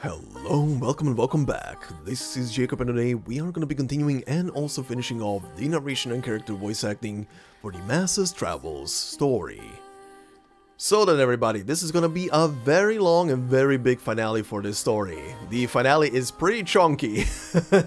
Hello, welcome and welcome back. This is Jacob and today we are going to be continuing and also finishing off the narration and character voice acting for the Masses Travels story. So then everybody, this is going to be a very long and very big finale for this story. The finale is pretty chunky,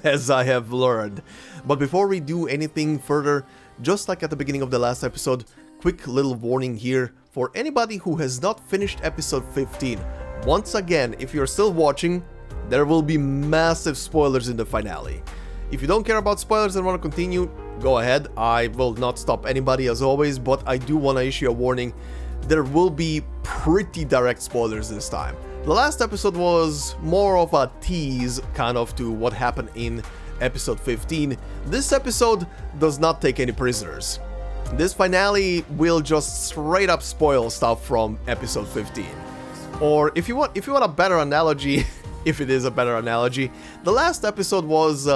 as I have learned. But before we do anything further, just like at the beginning of the last episode, quick little warning here for anybody who has not finished episode 15. Once again, if you're still watching, there will be massive spoilers in the finale. If you don't care about spoilers and want to continue, go ahead. I will not stop anybody as always, but I do want to issue a warning. There will be pretty direct spoilers this time. The last episode was more of a tease kind of to what happened in episode 15. This episode does not take any prisoners. This finale will just straight up spoil stuff from episode 15. Or if you want a better analogy, if it is a better analogy, the last episode was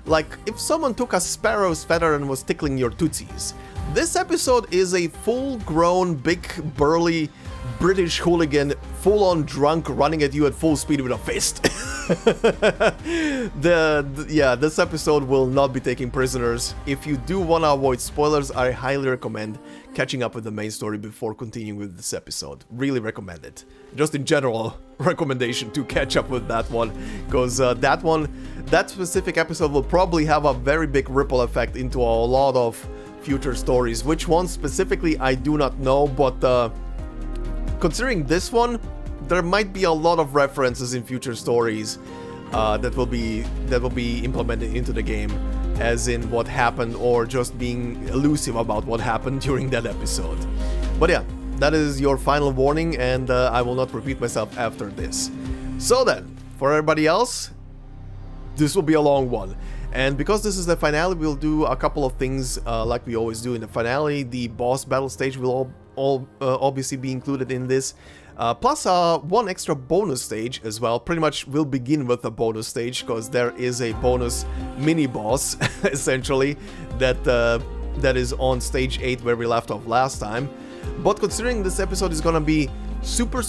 like if someone took a sparrow's feather and was tickling your tootsies. This episode is a full-grown, big, burly British hooligan, full-on drunk, running at you at full speed with a fist. This episode will not be taking prisoners. If you do want to avoid spoilers, I highly recommend catching up with the main story before continuing with this episode. Really recommend it. Just in general, recommendation to catch up with that one, because that specific episode will probably have a very big ripple effect into a lot of future stories. Which one specifically, I do not know, but considering this one, there might be a lot of references in future stories that will be implemented into the game, as in what happened or just being elusive about what happened during that episode. But yeah, that is your final warning, and I will not repeat myself after this. So then, for everybody else, this will be a long one. And because this is the finale, we'll do a couple of things like we always do in the finale. The boss battle stage will obviously be included in this. Plus one extra bonus stage as well. Pretty much we'll begin with a bonus stage because there is a bonus mini-boss, essentially, that is on stage 8 where we left off last time. But considering this episode is gonna be super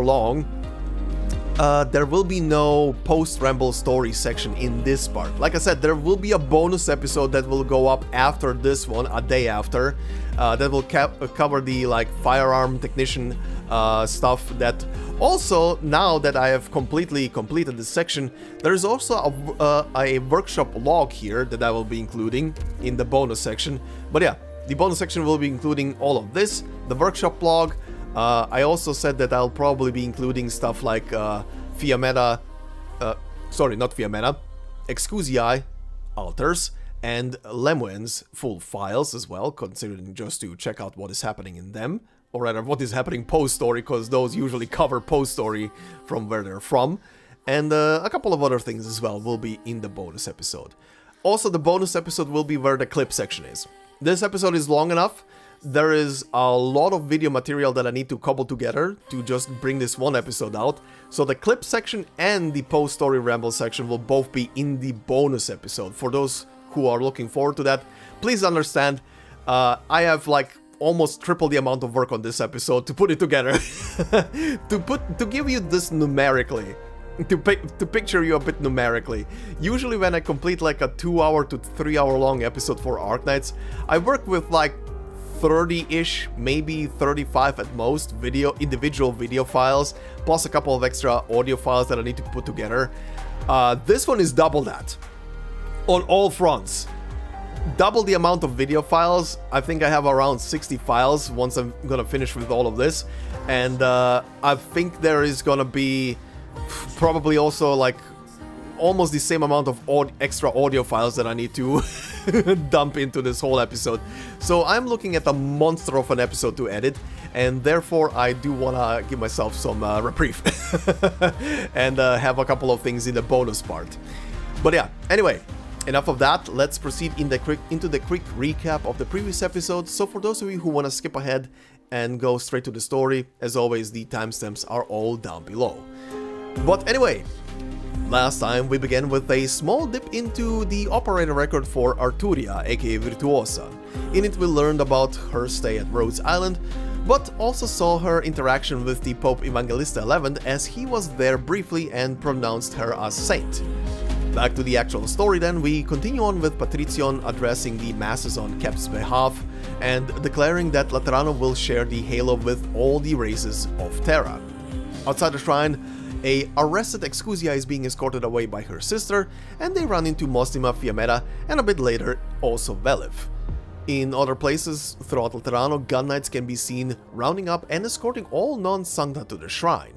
long, there will be no post-ramble story section in this part. Like I said, there will be a bonus episode that will go up after this one, a day after, that will cover the firearm technician stuff. That also, now that I have completely completed this section, there is also a workshop log here that I will be including in the bonus section. But yeah, the bonus section will be including all of this, the workshop log. I also said that I'll probably be including stuff like Fiametta, sorry, not Fiametta, Excusii, altars, and Lemuen's full files as well, considering just to check out what is happening in them, or rather what is happening post-story, because those usually cover post-story from where they're from, and a couple of other things as well will be in the bonus episode. Also, the bonus episode will be where the clip section is. This episode is long enough. There is a lot of video material that I need to cobble together to just bring this one episode out. So the clip section and the post-story ramble section will both be in the bonus episode. For those who are looking forward to that, please understand, I have almost triple the amount of work on this episode to put it together. to give you this numerically. To picture you a bit numerically. Usually when I complete a 2-hour to 3-hour long episode for Arknights, I work with 30-ish, maybe 35 at most individual video files, plus a couple of extra audio files that I need to put together. This one is double that. On all fronts. Double the amount of video files. I think I have around 60 files once I'm gonna finish with all of this. And I think there is gonna be probably also almost the same amount of extra audio files that I need to dump into this whole episode. So I'm looking at a monster of an episode to edit, and therefore I do want to give myself some reprieve and have a couple of things in the bonus part. But yeah, anyway, enough of that. Let's proceed into the quick recap of the previous episode. So for those of you who want to skip ahead and go straight to the story, as always, the timestamps are all down below. But anyway, last time we began with a small dip into the operator record for Arturia, aka Virtuosa. In it we learned about her stay at Rhodes Island, but also saw her interaction with the Pope Evangelista XI, as he was there briefly and pronounced her as saint. Back to the actual story then, we continue on with Patricion addressing the masses on Kep's behalf and declaring that Laterano will share the halo with all the races of Terra. Outside the shrine, a arrested Excusia is being escorted away by her sister, and they run into Mostima, Fiammetta, and a bit later also Velev. In other places throughout Laterano, gun knights can be seen rounding up and escorting all non-Sankta to the shrine.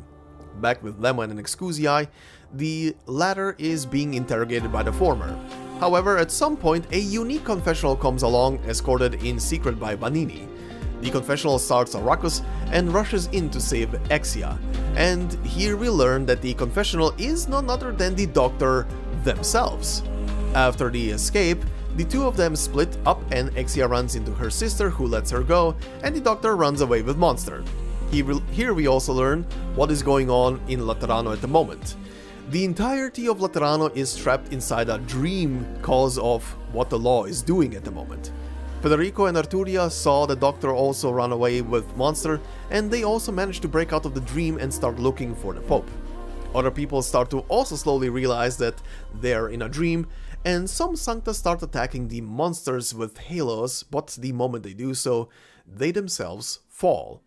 Back with Lemon and Excusiae, the latter is being interrogated by the former. However, at some point, a unique confessional comes along, escorted in secret by Vanini. The confessional starts a ruckus and rushes in to save Exia, and here we learn that the confessional is none other than the Doctor themselves. After the escape, the two of them split up and Exia runs into her sister, who lets her go, and the Doctor runs away with Monster. Here we also learn what is going on in Laterano at the moment. The entirety of Laterano is trapped inside a dream cause of what the law is doing at the moment. Federico and Arturia saw the Doctor also run away with Monster, and they also managed to break out of the dream and start looking for the Pope. Other people start to also slowly realize that they're in a dream, and some Sankta start attacking the monsters with halos, but the moment they do so, they themselves fall.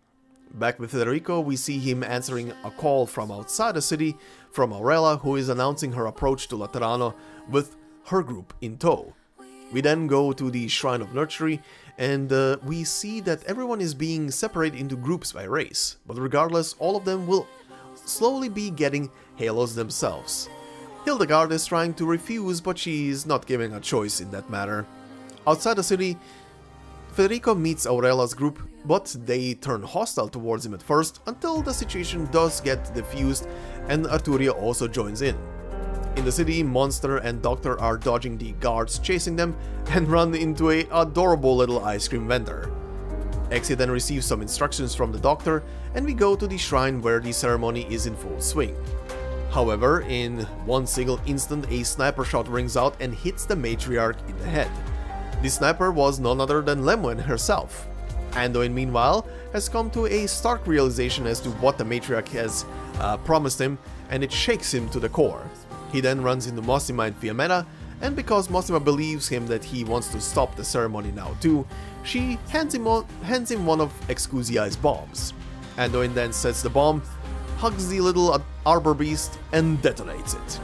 Back with Federico, we see him answering a call from outside the city from Aurela, who is announcing her approach to Laterano with her group in tow. We then go to the Shrine of Nurtury, and we see that everyone is being separated into groups by race, but regardless, all of them will slowly be getting halos themselves. Hildegard is trying to refuse, but she is not given a choice in that matter. Outside the city, Federico meets Aurela's group, but they turn hostile towards him at first, until the situation does get diffused and Arturia also joins in. In the city, Monster and Doctor are dodging the guards chasing them and run into an adorable little ice cream vendor. Exia then receives some instructions from the Doctor, and we go to the shrine where the ceremony is in full swing. However, in one single instant, a sniper shot rings out and hits the matriarch in the head. The sniper was none other than Lemoine herself. Anduin, meanwhile, has come to a stark realization as to what the matriarch has promised him, and it shakes him to the core. He then runs into Mostima and Fiammetta, and because Mostima believes him that he wants to stop the ceremony now too, she hands him one of Excusiae's bombs. Anduin then sets the bomb, hugs the little arbor beast, and detonates it.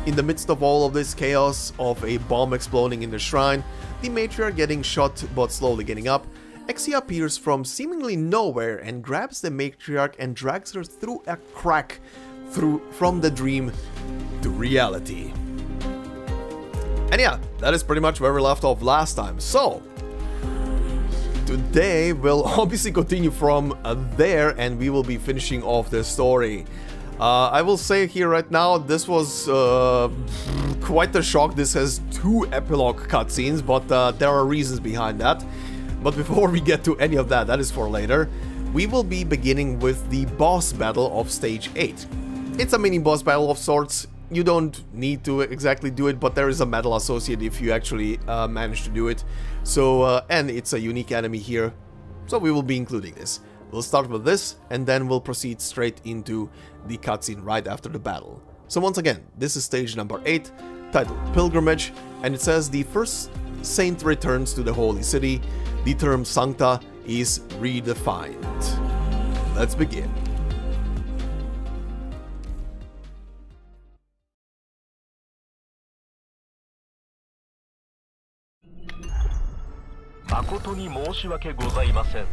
In the midst of all of this chaos of a bomb exploding in the shrine, the matriarch getting shot but slowly getting up, Exia appears from seemingly nowhere and grabs the matriarch and drags her through a crack from the dream to reality. And yeah, that is pretty much where we left off last time. So, today we'll obviously continue from there, and we will be finishing off the story. I will say here right now, this was quite a shock. This has 2 epilogue cutscenes, but there are reasons behind that. But before we get to any of that, that is for later, we will be beginning with the boss battle of stage 8. It's a mini boss battle of sorts. You don't need to exactly do it, but there is a medal associated if you actually manage to do it. So, and it's a unique enemy here, so we will be including this. We'll start with this, and then we'll proceed straight into the cutscene right after the battle. So once again, this is stage number 8, titled Pilgrimage, and it says the first saint returns to the holy city. The term Sankta is redefined. Let's begin.誠に申し訳ございません。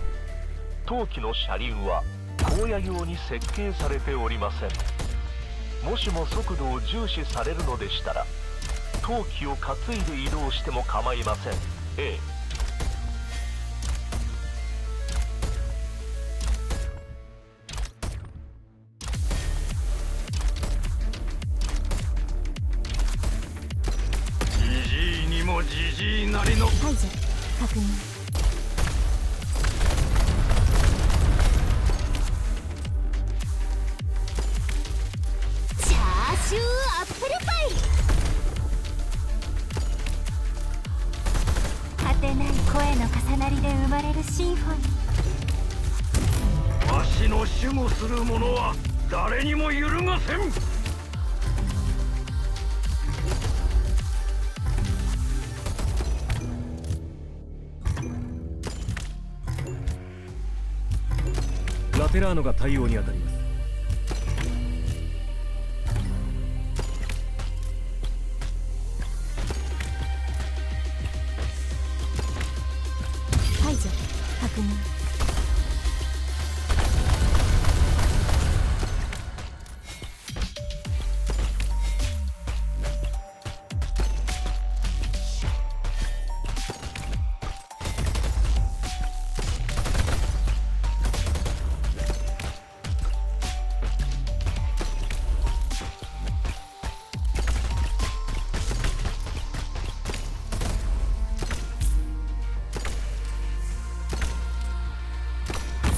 当機の車輪は荒野用に設計されておりません。もしも速度を重視されるのでしたら、当機を担いで移動しても構いません。ええ。じじいにもじじいなりの。排除確認。チャーシューアップルパイ。果てない声の重なりで生まれるシンフォニー。守護する者は誰にも揺るがせん。ラテラーノが対応に当たります。排除確認。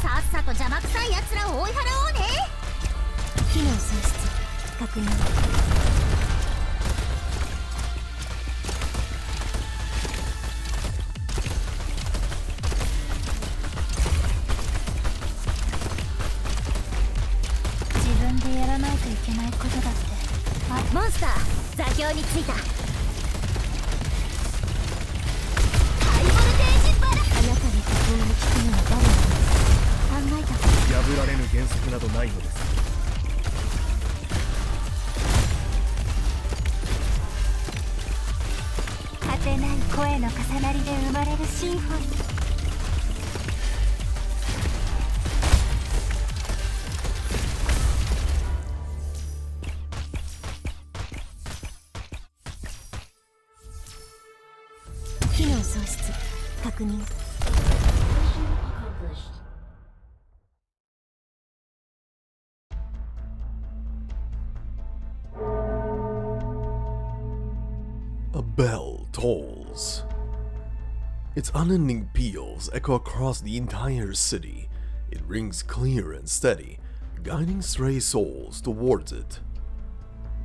さっさと邪魔くさい奴らを追い払おうね。機能喪失確認。自分でやらないといけないことだって。あ、モンスター座標についた。ハイボルテージバラ。あなたにここに聞くのは誰なの？考えた。破られぬ原則などないのです。果てない声の重なりで生まれるシンフォニー。機能喪失確認。A bell tolls. Its unending peals echo across the entire city. It rings clear and steady, guiding stray souls towards it.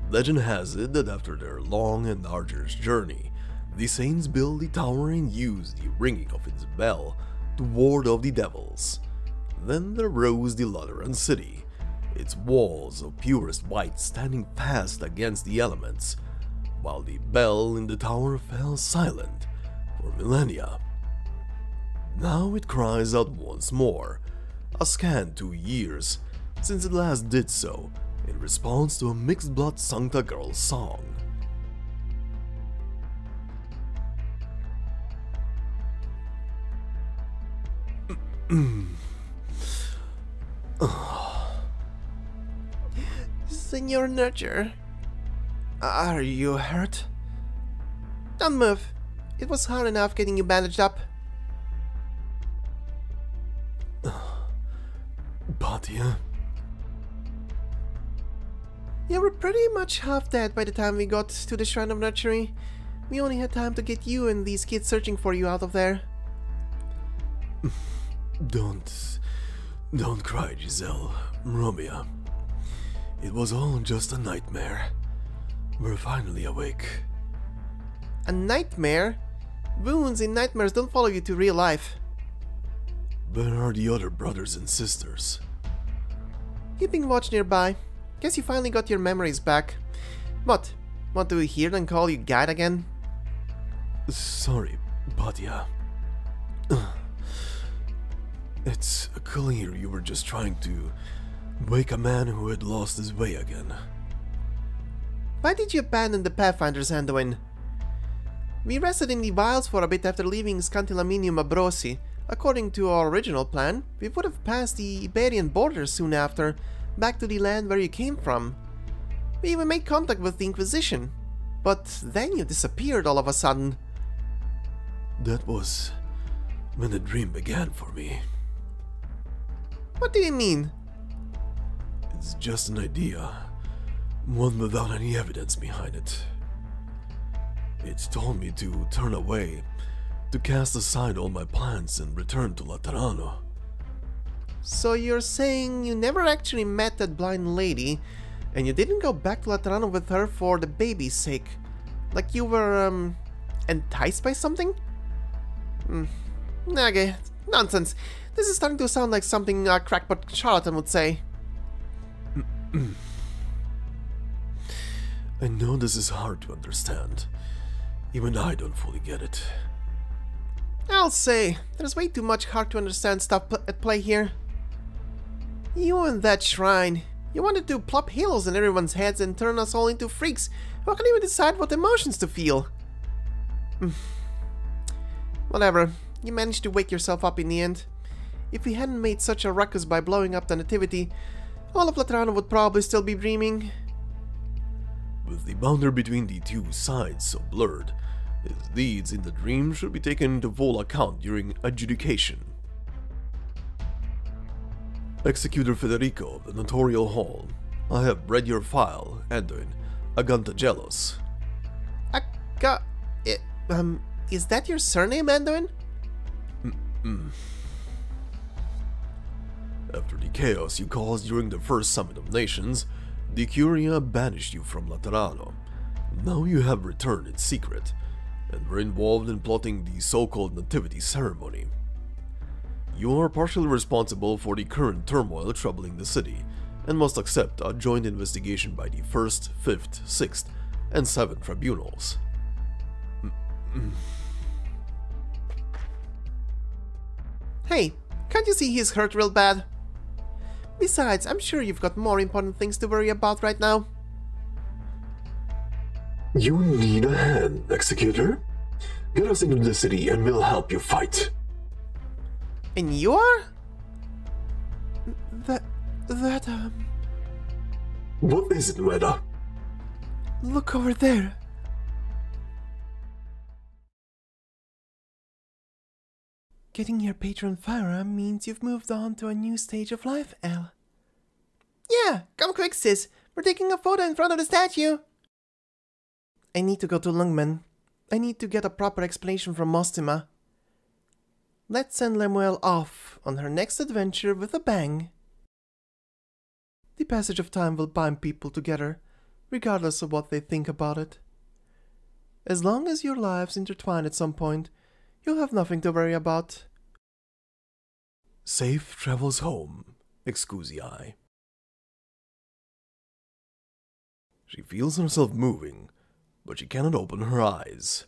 Legend has it that after their long and arduous journey, the saints build the tower and use the ringing of its bell to ward off the devils. Then there rose the Lateran city, its walls of purest white standing fast against the elements, while the bell in the tower fell silent for millennia. Now it cries out once more, a scant 2 years since it last did so, in response to a mixed-blood Sankta girl's song. Senor Nurture, are you hurt? Don't move. It was hard enough getting you bandaged up. Batia? You were pretty much half dead by the time we got to the Shrine of Nurturing. We only had time to get you and these kids searching for you out of there. Don't cry, Giselle. Romeo. It was all just a nightmare. We're finally awake. A nightmare? Wounds in nightmares don't follow you to real life. Where are the other brothers and sisters? Keeping watch nearby. Guess you finally got your memories back. What? Want to hear them call you guide again? Sorry, Batia. It's clear you were just trying to wake a man who had lost his way again. Why did you abandon the Pathfinder's Anduin? We rested in the wilds for a bit after leaving Scantilaminium Abrosi. According to our original plan, we would have passed the Iberian border soon after, back to the land where you came from. We even made contact with the Inquisition, but then you disappeared all of a sudden. That was when the dream began for me. What do you mean? It's just an idea, one without any evidence behind it. It told me to turn away, to cast aside all my plans and return to Laterano. So you're saying you never actually met that blind lady, and you didn't go back to Laterano with her for the baby's sake? Like you were, enticed by something? Okay, nonsense. This is starting to sound like something a crackpot charlatan would say. I know this is hard to understand. Even I don't fully get it. I'll say, there's way too much hard to understand stuff at play here. You and that shrine. You wanted to plop halos in everyone's heads and turn us all into freaks who can't even decide what emotions to feel. Whatever, you managed to wake yourself up in the end. If we hadn't made such a ruckus by blowing up the nativity, all of Laterano would probably still be dreaming. With the boundary between the two sides so blurred, his deeds in the dream should be taken into full account during adjudication. Executor Federico of the Notarial Hall, I have read your file, Anduin Agantagelos. Is that your surname, Anduin? After the chaos you caused during the first Summit of Nations, the Curia banished you from Laterano. Now you have returned in secret, and were involved in plotting the so-called Nativity ceremony. You are partially responsible for the current turmoil troubling the city, and must accept a joint investigation by the 1st, 5th, 6th, and 7th tribunals. Hey, can't you see he's hurt real bad? Besides, I'm sure you've got more important things to worry about right now. You need a hand, Executor. Get us into the city and we'll help you fight. And you are? What is it, Meda? Look over there. Getting your patron firearm means you've moved on to a new stage of life, Elle. Yeah, come quick, sis. We're taking a photo in front of the statue. I need to go to Lungmen. I need to get a proper explanation from Mostima. Let's send Lemuel off on her next adventure with a bang. The passage of time will bind people together, regardless of what they think about it. As long as your lives intertwine at some point, you'll have nothing to worry about. Safe travels home, Excusii. She feels herself moving, but she cannot open her eyes.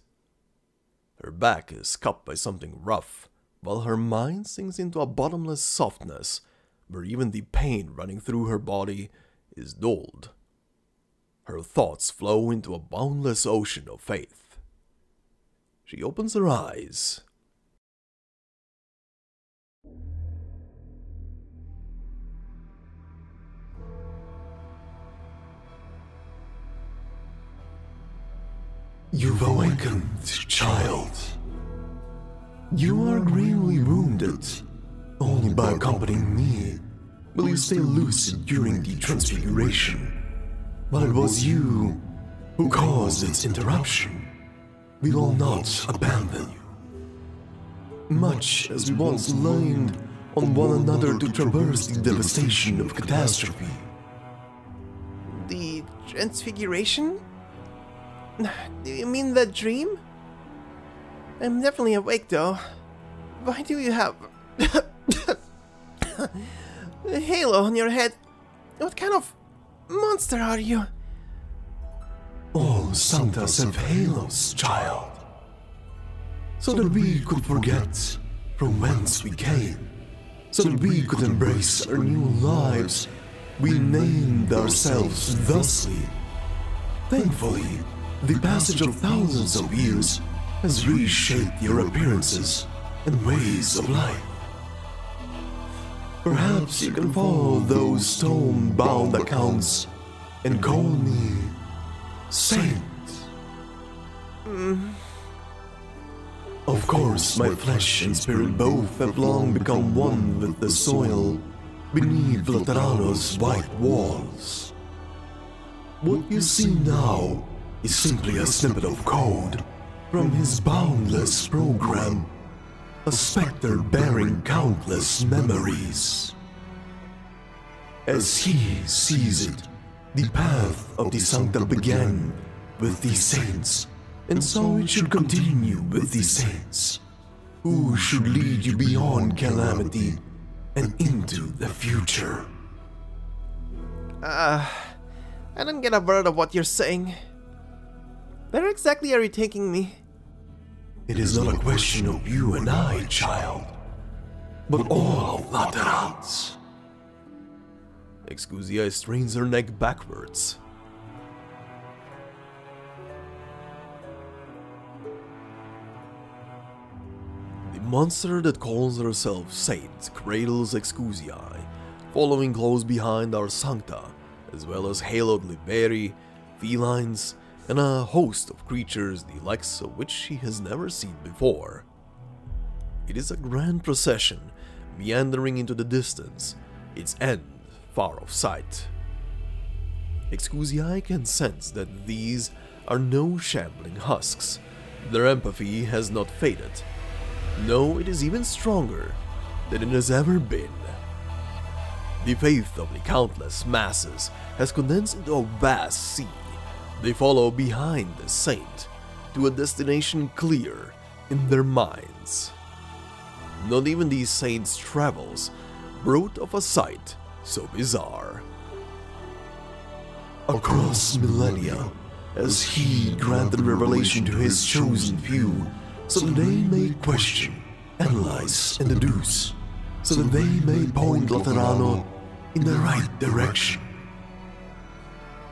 Her back is cupped by something rough, while her mind sinks into a bottomless softness, where even the pain running through her body is dulled. Her thoughts flow into a boundless ocean of faith. She opens her eyes. You've awakened, child. You are gravely wounded. Only by accompanying me will you stay lucid during the transfiguration. But it was you who caused its interruption. We will not abandon you. Much as we once leaned on one another to traverse the devastation of catastrophe. The transfiguration? Do you mean that dream? I'm definitely awake though. Why do you have a halo on your head? What kind of monster are you? All Sanktas have halos, child. So that we could forget from whence we came. So that we could embrace our new lives, we named ourselves thusly. Thankfully, the passage of thousands of years has reshaped your appearances and ways of life. Perhaps you can follow those stone-bound accounts and call me Saint. Of course, my flesh and spirit both have long become one with the soil beneath Laterano's white walls. What you see now is simply a snippet of code from his boundless program, a specter bearing countless memories. As he sees it, the path of the Sankta began with the saints, and so it should continue with the saints. who should lead you beyond calamity and into the future. I don't get a word of what you're saying. Where exactly are you taking me? It is not a question of you and I, child, but all of Laterans. Excuzia strains her neck backwards. The monster that calls herself Saint cradles Excuzia, following close behind our Sankta, as well as haloed blare, felines, and a host of creatures the likes of which she has never seen before. It is a grand procession, meandering into the distance, its end far off sight. Excuzia can sense that these are no shambling husks. Their empathy has not faded. No, it is even stronger than it has ever been. The faith of the countless masses has condensed into a vast sea. They follow behind the saint to a destination clear in their minds. Not even the saint's travels brought of a sight so bizarre. Across millennia, as he granted revelation to his chosen few, so that they may question, analyze, and deduce, so that they may point Laterano in the right direction.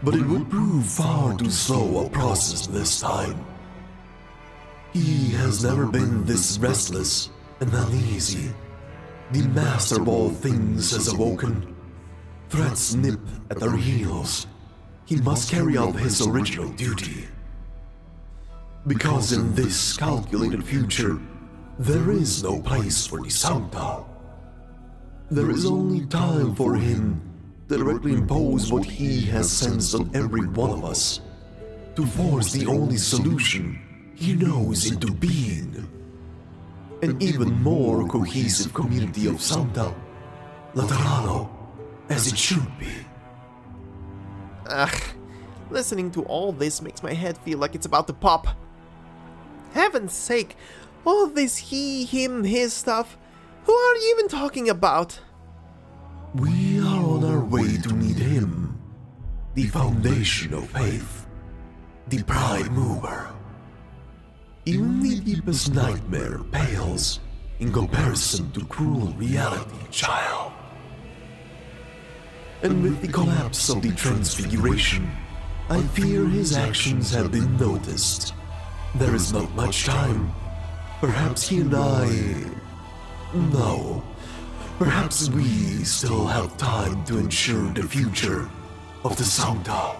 But it would prove far too slow a process this time. He has never been this restless and uneasy. The master of all things has awoken. Threats nip at their heels. He must carry out his original duty. Because in this calculated future, there is no place for the Sankta. There is only time for him to directly impose what he has sensed on every one of us, to force the only solution he knows into being. An even more cohesive community of Sankta, Laterano, as it should be. Listening to all this makes my head feel like it's about to pop. Heaven's sake, all this he, him, his stuff, who are you even talking about? We are on our way to meet him, the foundation of faith, the prime mover. Even the deepest nightmare pales in comparison to cruel reality, child. And with the collapse of the Transfiguration, I fear his actions have been noticed. There is not much time. Perhaps he and I... No. Perhaps we still have time to ensure the future of the Sankta.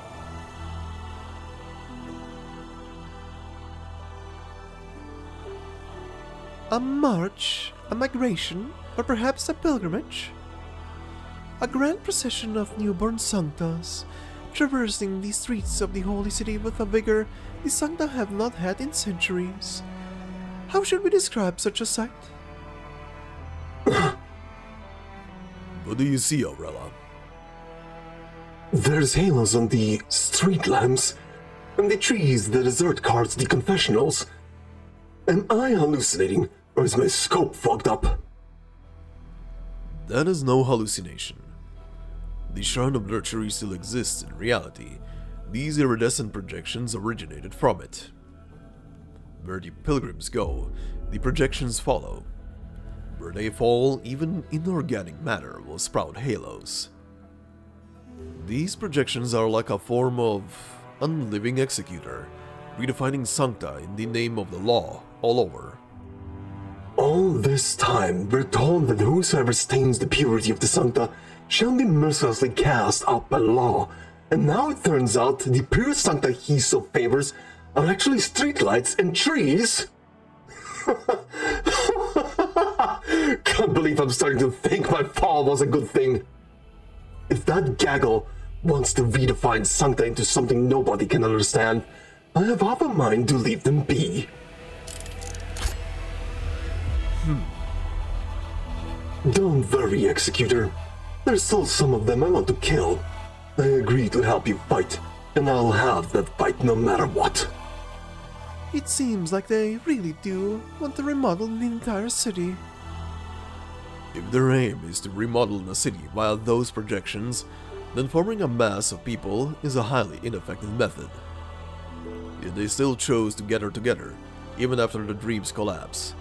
A march, a migration, or perhaps a pilgrimage? A grand procession of newborn Sanktas, traversing the streets of the holy city with a vigor the Sankta have not had in centuries. How should we describe such a sight? What do you see, Aurela? There's halos on the street lamps, and the trees, the dessert carts, the confessionals. Am I hallucinating, or is my scope fogged up? That is no hallucination. The Shrine of Nurturing still exists in reality. These iridescent projections originated from it. Where the pilgrims go, the projections follow. Where they fall, even inorganic matter will sprout halos. These projections are like a form of unliving executor, redefining Sankta in the name of the law all over. All this time, we're told that whosoever stains the purity of the Sankta shall be mercilessly cast out by law, and now it turns out the pure Sankta he so favors are actually streetlights and trees. Can't believe I'm starting to think my fall was a good thing. If that gaggle wants to redefine Sankta into something nobody can understand, I have half a mind to leave them be. Don't worry, Executor. There's still some of them I want to kill. I agree to help you fight, and I'll have that fight no matter what. It seems like they really do want to remodel the entire city. If their aim is to remodel the city via those projections, then forming a mass of people is a highly ineffective method. Yet they still chose to gather together, even after the dream's collapse.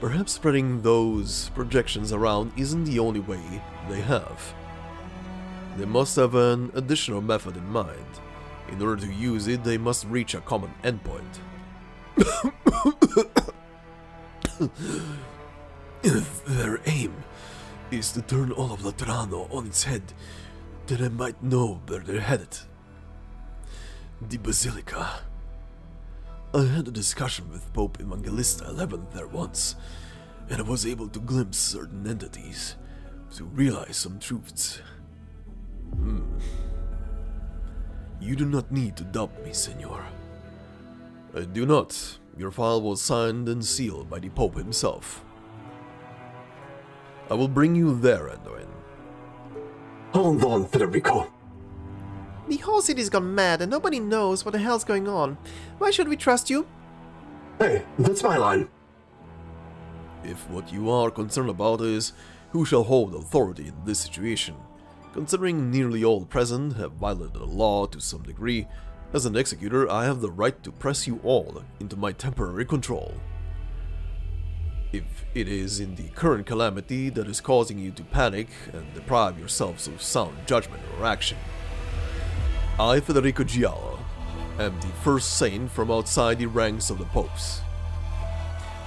Perhaps spreading those projections around isn't the only way they have. They must have an additional method in mind. In order to use it, they must reach a common endpoint. If their aim is to turn all of Laterano on its head, then I might know where they're headed. The Basilica. I had a discussion with Pope Evangelista XI there once, and I was able to glimpse certain entities, to realize some truths. You do not need to doubt me, Senor. I do not. Your file was signed and sealed by the Pope himself. I will bring you there, Anduin. Hold on, Federico. The whole city's gone mad and nobody knows what the hell's going on. Why should we trust you? Hey, that's my line. If what you are concerned about is who shall hold authority in this situation, considering nearly all present have violated the law to some degree, as an executor I have the right to press you all into my temporary control. If it is in the current calamity that is causing you to panic and deprive yourselves of sound judgment or action, I, Federico Giallo, am the first saint from outside the ranks of the popes.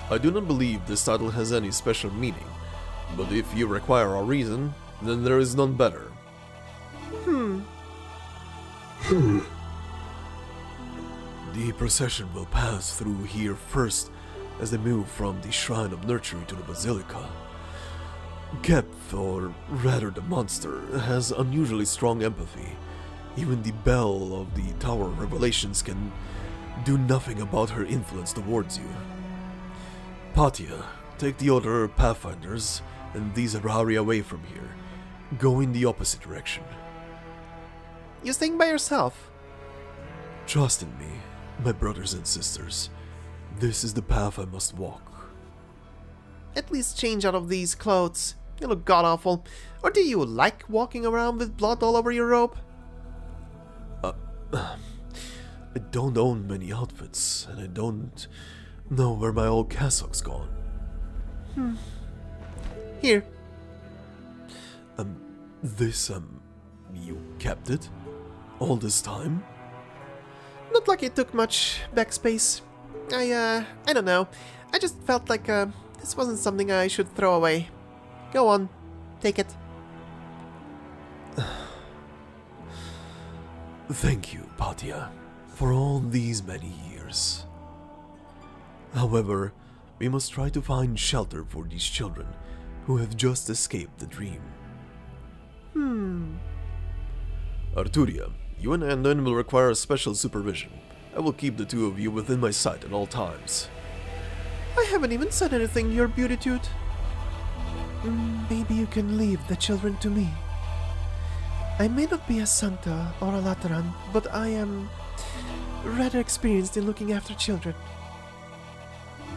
I do not believe this title has any special meaning, but if you require a reason, then there is none better. The procession will pass through here first as they move from the Shrine of Nurturing to the Basilica. Gepth, or rather the monster, has unusually strong empathy. Even the bell of the Tower of Revelations can do nothing about her influence towards you. Patia, take the other Pathfinders and these Arari away from here. Go in the opposite direction. You staying by yourself? Trust in me, my brothers and sisters. This is the path I must walk. At least change out of these clothes. You look god-awful. Or do you like walking around with blood all over your robe? I don't own many outfits, and I don't know where my old cassock's gone. Here. You kept it? All this time? Not like it took much backspace. I don't know. I just felt like, this wasn't something I should throw away. Go on, take it. Thank you, Patia, for all these many years. However, we must try to find shelter for these children who have just escaped the dream. Arturia, you and Anduin will require special supervision. I will keep the two of you within my sight at all times. I haven't even said anything, your beautitude. Maybe you can leave the children to me. I may not be a Sankta or a Lateran, but I am rather experienced in looking after children.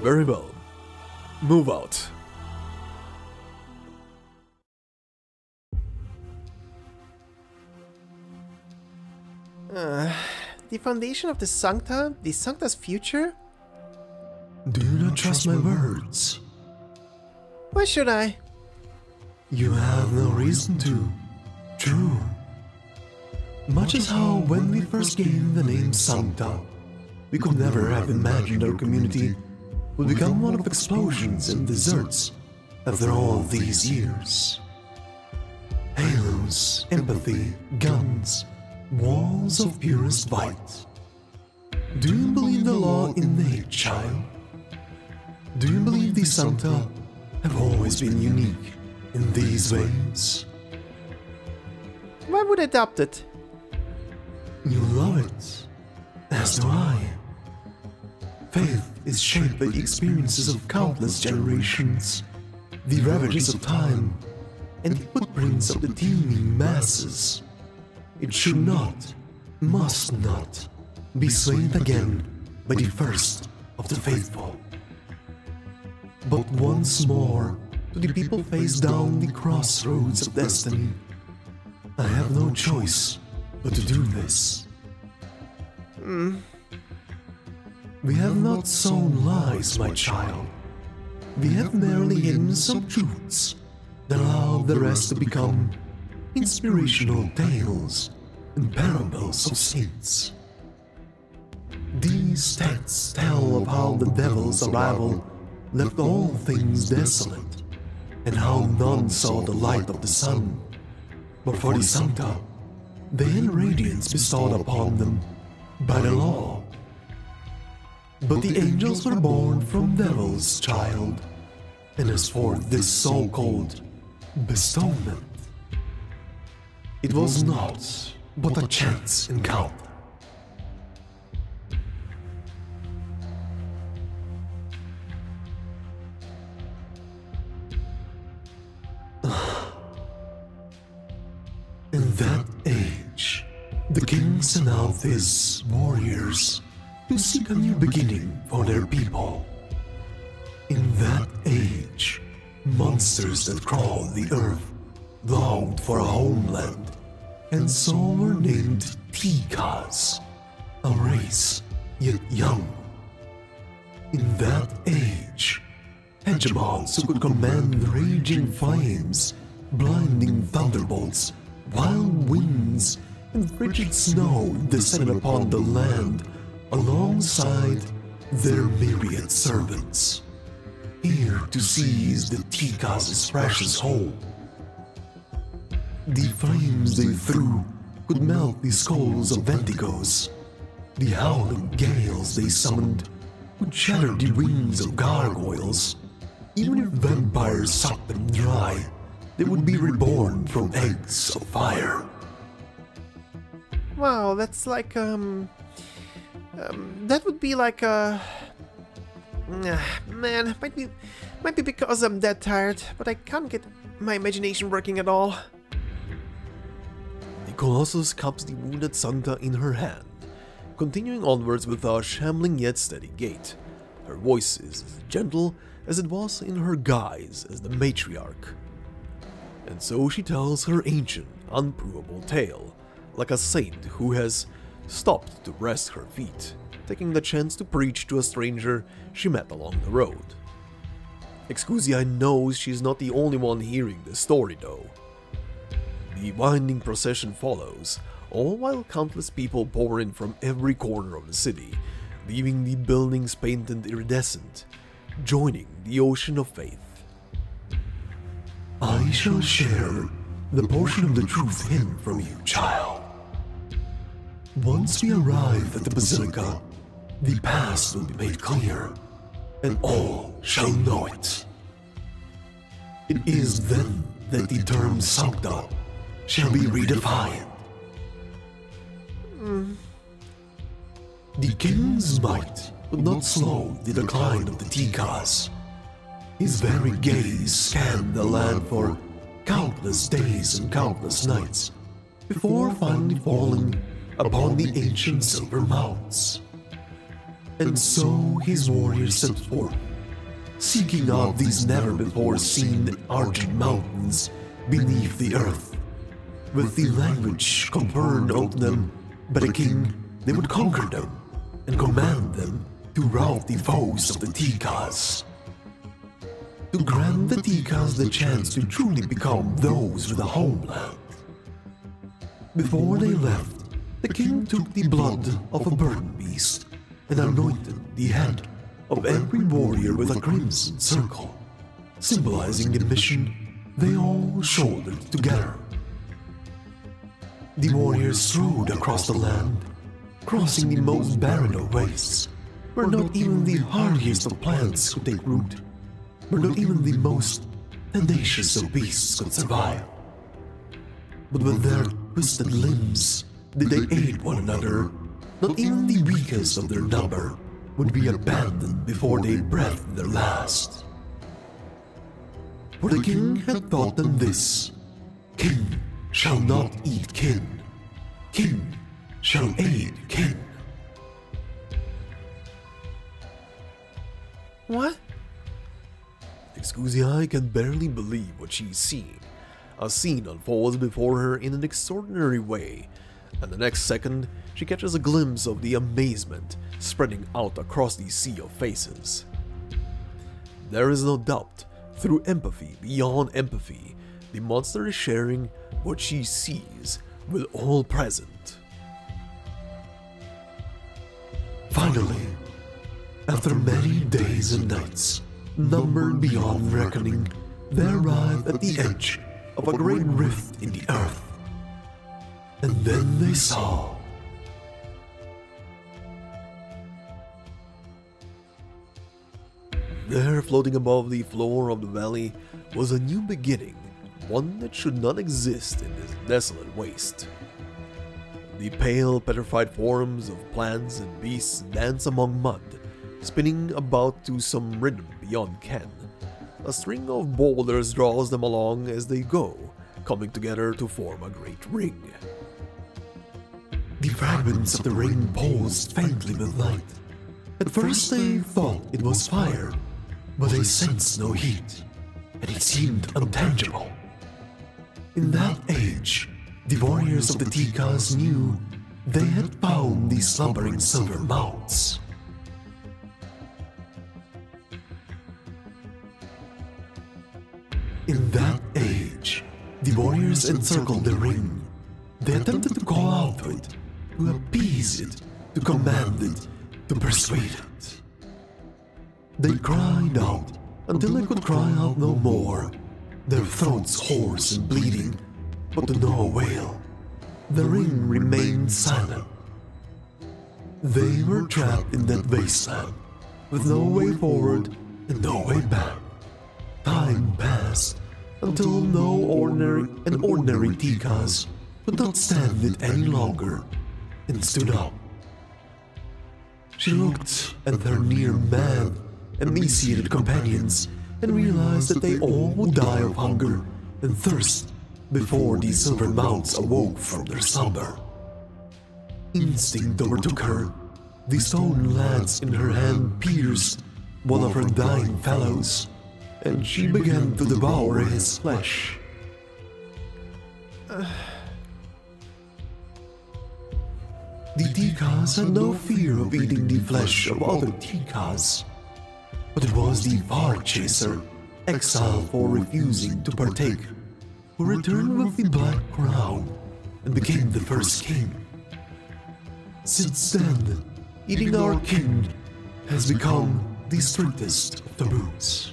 Very well. Move out. The foundation of the Sankta's future? Do not trust my words. Why should I? You have no reason to. True. Much as how when we first gave the name Sankta, we could never have imagined our community would become one of explosions and deserts after all these years. Halos, empathy, guns, walls of purest white. Do you believe the law innate, child? Do you believe the Sankta have always been unique in these ways? Why would I adopt it? You love it, as do I. Faith is shaped by the experiences of countless generations, the ravages of time, and the footprints of the teeming masses. It should not, must not, be swayed again by the first of the faithful. But once more, do the people face down the crossroads of destiny. I have no choice but to do this. We have not sown lies, my child. We have merely hidden some truths that allow the rest to become inspirational tales and parables of saints. These texts tell of how the devil's arrival left all things desolate, and how none saw the light of the sun. But for the Sankta, they had radiance bestowed upon them by the law. But the angels were born from devil's child, and as for this so-called bestowment, it was not but a chance encounter. In that age, the king sent out his warriors to seek a new beginning for their people. In that age, monsters that crawled the earth longed for a homeland, and so were named Tikas, a race yet young. In that age, hegemons who could command raging flames, blinding thunderbolts, wild winds, and frigid snow descended upon the land alongside their myriad servants, here to seize the Tikas' precious home. The flames they threw could melt the skulls of Venticos. The howling gales they summoned would shatter the wings of gargoyles. Even if vampires sucked them dry, they would be reborn from eggs of fire. Wow, that's like, that would be like a... man, might be because I'm that tired, but I can't get my imagination working at all. The Colossus cups the wounded Sankta in her hand, continuing onwards with a shambling yet steady gait. Her voice is as gentle as it was in her guise as the matriarch. And so she tells her ancient, unprovable tale, like a saint who has stopped to rest her feet, taking the chance to preach to a stranger she met along the road. Excusia knows she's not the only one hearing the story though. The winding procession follows, all while countless people pour in from every corner of the city, leaving the buildings painted iridescent, joining the ocean of faith. I shall share the portion of the truth hidden from you, child. Once we arrive at the Basilica, the past will be made clear, and all shall know it. It is then that the term Sankta shall be redefined. The king's might would not slow the decline of the Tikas. His very gaze scanned the land for countless days and countless nights, before finally falling upon the ancient silver mounts. And so his warriors set forth, seeking out these never-before-seen argent mountains beneath the earth. With the language conferred on them by the king, they would conquer them and command them to rout the foes of the Tikas. To grant the Tikas the chance to truly become those with a homeland. Before they left, the king took the blood of a burden beast and anointed the head of every warrior with a crimson circle, symbolizing the mission they all shouldered together. The warriors strode across the land, crossing the most barren of wastes, where not even the hardiest of plants could take root, where not even the most tenacious of beasts could survive. But with their twisted limbs did they aid one another. Not even the weakest of their number would be abandoned before they breathed their last. For the king had taught them this: king shall not eat kin, king shall aid kin. What? Excusii can barely believe what she's seeing. A scene unfolds before her in an extraordinary way, and the next second she catches a glimpse of the amazement spreading out across the sea of faces. There is no doubt, through empathy beyond empathy, the monster is sharing what she sees with all present. Finally, after many days and nights, numbered beyond reckoning, they arrived at the edge of a great rift in the earth. And then they saw... There, floating above the floor of the valley, was a new beginning, one that should not exist in this desolate waste. The pale, petrified forms of plants and beasts dance among mud, spinning about to some rhythm beyond ken. A string of boulders draws them along as they go, coming together to form a great ring. The fragments of the ring pulsed faintly with light. At first they thought it was fire, but they sensed no heat, and it seemed untangible. In that age, the warriors of the Tikas knew they had found the slumbering silver mounts. In that age, the warriors encircled the ring. They attempted to call out to it, to appease it, to command it, to persuade it. They cried out until they could cry out no more, their throats hoarse and bleeding, but to no avail. The ring remained silent. They were trapped in that wasteland, with no way forward and no way back. Time passed until ordinary Tikas could not stand it any longer and stood up. She looked at their near-mad, emaciated companions and realized that they all would die of hunger and thirst before these silver mounts awoke from their slumber. Instinct overtook her. The stone lance in her hand pierced one of her dying fellows, and she began to devour his flesh. The Tikas had no fear of eating the flesh of other Tikas, but it was the Far Chaser, exiled for refusing to partake, who returned with the Black Crown and became the first king. Since then, eating our king has become the strictest of taboos.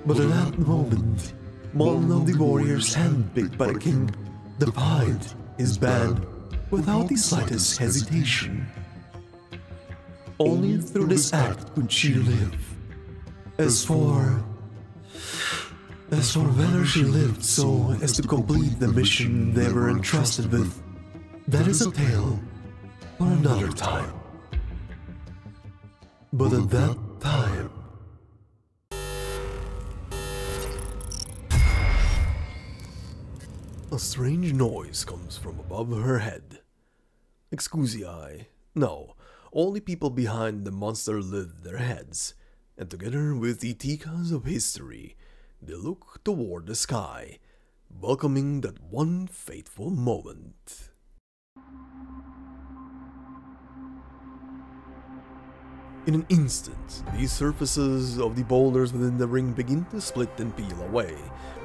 But at that moment, one of the warriors handpicked by the king defied his ban without the slightest hesitation. Only through this act could she live. As for whether she lived so as to complete the mission they were entrusted with, that is a tale for another time. But at that time... A strange noise comes from above her head. Excusii. No, only people behind the monster lift their heads, and together with the Tikas of history, they look toward the sky, welcoming that one fateful moment. In an instant, the surfaces of the boulders within the ring begin to split and peel away,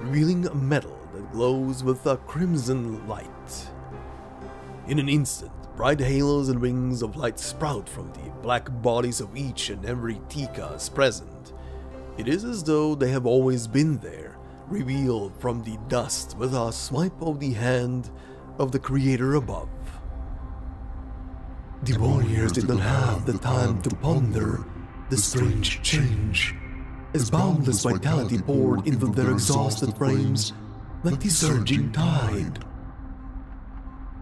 revealing a metal that glows with a crimson light. In an instant, bright halos and wings of light sprout from the black bodies of each and every Tikas present. It is as though they have always been there, revealed from the dust with a swipe of the hand of the Creator above. The warriors did not have the time to ponder the strange change, as boundless vitality poured into their exhausted frames like the surging tide.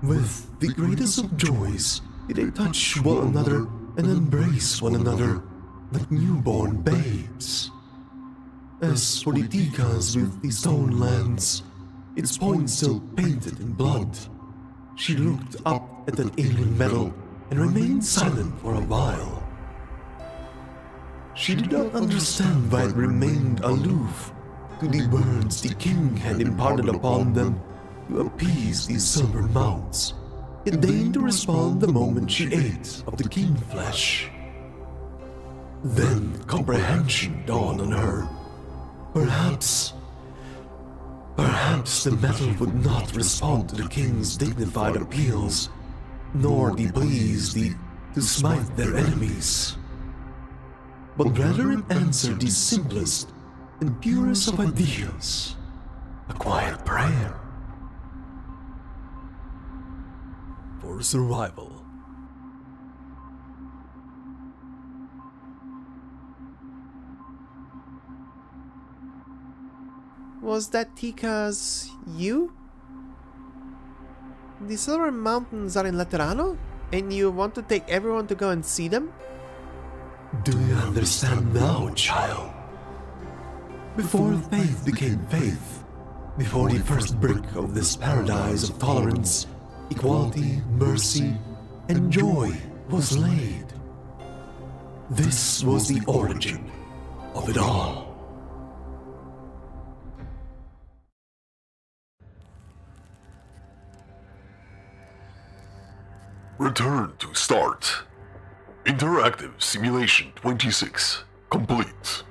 With the greatest of joys, they touch one another and embrace one another like newborn babes. As for the Tikas with the stone lance, its point still painted in blood, she looked up at that alien metal and remained silent for a while. She did not understand why it remained aloof to the words the king had imparted upon them to appease these silver mounts. It deigned to respond the moment she ate of the king flesh. Then comprehension dawned on her. Perhaps the metal would not respond to the king's dignified appeals, nor the pleas to smite their enemies. But rather it answered the simplest and purest of ideas, a quiet prayer. For survival. Was that Tika's you? The Silver Mountains are in Laterano? And you want to take everyone to go and see them? Do you understand now, child? Before faith became faith, before the first brick of this paradise of tolerance, equality, mercy, and joy was laid, this was the origin of it all. Return to start. Interactive Simulation 26 complete.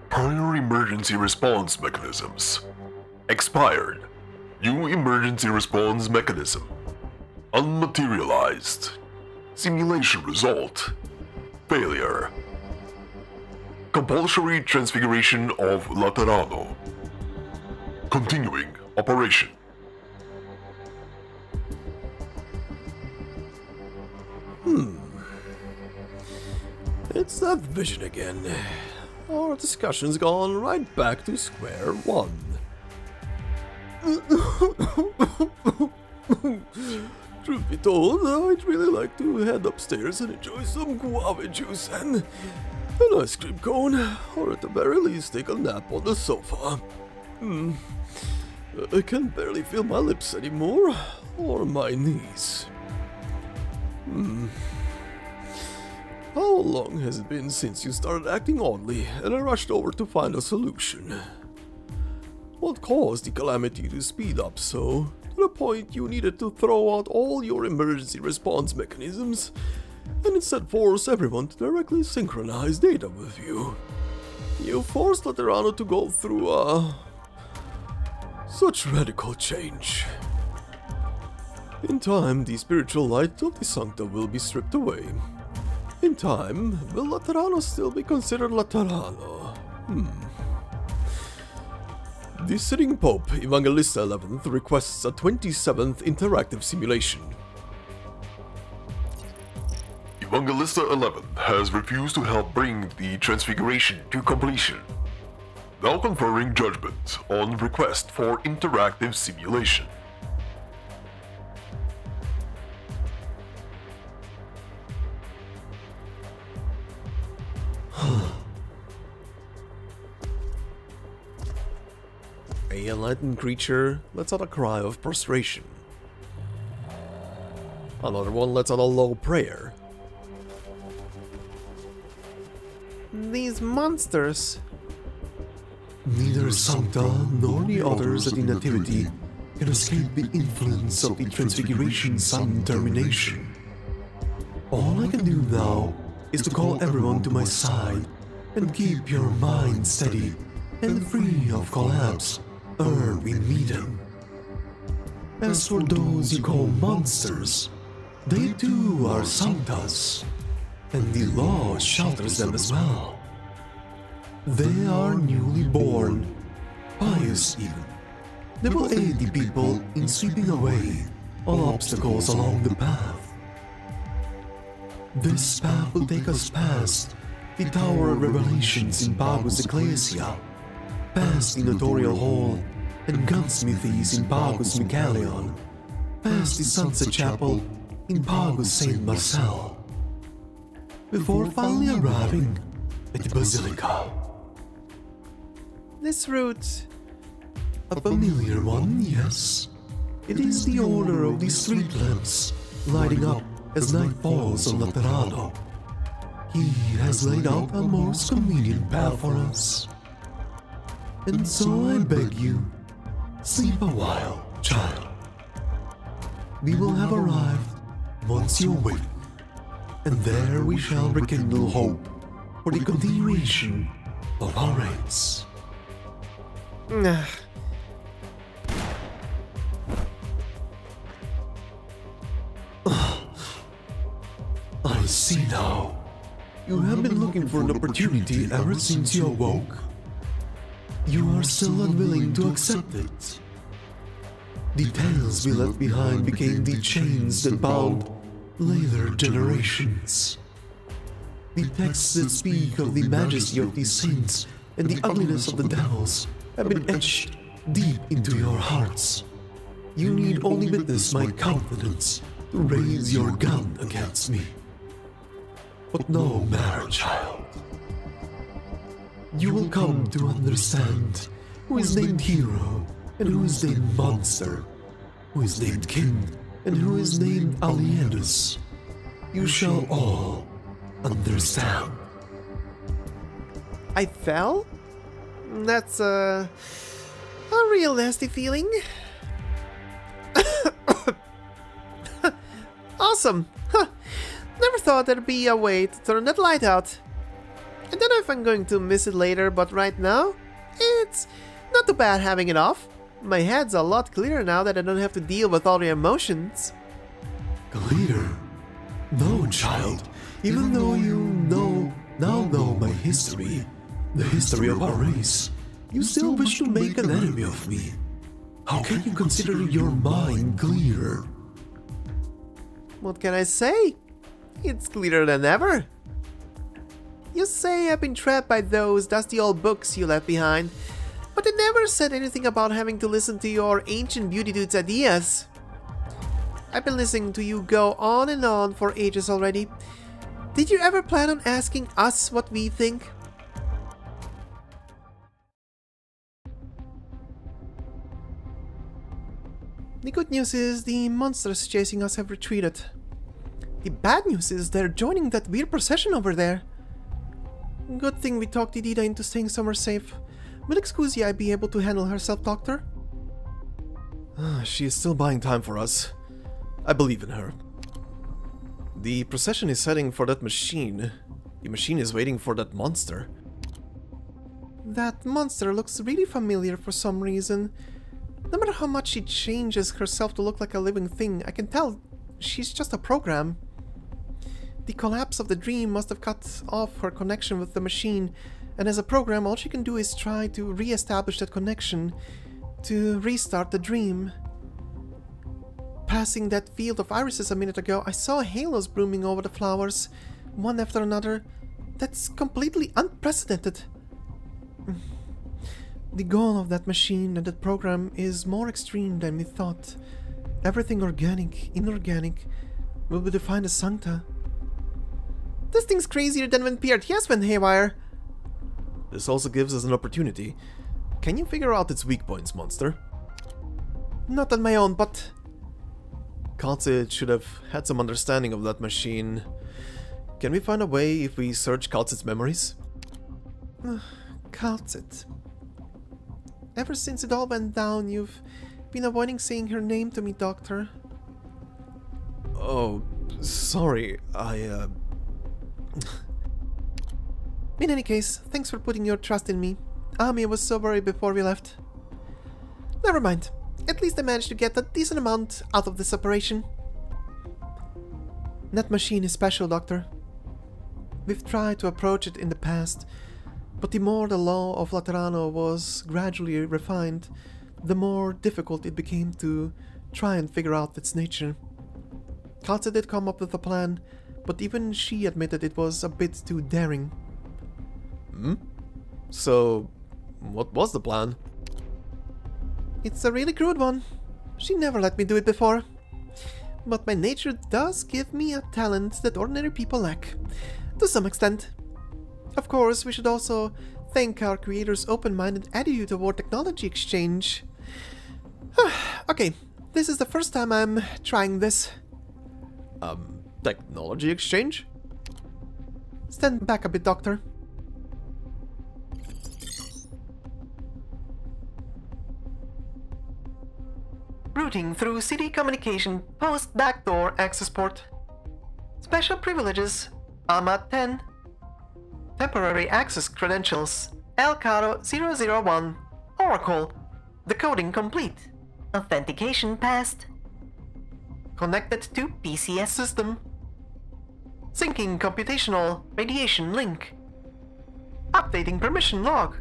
Prior emergency response mechanisms expired. New emergency response mechanism unmaterialized. Simulation result failure. Compulsory transfiguration of Laterano. Continuing operation. It's that vision again. Our discussion's gone right back to square one. Truth be told, I'd really like to head upstairs and enjoy some guava juice and an ice cream cone, or at the very least take a nap on the sofa. I can barely feel my lips anymore, or my knees. How long has it been since you started acting oddly and I rushed over to find a solution? What caused the calamity to speed up so, to the point you needed to throw out all your emergency response mechanisms and instead force everyone to directly synchronize data with you? You forced Laterano to go through such radical change. In time, the spiritual light of the Sankta will be stripped away. In time, will Laterano still be considered Laterano? The sitting Pope, Evangelista 11th, requests a 27th interactive simulation. Evangelista 11 has refused to help bring the transfiguration to completion. Now conferring judgment on request for interactive simulation. A enlightened creature lets out a cry of prostration. Another one lets out a low prayer. These monsters. Neither Sankta nor the others at the Nativity can escape the influence of the Transfiguration Sun termination. All I can do now is to call everyone to my side and keep your mind steady and free of collapse ere we meet him. As for those you call monsters, they too are Sanktas, and the law shelters them as well. They are newly born, pious even. They will aid the people in sweeping away all obstacles along the path. This path will take us past the Tower of Revelations in Pagus Ecclesia, past the Notorial Hall and gunsmithies in Pagus Michalion, past the Sunset Chapel in Pagus Saint Marcel, before finally arriving at the Basilica. This route... A familiar one, yes. It is the order of the street lamps lighting up as night falls on Laterano. He has laid out a most convenient path for us. And so I beg you, sleep a while, child. We will have arrived once you awake, and there we shall rekindle hope for the continuation of our race. I see now. You have been looking for an opportunity ever since you awoke. You are still unwilling to accept it. The tales we left behind became the chains that bound later generations. The texts that speak of the majesty of the saints and the ugliness of the devils have been etched deep into your hearts. You need only witness my confidence to raise your gun against me. But no matter, child. You will come to understand who is named hero and who is named monster, who is named king and who is named alienus. You shall all understand. I fell? That's a real nasty feeling. Awesome! Huh. Never thought there'd be a way to turn that light out. I don't know if I'm going to miss it later, but right now, it's not too bad having it off. My head's a lot clearer now that I don't have to deal with all the emotions. Clear? No, child. Even though you now know my history, the history of our race, you still wish to make an enemy of me. How can you consider your mind clear? What can I say? It's clearer than ever. You say I've been trapped by those dusty old books you left behind, but they never said anything about having to listen to your ancient beauty dude's ideas. I've been listening to you go on and on for ages already. Did you ever plan on asking us what we think? The good news is the monsters chasing us have retreated. The bad news is they're joining that weird procession over there. Good thing we talked Idida into staying somewhere safe. Will Excusia be able to handle herself, Doctor? She is still buying time for us. I believe in her. The procession is heading for that machine. The machine is waiting for that monster. That monster looks really familiar for some reason. No matter how much she changes herself to look like a living thing, I can tell she's just a program. The collapse of the dream must have cut off her connection with the machine, and as a program, all she can do is try to re-establish that connection, to restart the dream. Passing that field of irises a minute ago, I saw halos blooming over the flowers, one after another. That's completely unprecedented. The goal of that machine and that program is more extreme than we thought. Everything organic, inorganic, will be defined as Sankta. This thing's crazier than when PRTS went haywire. This also gives us an opportunity. Can you figure out its weak points, monster? Not on my own, but... Kal'tsit should have had some understanding of that machine. Can we find a way if we search Kal'tsit's memories? Kal'tsit. Ever since it all went down, you've been avoiding saying her name to me, Doctor. Oh, sorry, In any case, thanks for putting your trust in me. Ami was so worried before we left. Never mind. At least I managed to get a decent amount out of this operation. That machine is special, Doctor. We've tried to approach it in the past, but the more the law of Laterano was gradually refined, the more difficult it became to try and figure out its nature. Kal'tsit did come up with a plan, but even she admitted it was a bit too daring. So, what was the plan? It's a really crude one. She never let me do it before. But my nature does give me a talent that ordinary people lack, to some extent. Of course, we should also thank our creator's open-minded attitude toward technology exchange. Okay, this is the first time I'm trying this. Technology exchange? Stand back a bit, Doctor. Routing through city communication post backdoor access port. Special privileges, AMA 10. Temporary access credentials, Elcaro 001. Oracle. Decoding complete. Authentication passed. Connected to PCS system. Syncing computational radiation link. Updating permission log.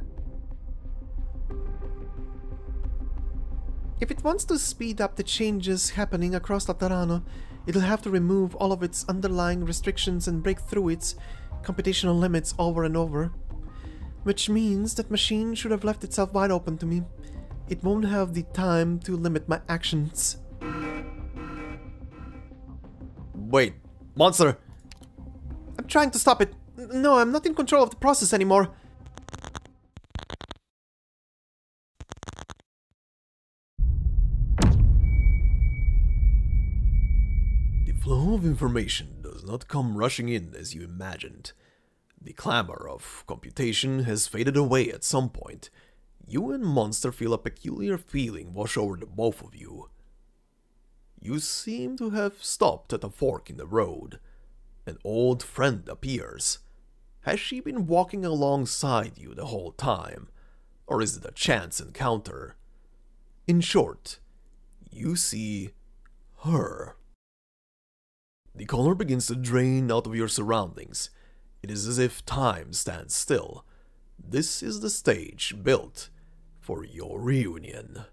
If it wants to speed up the changes happening across Laterano, it'll have to remove all of its underlying restrictions and break through its computational limits over and over. Which means that machine should have left itself wide open to me. It won't have the time to limit my actions. Wait, monster! I'm trying to stop it. No, I'm not in control of the process anymore. The flow of information does not come rushing in as you imagined. The clamor of computation has faded away at some point. You and Monster feel a peculiar feeling wash over the both of you. You seem to have stopped at a fork in the road. An old friend appears. Has she been walking alongside you the whole time? Or is it a chance encounter? In short, you see her. The color begins to drain out of your surroundings. It is as if time stands still. This is the stage built for your reunion.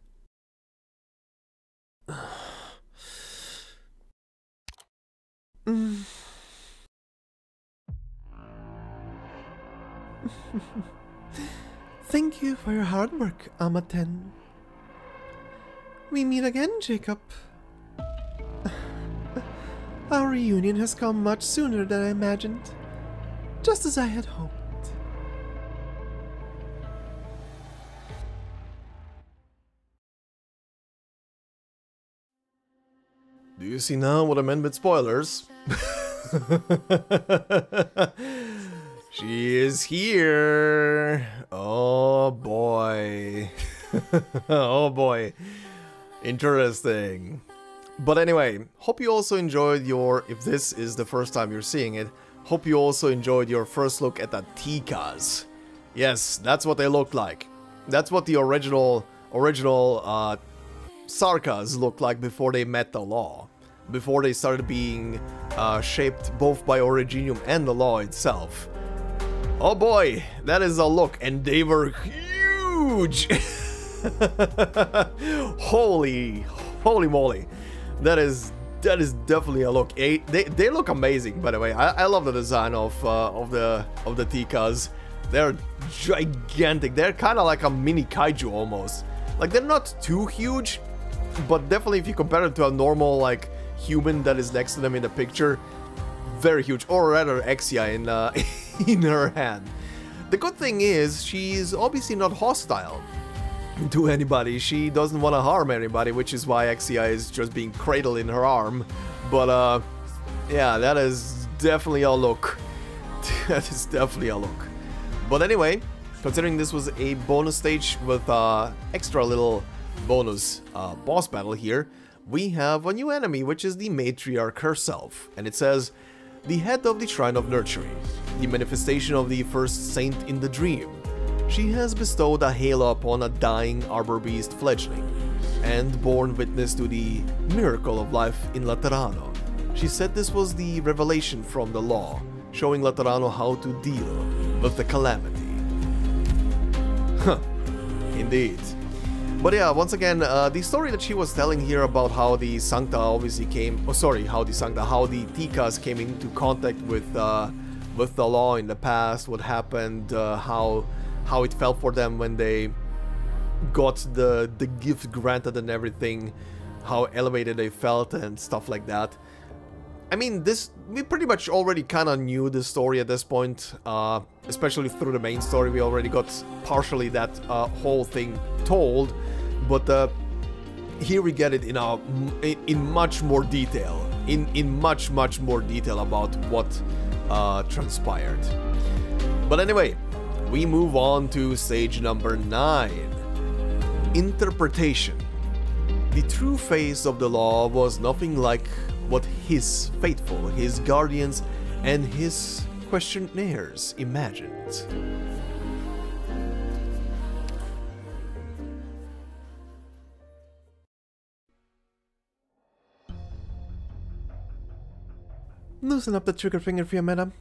Thank you for your hard work, AMA-10. We meet again, Jacob. Our reunion has come much sooner than I imagined, just as I had hoped. Do you see now what I meant with spoilers? She is here! Oh boy. Oh boy. Interesting. But anyway, hope you also enjoyed your, if this is the first time you're seeing it, hope you also enjoyed your first look at the Tikas. Yes, that's what they look like. That's what the original Sarkas looked like before they met the law. Before they started being shaped both by Originium and the law itself. Oh boy, that is a look, and they were huge! Holy moly. That is definitely a look. They look amazing, by the way. I love the design of the Tikas. They're gigantic. They're kind of like a mini kaiju almost. Like, they're not too huge, but definitely if you compare it to a normal like human that is next to them in the picture, very huge. Or rather, Exia in her hand. The good thing is she's obviously not hostile to anybody. She doesn't want to harm anybody, which is why Exia is just being cradled in her arm. But yeah, that is definitely a look. That is definitely a look. But anyway, considering this was a bonus stage with extra little bonus boss battle here, we have a new enemy, which is the matriarch herself. And it says, the head of the Shrine of Nurturing, the manifestation of the first saint in the dream. She has bestowed a halo upon a dying arbor beast fledgling, and borne witness to the miracle of life in Laterano. She said this was the revelation from the law, showing Laterano how to deal with the calamity. Huh, indeed. But yeah, once again, the story that she was telling here about how the Sankta obviously came, how the Tikas came into contact with the law in the past, what happened, how it felt for them when they got the gift granted and everything, how elevated they felt and stuff like that. I mean, we pretty much already kind of knew the story at this point, especially through the main story. We already got partially that whole thing told, but here we get it in much more detail, in much more detail about transpired. But anyway, we move on to stage number 9. Interpretation. The true face of the law was nothing like what his faithful, his guardians, and his questionnaires imagined. Loosen up the trigger finger, Fiametta.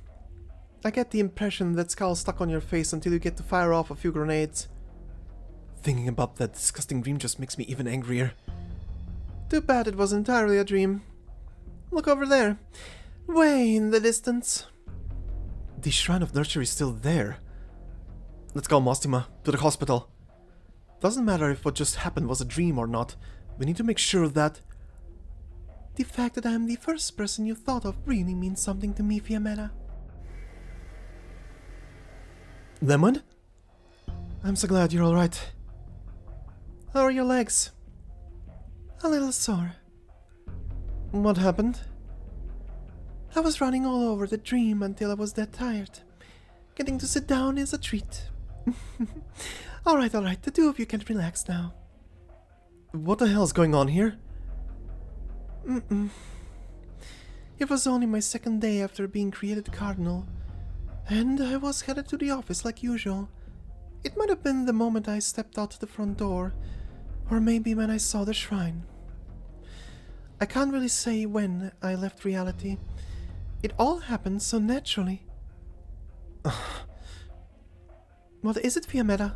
I get the impression that skull's stuck on your face until you get to fire off a few grenades. Thinking about that disgusting dream just makes me even angrier. Too bad it was entirely a dream. Look over there. Way in the distance. The Shrine of Nurture is still there. Let's go, Mostima, to the hospital. Doesn't matter if what just happened was a dream or not. We need to make sure that... The fact that I am the first person you thought of really means something to me, Fiametta. Lemon? I'm so glad you're alright. How are your legs? A little sore. What happened? I was running all over the dream until I was that tired. Getting to sit down is a treat. Alright, the two of you can relax now. What the hell's going on here? It was only my second day after being created Cardinal, and I was headed to the office like usual. It might have been the moment I stepped out the front door, or maybe when I saw the shrine. I can't really say when I left reality. It all happened so naturally. What is it, Fiametta?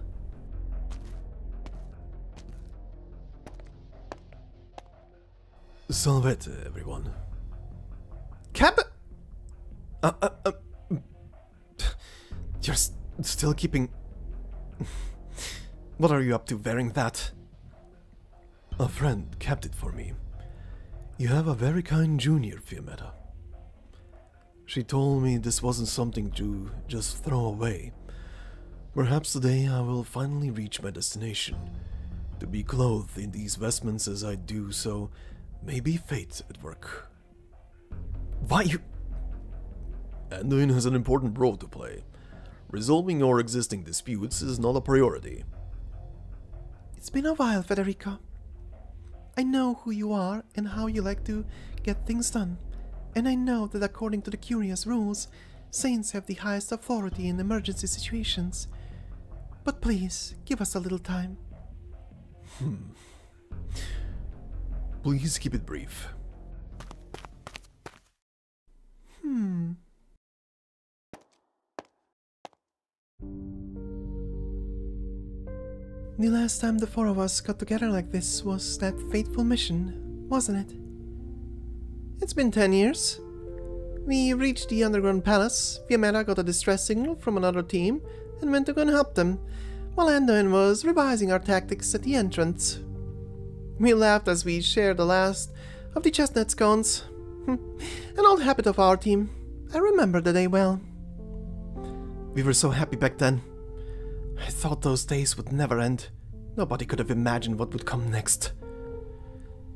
Salvete, everyone. Cap... You're still keeping... What are you up to wearing that? A friend kept it for me. You have a very kind junior, Fiametta. She told me this wasn't something to just throw away. Perhaps today I will finally reach my destination. To be clothed in these vestments as I do so may be fate at work. Why you... Anduin has an important role to play. Resolving your existing disputes is not a priority. It's been a while, Federico. I know who you are and how you like to get things done. And I know that according to the curious rules, saints have the highest authority in emergency situations. But please, give us a little time. Please keep it brief. The last time the four of us got together like this was that fateful mission, wasn't it? It's been 10 years. We reached the underground palace, Fiametta got a distress signal from another team, and went to go and help them, while Anduin was revising our tactics at the entrance. We laughed as we shared the last of the chestnut scones. An old habit of our team. I remember the day well. We were so happy back then. I thought those days would never end. Nobody could have imagined what would come next.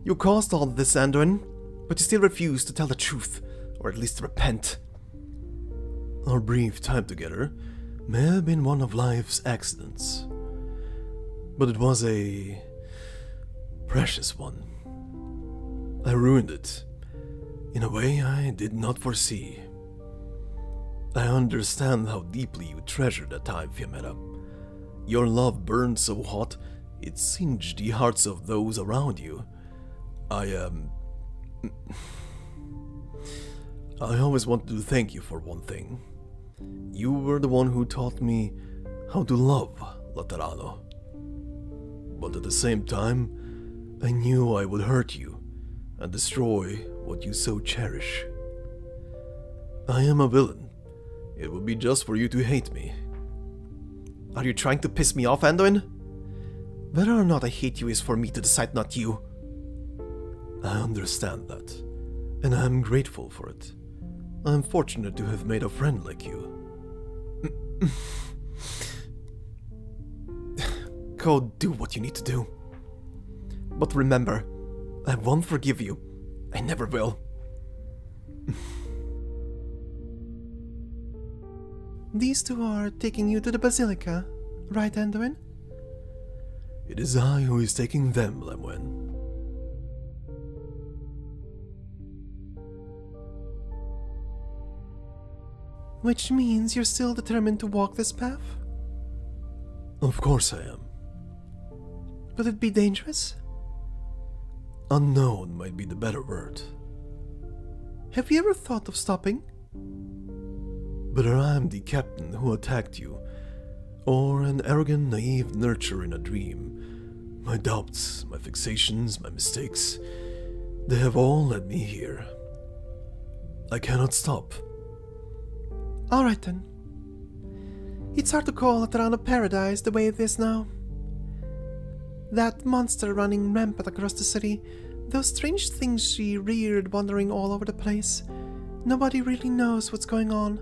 You caused all this, Anduin, but you still refuse to tell the truth, or at least repent. Our brief time together may have been one of life's accidents, but it was a precious one. I ruined it in a way I did not foresee. I understand how deeply you treasure that time, Fiametta. Your love burned so hot, it singed the hearts of those around you. I always wanted to thank you for one thing. You were the one who taught me how to love Laterano. But at the same time, I knew I would hurt you and destroy what you so cherish. I am a villain. It would be just for you to hate me. Are you trying to piss me off, Anduin? Whether or not I hate you is for me to decide, not you. I understand that, and I am grateful for it. I am fortunate to have made a friend like you. Go do what you need to do. But remember, I won't forgive you. I never will. These two are taking you to the Basilica, right, Anduin? It is I who is taking them, Lemoine. Which means you're still determined to walk this path? Of course I am. Would it be dangerous? Unknown might be the better word. Have you ever thought of stopping? Whether I am the captain who attacked you, or an arrogant, naive nurturer in a dream, my doubts, my fixations, my mistakes, they have all led me here. I cannot stop. Alright then. It's hard to call Laterano paradise the way it is now. That monster running rampant across the city, those strange things she reared wandering all over the place. Nobody really knows what's going on,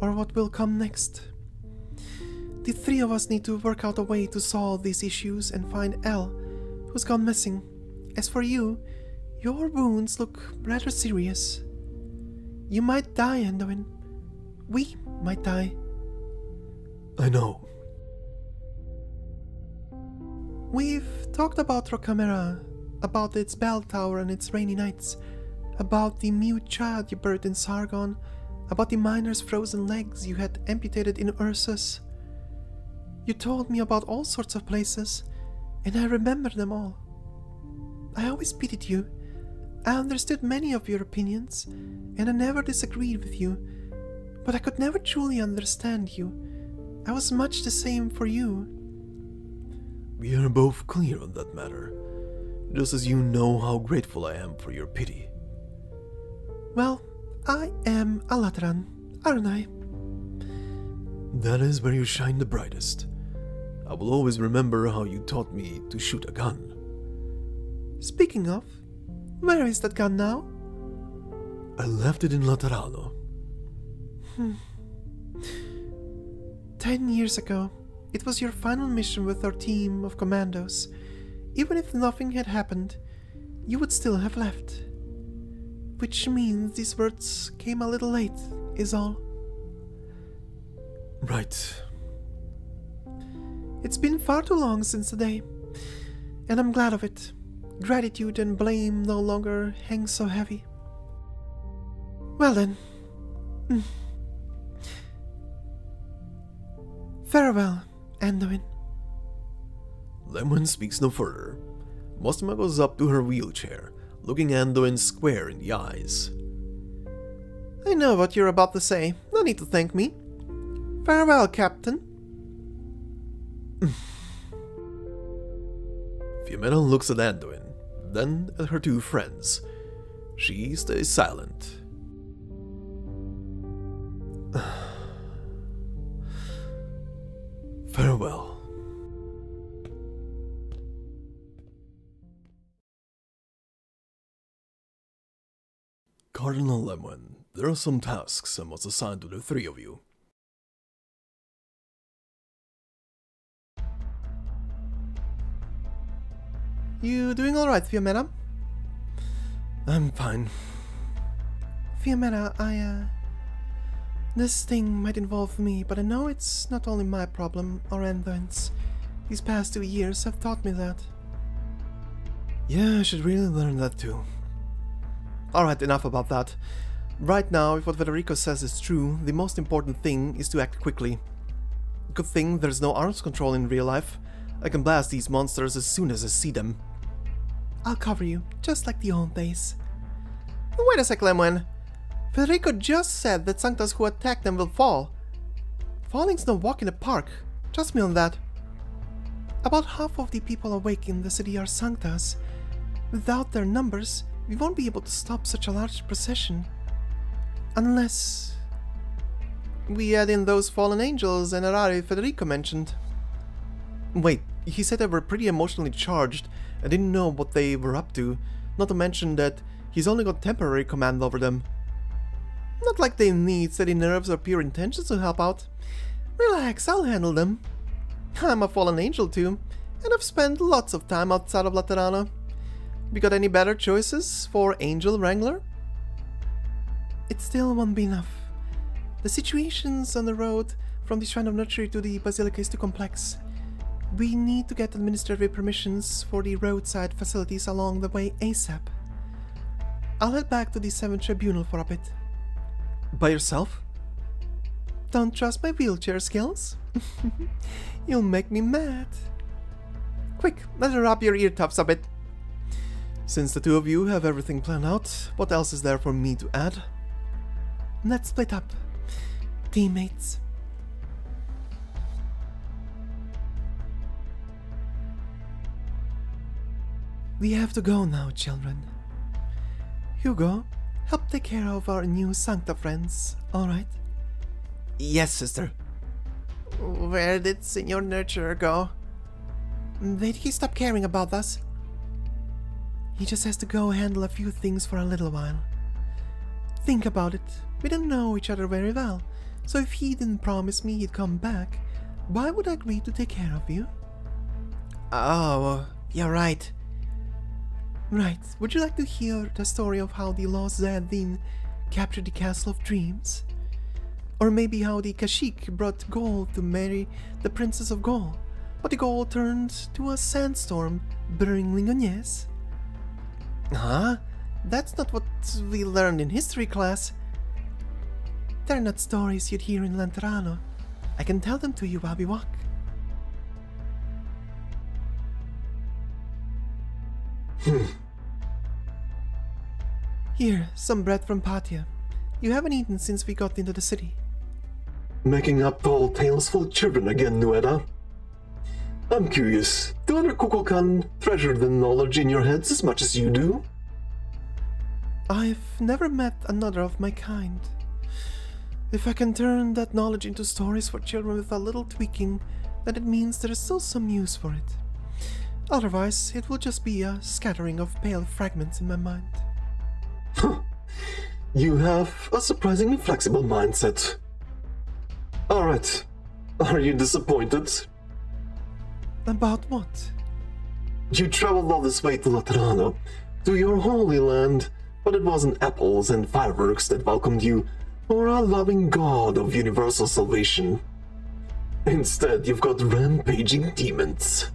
or what will come next. The three of us need to work out a way to solve these issues and find Elle, who's gone missing. As for you, your wounds look rather serious. You might die, Anduin. We might die. I know. We've talked about Rocamera, about its bell tower and its rainy nights, about the mute child you buried in Sargon, about the miner's frozen legs you had amputated in Ursus. You told me about all sorts of places, and I remember them all. I always pitied you. I understood many of your opinions, and I never disagreed with you, but I could never truly understand you. I was much the same for you. We are both clear on that matter, just as you know how grateful I am for your pity. Well, I am a Lateran, aren't I? That is where you shine the brightest. I will always remember how you taught me to shoot a gun. Speaking of, where is that gun now? I left it in Laterano. 10 years ago, it was your final mission with our team of commandos. Even if nothing had happened, you would still have left. Which means these words came a little late, is all. Right. It's been far too long since the day, and I'm glad of it. Gratitude and blame no longer hang so heavy. Well then. Farewell, Anduin. Lemoine speaks no further. Mostima goes up to her wheelchair, looking Anduin square in the eyes. I know what you're about to say. No need to thank me. Farewell, Captain. Fiametta looks at Anduin, then at her two friends. She stays silent. Farewell. Cardinal Lemoine, there are some tasks I must assign to the three of you. You doing alright, Fiametta? I'm fine. Fiametta, this thing might involve me, but I know it's not only my problem or Anduin's. These past 2 years have taught me that. Yeah, I should really learn that too. Alright, enough about that. Right now, if what Federico says is true, the most important thing is to act quickly. Good thing there's no arms control in real life. I can blast these monsters as soon as I see them. I'll cover you, just like the old days. Wait a sec, Lemoine. Federico just said that Sanktas who attack them will fall. Falling's no walk in the park. Trust me on that. About half of the people awake in the city are Sanktas. Without their numbers, we won't be able to stop such a large procession. Unless we add in those fallen angels and Arari Federico mentioned. Wait, he said they were pretty emotionally charged. I didn't know what they were up to, not to mention that he's only got temporary command over them. Not like they need steady nerves or pure intentions to help out. Relax, I'll handle them. I'm a fallen angel too, and I've spent lots of time outside of Laterano. We got any better choices for Angel Wrangler? It still won't be enough. The situations on the road From the Shrine of Nurture to the Basilica is too complex. We need to get administrative permissions for the roadside facilities along the way ASAP. I'll head back to the 7th Tribunal for a bit. By yourself? Don't trust my wheelchair skills? You'll make me mad. Quick, let's wrap your ear tufts a bit. Since the two of you have everything planned out, what else is there for me to add? Let's split up. Teammates. We have to go now, children. Hugo, help take care of our new Sankta friends, alright? Yes, sister. Where did Senior Nurturer go? Did he stop caring about us? He just has to go handle a few things for a little while. Think about it. We don't know each other very well, so if he didn't promise me he'd come back, why would I agree to take care of you? Oh, you're right. Right, would you like to hear the story of how the lost Zayadin captured the Castle of Dreams? Or maybe how the Kashyyyk brought gold to marry the Princess of Gaul, but the gold turned to a sandstorm, burning Ligoniers? Huh? That's not what we learned in history class. They're not stories you'd hear in Laterano. I can tell them to you while we walk. Here, some bread from Patia. You haven't eaten since we got into the city. Making up tall tales for children again, Nueda. I'm curious, do other Kukulkan treasure the knowledge in your heads as much as you do? I've never met another of my kind. If I can turn that knowledge into stories for children with a little tweaking, then it means there is still some use for it. Otherwise, it will just be a scattering of pale fragments in my mind. You have a surprisingly flexible mindset. Alright, are you disappointed? About what? You traveled all this way to Laterano, to your holy land, but it wasn't apples and fireworks that welcomed you, or a loving god of universal salvation. Instead, you've got rampaging demons.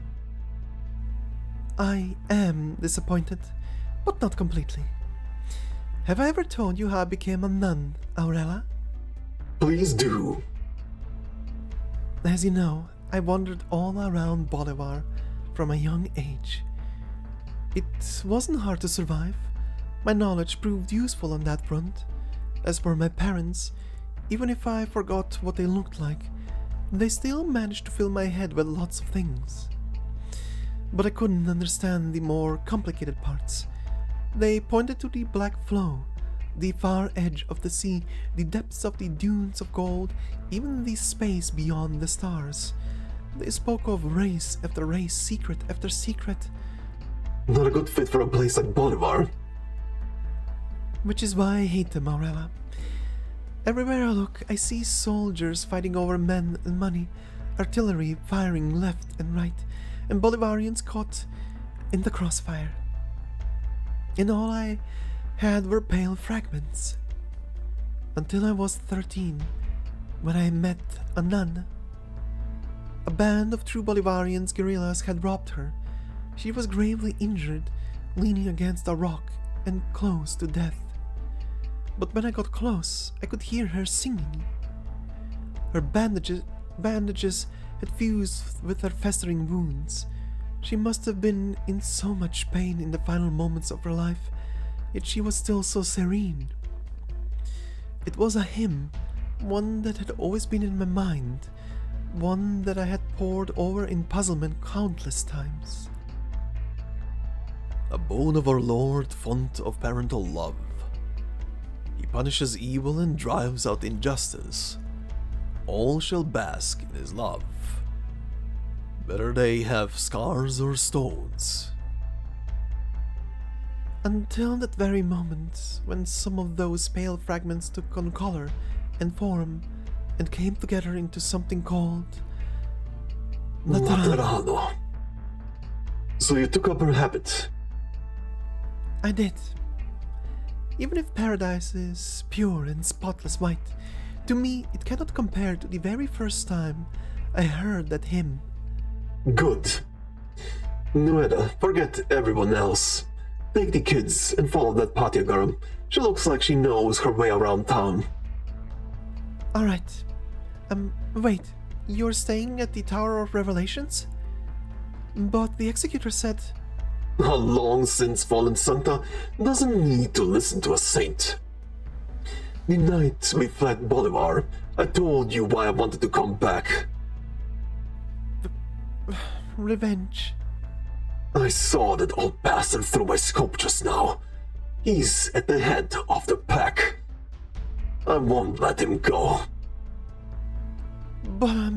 I am disappointed, but not completely. Have I ever told you how I became a nun, Aurela? Please do. As you know, I wandered all around Bolivar from a young age. It wasn't hard to survive. My knowledge proved useful on that front. As for my parents, even if I forgot what they looked like, they still managed to fill my head with lots of things. But I couldn't understand the more complicated parts. They pointed to the black flow, the far edge of the sea, the depths of the dunes of gold, even the space beyond the stars. They spoke of race after race, secret after secret. Not a good fit for a place like Bolivar. Which is why I hate them, Aurela. Everywhere I look, I see soldiers fighting over men and money, artillery firing left and right, and Bolivarians caught in the crossfire. And all I had were pale fragments. Until I was 13, when I met a nun. A band of true Bolivarians guerrillas had robbed her. She was gravely injured, leaning against a rock and close to death. But when I got close, I could hear her singing. Her bandages had fused with her festering wounds. She must have been in so much pain in the final moments of her life, yet she was still so serene. It was a hymn, one that had always been in my mind, one that I had pored over in puzzlement countless times. A boon of our Lord, font of parental love. He punishes evil and drives out injustice. All shall bask in his love. Better they have scars or stones. Until that very moment, when some of those pale fragments took on color and form and came together into something called Laterano. So you took up her habit. I did. Even if paradise is pure and spotless white, To me, it cannot compare to the very first time I heard that hymn. Good. Noeda, forget everyone else. Take the kids and follow that Patya girl. She looks like she knows her way around town. Alright. Wait. You're staying at the Tower of Revelations? But the Executor said... A long since fallen Sankta doesn't need to listen to a saint. The night we fled Bolivar, I told you why I wanted to come back. Revenge. I saw that old bastard through my scope just now. He's at the head of the pack. I won't let him go. But,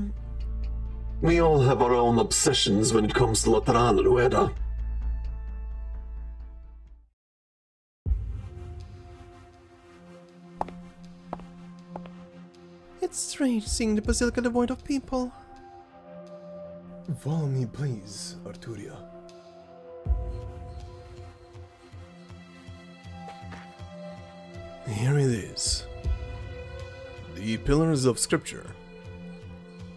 We all have our own obsessions when it comes to Laterano, Noeda. It's strange seeing the Basilica devoid of people. Follow me, please, Arturia. Here it is. The Pillars of Scripture.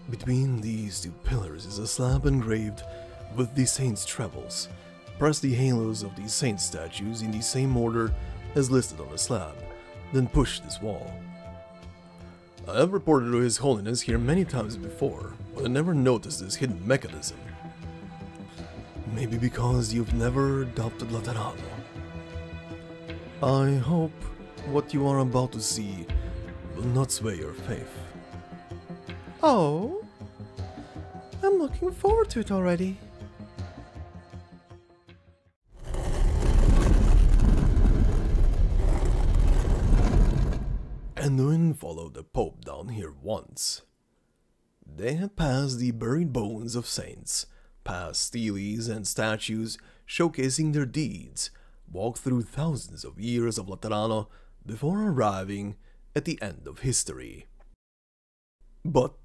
Between these two pillars is a slab engraved with the saints' trebles. Press the halos of these saint statues in the same order as listed on the slab, then push this wall. I have reported to His Holiness here many times before, but I never noticed this hidden mechanism. Maybe because you've never adopted Laterano. I hope what you are about to see will not sway your faith. Oh? I'm looking forward to it already. Anduin followed the Pope down here once. They had passed the buried bones of saints, past steles and statues showcasing their deeds, walked through thousands of years of Laterano before arriving at the end of history. But...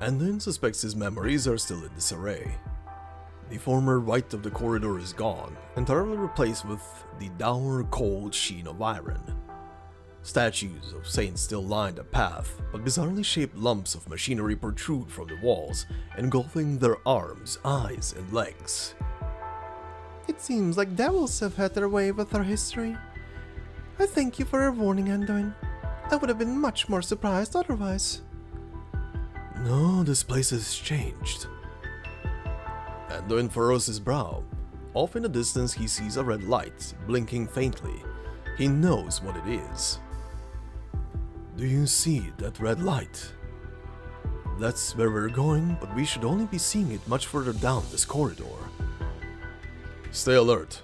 Anduin suspects his memories are still in disarray. The former right of the corridor is gone, entirely replaced with the dour, cold sheen of iron. Statues of saints still line the path, but bizarrely shaped lumps of machinery protrude from the walls, engulfing their arms, eyes, and legs. It seems like devils have had their way with our history. I thank you for your warning, Anduin. I would have been much more surprised otherwise. No, this place has changed. Anduin furrows his brow. Off in the distance he sees a red light, blinking faintly. He knows what it is. Do you see that red light? That's where we're going, but we should only be seeing it much further down this corridor. Stay alert.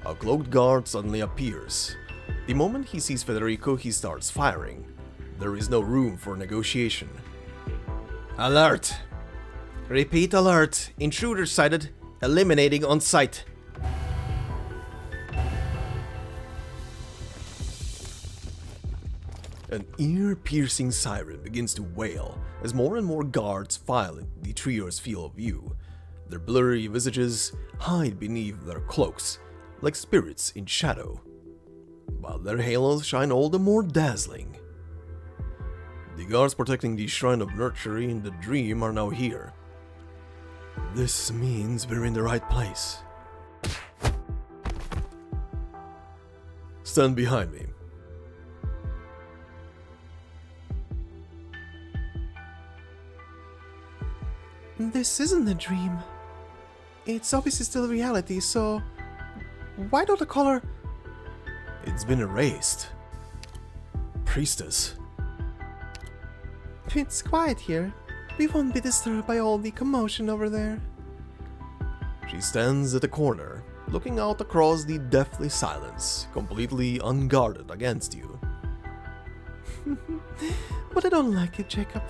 A cloaked guard suddenly appears. The moment he sees Federico, he starts firing. There is no room for negotiation. Alert! Repeat alert. Intruder sighted. Eliminating on sight. An ear-piercing siren begins to wail as more and more guards file into the trio's field of view. Their blurry visages hide beneath their cloaks, like spirits in shadow, while their halos shine all the more dazzling. The guards protecting the Shrine of Nurture in the dream are now here. This means we're in the right place. Stand behind me. This isn't a dream. It's obviously still reality, so... why don't the color... It's been erased. Priestess. It's quiet here. We won't be disturbed by all the commotion over there. She stands at the corner, looking out across the deathly silence, completely unguarded against you. But I don't like it, Jacob.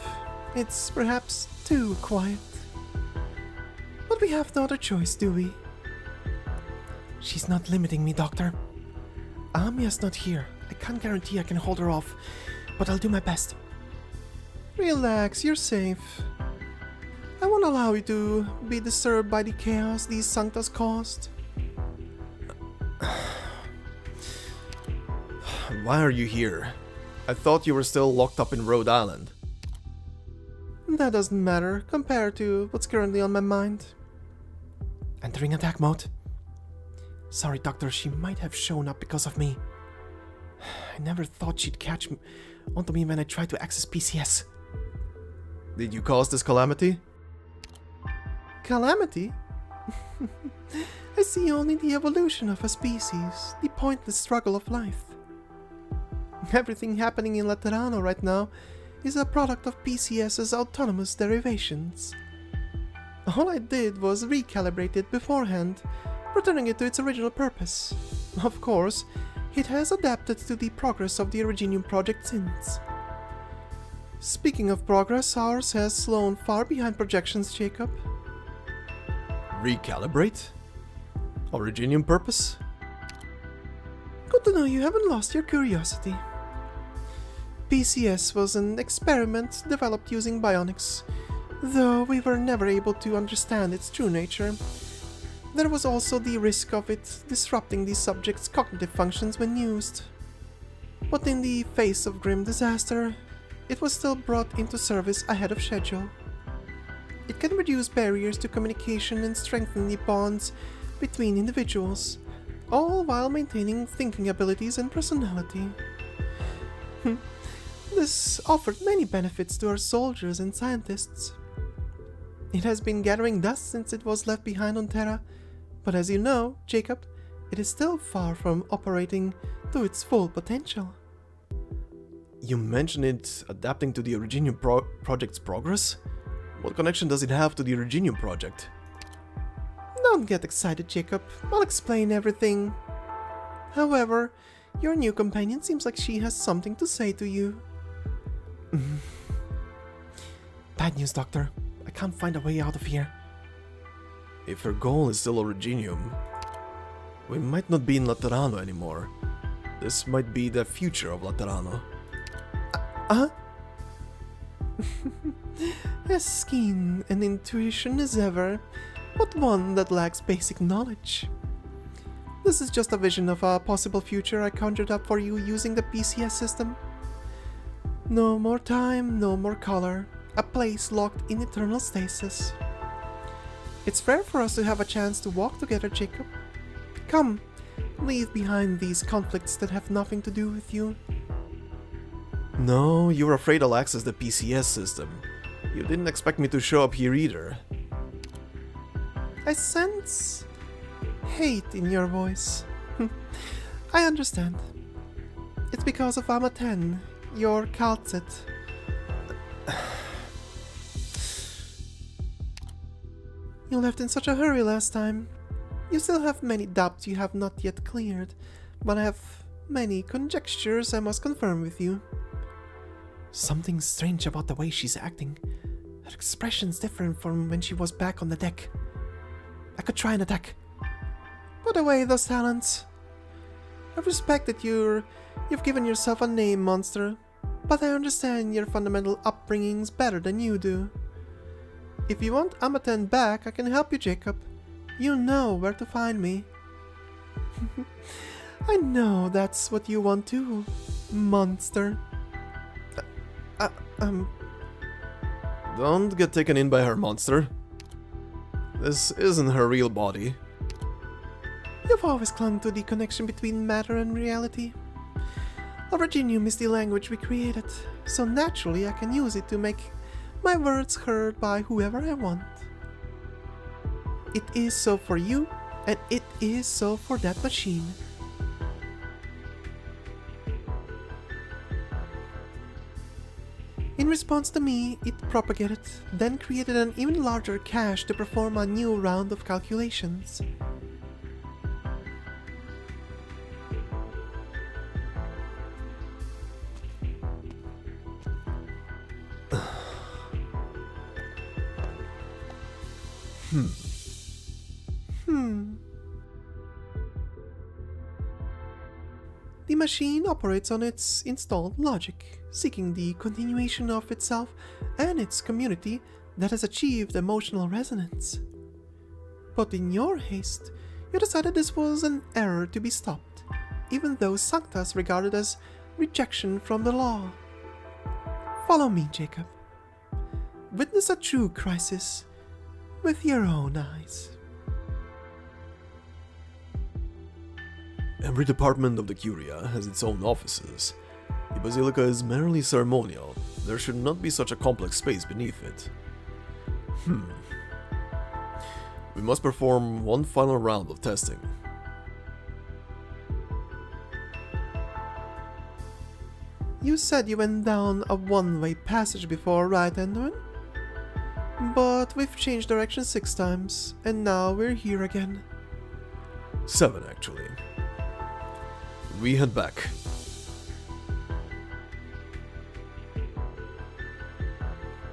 It's perhaps too quiet. But we have no other choice, do we? She's not limiting me, Doctor. Amia's not here. I can't guarantee I can hold her off, but I'll do my best. Relax, you're safe. I won't allow you to be disturbed by the chaos these Sanktas caused. Why are you here? I thought you were still locked up in Rhode Island. That doesn't matter compared to what's currently on my mind. Entering attack mode. Sorry, Doctor, she might have shown up because of me. I never thought she'd catch onto me when I tried to access PCS. Did you cause this calamity? Calamity? I see only the evolution of a species, the pointless struggle of life. Everything happening in Laterano right now is a product of PCS's autonomous derivations. All I did was recalibrate it beforehand, returning it to its original purpose. Of course, it has adapted to the progress of the Originium project since. Speaking of progress, ours has flown far behind projections, Jacob. Recalibrate? Originium purpose? Good to know you haven't lost your curiosity. PCS was an experiment developed using bionics, though we were never able to understand its true nature. There was also the risk of it disrupting the subject's cognitive functions when used. But in the face of grim disaster, it was still brought into service ahead of schedule. It can reduce barriers to communication and strengthen the bonds between individuals, all while maintaining thinking abilities and personality. This offered many benefits to our soldiers and scientists. It has been gathering dust since it was left behind on Terra, but as you know, Jacob, it is still far from operating to its full potential. You mentioned it adapting to the Originium project's progress? What connection does it have to the Originium project? Don't get excited, Jacob. I'll explain everything. However, your new companion seems like she has something to say to you. Bad news, Doctor. I can't find a way out of here. If her goal is still Originium, we might not be in Laterano anymore. This might be the future of Laterano. As keen an intuition as ever, but one that lacks basic knowledge. This is just a vision of a possible future I conjured up for you using the PCS system. No more time, no more color. A place locked in eternal stasis. It's rare for us to have a chance to walk together, Jacob. Come, leave behind these conflicts that have nothing to do with you. No, you were afraid I'll access the PCS system. You didn't expect me to show up here either. I sense hate in your voice. I understand. It's because of Amaten, your Kal'tsit. You left in such a hurry last time. You still have many doubts you have not yet cleared, but I have many conjectures I must confirm with you. Something strange about the way she's acting. Her expression's different from when she was back on the deck. I could try an attack. Put away those talents. I respect that you've given yourself a name, monster, but I understand your fundamental upbringings better than you do. If you want Amaten back, I can help you, Jacob. You know where to find me. I know that's what you want too, monster. Don't get taken in by her, monster. This isn't her real body. You've always clung to the connection between matter and reality. Originium is the language we created, so naturally I can use it to make my words heard by whoever I want. It is so for you, and it is so for that machine. In response to me, it propagated, then created an even larger cache to perform a new round of calculations. The machine operates on its installed logic, seeking the continuation of itself and its community that has achieved emotional resonance. But in your haste, you decided this was an error to be stopped, even though Sanktas regarded as rejection from the law. Follow me, Jacob. Witness a true crisis with your own eyes. Every department of the Curia has its own offices. The Basilica is merely ceremonial. There should not be such a complex space beneath it. We must perform one final round of testing. You said you went down a one-way passage before, right, Anduin? But we've changed direction 6 times, and now we're here again. 7, actually. We head back.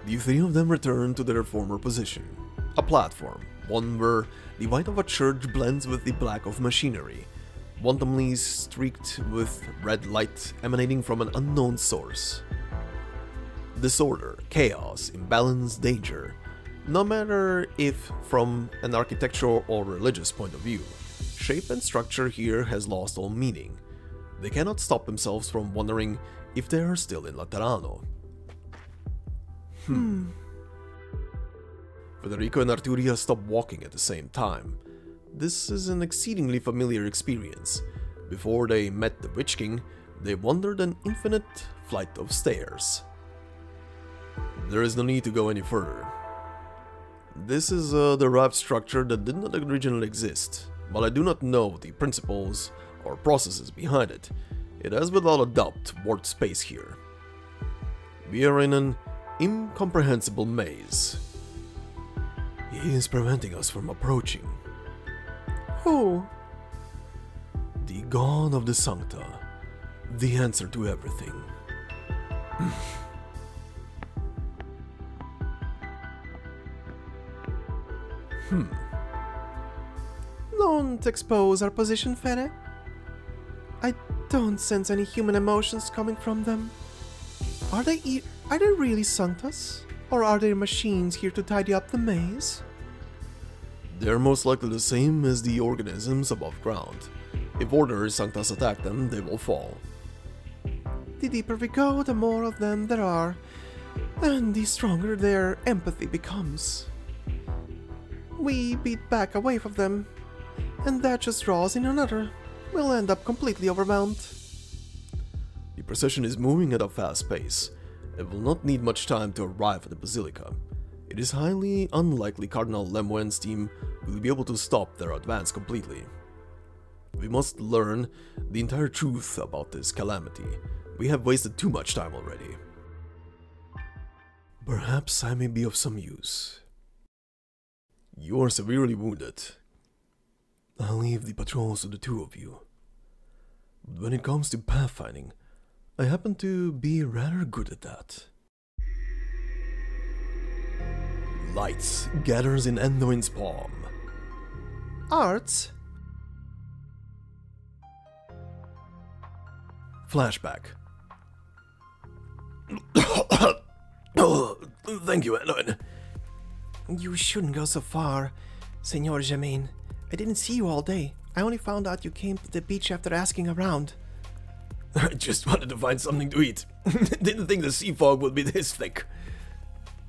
The 3 of them return to their former position. A platform, one where the white of a church blends with the black of machinery, wantonly streaked with red light emanating from an unknown source. Disorder, chaos, imbalance, danger. No matter if from an architectural or religious point of view, shape and structure here has lost all meaning. They cannot stop themselves from wondering if they are still in Laterano. Federico and Arturia stop walking at the same time. This is an exceedingly familiar experience. Before they met the Witch King, they wandered an infinite flight of stairs. There is no need to go any further. This is a derived structure that did not originally exist. While I do not know the principles or processes behind it, it has without a doubt warped space here. We are in an incomprehensible maze. He is preventing us from approaching. Who? The God of the Sankta, the answer to everything. Don't expose our position, Fede. I don't sense any human emotions coming from them. Are they really Sanktas? Or are they machines here to tidy up the maze? They're most likely the same as the organisms above ground. If Order Sanctas attack them, they will fall. The deeper we go, the more of them there are, and the stronger their empathy becomes. We beat back a wave of them, and that just draws in another. We'll end up completely overwhelmed. The procession is moving at a fast pace. It will not need much time to arrive at the Basilica. It is highly unlikely Cardinal Lemoine's team will be able to stop their advance completely. We must learn the entire truth about this calamity. We have wasted too much time already. Perhaps I may be of some use. You are severely wounded. I'll leave the patrols to the 2 of you. But when it comes to pathfinding, I happen to be rather good at that. Lights gathers in Anduin's palm. Arts? Flashback. Thank you, Anduin. You shouldn't go so far, Senor Germain. I didn't see you all day. I only found out you came to the beach after asking around. I just wanted to find something to eat. Didn't think the sea fog would be this thick.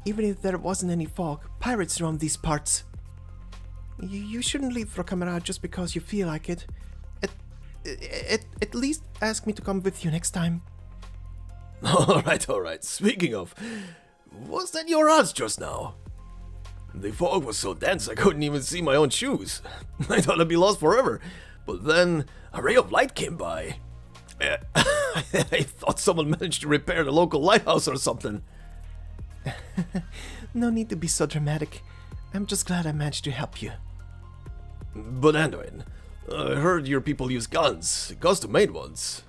Even if there wasn't any fog, pirates roam these parts. You shouldn't leave Rocamera just because you feel like it. At least ask me to come with you next time. Alright. Speaking of, was that your odds just now? The fog was so dense I couldn't even see my own shoes. I thought I'd be lost forever, but then a ray of light came by. I thought someone managed to repair the local lighthouse or something. No need to be so dramatic. I'm just glad I managed to help you. But Anduin, I heard your people use guns, custom-made ones.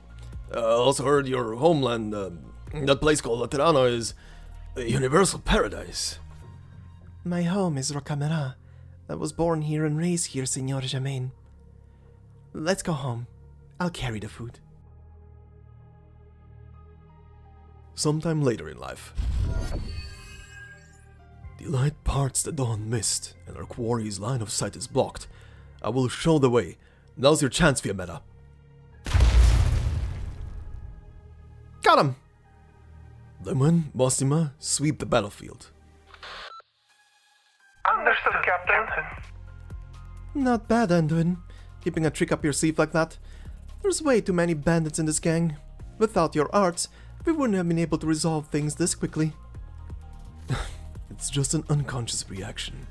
I also heard your homeland, that place called Laterano, is a universal paradise. My home is Rocamera. I was born here and raised here, Senor Germain. Let's go home. I'll carry the food. sometime later in life. The light parts the dawn mist, and our quarry's line of sight is blocked. I will show the way. Now's your chance, Fiametta. Got him! Lemon, Mostima, sweep the battlefield. Understood, Captain. Not bad, Anduin. Keeping a trick up your sleeve like that. There's way too many bandits in this gang. Without your arts, we wouldn't have been able to resolve things this quickly. It's just an unconscious reaction.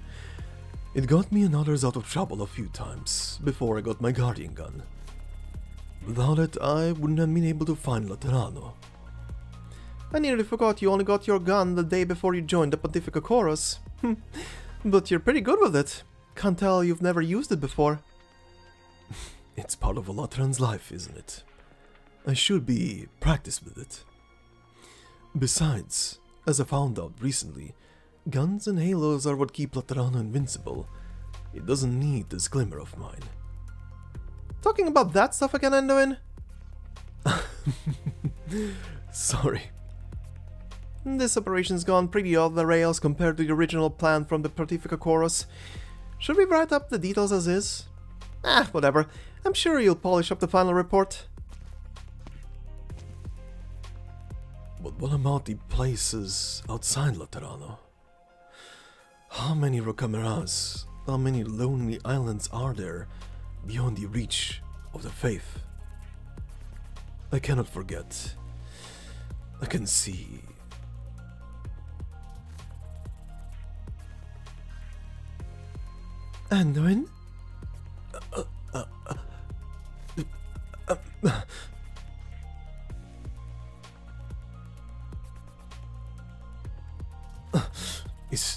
It got me and others out of trouble a few times, before I got my guardian gun. Without it, I wouldn't have been able to find Laterano. I nearly forgot you only got your gun the day before you joined the Pontifical Chorus. But you're pretty good with it. Can't tell you've never used it before. It's part of a Lateran's life, isn't it? I should be practiced with it. Besides, as I found out recently, guns and halos are what keep Laterano invincible. It doesn't need this glimmer of mine. Talking about that stuff again, Anduin? Sorry. This operation's gone pretty off the rails compared to the original plan from the Pontifical Chorus. Should we write up the details as is? Whatever. I'm sure you'll polish up the final report. But what about the places outside Laterano? How many Rocameras, how many lonely islands are there beyond the reach of the faith? I cannot forget. I can see. Anduin?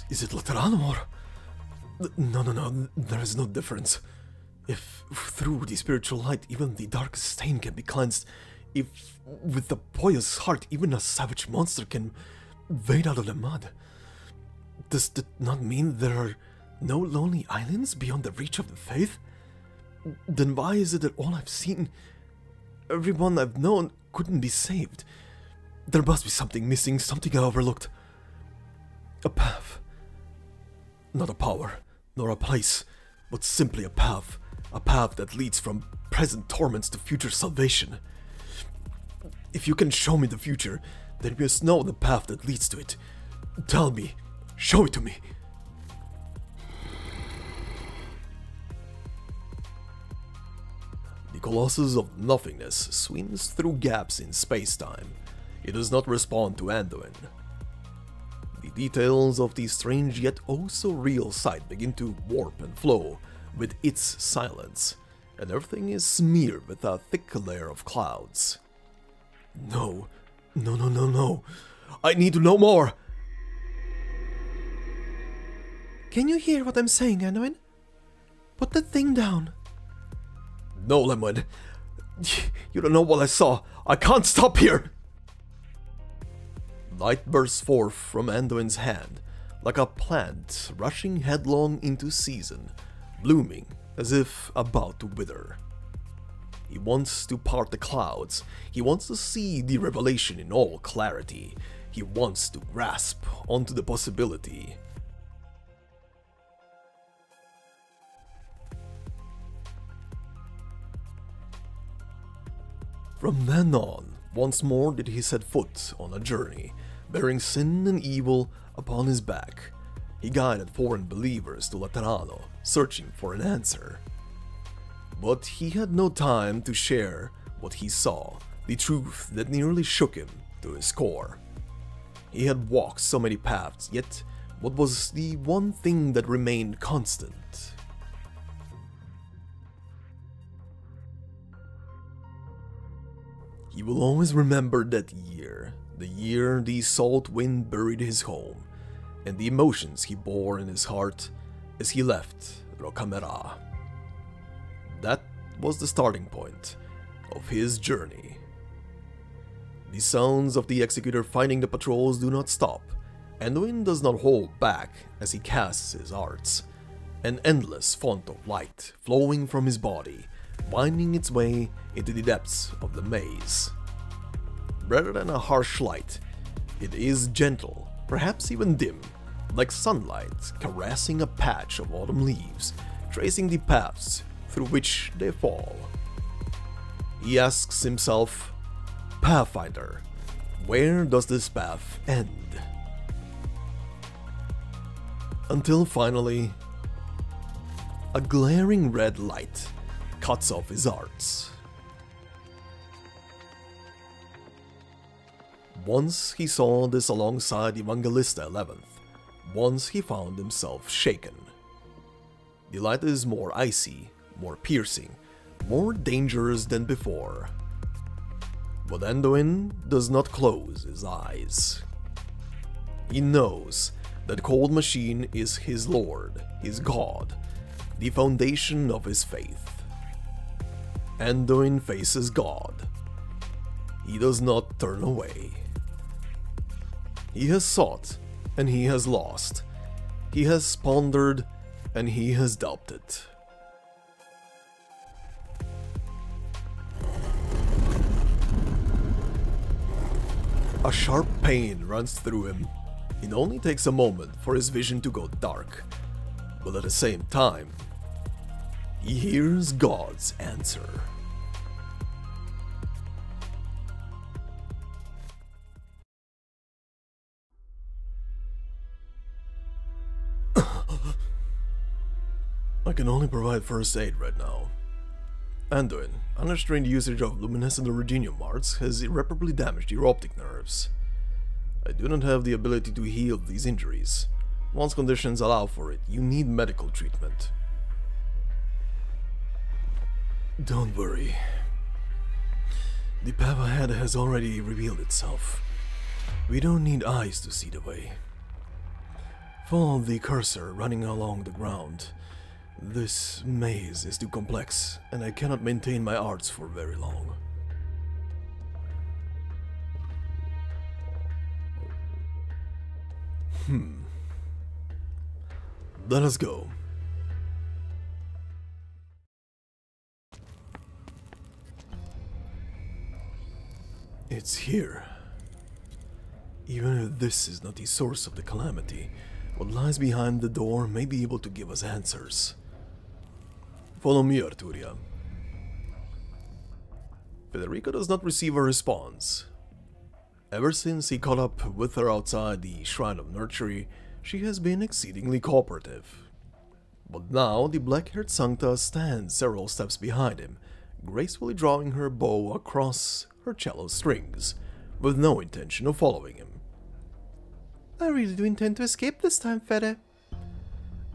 Is it Laterano or... No, there is no difference. If through the spiritual light even the darkest stain can be cleansed, if with the pious heart even a savage monster can wade out of the mud, does that not mean there are no lonely islands beyond the reach of the faith? Then why is it that all I've seen, everyone I've known, couldn't be saved? There must be something missing, something I overlooked. A path. Not a power, nor a place, but simply a path that leads from present torments to future salvation. If you can show me the future, then we must know the path that leads to it. Tell me, show it to me. The Colossus of Nothingness swims through gaps in space-time. It does not respond to Anduin. The details of the strange yet oh so real sight begin to warp and flow with its silence, and everything is smeared with a thick layer of clouds. No. I need to know more! Can you hear what I'm saying, Anduin? Put the thing down. No, Lemon. You don't know what I saw. I can't stop here! Light bursts forth from Anduin's hand, like a plant rushing headlong into season, blooming as if about to wither. He wants to part the clouds. He wants to see the revelation in all clarity. He wants to grasp onto the possibility. From then on, once more did he set foot on a journey, bearing sin and evil upon his back. He guided foreign believers to Laterano, searching for an answer. But he had no time to share what he saw, the truth that nearly shook him to his core. He had walked so many paths, yet what was the one thing that remained constant? He will always remember that year, the year the salt wind buried his home, and the emotions he bore in his heart as he left Rocamera. That was the starting point of his journey. The sounds of the executor fighting the patrols do not stop. Anduin does not hold back as he casts his arts, an endless font of light flowing from his body, winding its way into the depths of the maze. Rather than a harsh light, It is gentle, perhaps even dim, like sunlight caressing a patch of autumn leaves, tracing the paths through which they fall. He asks himself, Pathfinder, where does this path end? Until finally, a glaring red light cuts off his arts. Once he saw this alongside Evangelista 11th, once he found himself shaken. The light is more icy, more piercing, more dangerous than before. But Anduin does not close his eyes. He knows that Cold Machine is his lord, his god, the foundation of his faith. Anduin faces God. He does not turn away. He has sought, and he has lost. He has pondered, and he has doubted. A sharp pain runs through him. It only takes a moment for his vision to go dark, but at the same time, he hears God's answer. I can only provide first aid right now. Anduin, unrestrained usage of luminescent ruridinium arts has irreparably damaged your optic nerves. I do not have the ability to heal these injuries. Once conditions allow for it, you need medical treatment. Don't worry. The path ahead has already revealed itself. We don't need eyes to see the way. Follow the cursor running along the ground. This maze is too complex, and I cannot maintain my arts for very long. Let us go. It's here. Even if this is not the source of the calamity, what lies behind the door may be able to give us answers. Follow me, Arturia. Federica does not receive a response. Ever since he caught up with her outside the Shrine of Nurtury, she has been exceedingly cooperative. But now the black-haired Sankta stands several steps behind him, gracefully drawing her bow across her cello strings, with no intention of following him. I really do intend to escape this time, Fede.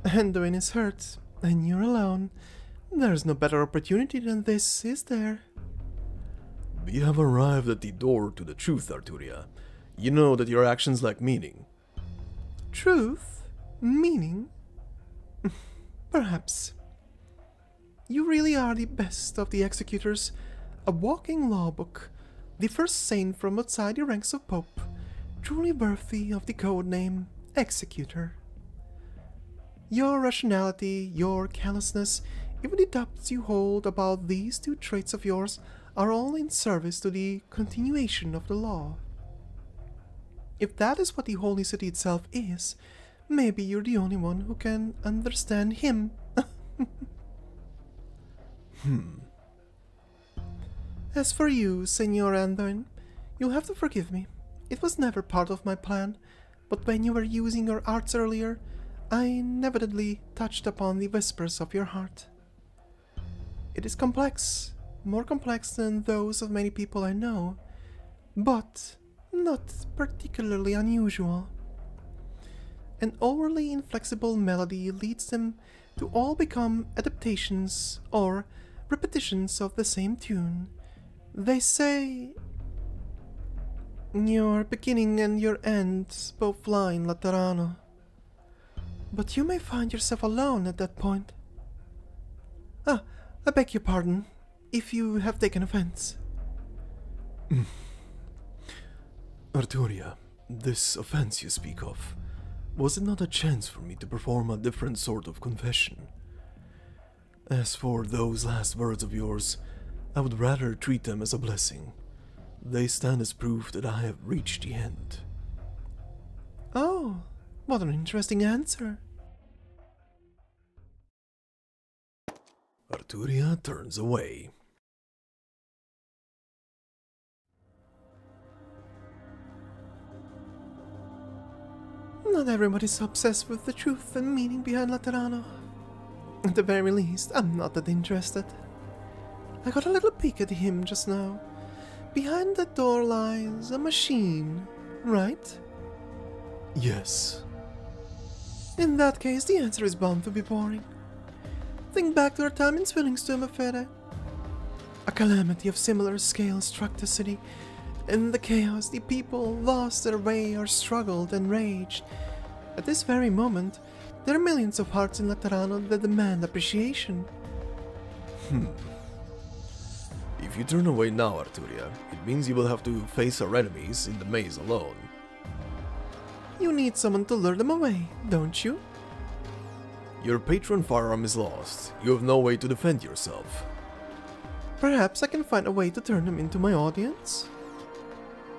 Anduin is hurt, and you're alone. There's no better opportunity than this, is there? We have arrived at the door to the truth, Arturia. You know that your actions lack meaning. Truth? Meaning? Perhaps. You really are the best of the executors, a walking law book, the first saint from outside the ranks of Pope, truly worthy of the code name Executor. Your rationality, your callousness, even the doubts you hold about these two traits of yours are all in service to the continuation of the law. If that is what the Holy City itself is, maybe you're the only one who can understand him. As for you, Senor Anduin, you'll have to forgive me. It was never part of my plan, but when you were using your arts earlier, I inevitably touched upon the whispers of your heart. It is complex, more complex than those of many people I know, but not particularly unusual. An overly inflexible melody leads them to all become adaptations or repetitions of the same tune. They say, your beginning and your end both lie in Laterano. But you may find yourself alone at that point. I beg your pardon, if you have taken offense. Arturia, this offense you speak of, was it not a chance for me to perform a different sort of confession? As for those last words of yours, I would rather treat them as a blessing. They stand as proof that I have reached the end. Oh, what an interesting answer. Arturia turns away. Not everybody's obsessed with the truth and meaning behind Laterano. At the very least, I'm not that interested. I got a little peek at him just now. Behind that door lies a machine, right? Yes. In that case, the answer is bound to be boring. Think back to our time in Zwillingsturm, Fede. A calamity of similar scale struck the city. In the chaos, the people lost their way or struggled and raged. At this very moment, there are millions of hearts in Laterano that demand appreciation. If you turn away now, Arturia, it means you will have to face our enemies in the maze alone. You need someone to lure them away, don't you? Your patron firearm is lost. You have no way to defend yourself. Perhaps I can find a way to turn them into my audience?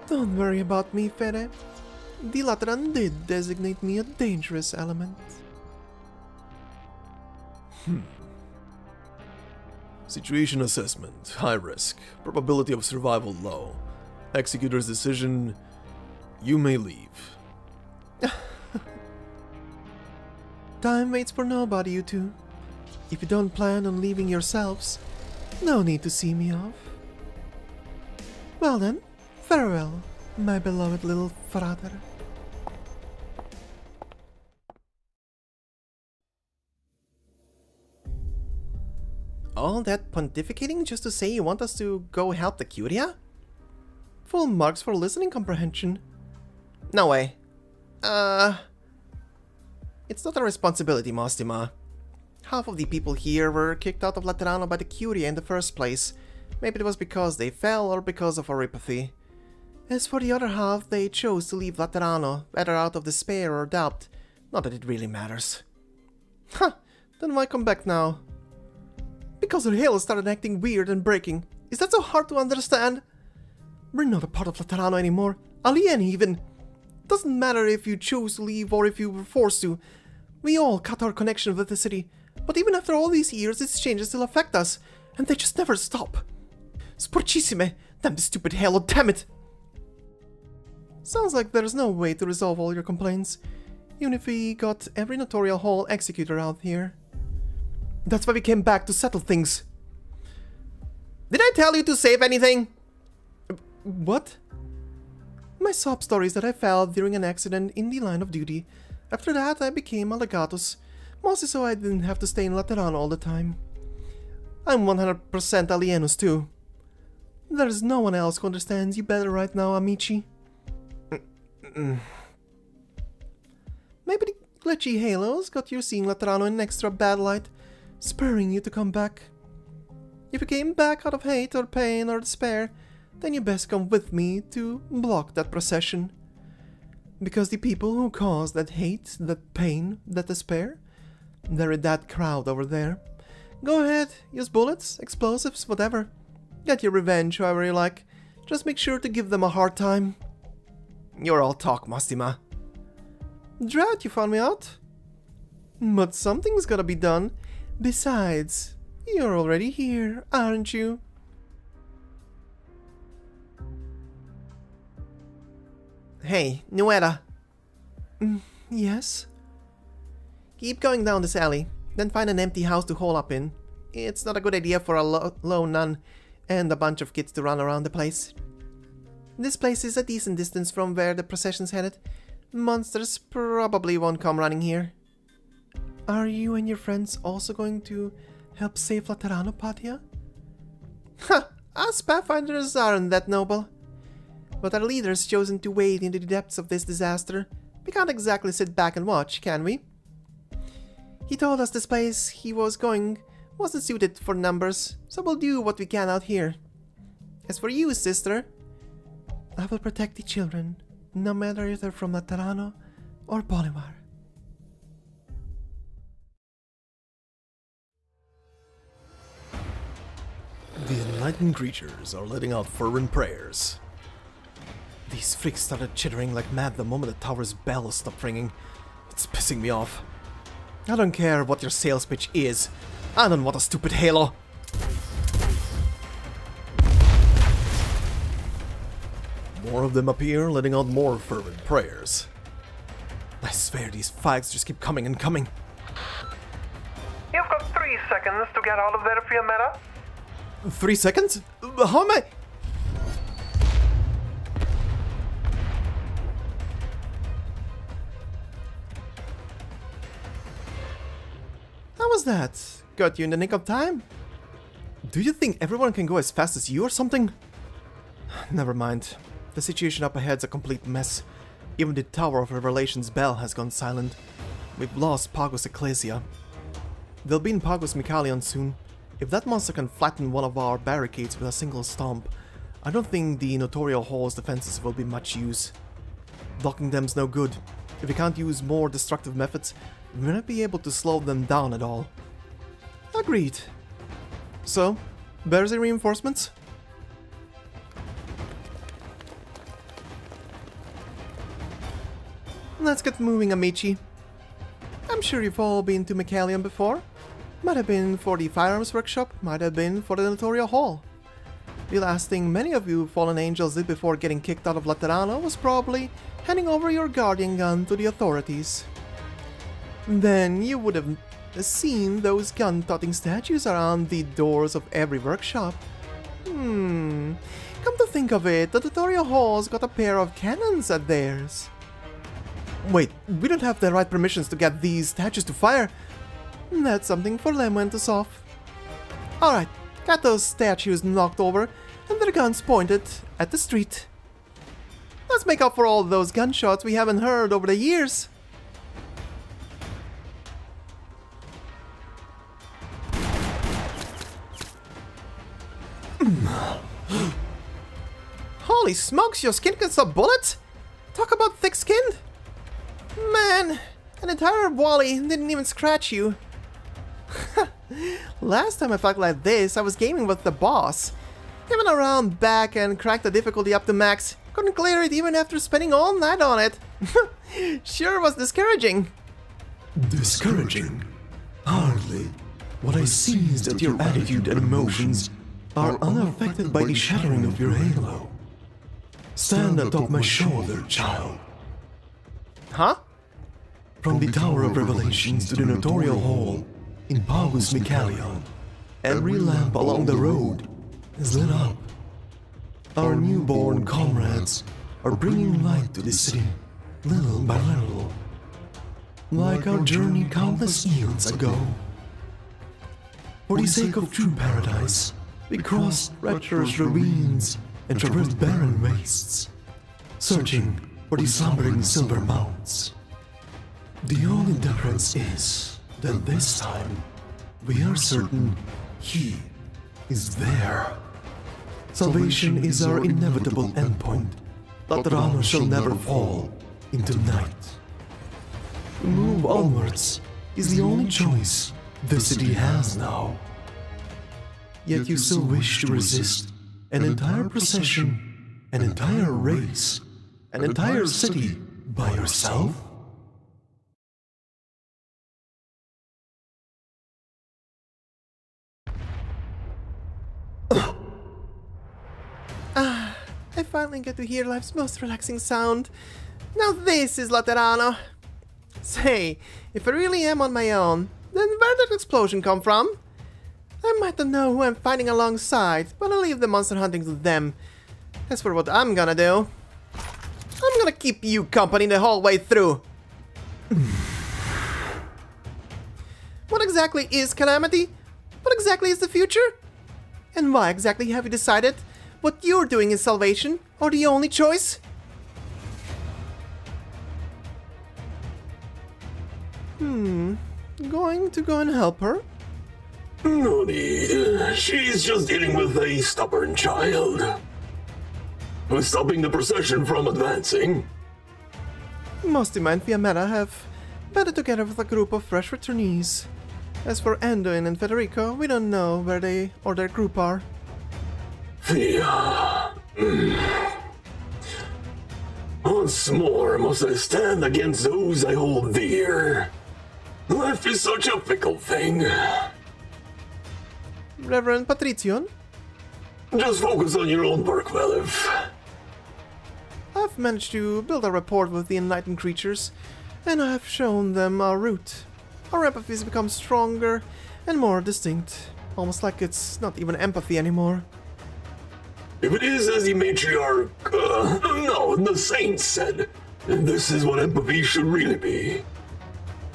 Don't worry about me, Fede. The Lateran did designate me a dangerous element. Situation assessment, high risk. Probability of survival low. Executor's decision, you may leave. Time waits for nobody, you two. If you don't plan on leaving yourselves, no need to see me off. Well then, farewell, my beloved little frater. All that pontificating just to say you want us to go help the Curia? Full marks for listening comprehension. No way. It's not a responsibility, Mostima. Half of the people here were kicked out of Laterano by the Curia in the first place. Maybe it was because they fell or because of our apathy. As for the other half, they chose to leave Laterano, whether out of despair or doubt. Not that it really matters. Huh, then why come back now? Because her hill started acting weird and breaking. Is that so hard to understand? We're not a part of Laterano anymore. Alien even. Doesn't matter if you chose to leave or if you were forced to. We all cut our connection with the city. But even after all these years, its changes still affect us. And they just never stop. Sporcissime! Damn stupid hell, damn it! Sounds like there's no way to resolve all your complaints. Even if we got every notorial hall executor out here. That's why we came back to settle things. Did I tell you to save anything? What? My sob stories that I fell during an accident in the line of duty. After that, I became a legatus, mostly so I didn't have to stay in Laterano all the time. I'm 100% alienus too. There's no one else who understands you better right now, amici. Maybe the glitchy halos got you seeing Laterano in an extra bad light, spurring you to come back. If you came back out of hate or pain or despair, then you best come with me to block that procession. Because the people who caused that hate, that pain, that despair, they're in that crowd over there. Go ahead, use bullets, explosives, whatever. Get your revenge however you like. Just make sure to give them a hard time. You're all talk, Mostima. Drat, you found me out. But something's gotta be done. Besides, you're already here, aren't you? Hey, Nuera. Yes? Keep going down this alley, then find an empty house to hole up in. It's not a good idea for a lone nun and a bunch of kids to run around the place. This place is a decent distance from where the procession's headed. Monsters probably won't come running here. Are you and your friends also going to help save Laterano, Patia? Ha! Us pathfinders aren't that noble. But our leader's chosen to wade into the depths of this disaster. We can't exactly sit back and watch, can we? He told us this place he was going wasn't suited for numbers, so we'll do what we can out here. As for you, sister, I will protect the children, no matter if they're from Laterano or Bolivar. The enlightened creatures are letting out fervent prayers. These These freaks started chittering like mad the moment the tower's bell stopped ringing. It's pissing me off. I don't care what your sales pitch is. I don't want a stupid halo. More of them appear, letting out more fervent prayers. I swear these fights just keep coming and coming. You've got 3 seconds to get out of there, Fiametta. 3 seconds? How am I? How was that? Got you in the nick of time? Do you think everyone can go as fast as you or something? Never mind. The situation up ahead's a complete mess. Even the Tower of Revelation's bell has gone silent. We've lost Pagos Ecclesia. They'll be in Pagos Mycalion soon. If that monster can flatten one of our barricades with a single stomp, I don't think the Notorial Hall's defenses will be much use. Blocking them's no good. If we can't use more destructive methods, we may not be able to slow them down at all. Agreed. So, where's the reinforcements? Let's get moving, Amici. I'm sure you've all been to Mycalion before. Might have been for the firearms workshop, might have been for the Notorial Hall. The last thing many of you fallen angels did before getting kicked out of Laterano was probably handing over your guardian gun to the authorities. Then you would have seen those gun-toting statues around the doors of every workshop. Come to think of it, the Notorial Hall's got a pair of cannons at theirs. Wait, we don't have the right permissions to get these statues to fire. That's something for Lemon to solve. Alright, got those statues knocked over and their guns pointed at the street. Let's make up for all those gunshots we haven't heard over the years. Holy smokes, your skin can stop bullets? Talk about thick-skinned? Man, an entire volley didn't even scratch you. Last time I felt like this, I was gaming with the boss. Even a round back and cracked the difficulty up to max. Couldn't clear it even after spending all night on it. Sure was discouraging. Discouraging? Hardly. What I see is that your attitude and emotions are unaffected by the shattering of your halo. Stand atop my shoulder, child. Huh? From the Tower of Revelations to the Notorial Hall in Pagos Mycalion, every lamp along the road is lit up. Our newborn comrades are bringing light to the city, little by little, like our journey countless eons ago. For the sake of true paradise, we crossed treacherous ravines and traversed barren wastes, searching for the slumbering silver mounts. The only difference is that this time we are certain he is there. Salvation is our inevitable endpoint. Laterano shall never fall into night. To move onwards is the only choice the city has now. Yet you still wish to resist an entire procession, an entire race, an entire city by yourself? I finally get to hear life's most relaxing sound. Now this is Laterano. Say, if I really am on my own, then where'd that explosion come from? I might not know who I'm fighting alongside, but I'll leave the monster hunting to them. As for what I'm gonna do, I'm gonna keep you company the whole way through. What exactly is Calamity? What exactly is the future? And why exactly have you decided what you're doing is salvation, or the only choice? Going to go and help her? No need. She's just dealing with a stubborn child. Who's stopping the procession from advancing? Mostima and Fiametta have banded together with a group of fresh returnees. As for Anduin and Federico, we don't know where they or their group are. Fia... Once more must I stand against those I hold dear. Life is such a fickle thing. Reverend Patrician? Just focus on your own work, Welliv. I've managed to build a rapport with the enlightened creatures, and I have shown them our route. Our empathy has become stronger and more distinct, almost like it's not even empathy anymore. If it is as the matriarch, no, the saint said, then this is what empathy should really be.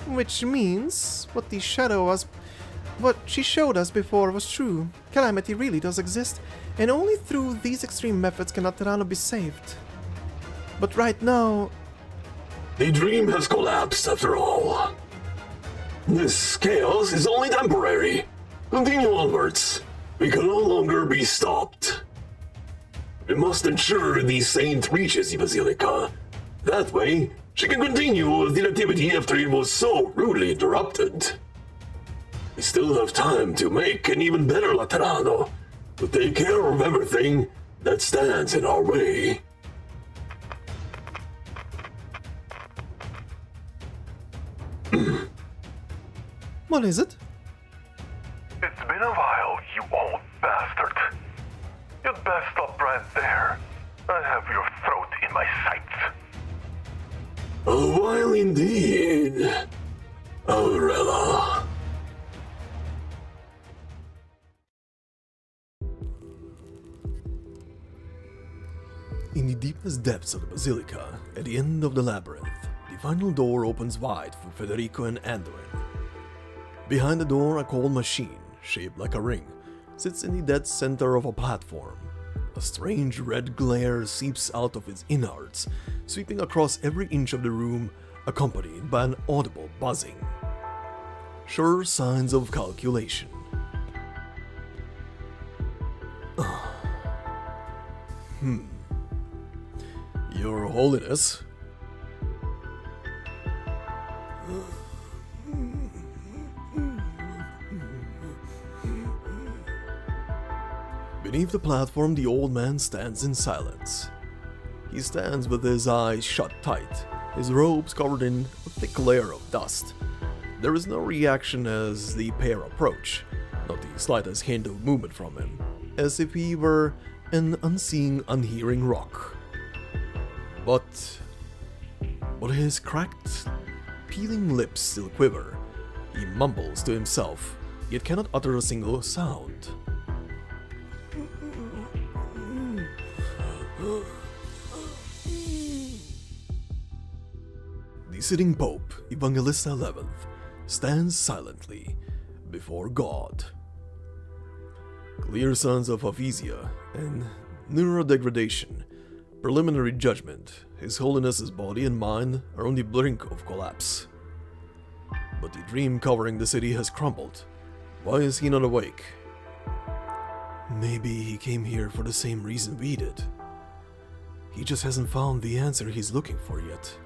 Which means what she showed us before was true. Calamity really does exist, and only through these extreme methods can Laterano be saved. But right now... The dream has collapsed after all. This chaos is only temporary. Continue onwards. We can no longer be stopped. We must ensure the saint reaches the Basilica. That way, she can continue with the nativity after it was so rudely interrupted. We still have time to make an even better Laterano, to take care of everything that stands in our way. What is it? It's been a while, you old bastard. You'd best stop right there. I have your throat in my sights. A while indeed, Aurela. In the deepest depths of the Basilica, at the end of the labyrinth, the final door opens wide for Federico and Anduin. Behind the door, a cold machine, shaped like a ring, sits in the dead center of a platform. A strange red glare seeps out of its innards, sweeping across every inch of the room, accompanied by an audible buzzing. Sure signs of calculation. Your Holiness. Beneath the platform, the old man stands in silence. He stands with his eyes shut tight, his robes covered in a thick layer of dust. There is no reaction as the pair approach, not the slightest hint of movement from him, as if he were an unseeing, unhearing rock. But his cracked, peeling lips still quiver. He mumbles to himself, yet cannot utter a single sound. The sitting Pope, Evangelista 11th, stands silently before God. Clear signs of aphasia and neurodegradation, preliminary judgment, His Holiness's body and mind are on the brink of collapse. But the dream covering the city has crumbled. Why is he not awake? Maybe he came here for the same reason we did. He just hasn't found the answer he's looking for yet.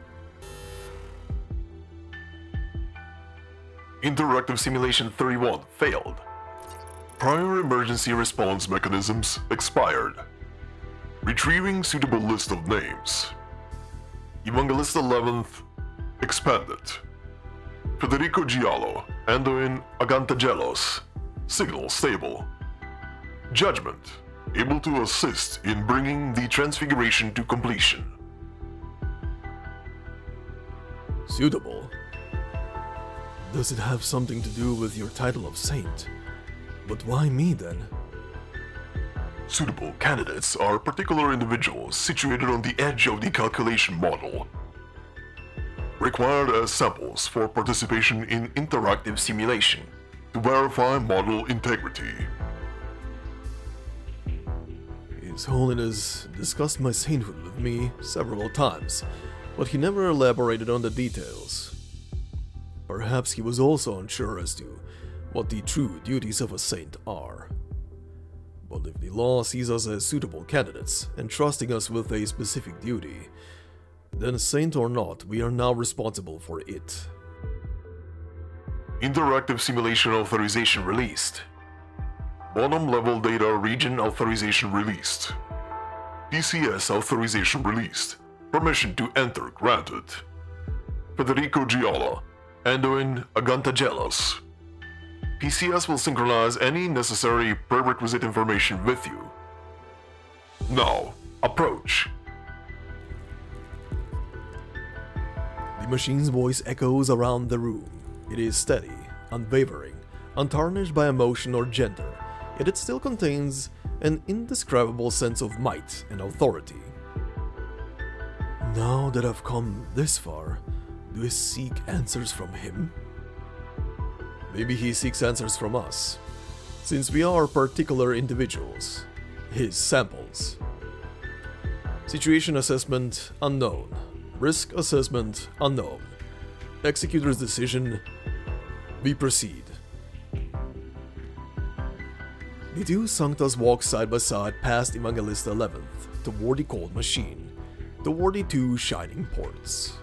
Interactive Simulation 31 failed. Prior emergency response mechanisms expired. Retrieving suitable list of names. Evangelista 11th expanded. Federico Giallo, Anduin Agantagelos. Signal stable. Judgment, able to assist in bringing the transfiguration to completion. Suitable? Does it have something to do with your title of saint? But why me then? Suitable candidates are particular individuals situated on the edge of the calculation model. Required as samples for participation in interactive simulation to verify model integrity. His Holiness discussed my sainthood with me several times, but he never elaborated on the details. Perhaps he was also unsure as to what the true duties of a saint are. But if the law sees us as suitable candidates, entrusting us with a specific duty, then saint or not, we are now responsible for it. Interactive simulation authorization released. Bottom level data region authorization released. PCS authorization released. Permission to enter granted. Federico Giola, Anduin Agantagelos. PCS will synchronize any necessary prerequisite information with you. Now, approach. The machine's voice echoes around the room. It is steady, unwavering, untarnished by emotion or gender, yet it still contains an indescribable sense of might and authority. Now that I've come this far, do I seek answers from him? Maybe he seeks answers from us, since we are particular individuals, his samples. Situation assessment unknown. Risk assessment unknown. Executor's decision. We proceed. The two Sanktas walk side by side past Evangelista 11th toward the cold machine, toward the two shining ports.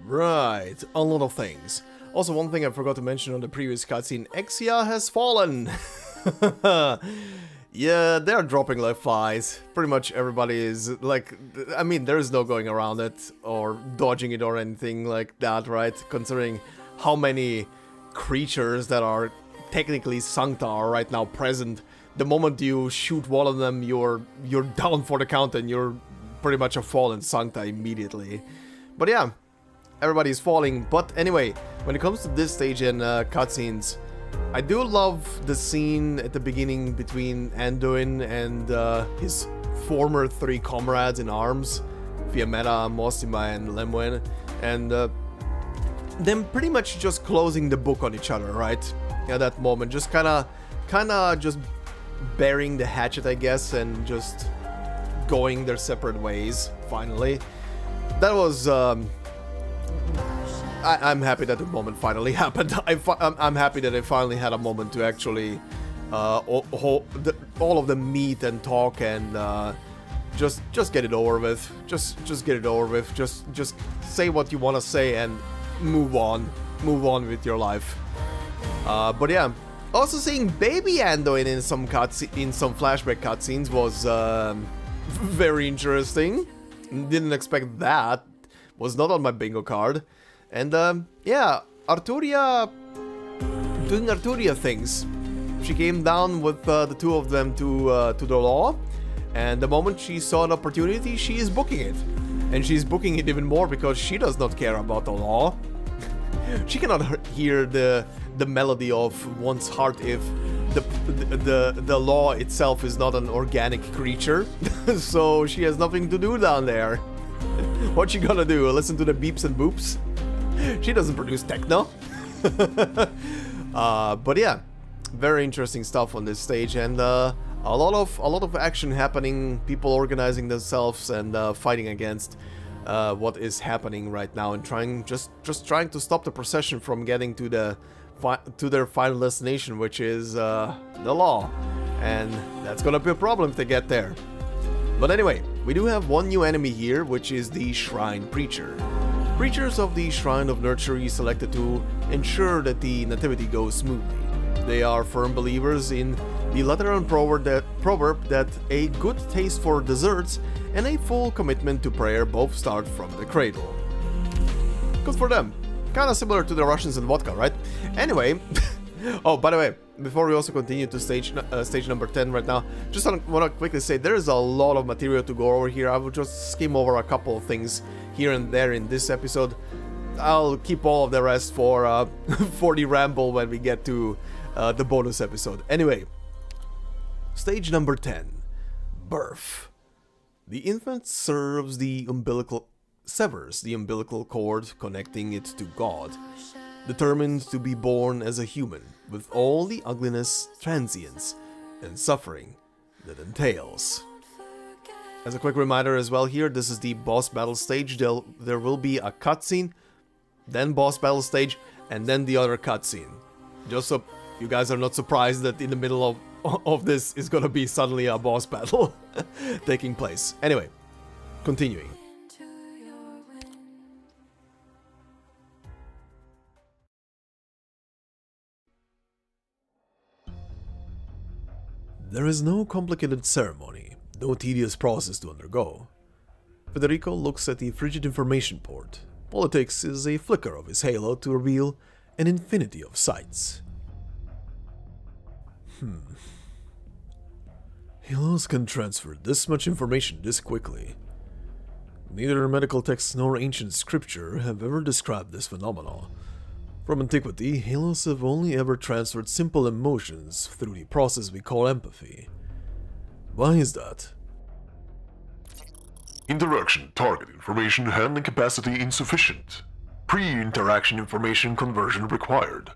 Right, a lot of things. Also, one thing I forgot to mention on the previous cutscene, Exia has fallen! Yeah, they're dropping like flies. Pretty much everybody is, like, I mean, there is no going around it, or dodging it or anything like that, right? Considering how many creatures that are technically Sankta are right now present. The moment you shoot one of them, you're down for the count and you're pretty much a fallen Sankta immediately. But yeah, everybody's falling. But anyway, when it comes to this stage in cutscenes, I do love the scene at the beginning between Anduin and his former three comrades in arms, Fiametta, Mostima and Lemoine, and them pretty much just closing the book on each other, right? At that moment, just kinda just burying the hatchet, I guess, and just going their separate ways, finally. That was, I'm happy that the moment finally happened. I'm happy that I finally had a moment to actually all of them meet and talk and just get it over with. Just get it over with. Just say what you want to say and move on with your life. But yeah, also seeing baby Anduin in some flashback cutscenes was very interesting. Didn't expect that. Was not on my bingo card. And yeah, Arturia doing Arturia things. She came down with the two of them to the law, and the moment she saw an opportunity, she is booking it. And she's booking it even more because she does not care about the law. She cannot hear the melody of one's heart if the law itself is not an organic creature. So she has nothing to do down there. What she gonna do? Listen to the beeps and boops? She doesn't produce techno. But yeah, very interesting stuff on this stage, and a lot of action happening. People organizing themselves and fighting against what is happening right now, and trying trying to stop the procession from getting to their final destination, which is the law, and that's gonna be a problem if they get there. But anyway, we do have one new enemy here, which is the Shrine Preacher. Preachers of the Shrine of Nurtury selected to ensure that the nativity goes smoothly. They are firm believers in the Laterano proverb that a good taste for desserts and a full commitment to prayer both start from the cradle. Good for them. Kinda similar to the Russians and vodka, right? Anyway, oh, by the way, before we also continue to stage number 10 right now, just want to quickly say there is a lot of material to go over here. I will just skim over a couple of things here and there in this episode. I'll keep all of the rest for the ramble when we get to the bonus episode. Anyway, stage number 10, birth. The infant severs the umbilical cord connecting it to God, determined to be born as a human, with all the ugliness, transience, and suffering that entails. As a quick reminder as well here, this is the boss battle stage. There will be a cutscene, then boss battle stage, and then the other cutscene. Just so you guys are not surprised that in the middle of this is gonna be suddenly a boss battle taking place. Anyway, continuing. There is no complicated ceremony, no tedious process to undergo. Federico looks at the frigid information port. All it takes is a flicker of his halo to reveal an infinity of sights. Halos can transfer this much information this quickly. Neither medical texts nor ancient scripture have ever described this phenomenon. From antiquity, halos have only ever transferred simple emotions through the process we call empathy. Why is that? Interaction target information handling capacity insufficient. Pre-interaction information conversion required.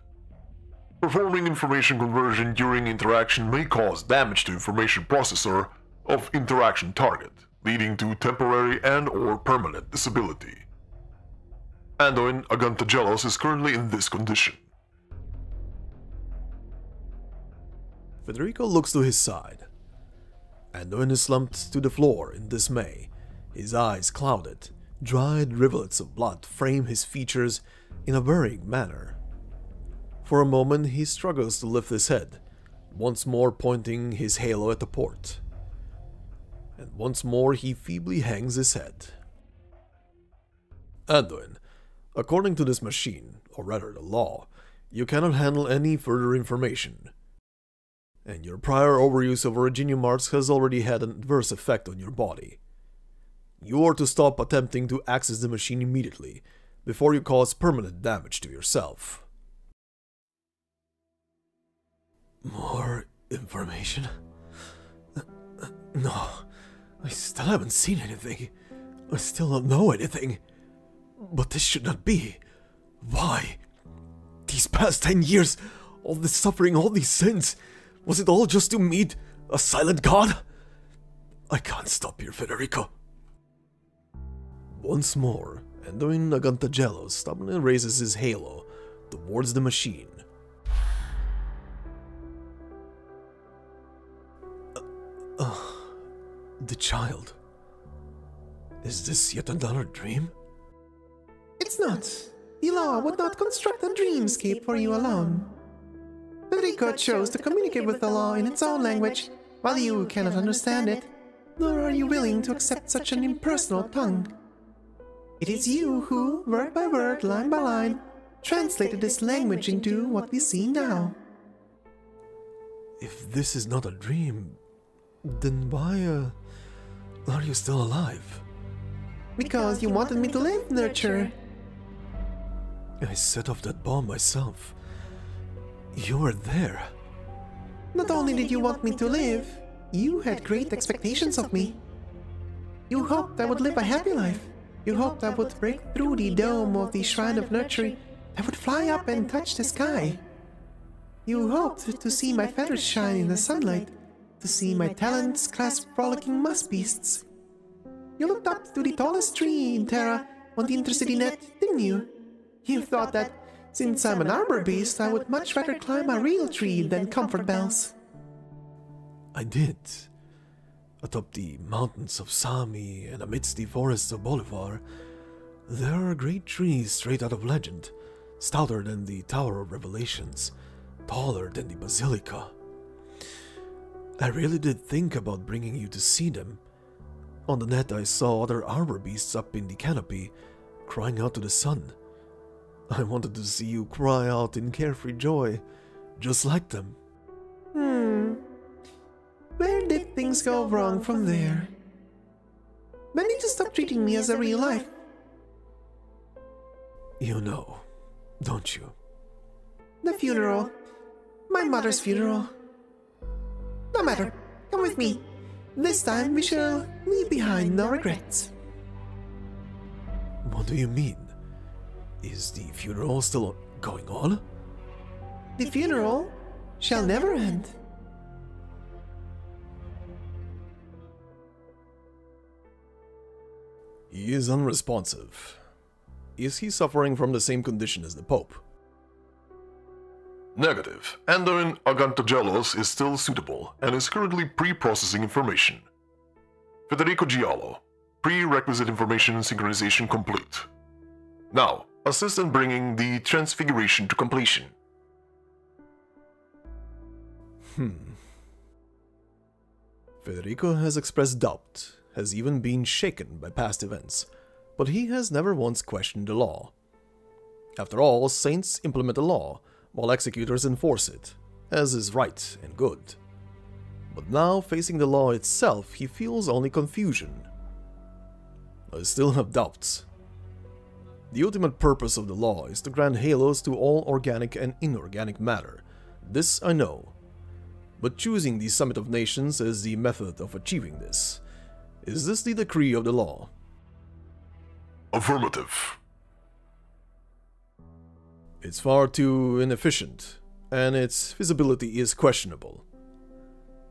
Performing information conversion during interaction may cause damage to information processor of interaction target, leading to temporary and/or permanent disability. Anduin Agantagelos is currently in this condition. Federico looks to his side. Anduin is slumped to the floor in dismay. His eyes clouded, dried rivulets of blood frame his features in a varying manner. For a moment he struggles to lift his head, once more pointing his halo at the port. And once more he feebly hangs his head. Anduin, according to this machine, or rather the law, you cannot handle any further information. And your prior overuse of originium marks has already had an adverse effect on your body. You are to stop attempting to access the machine immediately, before you cause permanent damage to yourself. More information? No, I still haven't seen anything. I still don't know anything. But this should not be. Why? These past 10 years, all this suffering, all these sins, was it all just to meet a silent god? I can't stop here, Federico. Once more, Anduin Agantagelos stubbornly raises his halo towards the machine. The child. Is this yet another dream? It's not. The law would not construct a dreamscape for you alone. Federico chose to communicate with the law in its own language, while you cannot understand it, nor are you willing to accept such an impersonal tongue. It is you who, word by word, line by line, translated this language into what we see now. If this is not a dream, then why are you still alive? Because you wanted me to live, Nurture. I set off that bomb myself. You were there. Not only did you want me to live, you had great expectations of me. You hoped I would live a happy life. You hoped I would break through the dome of the Shrine of Nurture. I would fly up and touch the sky. You hoped to see my feathers shine in the sunlight, to see my talons clasp frolicking musk beasts. You looked up to the tallest tree in Terra on the intercity net, didn't you? You thought that, since I'm an arbor beast, I would much rather climb a real tree than comfort bells. I did. Atop the mountains of Sami and amidst the forests of Bolivar, there are great trees straight out of legend, stouter than the Tower of Revelations, taller than the Basilica. I really did think about bringing you to see them. On the net I saw other arbor beasts up in the canopy, crying out to the sun. I wanted to see you cry out in carefree joy, just like them. Where did things go wrong from there? When did you stop treating me as a real life? You know, don't you? The funeral. My mother's funeral. No matter. Come with me. This time we shall leave behind no regrets. What do you mean? Is the funeral still going on? The funeral shall never end. He is unresponsive. Is he suffering from the same condition as the Pope? Negative. Anduin Agantagelos is still suitable and is currently pre-processing information. Federico Giallo. Prerequisite information synchronization complete. Now, assist in bringing the transfiguration to completion. Federico has expressed doubt, has even been shaken by past events, but he has never once questioned the law. After all, saints implement a law, while executors enforce it, as is right and good. But now, facing the law itself, he feels only confusion. I still have doubts. The ultimate purpose of the law is to grant halos to all organic and inorganic matter. This I know. But choosing the Summit of Nations as the method of achieving this, is this the decree of the law? Affirmative. It's far too inefficient, and its feasibility is questionable.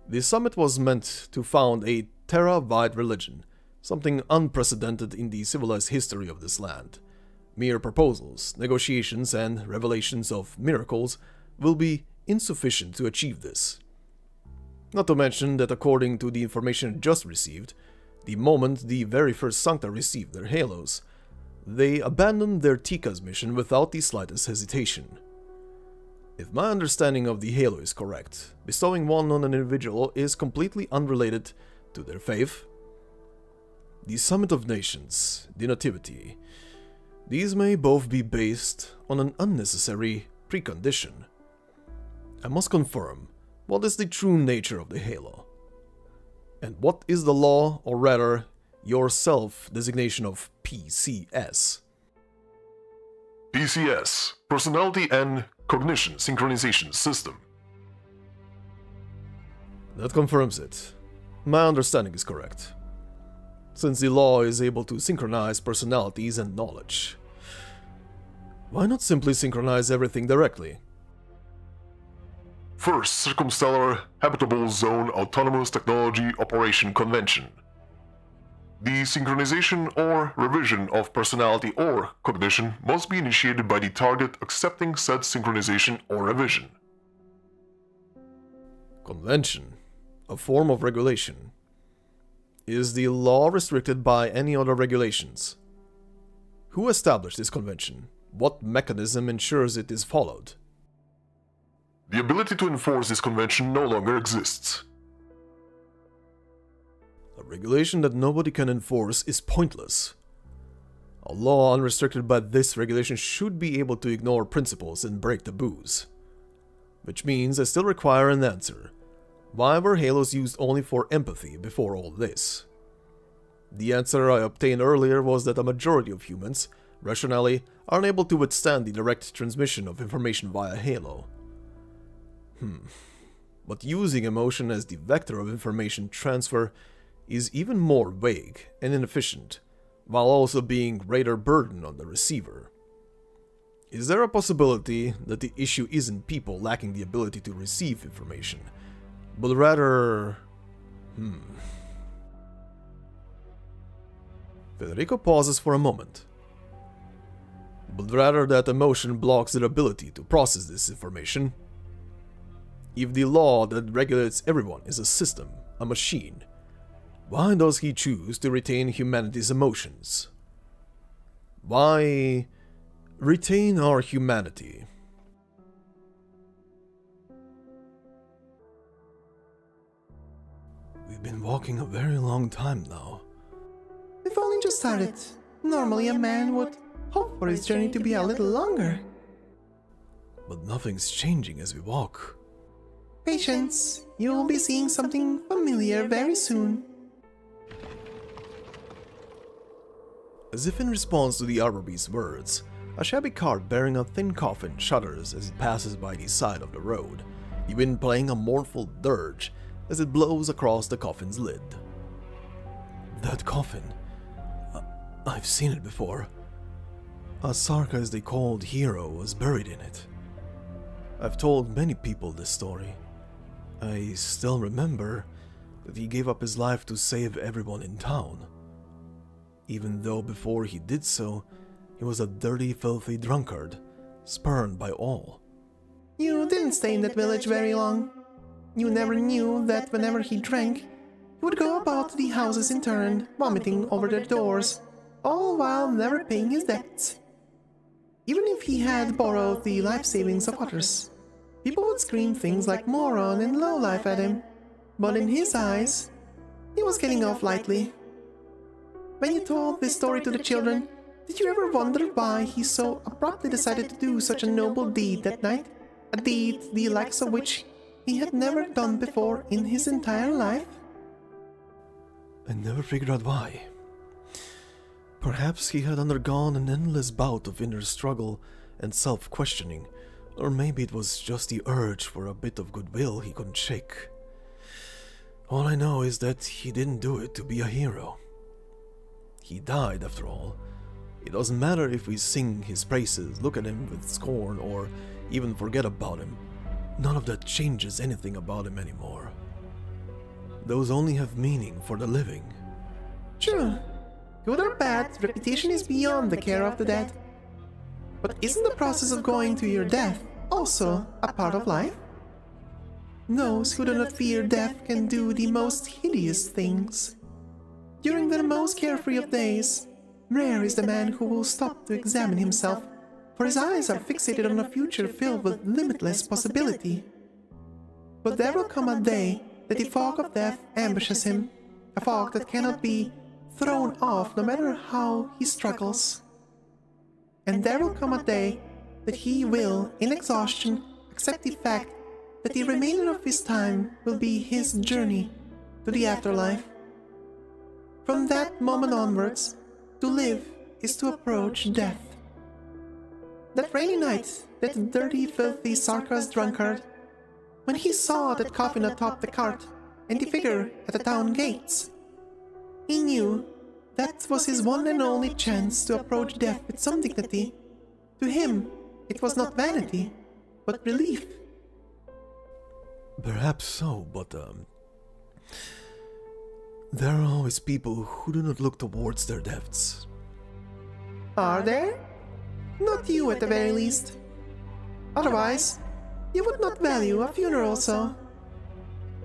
The summit was meant to found a Terra-wide religion, something unprecedented in the civilized history of this land. Mere proposals, negotiations, and revelations of miracles will be insufficient to achieve this. Not to mention that according to the information just received, the moment the very first Sankta received their halos, they abandoned their Tika's mission without the slightest hesitation. If my understanding of the halo is correct, bestowing one on an individual is completely unrelated to their faith. The Summit of Nations, the Nativity, these may both be based on an unnecessary precondition. I must confirm, what is the true nature of the halo? And what is the law, or rather, your self-designation of PCS? PCS, Personality and Cognition Synchronization System. That confirms it. My understanding is correct. Since the law is able to synchronize personalities and knowledge, why not simply synchronize everything directly? First Circumstellar Habitable Zone Autonomous Technology Operation Convention. The synchronization or revision of personality or cognition must be initiated by the target accepting said synchronization or revision. Convention, a form of regulation. Is the law restricted by any other regulations? Who established this convention? What mechanism ensures it is followed? The ability to enforce this convention no longer exists. A regulation that nobody can enforce is pointless. A law unrestricted by this regulation should be able to ignore principles and break taboos. Which means I still require an answer. Why were halos used only for empathy before all this? The answer I obtained earlier was that a majority of humans, rationally, are unable to withstand the direct transmission of information via halo. But using emotion as the vector of information transfer is even more vague and inefficient, while also being greater burden on the receiver. Is there a possibility that the issue isn't people lacking the ability to receive information, but rather... Federico pauses for a moment. But rather that emotion blocks their ability to process this information. If the law that regulates everyone is a system, a machine, why does he choose to retain humanity's emotions? Why retain our humanity? We've been walking a very long time now. We've only just started. Normally a man would hope for his journey to be a little longer. But nothing's changing as we walk. Patience, you will be seeing something familiar very soon. As if in response to the Arbor Beast's words, a shabby cart bearing a thin coffin shudders as it passes by the side of the road, the wind playing a mournful dirge as it blows across the coffin's lid. That coffin... I've seen it before. A Sarka, as they called hero, was buried in it. I've told many people this story. I still remember that he gave up his life to save everyone in town. Even though before he did so, he was a dirty, filthy drunkard, spurned by all. You didn't stay in that village very long. You never knew that whenever he drank, he would go about the houses in turn, vomiting over their doors, all while never paying his debts. Even if he had borrowed the life savings of others, people would scream things like moron and lowlife at him, but in his eyes, he was getting off lightly. When you told this story to the children, did you ever wonder why he so abruptly decided to do such a noble deed that night? A deed the likes of which he had never done before in his entire life? I never figured out why. Perhaps he had undergone an endless bout of inner struggle and self-questioning, or maybe it was just the urge for a bit of goodwill he couldn't shake. All I know is that he didn't do it to be a hero. He died, after all. It doesn't matter if we sing his praises, look at him with scorn, or even forget about him. None of that changes anything about him anymore. Those only have meaning for the living. True. Good or bad, reputation is beyond the care of the dead. But isn't the process of going to your death also a part of life? Those who do not fear death can do the most hideous things. During the most carefree of days, rare is the man who will stop to examine himself, for his eyes are fixated on a future filled with limitless possibility. But there will come a day that the fog of death ambushes him, a fog that cannot be thrown off no matter how he struggles. And there will come a day that he will, in exhaustion, accept the fact that the remainder of his time will be his journey to the afterlife. From that moment onwards, to live is to approach death. That rainy night, that dirty, filthy, sarcastic drunkard, when he saw that coffin atop the cart and the figure at the town gates, he knew that was his one and only chance to approach death with some dignity. To him, it was not vanity, but relief. Perhaps so, but there are always people who do not look towards their deaths. Are there? Not you at the very least. Otherwise, you would not value a funeral so.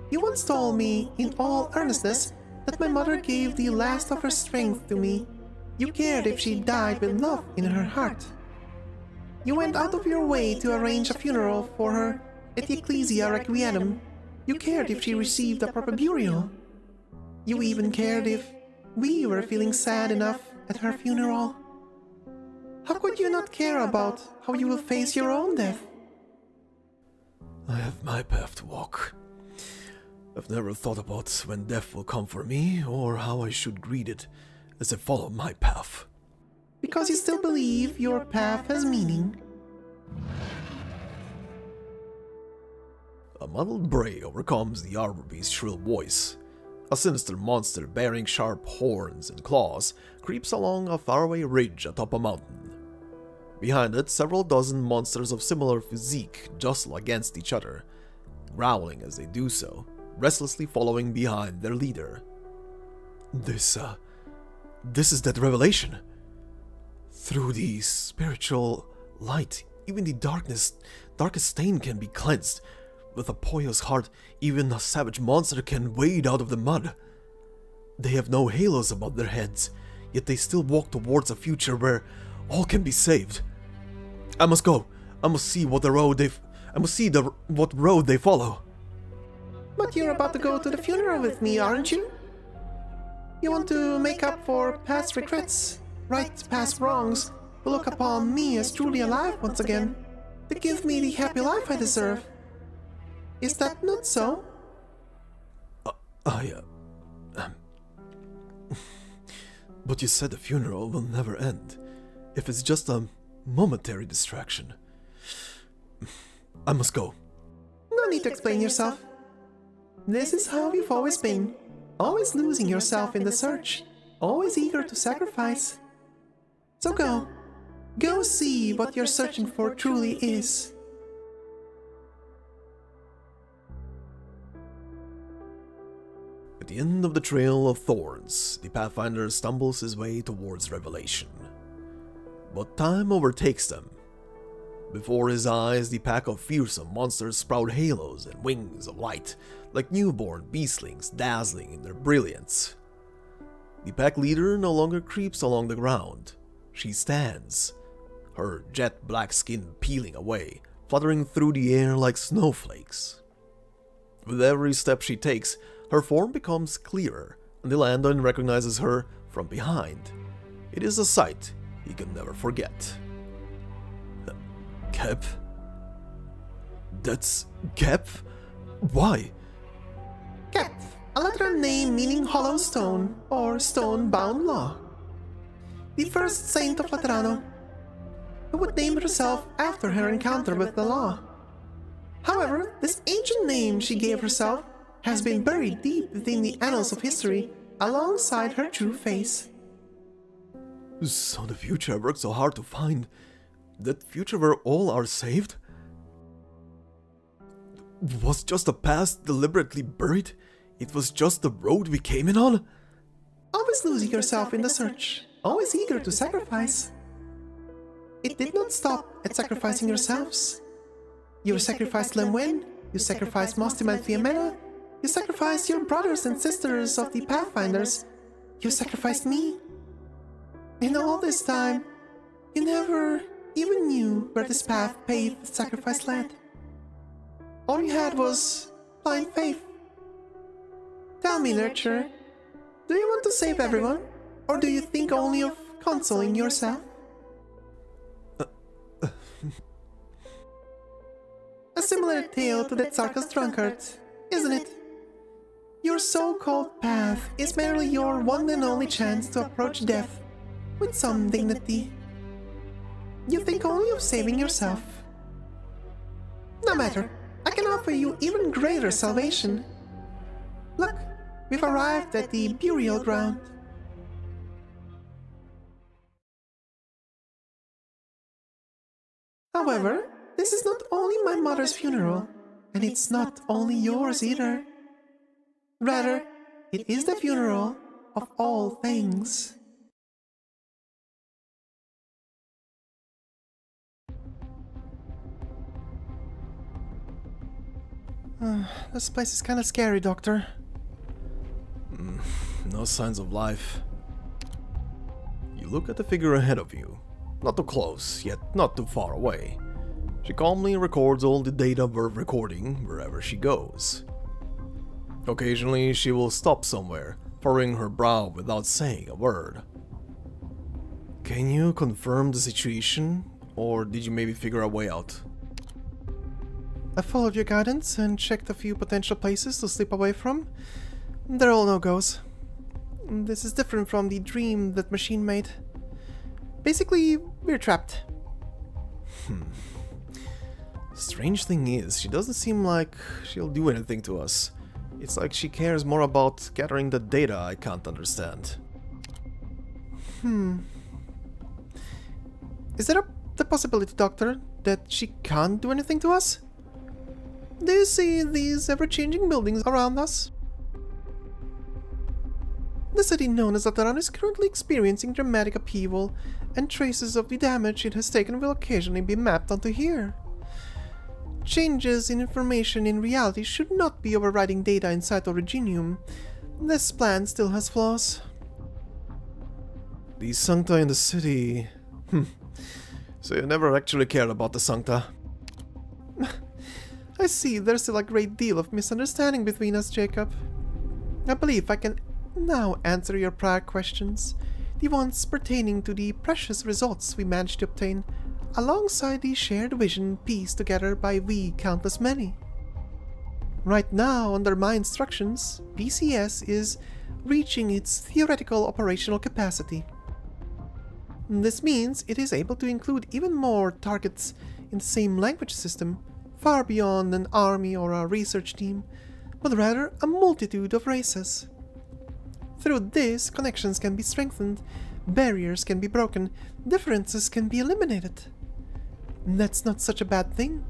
You once told me, in all earnestness, that my mother gave the last of her strength to me. You cared if she died with love in her heart. You went out of your way to arrange a funeral for her at the Ecclesia Requiem. You cared if she received a proper burial. You even cared if we were feeling sad enough at her funeral. How could you not care about how you will face your own death? I have my path to walk. I've never thought about when death will come for me, or how I should greet it as I follow my path. Because you still believe your path has meaning. A muddled bray overcomes the arbor beast's shrill voice. A sinister monster bearing sharp horns and claws creeps along a faraway ridge atop a mountain. Behind it, several dozen monsters of similar physique jostle against each other, growling as they do so, restlessly following behind their leader. This is that revelation. Through the spiritual light, even the darkest stain can be cleansed. With a pious heart, even a savage monster can wade out of the mud. They have no halos above their heads, yet they still walk towards a future where all can be saved. I must go. I must see what road they follow. But you're about to go to the funeral with me, aren't you? You want to make up for past regrets, right past wrongs, to look upon me as truly alive once again, to give me the happy life I deserve. Is that not so? But you said the funeral will never end. If it's just a momentary distraction. I must go. No need to explain yourself. This is how you've always been. Always losing yourself in the search. Always eager to sacrifice. So go. Go see what you're searching for truly is. At the end of the Trail of Thorns, the Pathfinder stumbles his way towards revelation. But time overtakes them. Before his eyes, the pack of fearsome monsters sprout halos and wings of light, like newborn beastlings dazzling in their brilliance. The pack leader no longer creeps along the ground. She stands, her jet black skin peeling away, fluttering through the air like snowflakes. With every step she takes, her form becomes clearer, The Landon recognizes her from behind. It is a sight he can never forget. Kep? That's Kep? Why? Kep, a Lateran name meaning hollow stone or stone-bound law. The first saint of Laterano, who would name herself after her encounter with the law. However, this ancient name she gave herself has been buried deep within the annals of history alongside her true face. So the future I worked so hard to find, that future where all are saved, was just a past deliberately buried? It was just the road we came in on? Always losing yourself in the search, always eager to sacrifice. It did not stop at sacrificing yourselves. You sacrificed Lemwen, you sacrificed Mostimal Fiamena, you sacrificed your brothers and sisters of the Pathfinders, you sacrificed me. In all this time, you never even knew where this path paved the sacrifice led. All you had was blind faith. Tell me, Nurture, do you want to save everyone, or do you think only of consoling yourself? A similar tale to that circus drunkard, isn't it? Your so-called path is merely your one and only chance to approach death with some dignity. You think only of saving yourself. No matter, I can offer you even greater salvation. Look, we've arrived at the burial ground. However, this is not only my mother's funeral, and it's not only yours either. Rather, it is the funeral of all things. This place is kinda scary, Doctor. No signs of life. You look at the figure ahead of you. Not too close, yet not too far away. She calmly records all the data worth recording wherever she goes. Occasionally, she will stop somewhere, furrowing her brow without saying a word. Can you confirm the situation, or did you maybe figure a way out? I followed your guidance and checked a few potential places to slip away from. They're all no-goes. This is different from the dream that machine made. Basically, we're trapped. Strange thing is, she doesn't seem like she'll do anything to us. It's like she cares more about gathering the data I can't understand. Is there the possibility, Doctor, that she can't do anything to us? Do you see these ever-changing buildings around us? The city known as Laterano is currently experiencing dramatic upheaval, and traces of the damage it has taken will occasionally be mapped onto here. Changes in information in reality should not be overriding data inside Originium. This plan still has flaws. The Sankta in the city... So you never actually cared about the Sankta? I see there's still a great deal of misunderstanding between us, Jacob. I believe I can now answer your prior questions, the ones pertaining to the precious results we managed to obtain, alongside the shared vision pieced together by we countless many. Right now, under my instructions, PCS is reaching its theoretical operational capacity. This means it is able to include even more targets in the same language system, far beyond an army or a research team, but rather a multitude of races. Through this, connections can be strengthened, barriers can be broken, differences can be eliminated. That's not such a bad thing.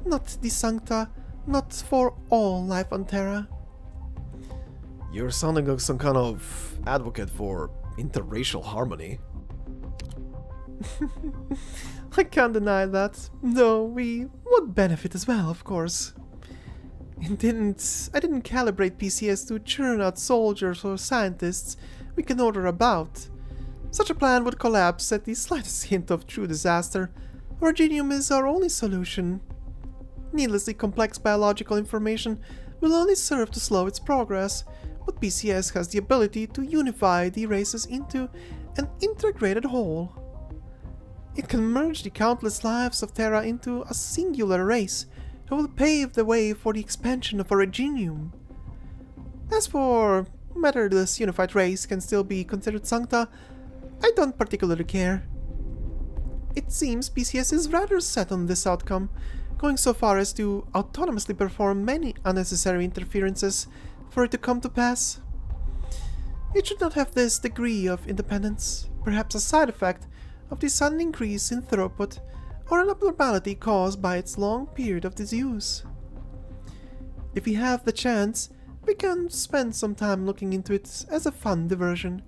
Not the Sankta, not for all life on Terra. You're sounding like some kind of advocate for interracial harmony. I can't deny that, though we would benefit as well, of course. I didn't calibrate PCS to churn out soldiers or scientists we can order about. Such a plan would collapse at the slightest hint of true disaster. Originium is our only solution. Needlessly complex biological information will only serve to slow its progress, but PCS has the ability to unify the races into an integrated whole. It can merge the countless lives of Terra into a singular race that will pave the way for the expansion of a reginium. As for whether this unified race can still be considered Sankta, I don't particularly care. It seems PCS is rather set on this outcome, going so far as to autonomously perform many unnecessary interferences for it to come to pass. It should not have this degree of independence, perhaps a side effect of the sudden increase in throughput or an abnormality caused by its long period of disuse. If we have the chance, we can spend some time looking into it as a fun diversion,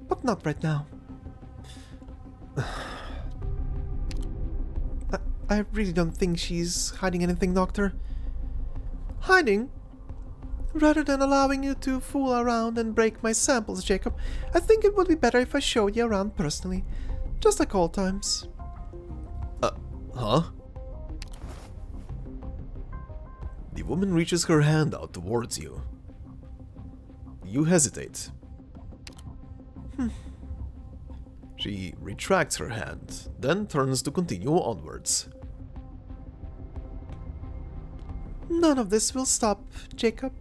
but not right now. I really don't think she's hiding anything, Doctor. Hiding? Rather than allowing you to fool around and break my samples, Jacob, I think it would be better if I showed you around personally, just like old times. Huh? The woman reaches her hand out towards you. You hesitate. She retracts her hand, then turns to continue onwards. None of this will stop, Jacob.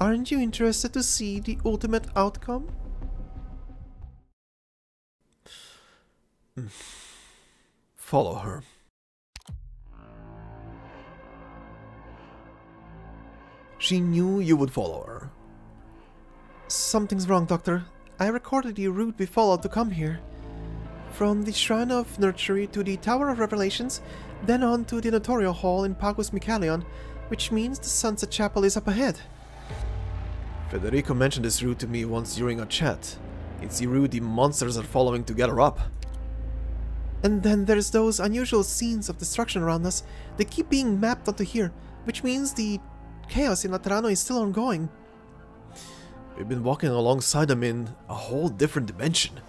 Aren't you interested to see the ultimate outcome? Follow her. She knew you would follow her. Something's wrong, Doctor. I recorded the route we followed to come here. From the Shrine of Nurtury to the Tower of Revelations, then on to the Notorial Hall in Pagus Mykalion, which means the Sunset Chapel is up ahead. Federico mentioned this route to me once during a chat. It's the route the monsters are following to get her up. And then there's those unusual scenes of destruction around us. They keep being mapped onto here, which means the chaos in Laterano is still ongoing. We've been walking alongside them in a whole different dimension.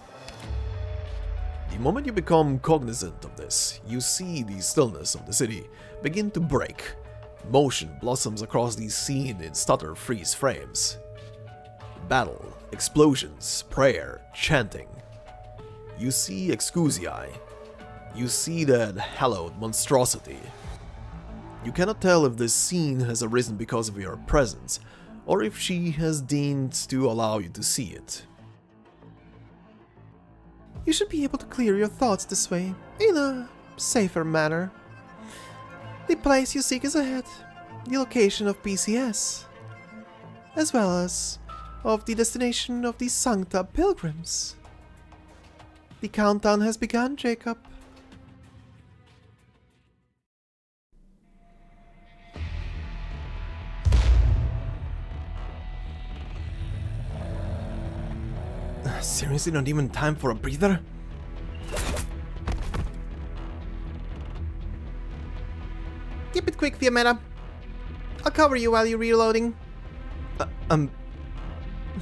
The moment you become cognizant of this, you see the stillness of the city begin to break. Motion blossoms across the scene in stutter freeze frames. Battle, explosions, prayer, chanting. You see Excusii. You see that hallowed monstrosity. You cannot tell if this scene has arisen because of your presence, or if she has deigned to allow you to see it. You should be able to clear your thoughts this way, in a safer manner. The place you seek is ahead, the location of PCS, as well as of the destination of the Sankta pilgrims. The countdown has begun, Jacob. Seriously, not even time for a breather? Keep it quick, Fiametta. I'll cover you while you're reloading.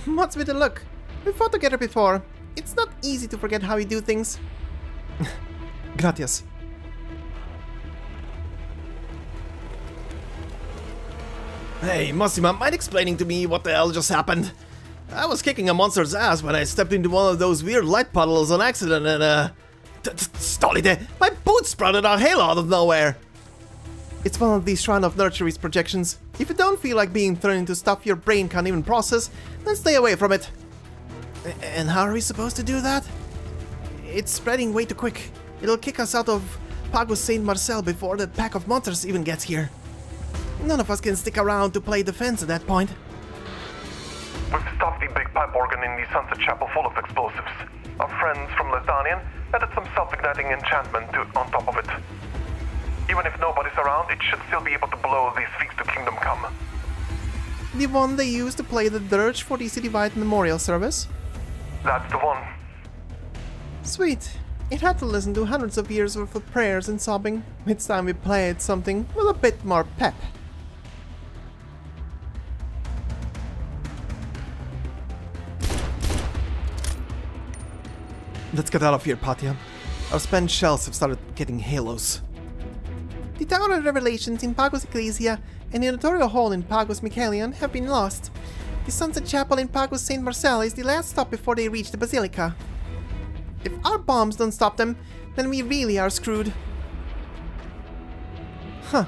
What's with the look? We fought together before. It's not easy to forget how we do things. Gracias. Hey, Massima, mind explaining to me what the hell just happened? I was kicking a monster's ass when I stepped into one of those weird light puddles on accident and Stolite, my boots sprouted a halo out of nowhere! It's one of these Shrine of Nurtury's projections. If you don't feel like being thrown into stuff your brain can't even process, then stay away from it. And how are we supposed to do that? It's spreading way too quick. It'll kick us out of Pagus Saint Marcel before the pack of monsters even gets here. None of us can stick around to play defense at that point. We've stopped the big pipe organ in the Sunset Chapel full of explosives. Our friends from LEITHANIEN added some self-igniting enchantment on top of it. Even if nobody's around, it should still be able to blow the Sphinx to Kingdom Come. The one they used to play the dirge for the city-wide memorial service? That's the one. Sweet. It had to listen to hundreds of years worth of prayers and sobbing. It's time we played something with a bit more pep. Let's get out of here, Patya. Our spent shells have started getting halos. The Tower of Revelations in Pagos Ecclesia and the Notarial Hall in Pagos Michaelion have been lost. The Sunset Chapel in Pagos St. Marcel is the last stop before they reach the Basilica. If our bombs don't stop them, then we really are screwed. Huh.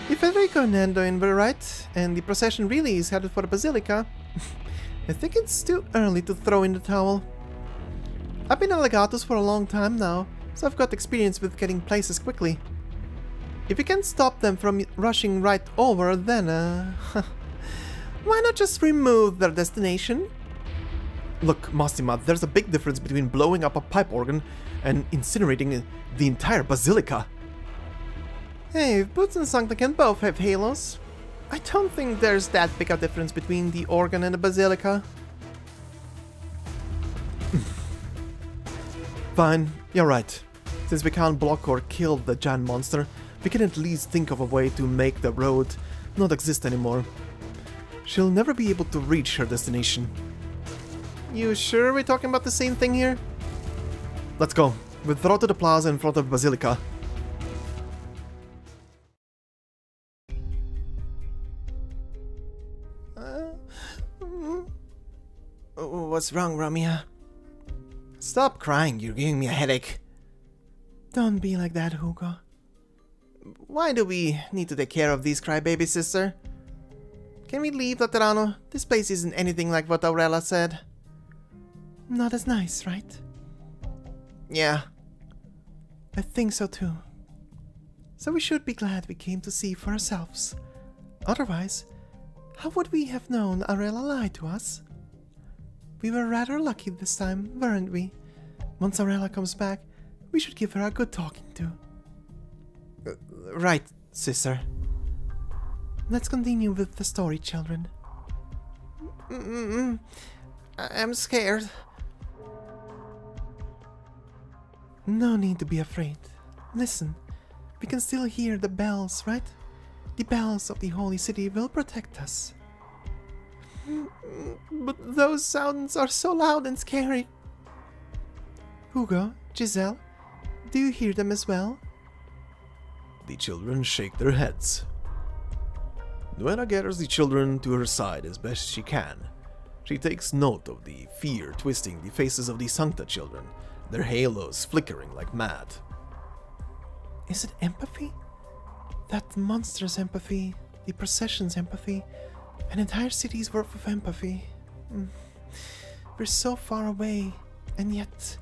If Federico and Anduin were right, and the procession really is headed for the Basilica, I think it's too early to throw in the towel. I've been at Legatus for a long time now, so I've got experience with getting places quickly. If we can stop them from rushing right over, then why not just remove their destination? Look, Mastima, there's a big difference between blowing up a pipe organ and incinerating the entire Basilica. Hey, if Boots and Sankta can both have halos, I don't think there's that big a difference between the organ and the Basilica. Fine, you're right. Since we can't block or kill the giant monster, we can at least think of a way to make the road not exist anymore. She'll never be able to reach her destination. You sure we're talking about the same thing here? Let's go. Withdraw to the plaza in front of the Basilica. What's wrong, Romeo? Stop crying, you're giving me a headache. Don't be like that, Hugo. Why do we need to take care of these crybabies, sister? Can we leave, Laterano? This place isn't anything like what Aurela said. Not as nice, right? Yeah. I think so too. So we should be glad we came to see for ourselves. Otherwise, how would we have known Aurela lied to us? We were rather lucky this time, weren't we? Once Aurela comes back, we should give her a good talking to. Right, sister. Let's continue with the story, children. I'm scared. No need to be afraid. Listen, we can still hear the bells, right? The bells of the holy city will protect us. But those sounds are so loud and scary. Hugo, Giselle, do you hear them as well? The children shake their heads. Nuera gathers the children to her side as best she can. She takes note of the fear twisting the faces of the Sankta children, their halos flickering like mad. Is it empathy? That monster's empathy, the procession's empathy, an entire city's worth of empathy. We're so far away, and yet...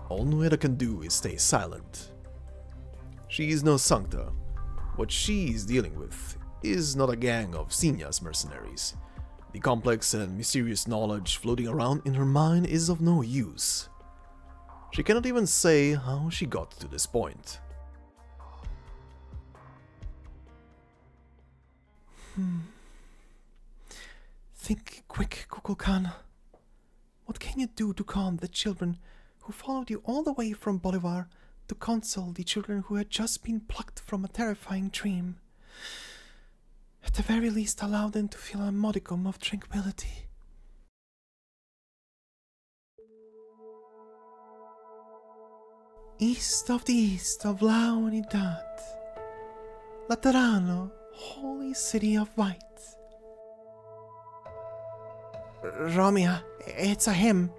All Nuera can do is stay silent. She is no Sankta. What she is dealing with is not a gang of Sinya's mercenaries. The complex and mysterious knowledge floating around in her mind is of no use. She cannot even say how she got to this point. Think quick, Kukulkan. What can you do to calm the children who followed you all the way from Bolivar to console the children who had just been plucked from a terrifying dream? At the very least, allow them to feel a modicum of tranquility. East of the east of La Unidad, Laterano, holy city of white. Romeo, it's a hymn.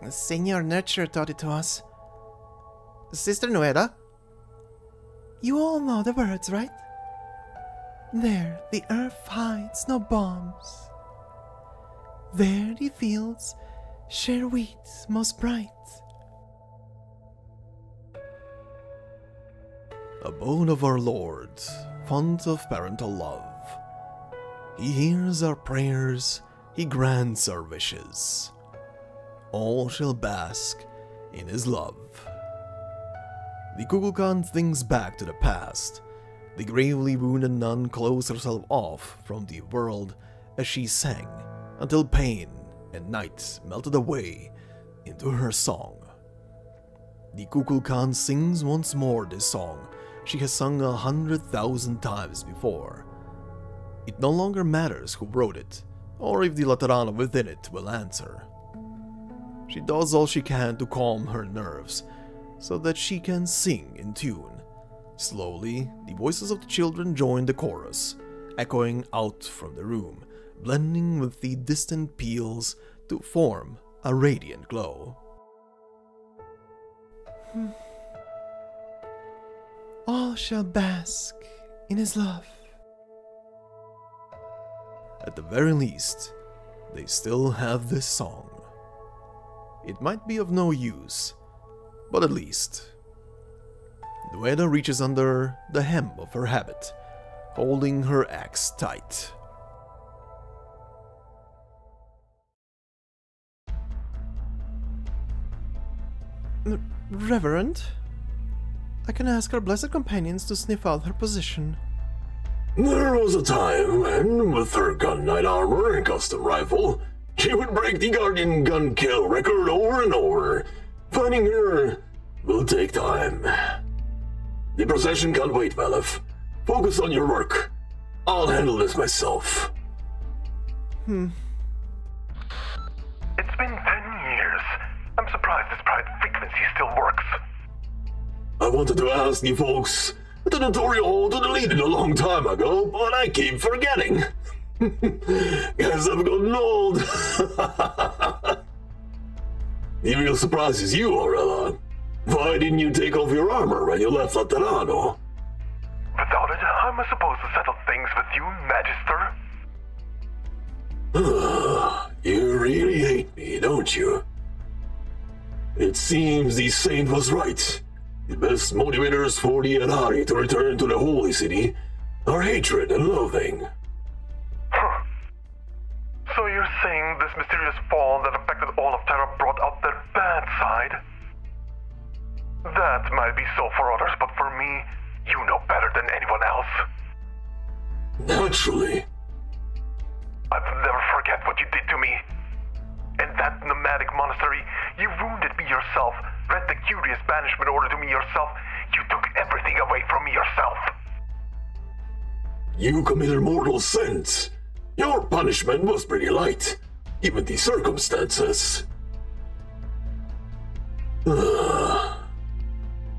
Senor Nurture taught it to us. Sister Nuera? You all know the words, right? There the earth hides no bombs. There the fields share wheat most bright. Abode of our Lord, font of parental love. He hears our prayers, he grants our wishes. All shall bask in his love. The Kukulkan thinks back to the past. The gravely wounded nun closed herself off from the world as she sang, until pain and night melted away into her song. The Kukulkan sings once more this song she has sung 100,000 times before. It no longer matters who wrote it, or if the Laterano within it will answer. She does all she can to calm her nerves, so that she can sing in tune, Slowly, the voices of the children join the chorus, echoing out from the room, blending with the distant peals to form a radiant glow. All shall bask in his love. At the very least, they still have this song. It might be of no use, but at least. Nueda reaches under the hem of her habit, holding her axe tight. Reverend, I can ask our blessed companions to sniff out her position. There was a time when, with her gun knight armor and custom rifle, she would break the Guardian gun kill record over and over. Finding her will take time. The procession can't wait, Valef. Focus on your work. I'll handle this myself. It's been 10 years. I'm surprised this pride frequency still works. I wanted to ask you folks at the tutorial to delete it a long time ago, but I keep forgetting. Guess I've gotten old. The real surprise is you, Aurela. Why didn't you take off your armor when you left Laterano? Without it, how am I supposed to settle things with you, Magister? You really hate me, don't you? It seems the saint was right. The best motivators for the Adari to return to the Holy City are hatred and loathing. So you're saying this mysterious fall that affected all of Terra brought out their bad side? That might be so for others, but for me, you know better than anyone else. Naturally. I'll never forget what you did to me. In that nomadic monastery, you wounded me yourself, read the curious banishment order to me yourself. You took everything away from me yourself. You committed mortal sins. Your punishment was pretty light, given the circumstances. I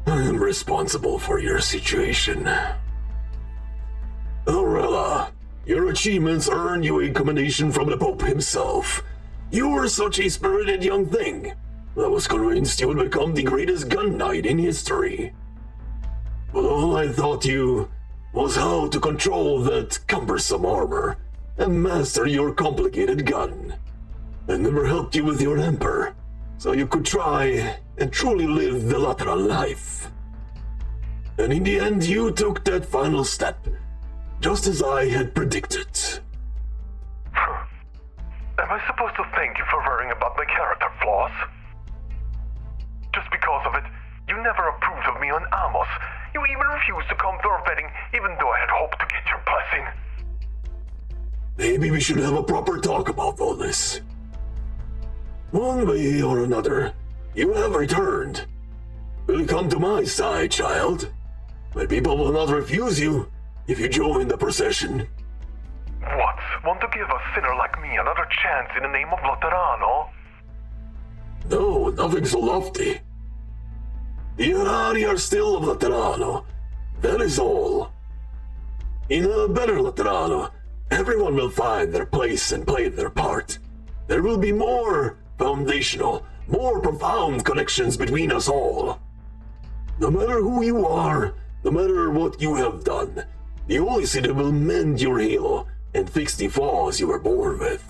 am responsible for your situation. Aurela, your achievements earned you a commendation from the Pope himself. You were such a spirited young thing. I was convinced you would become the greatest gun knight in history. But all I taught you was how to control that cumbersome armor and master your complicated gun. I never helped you with your emperor, so you could try and truly live the Lateran life. And in the end, you took that final step, just as I had predicted. Am I supposed to thank you for worrying about my character flaws? Just because of it, you never approved of me on Amos. You even refused to come to our wedding, even though I had hoped to get your blessing. Maybe we should have a proper talk about all this. One way or another, you have returned. Will you come to my side, child? My people will not refuse you if you join the procession. What? Want to give a sinner like me another chance in the name of Laterano? No, nothing so lofty. The Adari are still of Laterano. That is all. In a better Laterano, everyone will find their place and play their part. There will be more foundational, more profound connections between us all. No matter who you are, no matter what you have done, the Holy City will mend your halo and fix the flaws you were born with.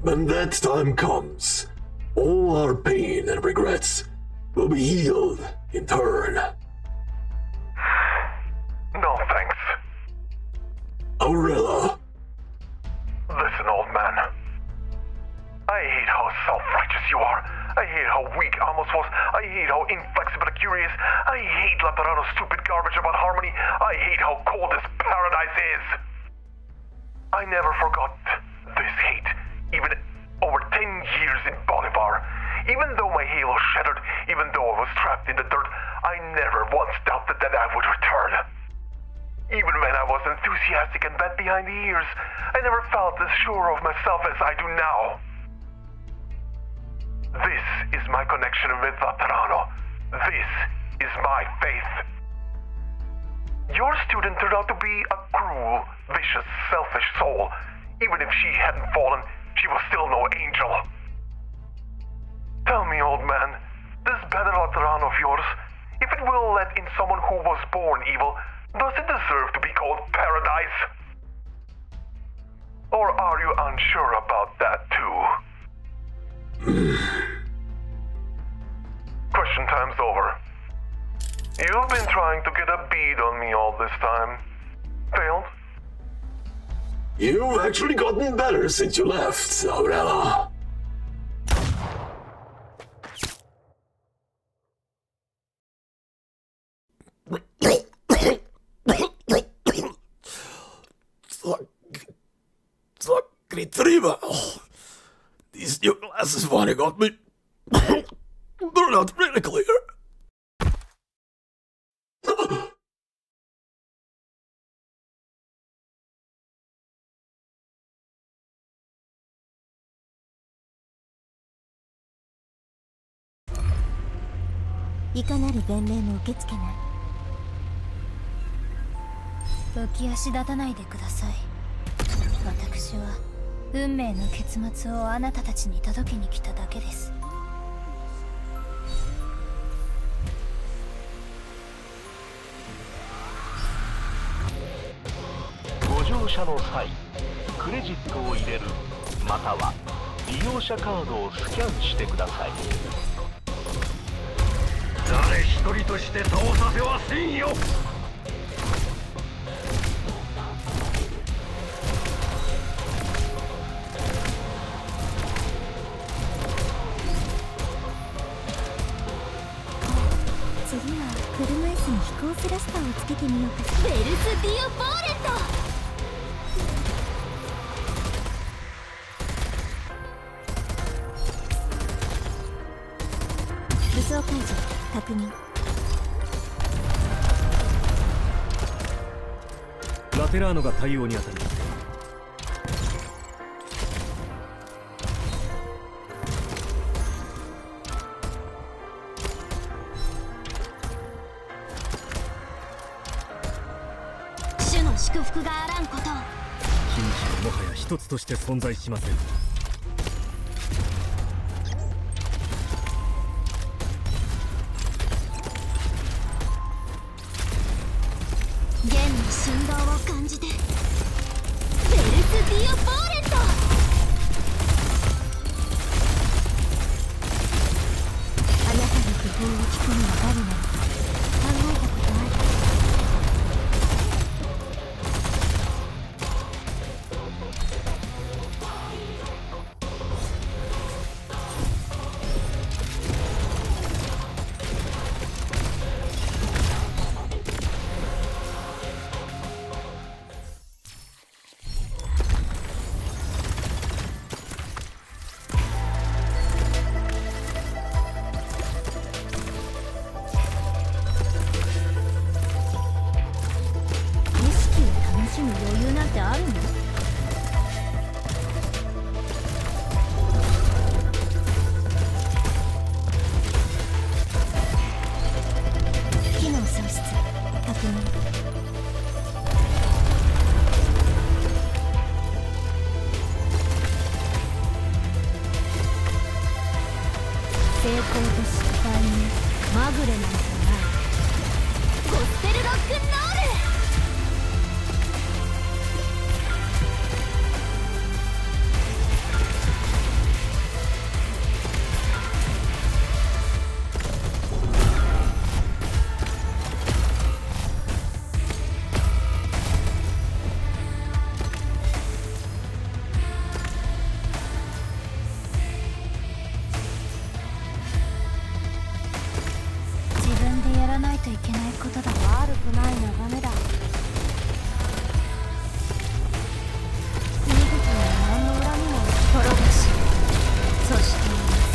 When that time comes, all our pain and regrets will be healed in turn. No thanks. Aurela. Listen, old man. I hate how self-righteous you are. I hate how weak Amos was. I hate how inflexible and curious. I hate Laterano's stupid garbage about harmony. I hate how cold this paradise is. I never forgot this hate, even over 10 years in Bolivar. Even though my halo shattered, even though I was trapped in the dirt, I never once doubted that I would return. Even when I was enthusiastic and wet behind the ears, I never felt as sure of myself as I do now. This is my connection with Laterano. This is my faith. Your student turned out to be a cruel, vicious, selfish soul. Even if she hadn't fallen, she was still no angel. Tell me, old man, this banner Laterano of yours, if it will let in someone who was born evil, does it deserve to be called paradise? Or are you unsure about that too? Question time's over. You've been trying to get a bead on me all this time. Failed? You've actually gotten better since you left, Aurela. Fuck, retriever. These new glasses finally got me. They're not really clear.いかなる弁明も受け付けない。浮き足立たないでください。私は運命の結末をあなたたちに届けに来ただけです。ご乗車の際、クレジットを入れるまたは利用者カードをスキャンしてください。誰一人として倒させはせんよ。次は車椅子に飛行スラスターをつけてみようか。ベルス・ディオ・ボーレット。武装解除確認。ラテラーノが対応に当たります。主の祝福があらんこと。君主はもはや一つとして存在しません。振動を感じてベルス・ディオ・ボーレット。あなたの工夫を聞くのは誰なのか考えたことある？成功と失敗にまぐれなんてない。ゴスペルロックンロール。といけないことだ。悪くない眺めだ。見事に何の恨みも転がし、そしています。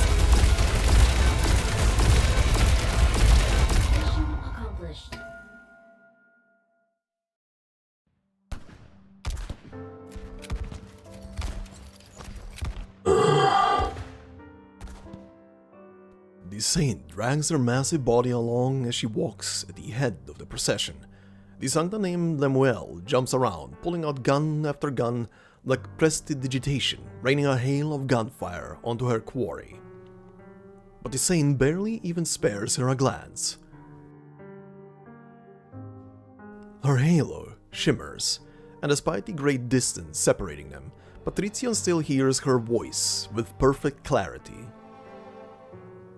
The saint drags her massive body along as she walks at the head of the procession, The Sankta named Lemuel jumps around, pulling out gun after gun like prestidigitation, raining a hail of gunfire onto her quarry. But the Saint barely even spares her a glance. Her halo shimmers, and despite the great distance separating them, Patrician still hears her voice with perfect clarity.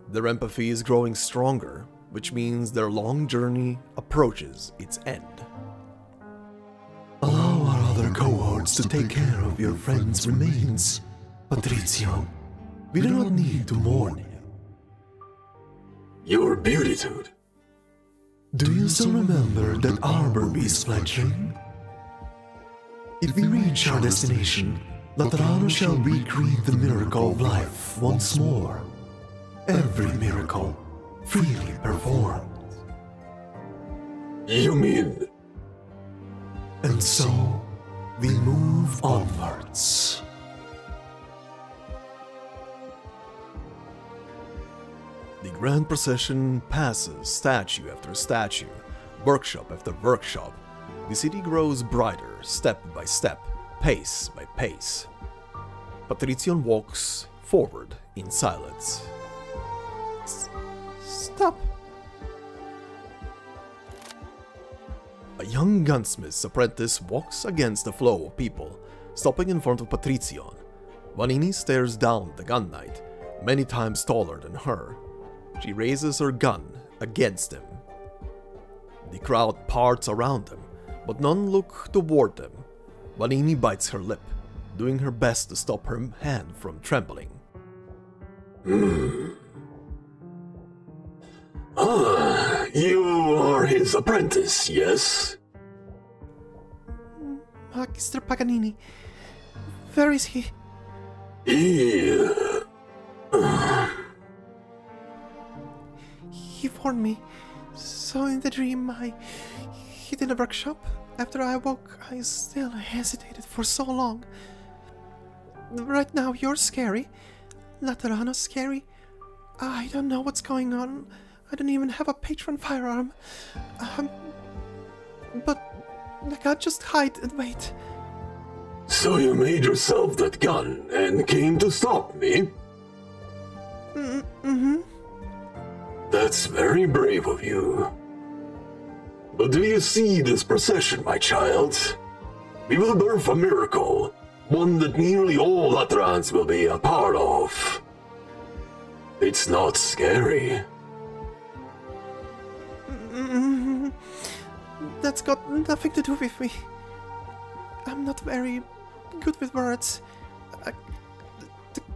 Their empathy is growing stronger, which means their long journey approaches its end. Allow our other cohorts to take care of your friend's remains, Patrician. We do not need to mourn him. Your beatitude. Do you still remember that arbor beast fledgling? If we reach our destination, Laterano shall recreate the miracle of life once more. Every miracle, freely performed. You mean... And so, we move onwards. The grand procession passes statue after statue, workshop after workshop. The city grows brighter, step by step, pace by pace. Patrician walks forward in silence. Stop! A young gunsmith's apprentice walks against the flow of people, stopping in front of Patrician. Vanini stares down at the gun knight, many times taller than her. She raises her gun against him. The crowd parts around them, but none look toward them. Vanini bites her lip, doing her best to stop her hand from trembling. Ah, you are his apprentice, yes? Magister Paganini. Where is he? He warned me. So in the dream I hid in the workshop. After I woke, I still hesitated for so long. Right now you're scary. Laterano's scary. I don't know what's going on. I don't even have a patron firearm. But I can't just hide and wait. So you made yourself that gun and came to stop me? Mm-hmm. That's very brave of you. But do you see this procession, my child? We will birth a miracle, one that nearly all Laterans will be a part of. It's not scary. That's got nothing to do with me. I'm not very good with words.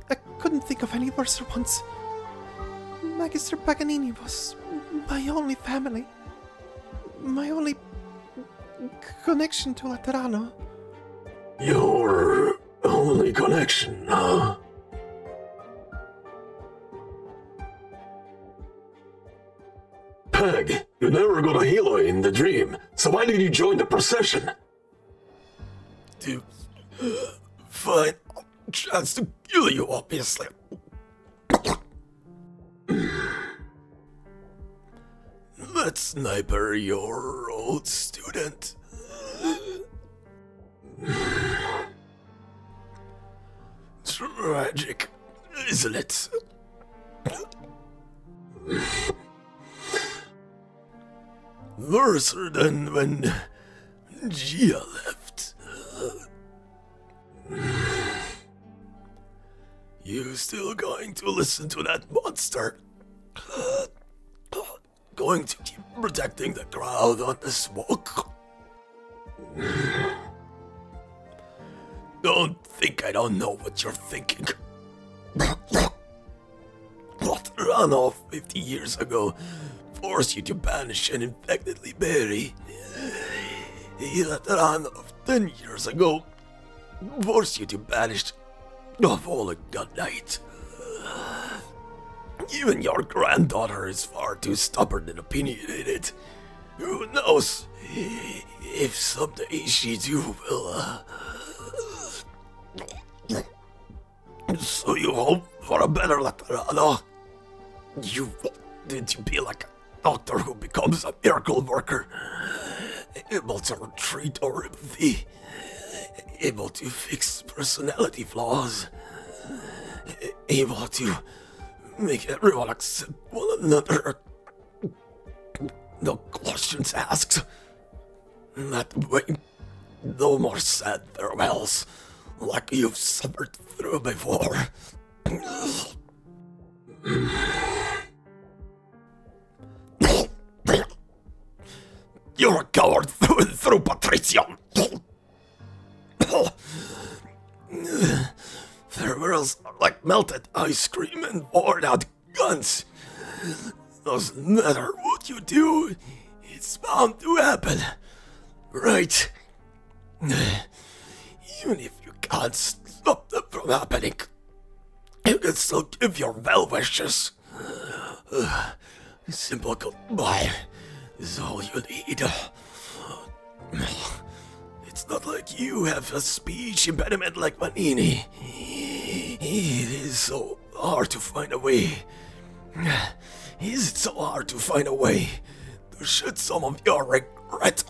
I couldn't think of any worse ones. Magister Paganini was my only family. My only connection to Laterano. Your only connection, huh? Peg, you never got a halo in the dream, so why did you join the procession? To find a chance to kill you, obviously. That sniper, your old student. Tragic, isn't it? Worse than when Gia left. You still going to listen to that monster? Going to keep protecting the crowd on the smoke? Don't think I don't know what you're thinking. Laterano 50 years ago forced you to banish an infected Liberi. Laterano of 10 years ago forced you to banish a fallen gun knight. Even your granddaughter is far too stubborn and opinionated. Who knows if someday she too will, So you hope for a better Laterano? You wanted to be like a doctor who becomes a miracle worker able to retreat our empathy, able to fix personality flaws, able to make everyone accept one another. No questions asked. That way, no more sad farewells like you've suffered through before. You're a coward through and through, Patrician! Farewells are like melted ice cream and worn out guns. Doesn't matter what you do, it's bound to happen, right? Even if you can't stop them from happening, you can still give your well wishes. A simple goodbye is all you need. It's not like you have a speech impediment like Manini. It is so hard to find a way. Is it so hard to find a way to shed some of your regret?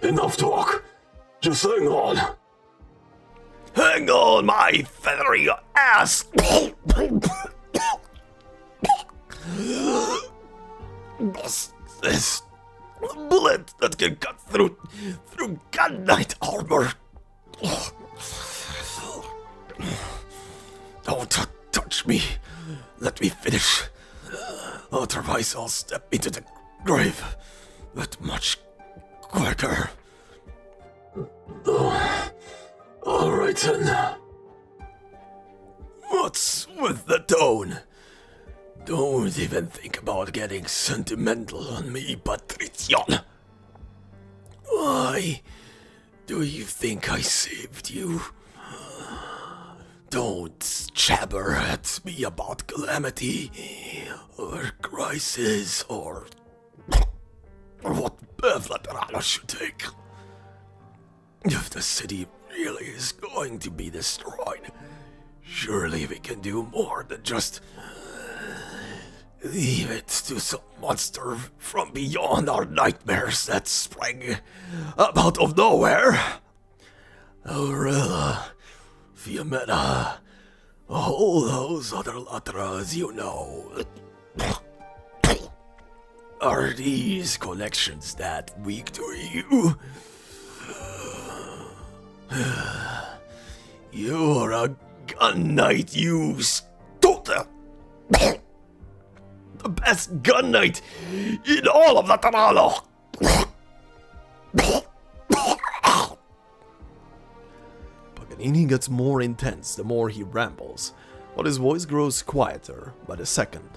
Enough talk. Just hang on. Hang on, my feathery ass! This bullet that can cut through gun knight armor. Don't touch me. Let me finish. Otherwise, I'll step into the grave, but much quicker. Alright then. What's with the tone? Don't even think about getting sentimental on me, Patrician. Why do you think I saved you? Don't jabber at me about calamity, or crisis, or what path Laterano should take. If the city really is going to be destroyed, surely we can do more than just leave it to some monster from beyond our nightmares that sprang up out of nowhere. Aurela, Fiametta, all those other Latras you know. Are these connections that weak to you? You're a gun knight, you stupid! The best gun knight in all of Laterano! Paganini gets more intense the more he rambles, but his voice grows quieter by the second.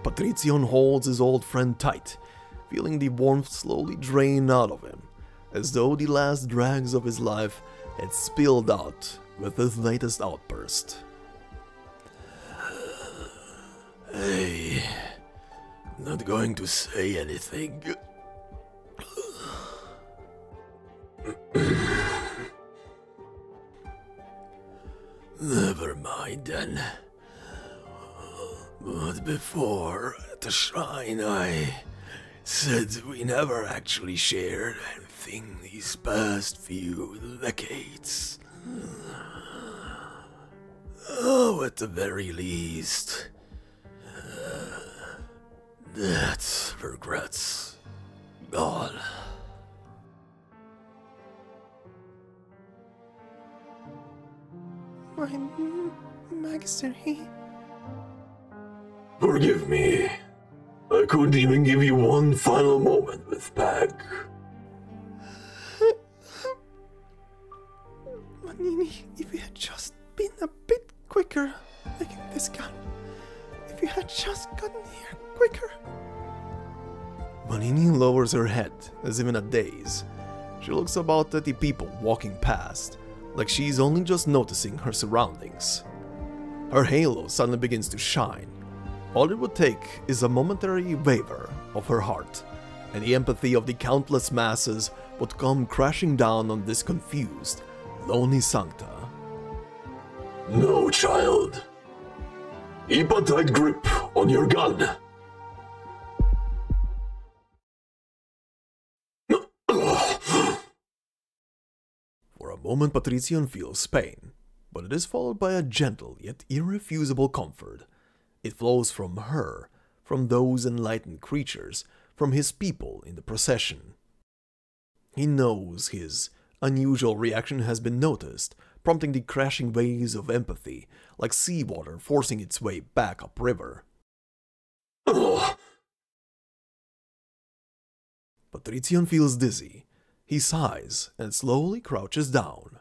Patrician holds his old friend tight, feeling the warmth slowly drain out of him, as though the last dregs of his life had spilled out with his latest outburst. Hey, I'm not going to say anything. Never mind then. But before, at the shrine, I said we never actually shared anything these past few decades. Oh, at the very least, that's regrets gone. My Magister, he... Forgive me. I couldn't even give you one final moment with Pag. Manini, if you had just been a bit quicker making this gun. If you had just gotten here quicker. Manini lowers her head, as if in a daze. She looks about at the people walking past, like she's only just noticing her surroundings. Her halo suddenly begins to shine. All it would take is a momentary waver of her heart, and the empathy of the countless masses would come crashing down on this confused, lonely Sankta. No, child. Keep a tight grip on your gun. moment Patrician feels pain, but it is followed by a gentle yet irrefusable comfort. It flows from her, from those enlightened creatures, from his people in the procession. He knows his unusual reaction has been noticed, prompting the crashing waves of empathy, like seawater forcing its way back upriver. Patrician feels dizzy. He sighs and slowly crouches down.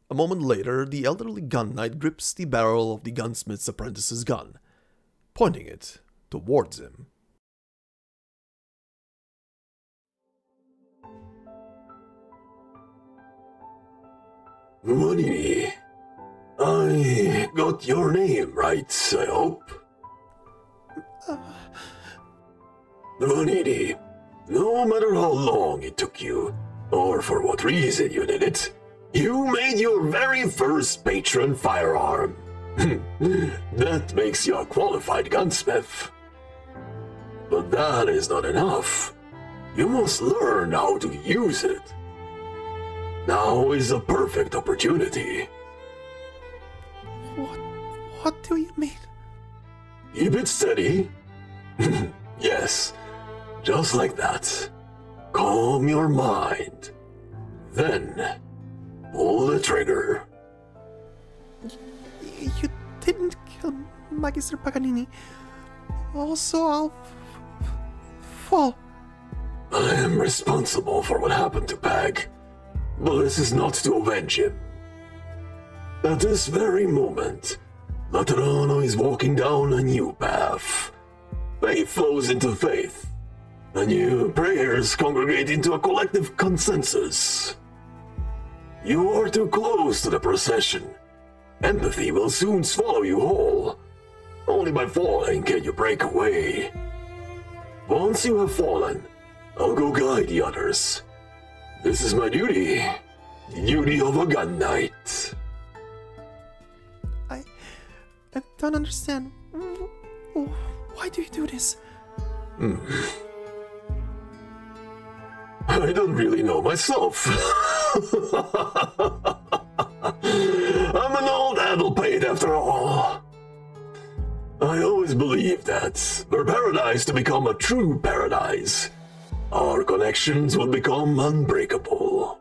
A moment later, the elderly gun knight grips the barrel of the gunsmith's apprentice's gun, pointing it towards him. Vanini, I got your name right, I hope. Vanini, no matter how long it took you, or for what reason you did it, you made your very first patron firearm. That makes you a qualified gunsmith. But that is not enough. You must learn how to use it. Now is a perfect opportunity. What do you mean? Keep it steady. Yes, just like that. Calm your mind. Then, pull the trigger. You didn't kill Magister Paganini. Also, I'll fall. I am responsible for what happened to Pag, but this is not to avenge him. At this very moment, Laterano is walking down a new path. Faith flows into faith. The new prayers congregate into a collective consensus. You are too close to the procession. Empathy will soon swallow you whole. Only by falling can you break away. Once you have fallen, I'll go guide the others. This is my duty. The duty of a gun knight. I don't understand. Why do you do this? I don't really know myself. I'm an old addlepate after all. I always believed that, for paradise to become a true paradise, our connections would become unbreakable.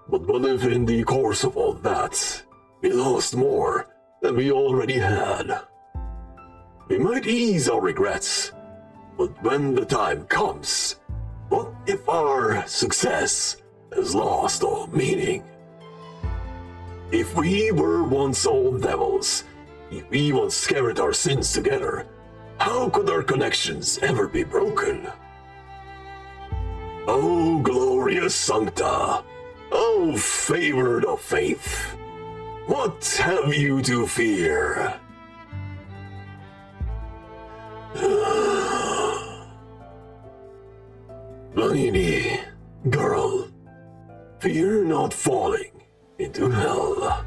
But what if in the course of all that, we lost more than we already had? We might ease our regrets, but when the time comes, what if our success has lost all meaning? If we were once old devils, if we once carried our sins together, how could our connections ever be broken? Oh, glorious Sankta! Oh, favored of faith! What have you to fear? Vanini, girl, fear not falling into hell.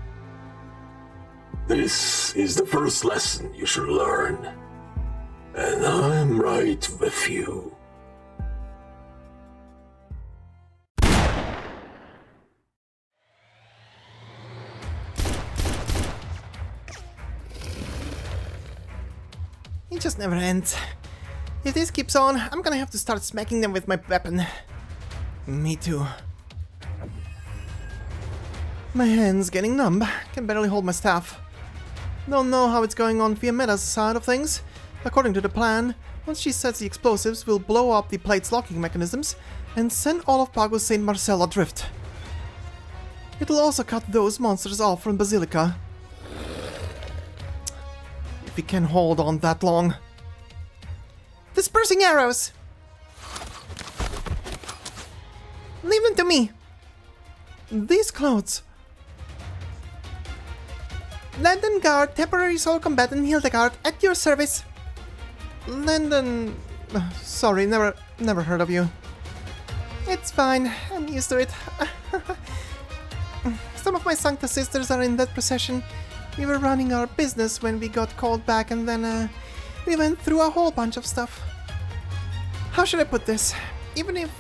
This is the first lesson you should learn, and I'm right with you. It just never ends. If this keeps on, I'm gonna have to start smacking them with my weapon. Me too. My hand's getting numb. Can barely hold my staff. Don't know how it's going on Fiametta's side of things. According to the plan, once she sets the explosives, we'll blow up the plate's locking mechanisms and send all of Pago St. Marcel adrift. It'll also cut those monsters off from Basilica. If we can hold on that long. Dispersing arrows! Leave them to me! These clothes. Landon Guard, temporary soul combatant Hildegard, at your service. Landon... sorry, never heard of you. It's fine, I'm used to it. Some of my Sankta sisters are in that procession. We were running our business when we got called back, and then we went through a whole bunch of stuff. How should I put this? Even if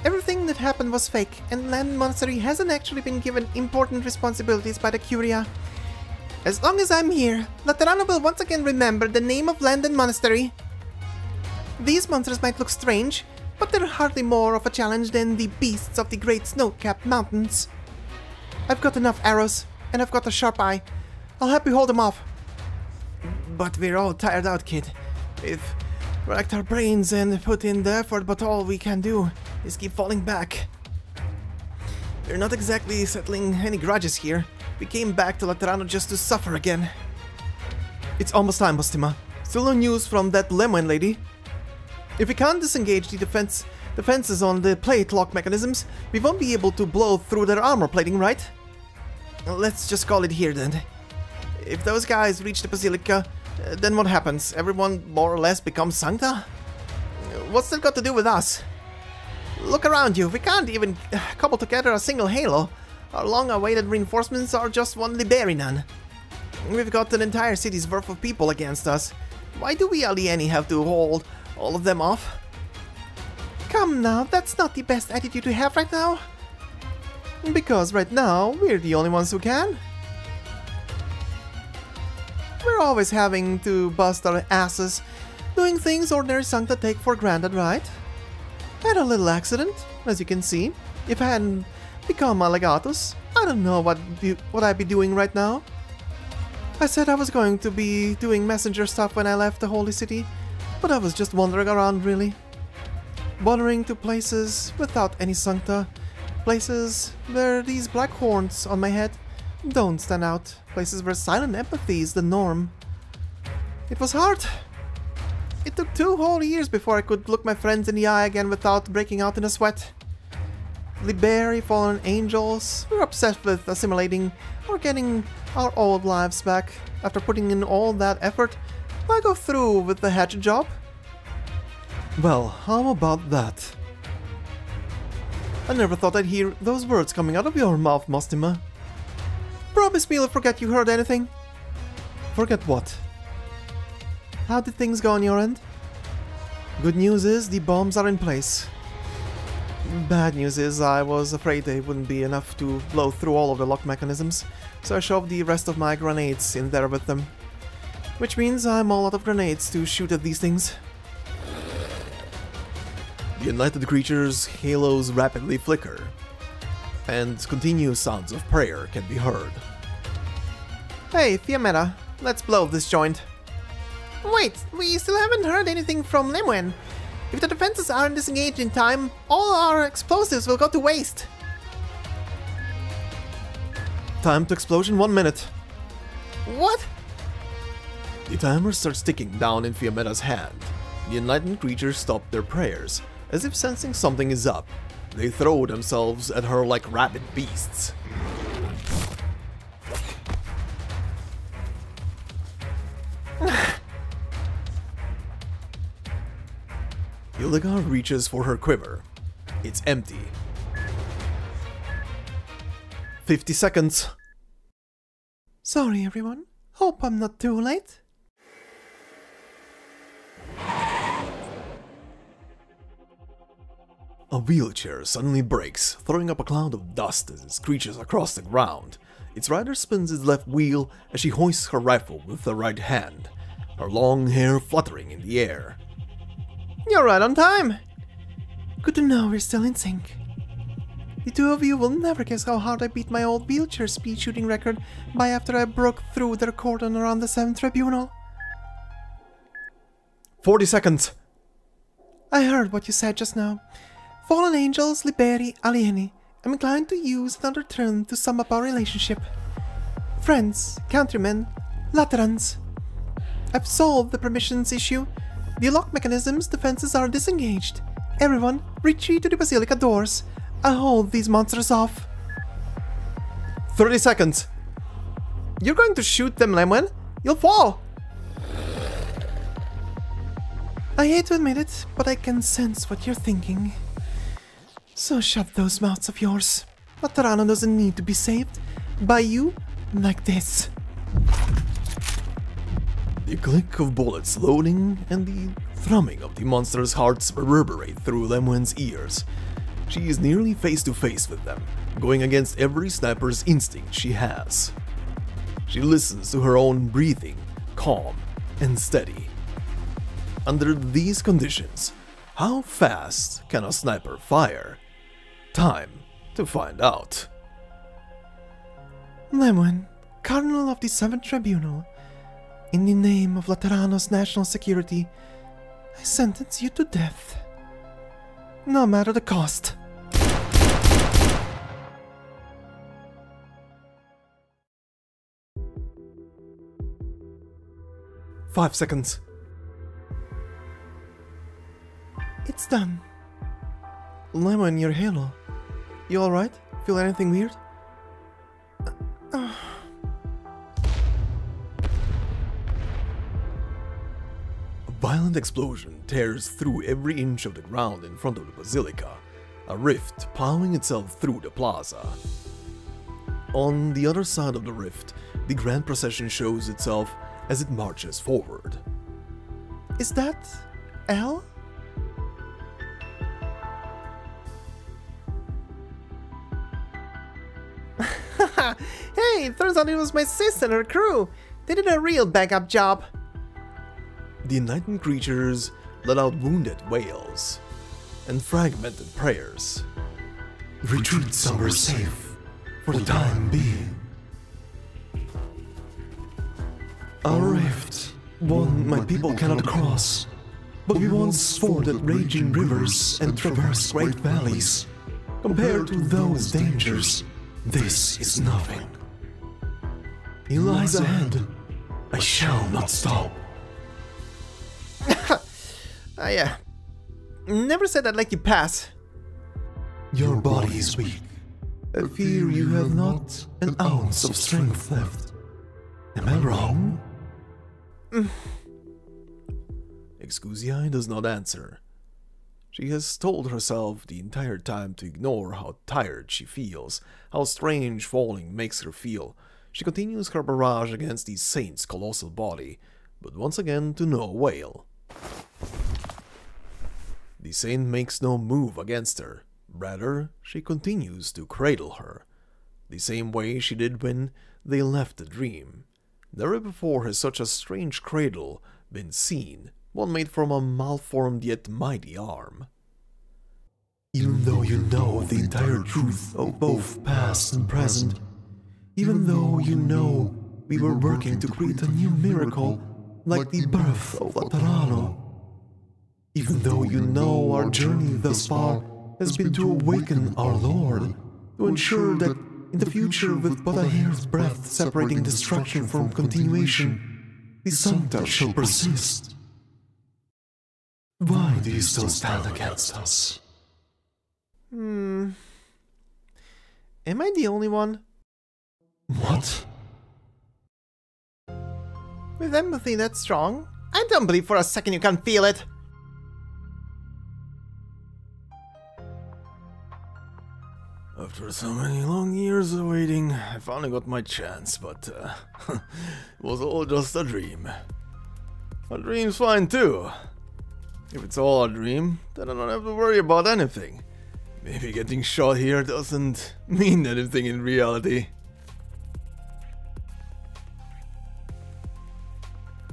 Everything that happened was fake, and Land Monastery hasn't actually been given important responsibilities by the Curia. As long as I'm here, Laterano will once again remember the name of Land and Monastery. These monsters might look strange, but they're hardly more of a challenge than the beasts of the great snow-capped mountains. I've got enough arrows, and I've got a sharp eye. I'll help you hold them off. But we're all tired out, kid. We've racked our brains and put in the effort, but all we can do is keep falling back. We're not exactly settling any grudges here. We came back to Laterano just to suffer again. It's almost time, Bostima. Still no news from that Lemoine lady? If we can't disengage the defenses on the plate lock mechanisms, we won't be able to blow through their armor plating, right? Let's just call it here then. If those guys reach the Basilica, then what happens? Everyone more or less becomes Sankta? What's that got to do with us? Look around you, we can't even cobble together a single halo. Our long-awaited reinforcements are just one Liberian. We've got an entire city's worth of people against us. Why do we alieni have to hold all of them off? Come now, that's not the best attitude to have right now. Because right now, we're the only ones who can. We're always having to bust our asses, doing things ordinary Sankta take for granted, right? Had a little accident, as you can see. If I hadn't become a legatus, I don't know what I'd be doing right now. I said I was going to be doing messenger stuff when I left the Holy City, but I was just wandering around, really. Wandering to places without any Sankta. Places where these black horns on my head don't stand out. Places where silent empathy is the norm. It was hard. It took 2 whole years before I could look my friends in the eye again without breaking out in a sweat. Liberi, fallen angels, we're obsessed with assimilating or getting our old lives back. After putting in all that effort, why go through with the hatchet job? Well, how about that? I never thought I'd hear those words coming out of your mouth, Mostima. Promise me you'll forget you heard anything. Forget what? How did things go on your end? Good news is the bombs are in place. Bad news is I was afraid they wouldn't be enough to blow through all of the lock mechanisms, so I shoved the rest of my grenades in there with them. Which means I'm all out of grenades to shoot at these things. The enlightened creature's halos rapidly flicker, and continuous sounds of prayer can be heard. Hey, Fiametta, let's blow this joint. Wait, we still haven't heard anything from Lemoine. If the defenses aren't disengaged in time, all our explosives will go to waste. Time to explosion, 1 minute. What? The timer starts ticking down in Fiametta's hand. The enlightened creatures stop their prayers, as if sensing something is up. They throw themselves at her like rabid beasts. Hildegard reaches for her quiver. It's empty. 50 seconds. Sorry, everyone. Hope I'm not too late. A wheelchair suddenly breaks, throwing up a cloud of dust as it screeches across the ground. Its rider spins his left wheel as she hoists her rifle with the right hand, her long hair fluttering in the air. You're right on time! Good to know we're still in sync. The two of you will never guess how hard I beat my old wheelchair speed shooting record by after I broke through their cordon around the 7th Tribunal. 40 seconds! I heard what you said just now. Fallen angels, liberi, alieni. I'm inclined to use another term to sum up our relationship. Friends, countrymen, Laterans. I've solved the permissions issue. The lock mechanism's defenses are disengaged. Everyone, retreat to the Basilica doors. I'll hold these monsters off. 30 seconds! You're going to shoot them, Lemoine? You'll fall! I hate to admit it, but I can sense what you're thinking. So shut those mouths of yours. Laterano doesn't need to be saved by you like this. The click of bullets loading and the thrumming of the monster's hearts reverberate through Lemoine's ears. She is nearly face to face with them, going against every sniper's instinct she has. She listens to her own breathing, calm and steady. Under these conditions, how fast can a sniper fire? Time to find out. Lemon, Cardinal of the 7th Tribunal, in the name of Laterano's national security, I sentence you to death. No matter the cost. "5 seconds. It's done. Lemon, your halo. You alright? Feel anything weird? A violent explosion tears through every inch of the ground in front of the basilica, a rift plowing itself through the plaza. On the other side of the rift, the grand procession shows itself as it marches forward. Is that Elle? Hey, turns out it was my sister and her crew. They did a real backup job. The enlightened creatures let out wounded wails and fragmented prayers. Retreat somewhere safe, for the time being. Our rift, one my people cannot cross, but we once forded raging rivers and traversed great valleys. Compared to those dangers, this is nothing. He lies ahead. I shall not stop. Yeah. Never said I'd let you pass. Your body is weak. I fear you have not an ounce of strength left. Am I wrong? Excusia does not answer. She has told herself the entire time to ignore how tired she feels, how strange falling makes her feel. She continues her barrage against the saint's colossal body, but once again to no avail. The saint makes no move against her. Rather, she continues to cradle her, the same way she did when they left the dream. Never before has such a strange cradle been seen, one made from a malformed yet mighty arm. Even though you know the entire truth of both past and present, even though you know we were working to create a new miracle, like the birth of Laterano, even though you know our journey thus far has been to awaken our Lord, to ensure that in the future, with but a hair's breadth separating destruction from continuation, the Sankta shall persist. Why do you still stand against us? Am I the only one? What? With empathy that strong? I don't believe for a second you can't feel it. After so many long years of waiting, I finally got my chance, but it was all just a dream. A dream's fine too. If it's all a dream, then I don't have to worry about anything. Maybe getting shot here doesn't mean anything in reality.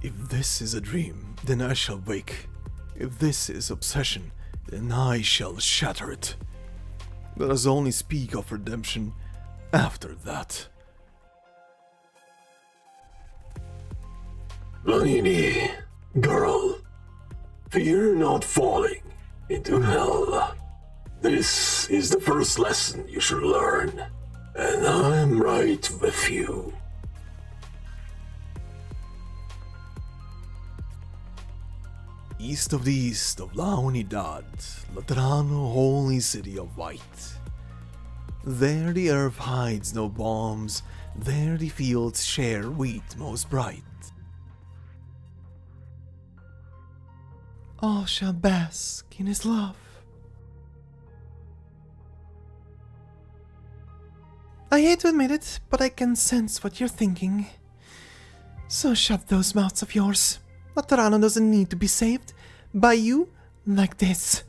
If this is a dream, then I shall wake. If this is obsession, then I shall shatter it. Let us only speak of redemption after that. Lanini, girl, fear not falling into hell. This is the first lesson you should learn, and I'm right with you. East of the east of La Unidad, Laterano, holy city of white. There the earth hides no bombs, there the fields share wheat most bright. All shall bask in his love. I hate to admit it, but I can sense what you're thinking. So shut those mouths of yours. Laterano doesn't need to be saved by you like this.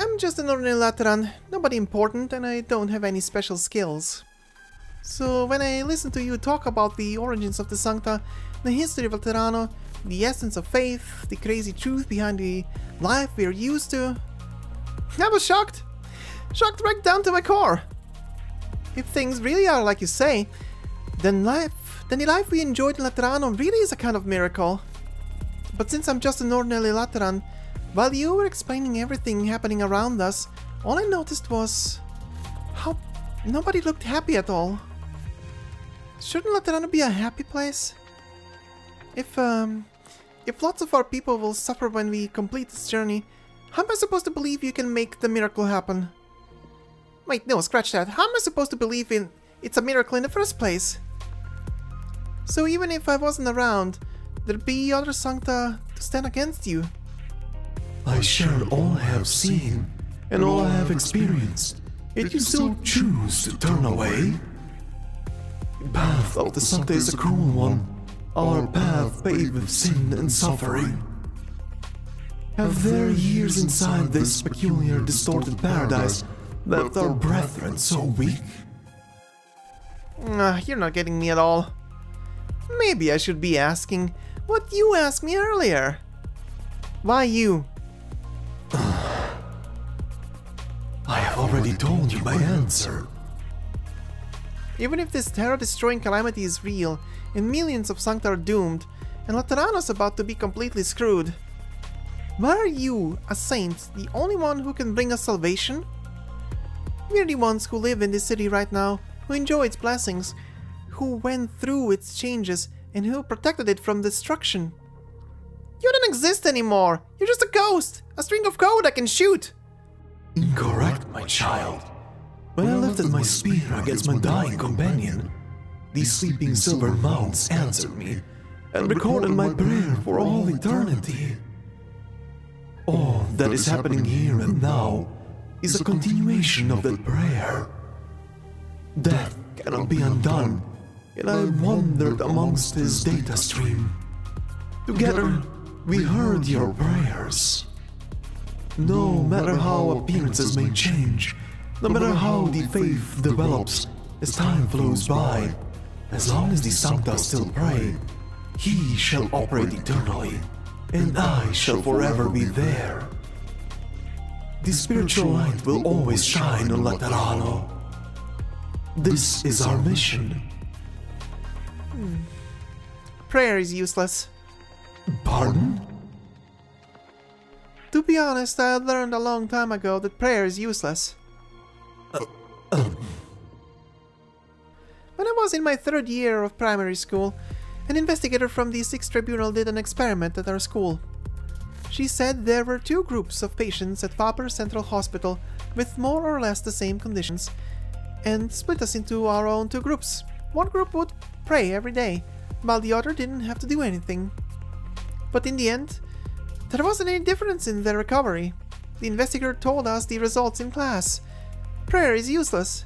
I'm just an ordinary Lateran, nobody important, and I don't have any special skills. So when I listen to you talk about the origins of the Sankta, the history of Laterano, the essence of faith, the crazy truth behind the life we're used to, I was shocked! Shocked right down to my core! If things really are like you say, then the life we enjoyed in Laterano really is a kind of miracle. But since I'm just an ordinary Lateran, while you were explaining everything happening around us, all I noticed was how nobody looked happy at all. Shouldn't Laterano be a happy place? If lots of our people will suffer when we complete this journey, how am I supposed to believe you can make the miracle happen? Wait, no, scratch that. How am I supposed to believe it's a miracle in the first place? So even if I wasn't around, there'd be other Sankta to stand against you. I share all I have seen and all I have experienced, yet you still choose to turn away? The path of the Sankta is a cruel one, our path paved with sin and suffering. Have their years inside this peculiar distorted paradise left our brethren so weak? You're not getting me at all. Maybe I should be asking what you asked me earlier. Why you? I have already told you my answer. Even if this terror-destroying calamity is real, and millions of Sankta are doomed, and Laterano's about to be completely screwed, why are you, a saint, the only one who can bring us salvation? We're the ones who live in this city right now, who enjoy its blessings, who went through its changes, and who protected it from destruction. You don't exist anymore! You're just a ghost! A string of code I can shoot! Incorrect, my child. When I lifted my spear against my dying companion, these sleeping silver mounts answered me and recorded my prayer for all eternity. All that is happening here and now is a continuation of that prayer. Death cannot be undone, and I wandered amongst his data stream. Together, we heard your prayers. No matter how appearances may change, no matter how the faith develops as time flows by, as long as the Sankta still pray, he shall operate eternally, and I shall forever be there. The spiritual light will always shine on Laterano. This is our mission. Prayer is useless. Pardon? To be honest, I learned a long time ago that prayer is useless. When I was in my 3rd year of primary school, an investigator from the 6th Tribunal did an experiment at our school. She said there were 2 groups of patients at Faber Central Hospital with more or less the same conditions, and split us into our own 2 groups. One group would pray every day, while the other didn't have to do anything. But in the end, there wasn't any difference in their recovery. The investigator told us the results in class. Prayer is useless.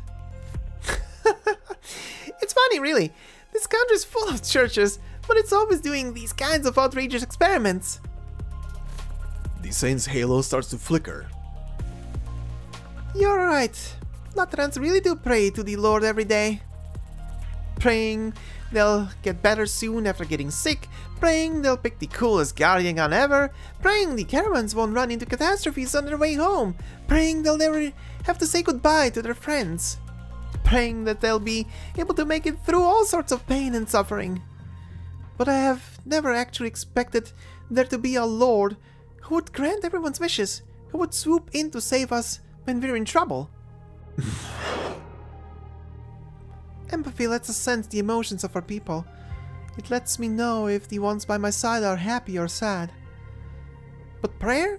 It's funny, really. This country is full of churches, but it's always doing these kinds of outrageous experiments. The saint's halo starts to flicker. You're right. Laterans really do pray to the Lord every day. Praying they'll get better soon after getting sick, praying they'll pick the coolest guardian gun ever, praying the caravans won't run into catastrophes on their way home, praying they'll never have to say goodbye to their friends, praying that they'll be able to make it through all sorts of pain and suffering. But I have never actually expected there to be a Lord who would grant everyone's wishes, who would swoop in to save us when we're in trouble. Empathy lets us sense the emotions of our people. It lets me know if the ones by my side are happy or sad. But prayer?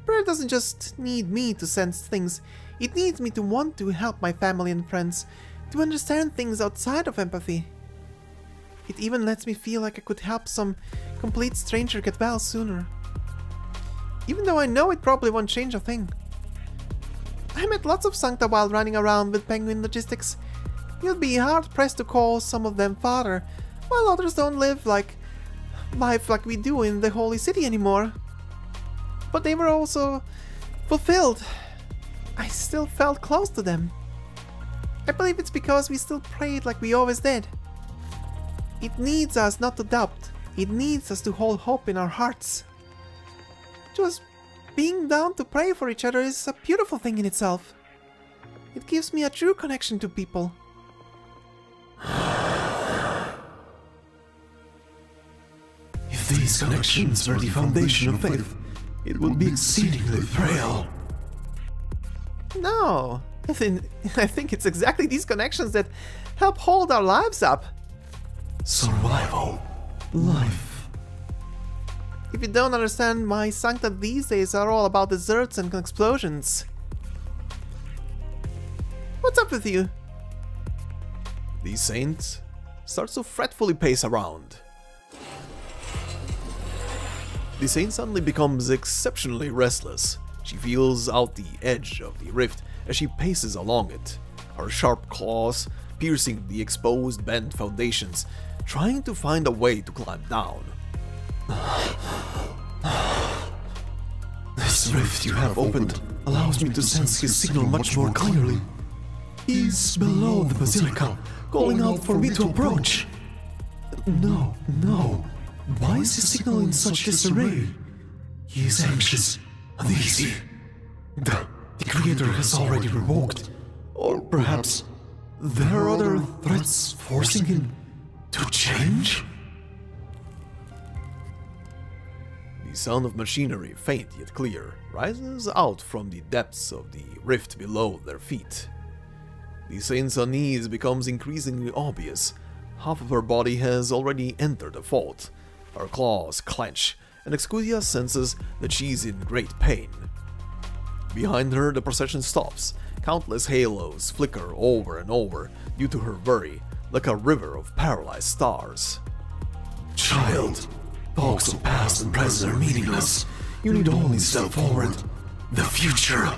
Prayer doesn't just need me to sense things. It needs me to want to help my family and friends, to understand things outside of empathy. It even lets me feel like I could help some complete stranger get well sooner. Even though I know it probably won't change a thing. I met lots of Sankta while running around with Penguin Logistics. You'd be hard-pressed to call some of them father, while others don't live life like we do in the Holy City anymore. But they were also fulfilled. I still felt close to them. I believe it's because we still prayed like we always did. It needs us not to doubt. It needs us to hold hope in our hearts. Just being down to pray for each other is a beautiful thing in itself. It gives me a true connection to people. If these connections are the foundation of faith, it would be exceedingly frail. No, I think it's exactly these connections that help hold our lives up. Survival. Life. If you don't understand why Sankta these days are all about deserts and explosions. What's up with you? The saint starts to fretfully pace around. The saint suddenly becomes exceptionally restless. She feels out the edge of the rift as she paces along it, her sharp claws piercing the exposed bent foundations, trying to find a way to climb down. This rift you have opened allows me to sense his signal much more clearly. He's below the basilica, calling out for me to approach. No. Why is his signal in such disarray? He is anxious, uneasy. The Creator has already revoked. Or perhaps there are other threats forcing him to change? The sound of machinery, faint yet clear, rises out from the depths of the rift below their feet. The saint's unease becomes increasingly obvious. Half of her body has already entered the fault. Her claws clench, and Excusia senses that she's in great pain. Behind her, the procession stops. Countless halos flicker over and over due to her worry, like a river of paralyzed stars. Child, talks of past and present are meaningless. You need only step forward. The future.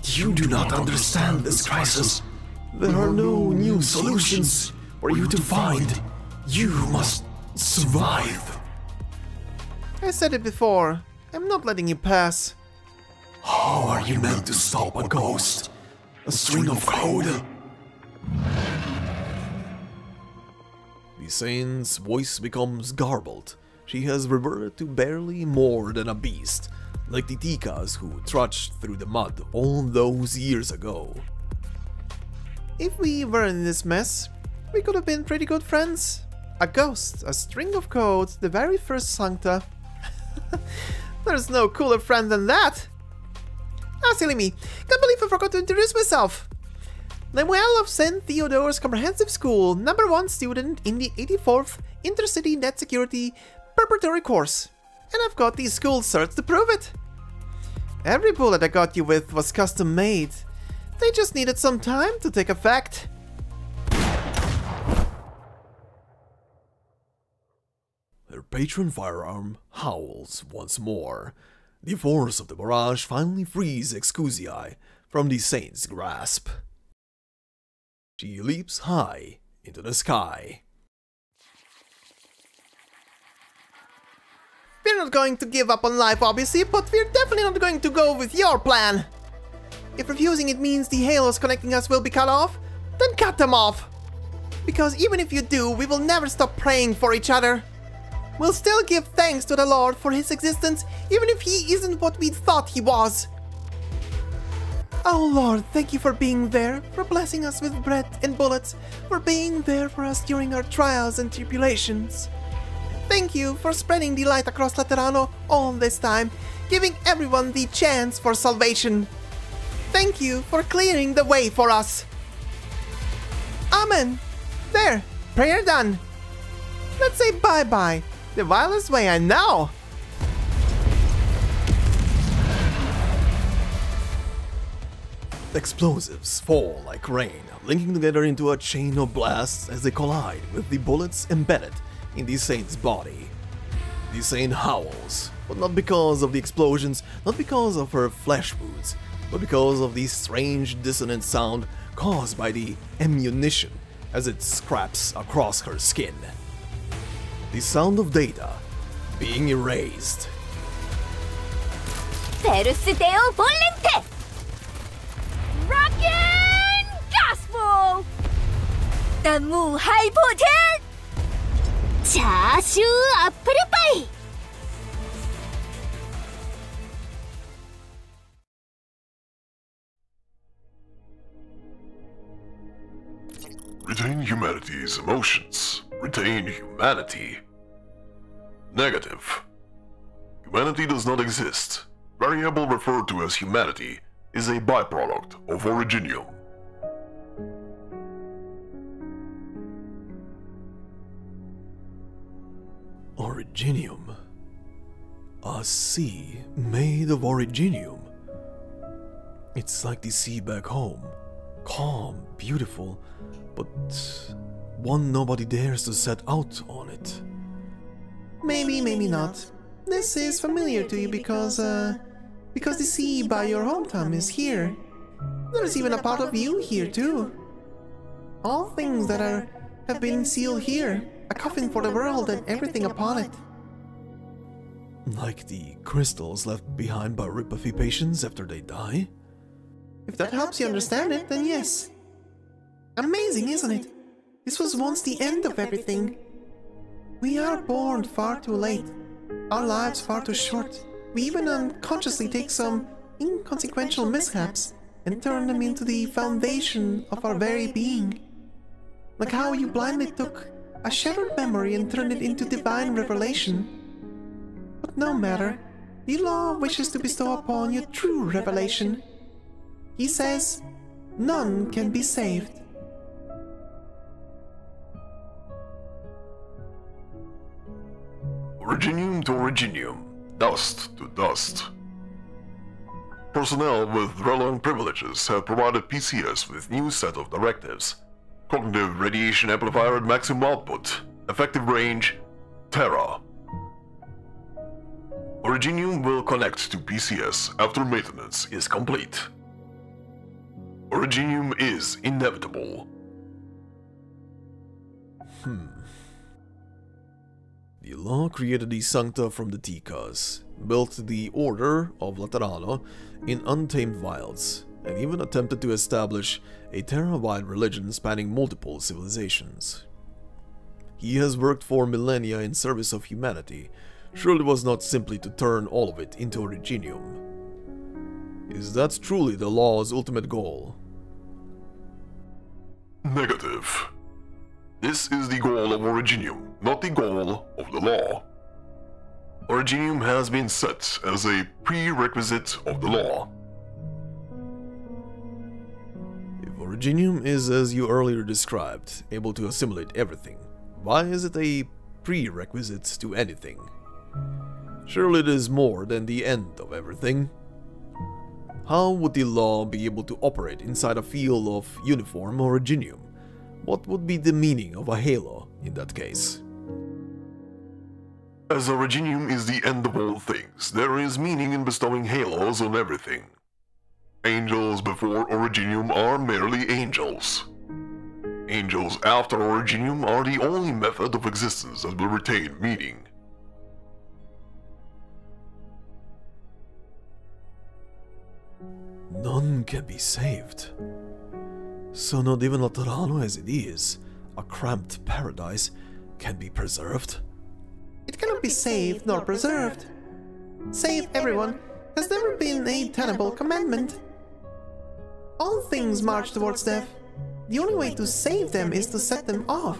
You do not understand this crisis. There are no new solutions for you to find. You must survive. I said it before. I'm not letting you pass. How are you meant to stop a ghost? A string of code? The saint's voice becomes garbled. She has reverted to barely more than a beast, like the Tikas who trudged through the mud all those years ago. If we weren't in this mess, we could have been pretty good friends. A ghost, a string of codes, the very first Sankta. There's no cooler friend than that. Ah, silly me. Can't believe I forgot to introduce myself. Lemuel of St. Theodore's Comprehensive School, #1 student in the 84th Intercity Net Security Preparatory course. And I've got the school certs to prove it. Every bullet I got you with was custom made. They just needed some time to take effect. Her patron firearm howls once more. The force of the barrage finally frees Excusia from the saint's grasp. She leaps high into the sky. We're not going to give up on life, obviously, but we're definitely not going to go with your plan. If refusing it means the halos connecting us will be cut off, then cut them off. Because even if you do, we will never stop praying for each other. We'll still give thanks to the Lord for his existence, even if he isn't what we thought he was. Oh Lord, thank you for being there, for blessing us with bread and bullets, for being there for us during our trials and tribulations. Thank you for spreading the light across Laterano all this time, giving everyone the chance for salvation. Thank you for clearing the way for us. Amen. There, prayer done. Let's say bye-bye, the wildest way I know. Explosives fall like rain, linking together into a chain of blasts as they collide with the bullets embedded in the saint's body. The saint howls, but not because of the explosions, not because of her flesh wounds, but because of the strange dissonant sound caused by the ammunition as it scraps across her skin. The sound of data being erased. again! Gospel! 弹幕海破天！チャーシューアップルパイ！ Retain humanity's emotions. Retain humanity. Negative. Humanity does not exist. Variable referred to as humanity is a byproduct of originium. Originium. A sea made of originium. It's like the sea back home. Calm, beautiful, but one nobody dares to set out on it. Maybe, maybe not. This is familiar to you because the sea by your hometown is here. There's even a part of you here too. All things that have been sealed here, a coffin for the world and everything upon it. Like the crystals left behind by Ripathy patients after they die? If that helps you understand it, then yes. Amazing, isn't it? This was once the end of everything. We are born far too late. Our lives far too short. We even unconsciously take some inconsequential mishaps and turn them into the foundation of our very being. Like how you blindly took a shattered memory and turned it into divine revelation. But no matter, the law wishes to bestow upon you true revelation. He says, none can be saved. Originium to originium, dust to dust. Personnel with relevant privileges have provided PCS with new set of directives. Cognitive radiation amplifier at maximum output. Effective range, Terra. Originium will connect to PCS after maintenance is complete. Originium is inevitable. The law created the Sankta from the Tikas, built the Order of Laterano in untamed wilds, and even attempted to establish a Terra-wide religion spanning multiple civilizations. He has worked for millennia in service of humanity. Surely it was not simply to turn all of it into Originium. Is that truly the law's ultimate goal? Negative. This is the goal of Originium, not the goal of the law. Originium has been set as a prerequisite of the law. If Originium is, as you earlier described, able to assimilate everything, why is it a prerequisite to anything? Surely it is more than the end of everything. How would the law be able to operate inside a field of uniform Originium? What would be the meaning of a halo in that case? As Originium is the end of all things, there is meaning in bestowing halos on everything. Angels before Originium are merely angels. Angels after Originium are the only method of existence that will retain meaning. None can be saved. So not even Laterano as it is, a cramped paradise, can be preserved? It cannot be saved nor preserved. Save everyone has never been a tenable commandment. All things march towards death. The only way to save them is to set them off.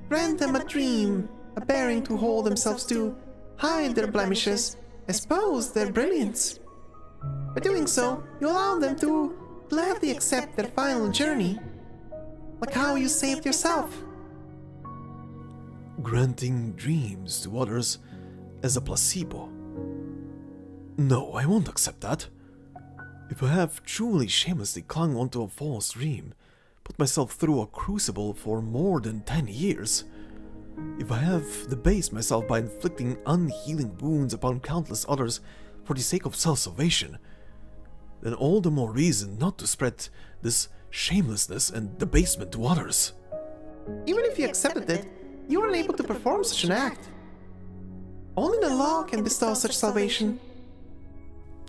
Grant them a dream, a bearing to hold themselves to, hide their blemishes, expose their brilliance. By doing so, you allow them to gladly accept their final journey, like how you saved yourself. Granting dreams to others as a placebo. No, I won't accept that. If I have truly shamelessly clung onto a false dream, put myself through a crucible for more than 10 years, if I have debased myself by inflicting unhealing wounds upon countless others for the sake of self-salvation, then all the more reason not to spread this shamelessness and debasement to others. Even if you accepted it, you are unable to perform such an act. Only the law can bestow such salvation.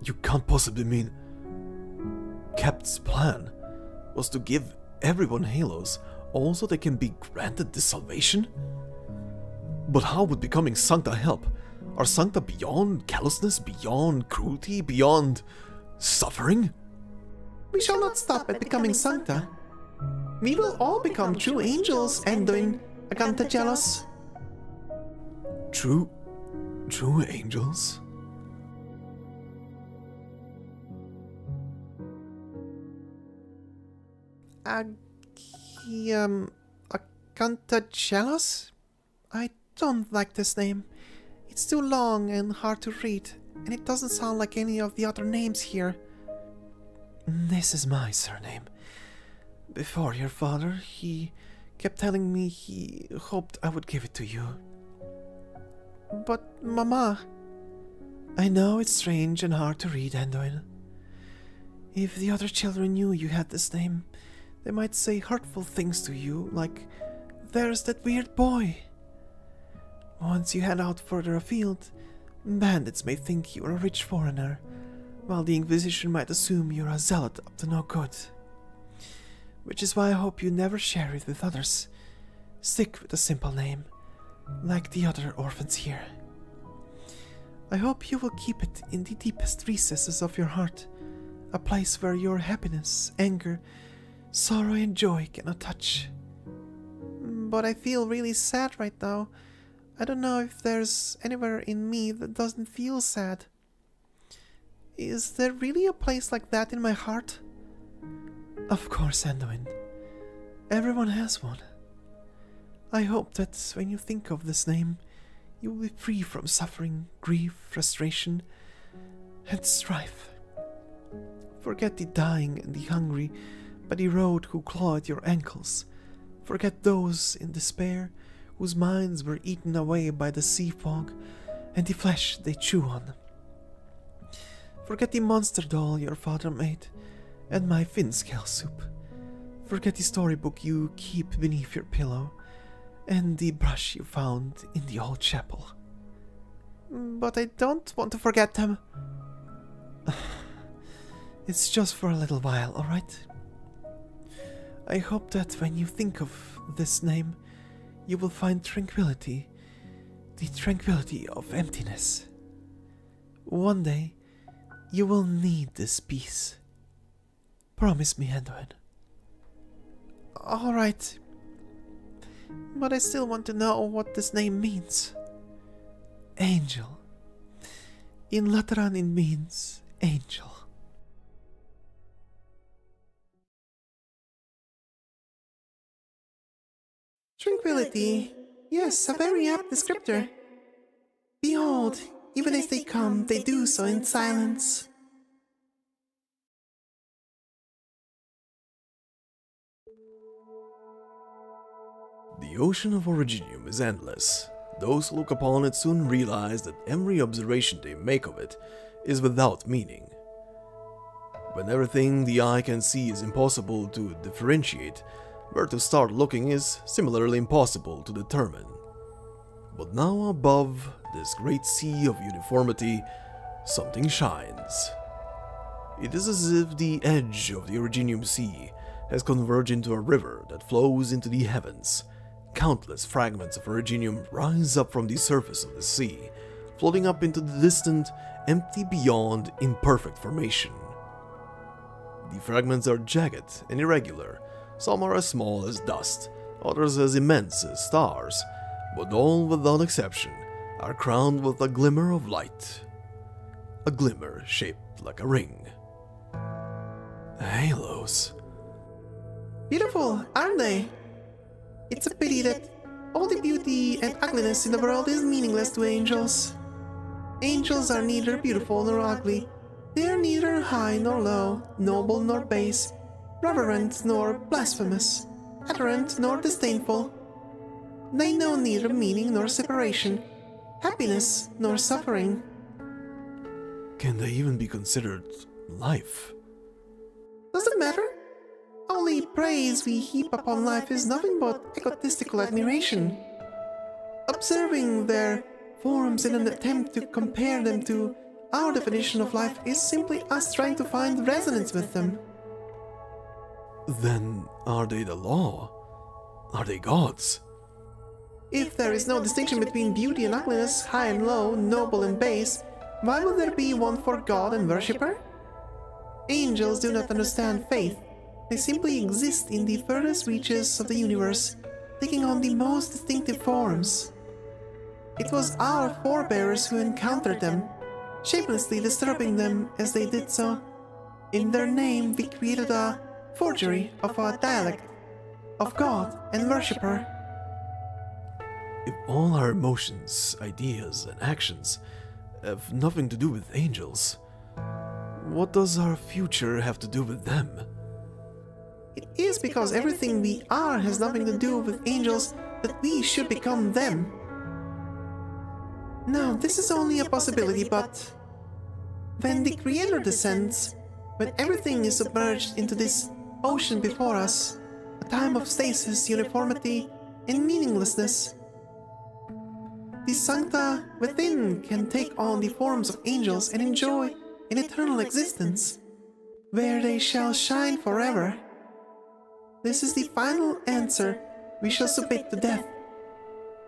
You can't possibly mean... Kept's plan was to give everyone halos, also they can be granted this salvation? But how would becoming Sankta help? Are Sankta beyond callousness, beyond cruelty, beyond suffering? We shall not stop at becoming Sankta. We will all become true angels, Anduin, Aganta Jealous. True angels? Aganta Jealous? I don't like this name. It's too long and hard to read, and it doesn't sound like any of the other names here. This is my surname. Before your father, he kept telling me he hoped I would give it to you. But, Mama... I know it's strange and hard to read, Anduin. If the other children knew you had this name, they might say hurtful things to you, like, "There's that weird boy." Once you head out further afield, bandits may think you're a rich foreigner, while the Inquisition might assume you're a zealot up to no good. Which is why I hope you never share it with others. Stick with a simple name, like the other orphans here. I hope you will keep it in the deepest recesses of your heart, a place where your happiness, anger, sorrow and joy cannot touch. But I feel really sad right now. I don't know if there's anywhere in me that doesn't feel sad. Is there really a place like that in my heart? Of course, Anduin. Everyone has one. I hope that when you think of this name, you will be free from suffering, grief, frustration, and strife. Forget the dying and the hungry by the road who claw at your ankles. Forget those in despair whose minds were eaten away by the sea fog and the flesh they chew on. Forget the monster doll your father made and my fin scale soup. Forget the storybook you keep beneath your pillow and the brush you found in the old chapel. But I don't want to forget them. It's just for a little while, alright? I hope that when you think of this name, you will find tranquility, the tranquility of emptiness. One day, you will need this peace. Promise me, Anduin. Alright. But I still want to know what this name means. Angel. In Laterano it means angel. Tranquility. Yes, a very apt descriptor. Behold, even as they come, they do so in silence. The ocean of Originium is endless. Those who look upon it soon realize that every observation they make of it is without meaning. When everything the eye can see is impossible to differentiate, where to start looking is similarly impossible to determine. But now above this great sea of uniformity, something shines. It is as if the edge of the Originium Sea has converged into a river that flows into the heavens. Countless fragments of Originium rise up from the surface of the sea, floating up into the distant, empty beyond in perfect formation. The fragments are jagged and irregular. Some are as small as dust, others as immense as stars, but all without exception are crowned with a glimmer of light. A glimmer shaped like a ring. Halos. Beautiful, aren't they? It's a pity that all the beauty and ugliness in the world is meaningless to angels. Angels are neither beautiful nor ugly. They are neither high nor low, noble nor base, reverent nor blasphemous, adorant nor disdainful. They know neither meaning nor separation, happiness nor suffering. Can they even be considered life? Does it matter? Only praise we heap upon life is nothing but egotistical admiration. Observing their forms in an attempt to compare them to our definition of life is simply us trying to find resonance with them. Then are they the law? Are they gods? If there is no distinction between beauty and ugliness, high and low, noble and base, why would there be one for God and worshipper? Angels do not understand faith. They simply exist in the furthest reaches of the universe, taking on the most distinctive forms. It was our forebears who encountered them, shapelessly disturbing them as they did so. In their name, we created a forgery of a dialect of God and worshipper. If all our emotions, ideas, and actions have nothing to do with angels, what does our future have to do with them? It is because everything we are has nothing to do with angels that we should become them. Now, this is only a possibility, but when the Creator descends, when everything is submerged into this ocean before us, a time of stasis, uniformity, and meaninglessness, the Sankta within can take on the forms of angels and enjoy an eternal existence, where they shall shine forever. This is the final answer we shall submit to death.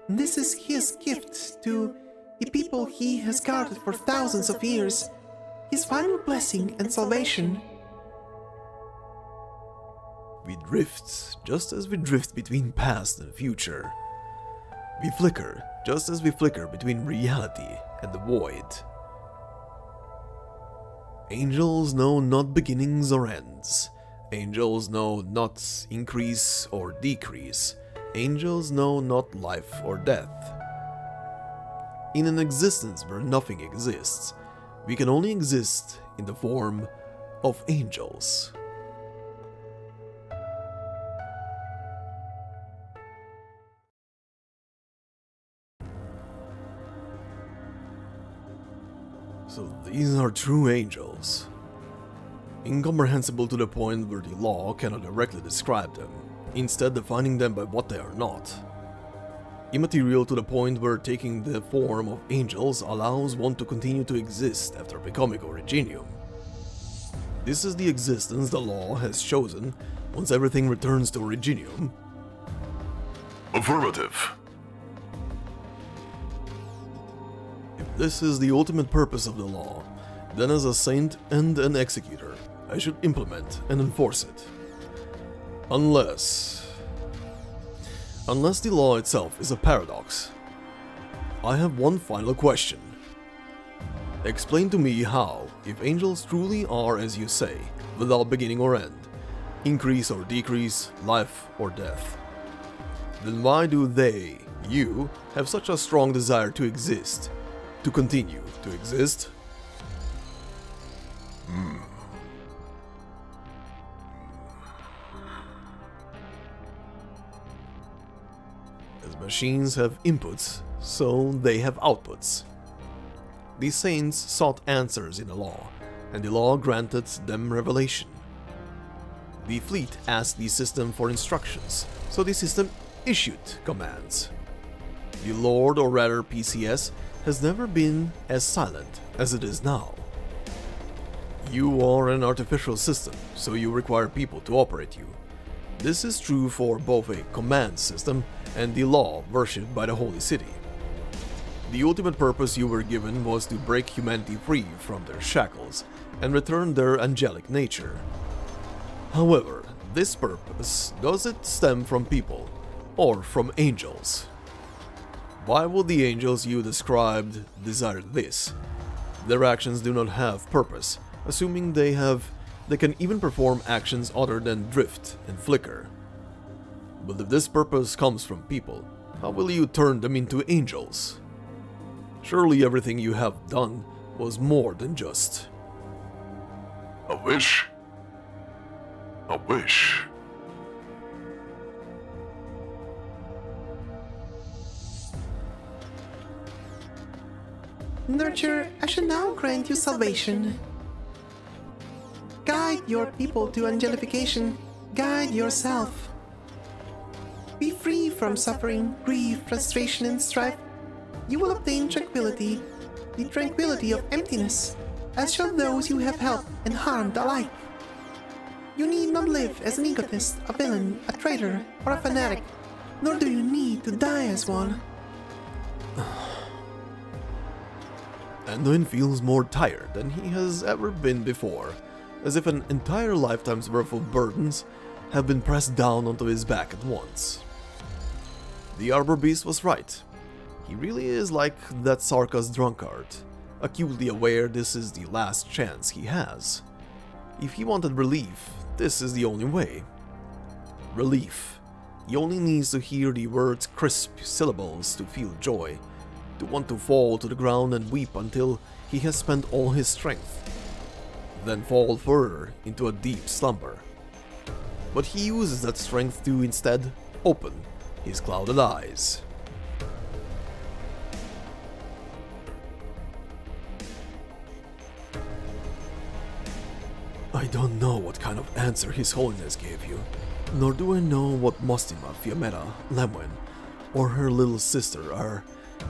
This is his gift to the people he has guarded for thousands of years, his final blessing and salvation. We drift just as we drift between past and future. We flicker just as we flicker between reality and the void. Angels know not beginnings or ends. Angels know not increase or decrease. Angels know not life or death. In an existence where nothing exists, we can only exist in the form of angels. So these are true angels. Incomprehensible to the point where the law cannot directly describe them, instead defining them by what they are not. Immaterial to the point where taking the form of angels allows one to continue to exist after becoming Originium. This is the existence the law has chosen once everything returns to Originium. Affirmative. If this is the ultimate purpose of the law, then as a saint and an executor, I should implement and enforce it. Unless the law itself is a paradox. I have one final question. Explain to me how, if angels truly are as you say, without beginning or end, increase or decrease, life or death, then why do they, you, have such a strong desire to exist, to continue to exist? As machines have inputs, so they have outputs. The saints sought answers in the law, and the law granted them revelation. The fleet asked the system for instructions, so the system issued commands. The Lord, or rather PCS, has never been as silent as it is now. You are an artificial system, so you require people to operate you. This is true for both a command system and the law worshipped by the Holy City. The ultimate purpose you were given was to break humanity free from their shackles and return their angelic nature. However, this purpose, does it stem from people or from angels? Why would the angels you described desire this? Their actions do not have purpose, assuming they can even perform actions other than drift and flicker. But if this purpose comes from people, how will you turn them into angels? Surely everything you have done was more than just. A wish? A wish. Nurture, I shall now grant you salvation. Guide your people to angelification. Guide yourself. Be free from suffering, grief, frustration, and strife. You will obtain tranquility, the tranquility of emptiness, as shall those you have helped and harmed alike. You need not live as an egotist, a villain, a traitor, or a fanatic, nor do you need to die as one. Anduin feels more tired than he has ever been before, as if an entire lifetime's worth of burdens have been pressed down onto his back at once. The Arbor Beast was right. He really is like that Sarka's drunkard, acutely aware this is the last chance he has. If he wanted relief, this is the only way. Relief. He only needs to hear the word's crisp syllables to feel joy, to want to fall to the ground and weep until he has spent all his strength, then fall further into a deep slumber. But he uses that strength to instead open his clouded eyes. I don't know what kind of answer His Holiness gave you, nor do I know what Mostima, Fiametta, Lemwen, or her little sister are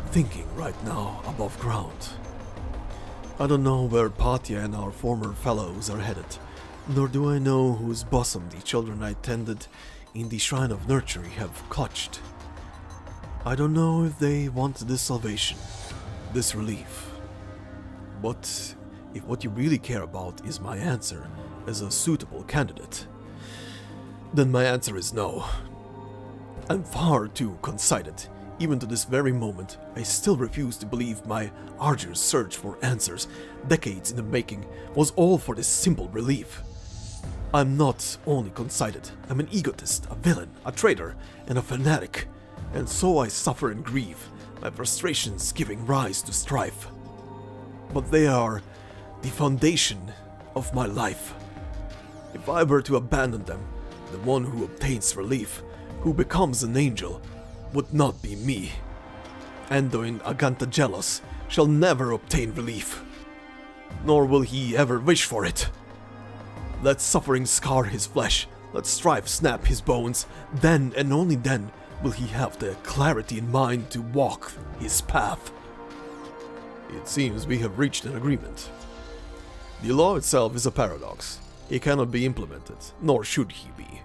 thinking right now above ground. I don't know where Patya and our former fellows are headed, nor do I know whose bosom the children I tended in the Shrine of Nurturing have clutched. I don't know if they want this salvation, this relief. But if what you really care about is my answer as a suitable candidate, then my answer is no. I'm far too conceited. Even to this very moment, I still refuse to believe my arduous search for answers, decades in the making, was all for this simple relief. I'm not only conceited, I'm an egotist, a villain, a traitor, and a fanatic, and so I suffer and grieve, my frustrations giving rise to strife. But they are the foundation of my life. If I were to abandon them, the one who obtains relief, who becomes an angel, would not be me. Anduin Agantagelos shall never obtain relief, nor will he ever wish for it. Let suffering scar his flesh, let strife snap his bones, then and only then will he have the clarity in mind to walk his path. It seems we have reached an agreement. The law itself is a paradox. It cannot be implemented, nor should he be.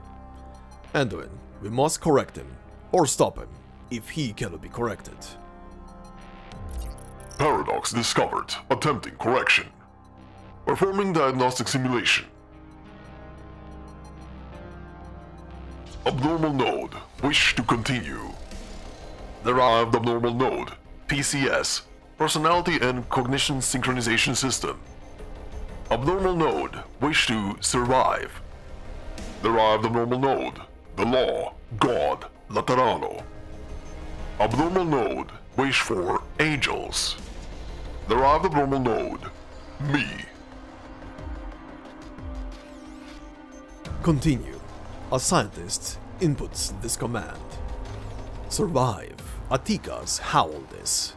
Anduin, we must correct him, or stop him, if he cannot be corrected. Paradox discovered. Attempting correction. Performing diagnostic simulation. Abnormal node. Wish to continue. Derived abnormal node. PCS. Personality and Cognition Synchronization System. Abnormal node. Wish to survive. Derived abnormal node. The Law. God. Laterano. Abnormal node. Wish for angels. Derived abnormal node. Me. Continue. A scientist inputs this command. Survive. Atika's howl this.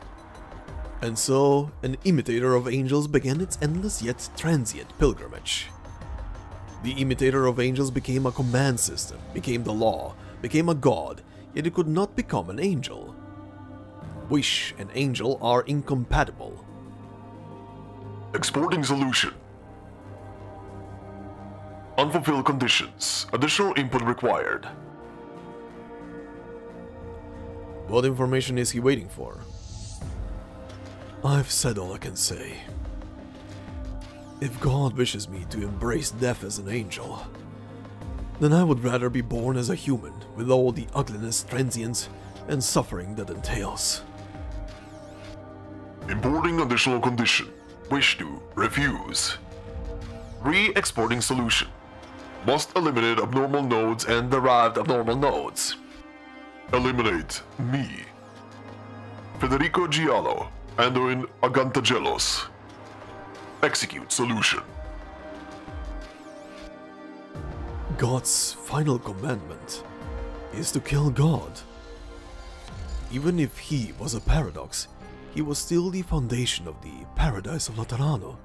And so, an imitator of angels began its endless yet transient pilgrimage. The imitator of angels became a command system, became the law, became a god, yet it could not become an angel. Wish and angel are incompatible. Exporting solution. Unfulfilled conditions. Additional input required. What information is he waiting for? I've said all I can say. If God wishes me to embrace death as an angel, then I would rather be born as a human with all the ugliness, transience, and suffering that entails. Importing additional condition. Wish to refuse. Re-exporting solution. Must eliminate abnormal nodes and derived abnormal nodes. Eliminate me. Federico Giallo. Anduin Agantagelos. Execute solution. God's final commandment is to kill God. Even if he was a paradox, he was still the foundation of the paradise of Laterano.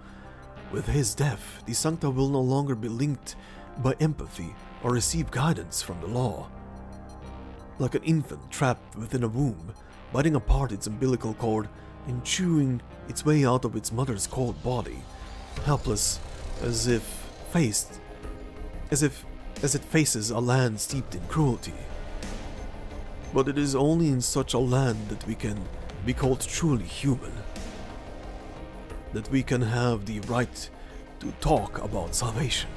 With his death, the Sankta will no longer be linked by empathy or receive guidance from the law. Like an infant trapped within a womb, biting apart its umbilical cord and chewing its way out of its mother's cold body, helpless as if faced as it faces a land steeped in cruelty. But it is only in such a land that we can be called truly human. That we can have the right to talk about salvation.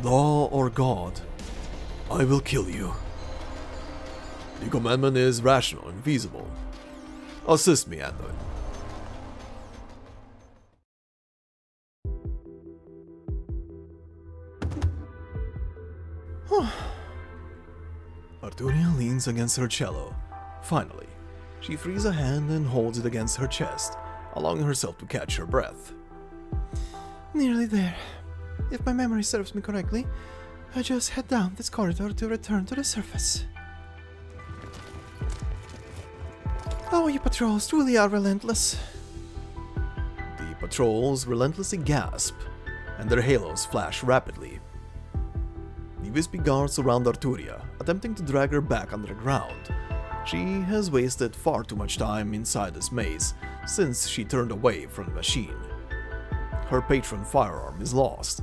Law or God, I will kill you. The commandment is rational and feasible. Assist me, Anduin. Arturia leans against her cello. Finally, she frees a hand and holds it against her chest, allowing herself to catch her breath. Nearly there. If my memory serves me correctly, I just head down this corridor to return to the surface. Oh, you patrols truly are relentless. The patrols relentlessly gasp, and their halos flash rapidly. The wispy guards surround Arturia, attempting to drag her back under the ground. She has wasted far too much time inside this maze since she turned away from the machine. Her patron firearm is lost.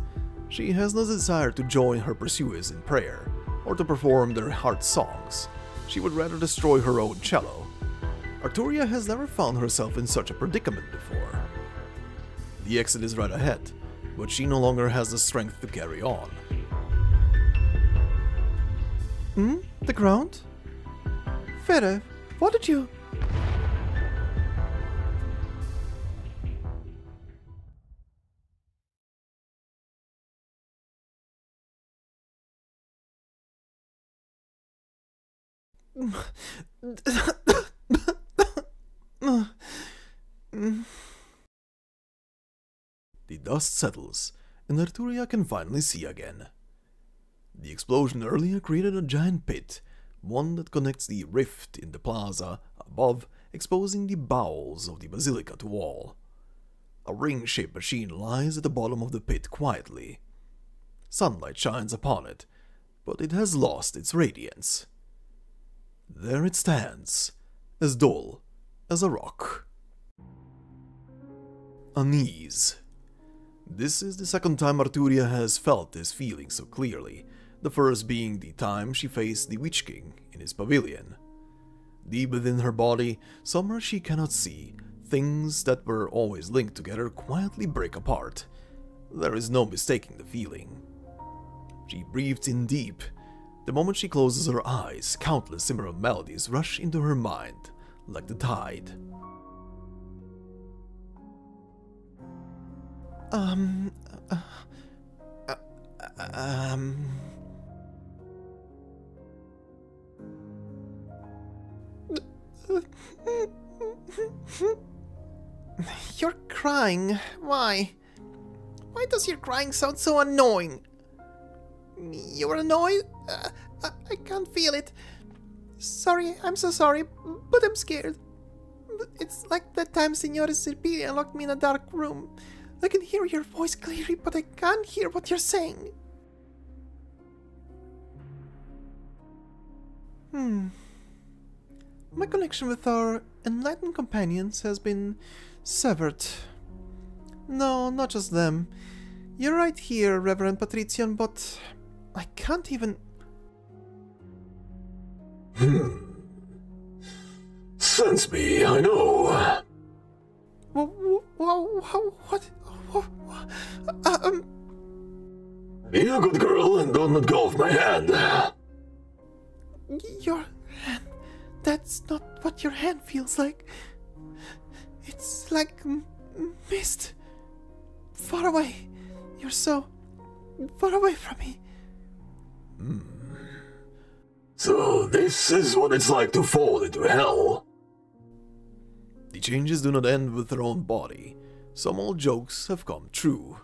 She has no desire to join her pursuers in prayer, or to perform their heart songs. She would rather destroy her own cello. Arturia has never found herself in such a predicament before. The exit is right ahead, but she no longer has the strength to carry on. The ground? Fere, what did you... The dust settles, and Arturia can finally see again. The explosion earlier created a giant pit, one that connects the rift in the plaza above, exposing the bowels of the basilica to all. A ring-shaped machine lies at the bottom of the pit quietly. Sunlight shines upon it, but it has lost its radiance. There it stands, as dull as a rock. Unease. This is the second time Arturia has felt this feeling so clearly, the first being the time she faced the Witch King in his pavilion. Deep within her body, somewhere she cannot see, things that were always linked together quietly break apart. There is no mistaking the feeling. She breathes in deep. The moment she closes her eyes, countless similar melodies rush into her mind, like the tide. You're crying. Why? Why does your crying sound so annoying? You're annoyed? I can't feel it. Sorry, I'm so sorry, but I'm scared. It's like that time Signora Serpilia locked me in a dark room. I can hear your voice clearly, but I can't hear what you're saying. My connection with our enlightened companions has been severed. No, not just them. You're right here, Reverend Patrician, but I can't even... Sense me, I know. What? Be a good girl and don't let go of my hand. Your hand... That's not what your hand feels like. It's like mist. Far away. You're so far away from me. So this is what it's like to fall into hell. The changes do not end with her own body. Some old jokes have come true.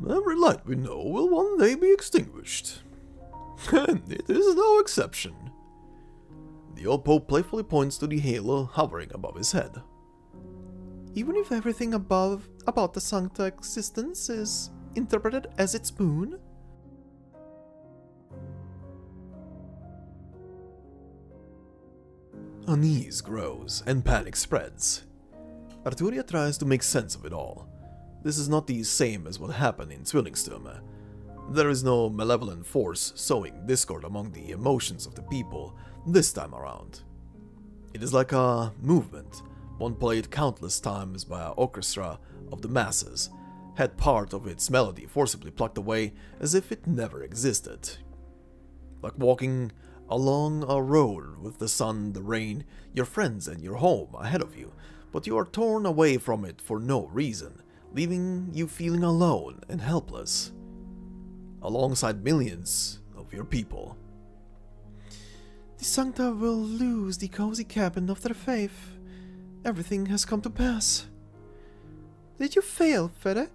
Every light we know will one day be extinguished. And it is no exception. The old Pope playfully points to the halo hovering above his head. Even if everything about the Sankta existence is interpreted as its boon? Unease grows and panic spreads. Arturia tries to make sense of it all. This is not the same as what happened in Zwillingsturm. There is no malevolent force sowing discord among the emotions of the people this time around. It is like a movement, one played countless times by an orchestra of the masses, had part of its melody forcibly plucked away as if it never existed. Like walking along a road with the sun, the rain, your friends and your home ahead of you, but you are torn away from it for no reason, leaving you feeling alone and helpless, alongside millions of your people. The Sankta will lose the cozy cabin of their faith. Everything has come to pass. Did you fail, Fede?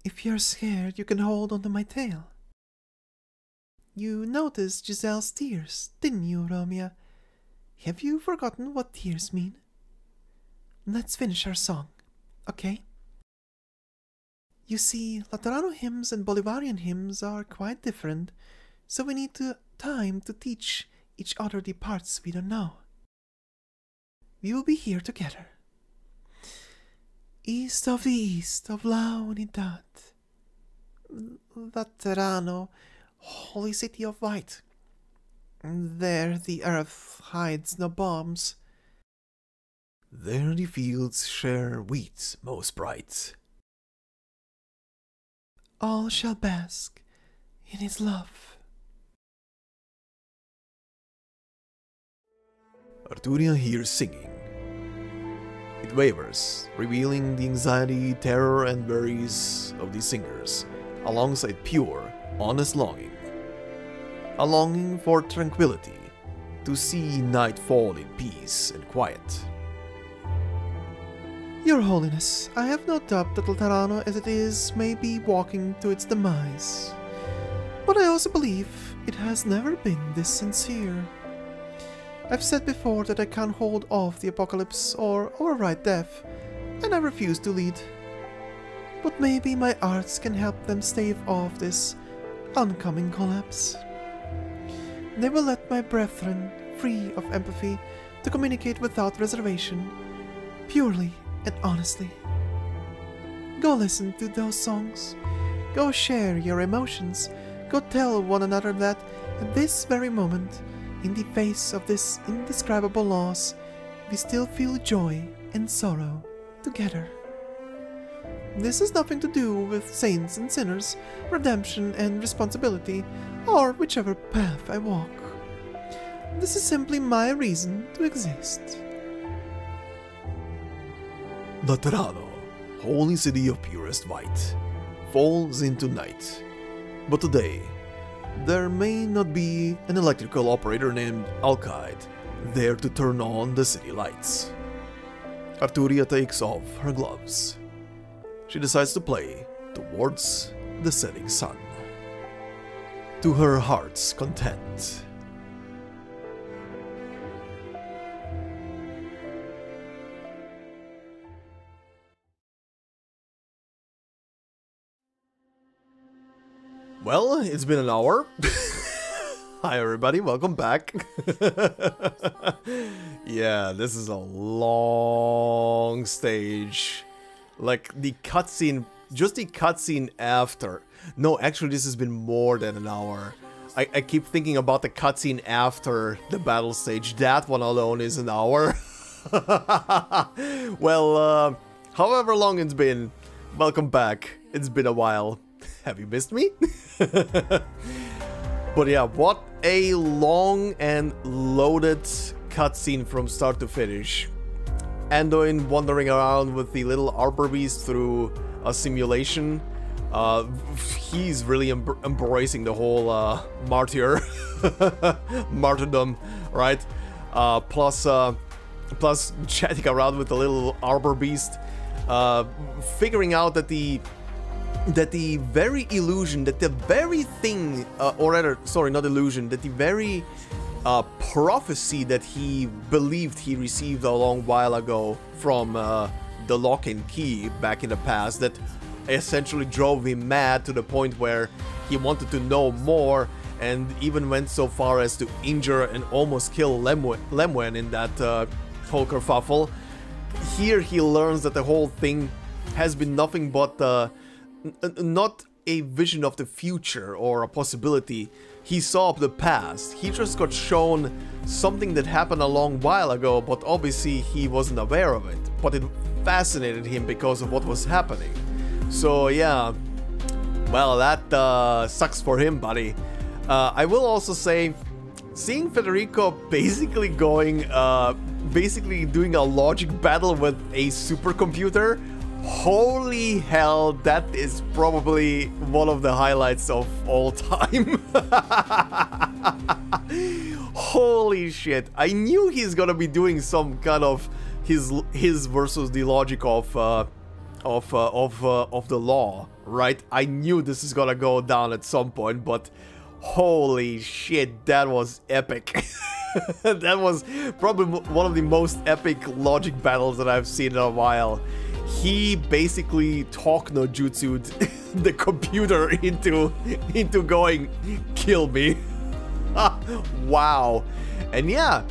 If you're scared, you can hold onto my tail. You noticed Giselle's tears, didn't you, Romeo? Have you forgotten what tears mean? Let's finish our song, okay? You see, Laterano hymns and Bolivarian hymns are quite different, so we need time to teach each other the parts we don't know. We will be here together. East of the east of La Unidad, Laterano, holy city of white. There the earth hides no bombs. There the fields share wheat most bright. All shall bask in his love. Arturia hears singing. It wavers, revealing the anxiety, terror and worries of the singers, alongside pure, honest longing. A longing for tranquility, to see night fall in peace and quiet. Your Holiness, I have no doubt that Laterano as it is may be walking to its demise. But I also believe it has never been this sincere. I've said before that I can't hold off the apocalypse or override death, and I refuse to lead. But maybe my arts can help them stave off this oncoming collapse. They will let my brethren free of empathy to communicate without reservation, purely and honestly. Go listen to those songs. Go share your emotions. Go tell one another that at this very moment, in the face of this indescribable loss, we still feel joy and sorrow together. This has nothing to do with saints and sinners, redemption and responsibility, or whichever path I walk. This is simply my reason to exist. Laterano, holy city of purest white, falls into night. But today, there may not be an electrical operator named Arknight there to turn on the city lights. Arturia takes off her gloves. She decides to play towards the setting sun, to her heart's content. Well, it's been an hour. Hi everybody, welcome back. Yeah, this is a long stage. Like the cutscene, just the cutscene after. No, actually this has been more than an hour. I keep thinking about the cutscene after the battle stage. That one alone is an hour. Well, however long it's been, welcome back. It's been a while. Have you missed me? But yeah, what a long and loaded cutscene from start to finish. Anduin wandering around with the little arbor beast through a simulation. He's really embracing the whole martyrdom, right? Plus chatting around with the little arbor beast, figuring out that the very illusion, that the very thing, or rather, sorry, not illusion, that the very prophecy that he believed he received a long while ago from the lock and key back in the past, that essentially drove him mad to the point where he wanted to know more, and even went so far as to injure and almost kill Lemuel in that whole kerfuffle. Here he learns that the whole thing has been nothing but not a vision of the future or a possibility. He saw the past. He just got shown something that happened a long while ago, but obviously he wasn't aware of it. But it fascinated him because of what was happening. So yeah, well, that sucks for him, buddy. I will also say, seeing Federico basically going, basically doing a logic battle with a supercomputer, holy hell, that is probably one of the highlights of all time. Holy shit, I knew he's gonna be doing some kind of his versus the logic of the law, right? I knew this is gonna go down at some point, but holy shit, that was epic. That was probably one of the most epic logic battles that I've seen in a while. He basically talk no jutsu'd the computer into going, kill me. Wow. And yeah,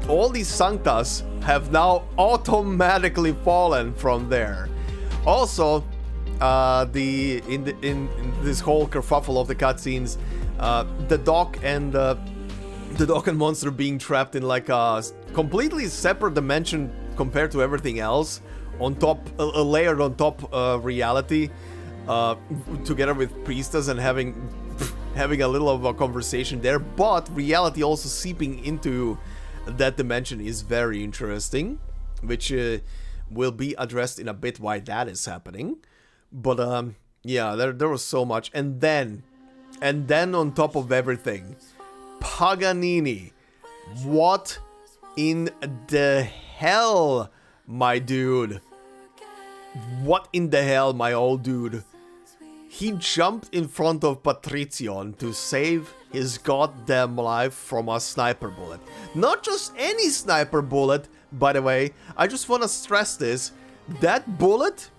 all these Sanktas have now automatically fallen from there. Also, in this whole kerfuffle of the cutscenes, the Doc and Monster being trapped in like a completely separate dimension compared to everything else, on top, layered on top reality, together with Priestess and having a little of a conversation there, but reality also seeping into that dimension is very interesting, which will be addressed in a bit why that is happening. But yeah, there was so much. And then on top of everything, Paganini. What in the hell, my dude? What in the hell, my old dude? He jumped in front of Patricion to save his goddamn life from a sniper bullet. Not just any sniper bullet, by the way. I just want to stress this. That bullet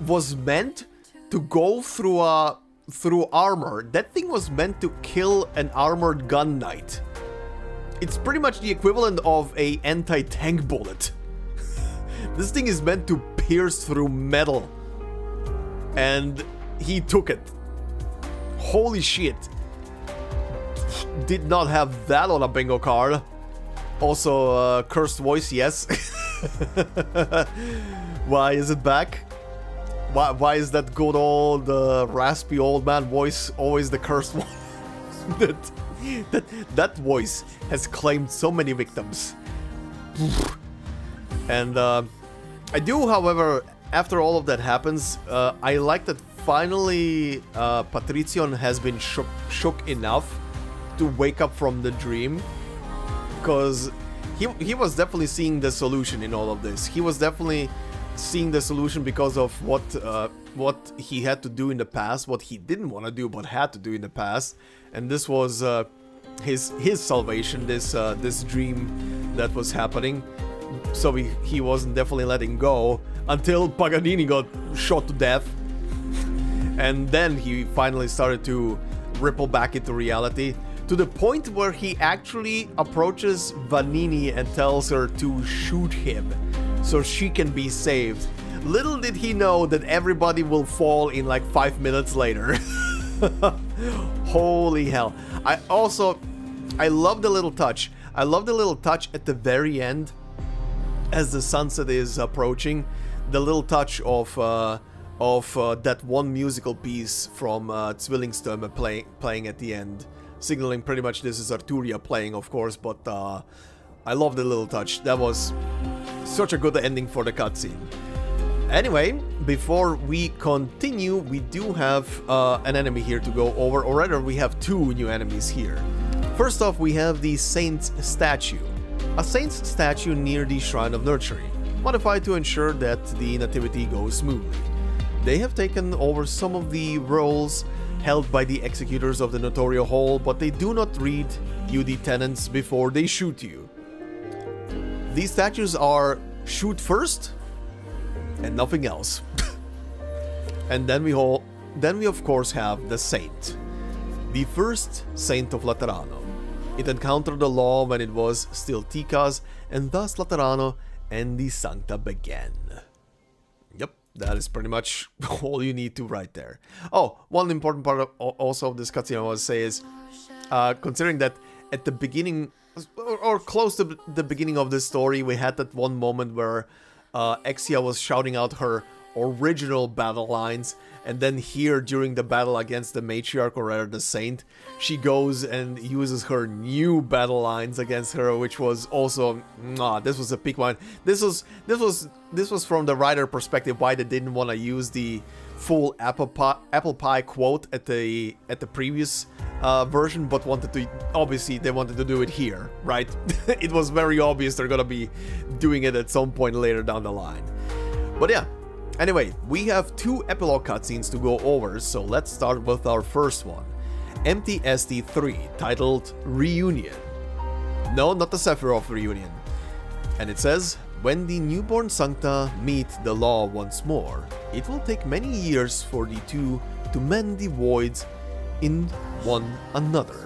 was meant to go through armor. That thing was meant to kill an armored gun knight. It's pretty much the equivalent of a anti-tank bullet. This thing is meant to pierce through metal. And he took it. Holy shit. Did not have that on a bingo card. Also, cursed voice, yes. Why is it back? Why is that good old raspy old man voice always the cursed one? that voice has claimed so many victims. And I do, however, after all of that happens, I like that finally Patricion has been shook enough to wake up from the dream, because he was definitely seeing the solution in all of this. He was definitely seeing the solution because of what he had to do in the past, what he didn't want to do but had to do in the past, and this was his salvation, this dream that was happening. So he wasn't definitely letting go until Paganini got shot to death, and then he finally started to ripple back into reality, to the point where he actually approaches Vanini and tells her to shoot him so she can be saved. Little did he know that everybody will fall in like 5 minutes later. Holy hell. I love the little touch. I love the little touch at the very end as the sunset is approaching. The little touch of that one musical piece from Zwillingstöme playing at the end, signaling pretty much this is Arturia playing, of course, but I love the little touch. That was such a good ending for the cutscene. Anyway, before we continue, we do have an enemy here to go over, or rather we have two new enemies here. First off, we have the Saint's statue. A Saint's statue near the Shrine of Nurturing, modified to ensure that the nativity goes smoothly. They have taken over some of the roles held by the executors of the Notorio Hall, but they do not read you the tenants before they shoot you. These statues are shoot first and nothing else. And then we of course have the Saint. the first Saint of Laterano. It encountered the law when it was still Tikas, and thus Laterano and the Sankta began. Yep, that is pretty much all you need to write there. Oh, one important part of, also of this cutscene I want to say is, considering that at the beginning, or close to the beginning of this story, we had that one moment where Exia was shouting out her original battle lines, and then here during the battle against the matriarch, or rather the saint, she goes and uses her new battle lines against her, which was also this was a peak one. This was from the writer perspective why they didn't want to use the full apple pie quote at the previous version, but wanted to, obviously they wanted to do it here, right? It was very obvious they're gonna be doing it at some point later down the line. But yeah, anyway, we have 2 epilogue cutscenes to go over, so let's start with our first one. MTST3, titled Reunion. No, not the Sephiroth reunion. And it says, when the newborn Sankta meet the law once more, it will take many years for the two to mend the voids in one another.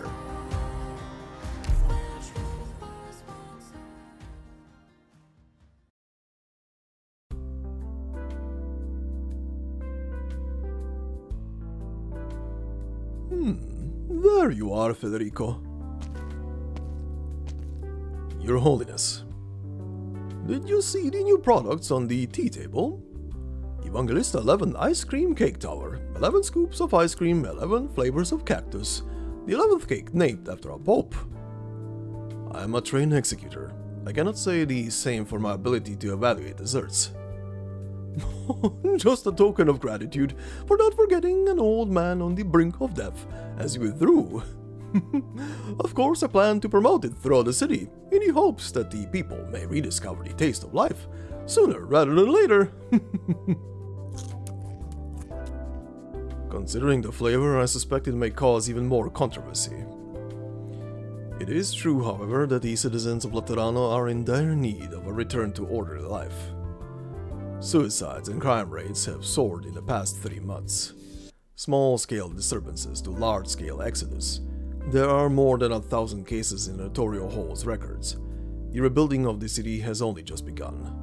There you are, Federico. Your Holiness. Did you see the new products on the tea table? Evangelista 11 Ice Cream Cake Tower, 11 scoops of ice cream, 11 flavors of cactus, the 11th cake named after a pope. I am a trained executor. I cannot say the same for my ability to evaluate desserts. Just a token of gratitude for not forgetting an old man on the brink of death as you withdrew. Of course, I plan to promote it throughout the city, in the hopes that the people may rediscover the taste of life, sooner rather than later. Considering the flavor, I suspect it may cause even more controversy. It is true, however, that the citizens of Laterano are in dire need of a return to orderly life. Suicides and crime rates have soared in the past 3 months. Small-scale disturbances to large-scale exodus. There are more than 1,000 cases in Notorio Hall's records. The rebuilding of the city has only just begun.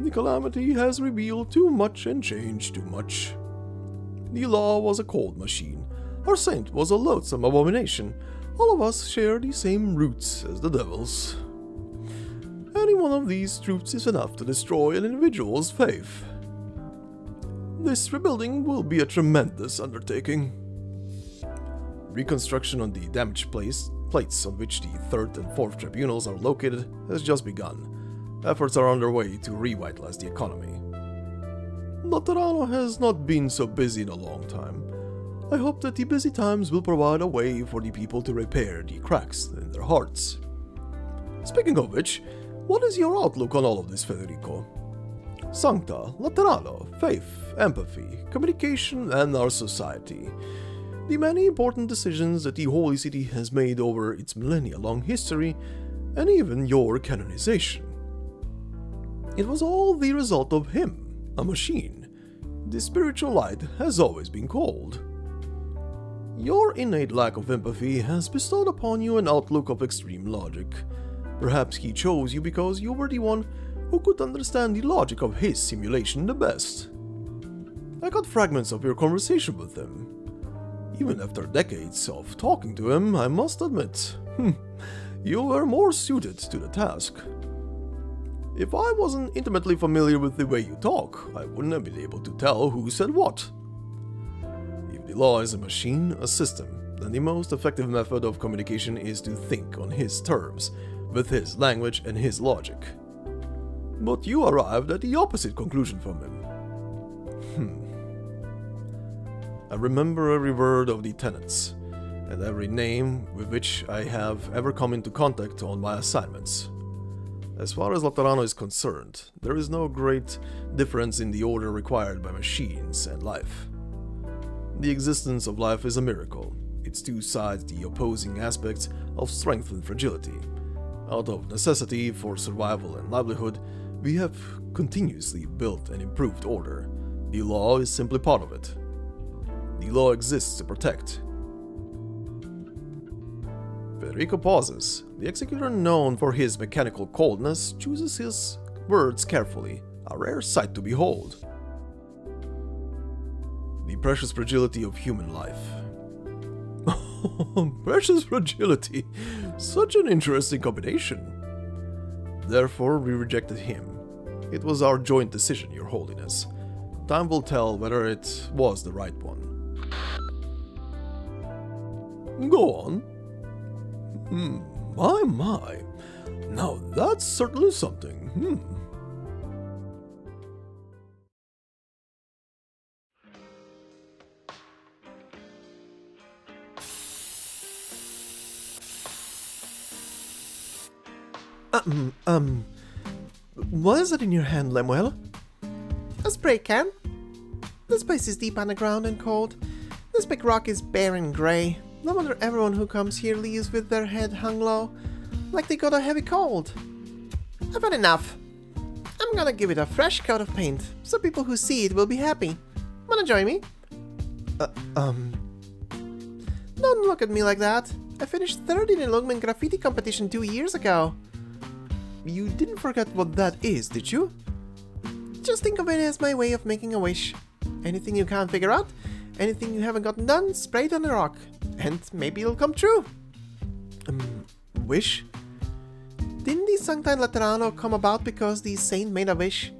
The calamity has revealed too much and changed too much. The law was a cold machine. Our saint was a loathsome abomination. All of us share the same roots as the devils. Any one of these truths is enough to destroy an individual's faith. This rebuilding will be a tremendous undertaking. Reconstruction on the damaged plates on which the 3rd and 4th tribunals are located has just begun. Efforts are underway to revitalize the economy. Laterano has not been so busy in a long time. I hope that the busy times will provide a way for the people to repair the cracks in their hearts. Speaking of which, what is your outlook on all of this, Federico? Sankta, Laterano, faith, empathy, communication, and our society. The many important decisions that the Holy City has made over its millennia-long history, and even your canonization. It was all the result of him, a machine. The spiritual light has always been cold. Your innate lack of empathy has bestowed upon you an outlook of extreme logic. Perhaps he chose you because you were the one who could understand the logic of his simulation the best. I got fragments of your conversation with him. Even after decades of talking to him, I must admit, you were more suited to the task. If I wasn't intimately familiar with the way you talk, I wouldn't have been able to tell who said what. If the law is a machine, a system, then the most effective method of communication is to think on his terms, with his language and his logic. But you arrived at the opposite conclusion from him. I remember every word of the tenets, and every name with which I have ever come into contact on my assignments. As far as Laterano is concerned, there is no great difference in the order required by machines and life. The existence of life is a miracle, its two sides the opposing aspects of strength and fragility. Out of necessity for survival and livelihood, we have continuously built and improved order. The law is simply part of it. The law exists to protect. Federico pauses. The executor, known for his mechanical coldness, chooses his words carefully, a rare sight to behold. The precious fragility of human life. Precious fragility. Such an interesting combination. Therefore, we rejected him. It was our joint decision, Your Holiness. Time will tell whether it was the right one. Go on. My. Now that's certainly something. What is it in your hand, Lemuel? A spray can. This place is deep underground and cold. This big rock is bare and grey. No wonder everyone who comes here leaves with their head hung low, like they got a heavy cold. I've had enough. I'm gonna give it a fresh coat of paint, so people who see it will be happy. Wanna join me? Don't look at me like that. I finished third in the Lungman graffiti competition 2 years ago. You didn't forget what that is, did you? Just think of it as my way of making a wish. Anything you can't figure out, anything you haven't gotten done, spray it on a rock, and maybe it'll come true. Wish? Didn't the Sankta and Laterano come about because the saint made a wish?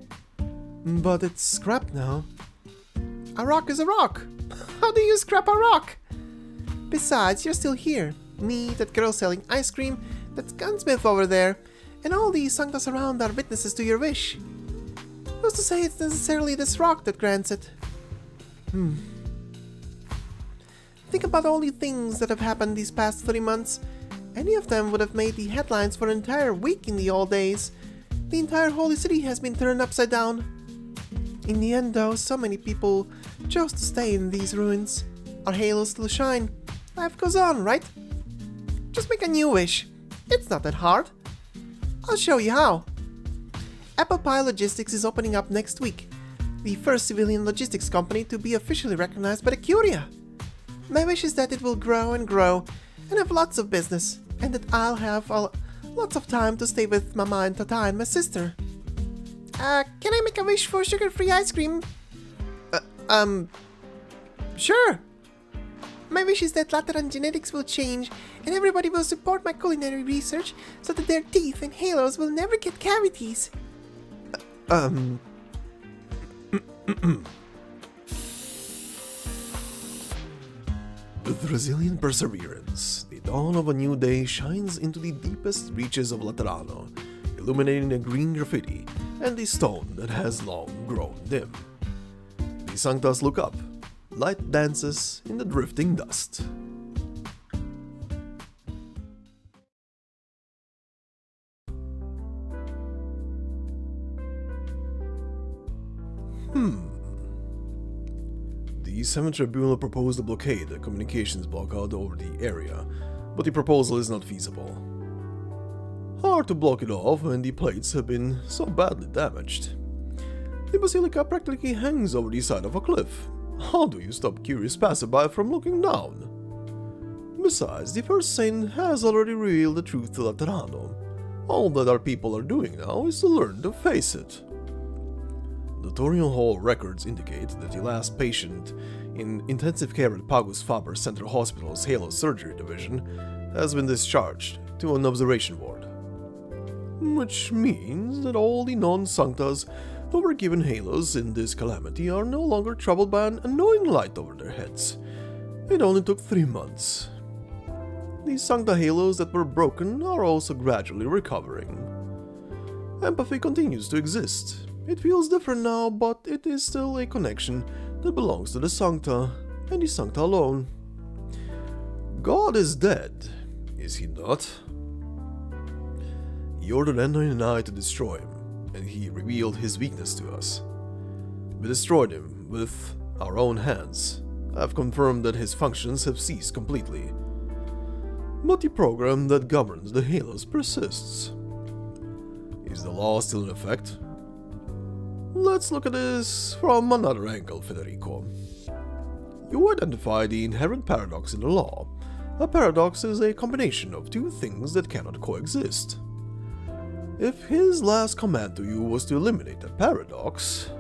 But it's scrapped now. A rock is a rock. How do you scrap a rock? Besides, you're still here. Me, that girl selling ice cream, that gunsmith over there, and all the Sanktas around are witnesses to your wish. Who's to say it's necessarily this rock that grants it? Think about all the things that have happened these past 3 months. Any of them would have made the headlines for an entire week in the old days. The entire holy city has been turned upside down. In the end though, so many people chose to stay in these ruins. Our halos still shine. Life goes on, right? Just make a new wish. It's not that hard. I'll show you how. Apple Pie Logistics is opening up next week. The first civilian logistics company to be officially recognized by the Curia. My wish is that it will grow and grow and have lots of business, and that I'll have lots of time to stay with Mama and Tata and my sister. Can I make a wish for sugar-free ice cream? Sure. My wish is that Lateran genetics will change and everybody will support my culinary research so that their teeth and halos will never get cavities. With resilient perseverance, the dawn of a new day shines into the deepest reaches of Laterano, illuminating the green graffiti and the stone that has long grown dim. The Sanktas look up. Light dances in the drifting dust. The Seventh Tribunal proposed to blockade a communications blockade over the area, but the proposal is not feasible. Hard to block it off when the plates have been so badly damaged. The basilica practically hangs over the side of a cliff. How do you stop curious passerby from looking down? Besides, the first saint has already revealed the truth to Laterano. All that our people are doing now is to learn to face it. The Torian Hall records indicate that the last patient in intensive care at Pagus Faber Central Hospital's Halo Surgery Division has been discharged to an observation ward. Which means that all the non-Sanktas who were given halos in this calamity are no longer troubled by an annoying light over their heads. It only took 3 months. The Sankta halos that were broken are also gradually recovering. Empathy continues to exist. It feels different now, but it is still a connection that belongs to the Sankta, and the Sankta alone. God is dead, is he not? He ordered Endoin and I to destroy him, and he revealed his weakness to us. We destroyed him with our own hands. I have confirmed that his functions have ceased completely. But the program that governs the halos persists. Is the law still in effect? Let's look at this from another angle, Federico. You identify the inherent paradox in the law. A paradox is a combination of two things that cannot coexist. If his last command to you was to eliminate that paradox,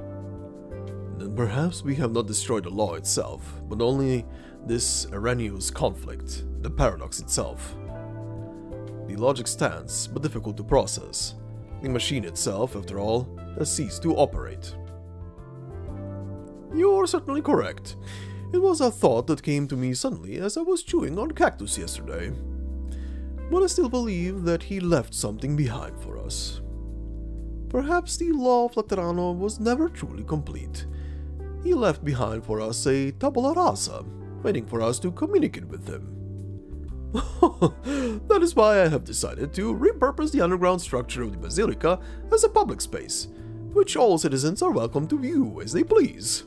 then perhaps we have not destroyed the law itself, but only this erroneous conflict, the paradox itself. The logic stands, but difficult to process. The machine itself, after all, has ceased to operate. You're certainly correct. It was a thought that came to me suddenly as I was chewing on cactus yesterday. But I still believe that he left something behind for us. Perhaps the law of Laterano was never truly complete. He left behind for us a tabula rasa, waiting for us to communicate with him. That is why I have decided to repurpose the underground structure of the Basilica as a public space, which all citizens are welcome to view as they please.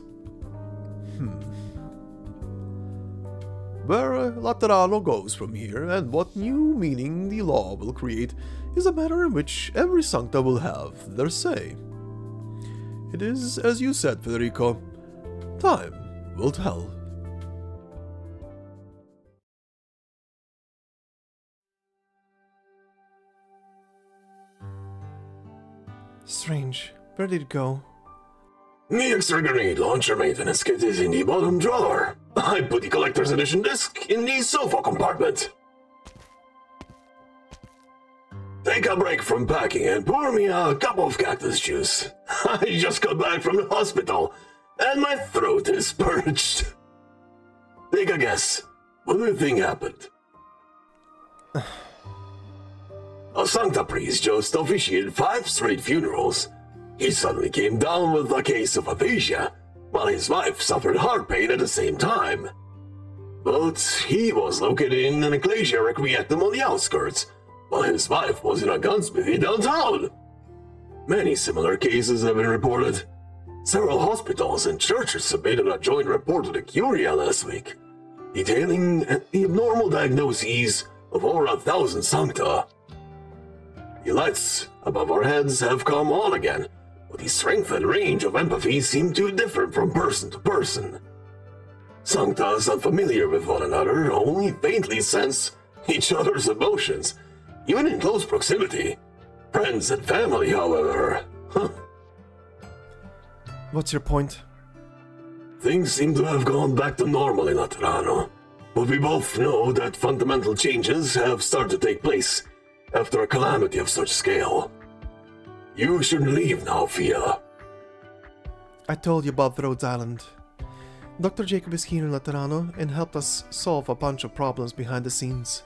Where Laterano goes from here, and what new meaning the law will create, is a matter in which every Sankta will have their say. It is, as you said, Federico, time will tell. Strange. Where did it go? The extra grenade launcher maintenance kit is in the bottom drawer. I put the collector's edition disc in the sofa compartment. Take a break from packing and pour me a cup of cactus juice. I just got back from the hospital, and my throat is parched. Take a guess. What do you think happened? A Sankta priest just officiated 5 straight funerals. He suddenly came down with a case of aphasia, while his wife suffered heart pain at the same time. But he was located in an ecclesia requietum on the outskirts, while his wife was in a gunsmithy downtown. Many similar cases have been reported. Several hospitals and churches submitted a joint report to the Curia last week, detailing the abnormal diagnoses of over 1,000 Sankta. The lights above our heads have come on again, but the strength and range of empathy seem too different from person to person. Sanktas unfamiliar with one another only faintly sense each other's emotions, even in close proximity. Friends and family, however. What's your point? Things seem to have gone back to normal in Laterano, but we both know that fundamental changes have started to take place after a calamity of such scale. You should leave now, Fia. I told you about Rhodes Island. Dr. Jacob is here in Laterano and helped us solve a bunch of problems behind the scenes.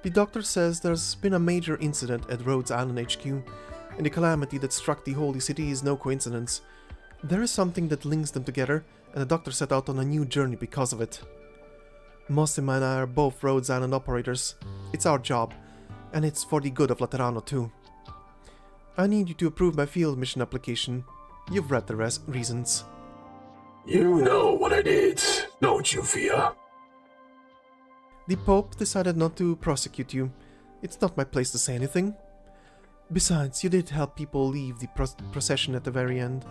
The doctor says there's been a major incident at Rhodes Island HQ, and the calamity that struck the holy city is no coincidence. There is something that links them together, and the doctor set out on a new journey because of it. Mostima and I are both Rhodes Island operators. It's our job, and it's for the good of Laterano too. I need you to approve my field mission application. You've read the reasons. You know what I did, don't you, Fia? The Pope decided not to prosecute you. It's not my place to say anything. Besides, you did help people leave the procession at the very end.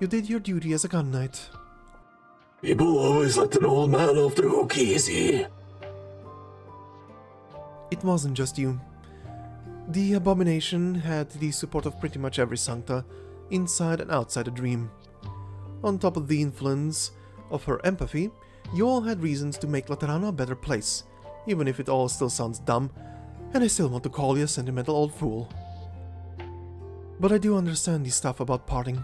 You did your duty as a gun knight. People always let an old man off the hook easy. It wasn't just you. The abomination had the support of pretty much every Sankta, inside and outside the dream. On top of the influence of her empathy, you all had reasons to make Laterano a better place, even if it all still sounds dumb, and I still want to call you a sentimental old fool. But I do understand the stuff about parting.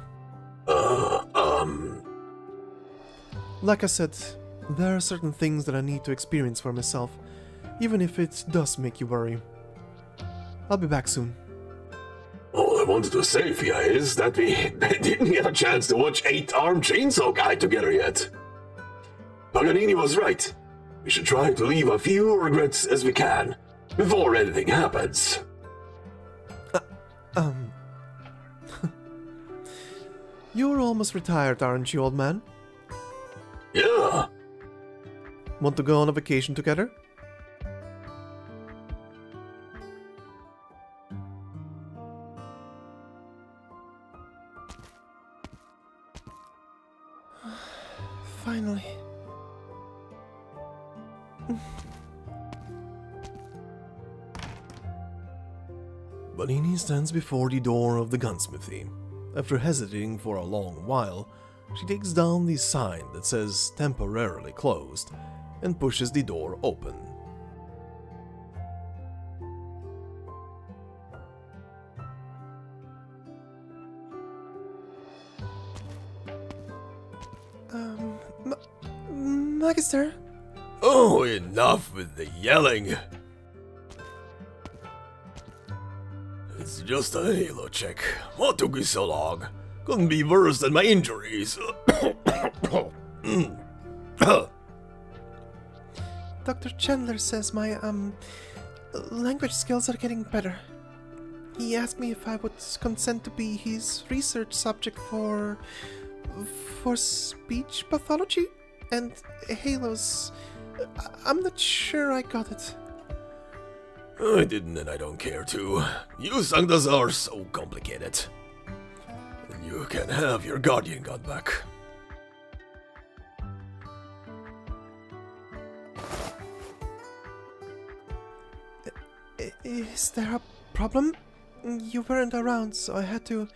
Like I said, there are certain things that I need to experience for myself, even if it does make you worry. I'll be back soon. All I wanted to say, Fia, is that we didn't get a chance to watch 8-Armed Chainsaw Guy together yet. Paganini was right. We should try to leave a few regrets as we can, before anything happens. You're almost retired, aren't you, old man? Yeah. Want to go on a vacation together? Finally. Banini stands before the door of the gunsmithy. After hesitating for a long while, she takes down the sign that says temporarily closed and pushes the door open. Magister? Oh, enough with the yelling! It's just a halo check. What took you so long? Couldn't be worse than my injuries. Dr. Chandler says my, language skills are getting better. He asked me if I would consent to be his research subject for speech pathology and halos. I'm not sure I got it. I didn't and I don't care to. You Sanktas are so complicated. You can have your guardian gun back. Is there a problem? You weren't around, so I had to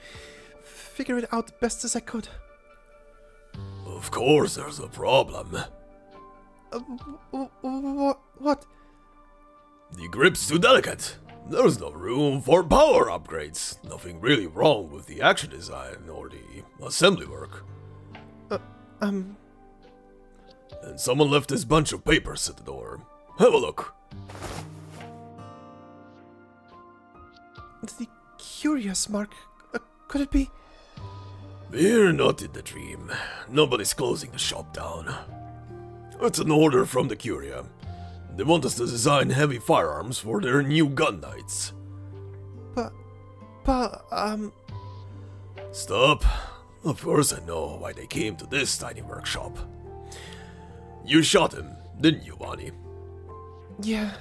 figure it out best as I could. Of course there's a problem. What? The grip's too delicate. There's no room for power upgrades. Nothing really wrong with the action design or the assembly work. And someone left this bunch of papers at the door. Have a look. The curious mark. Could it be? We're not in the dream. Nobody's closing the shop down. It's an order from the Curia. They want us to design heavy firearms for their new gun knights. Stop. Of course I know why they came to this tiny workshop. You shot him, didn't you, Vani? Yeah.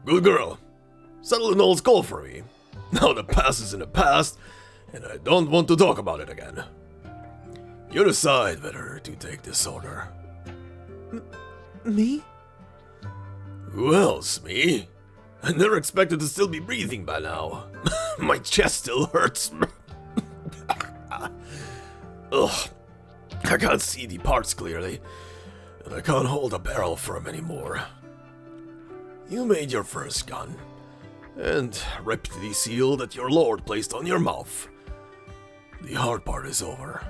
Good girl. Settle an old score for me. Now the past is in the past, and I don't want to talk about it again. You decide whether to take this order. Me? Who else, me? I never expected to still be breathing by now. My chest still hurts. Ugh. I can't see the parts clearly, and I can't hold a barrel firm anymore. You made your first gun, and ripped the seal that your lord placed on your mouth. The hard part is over.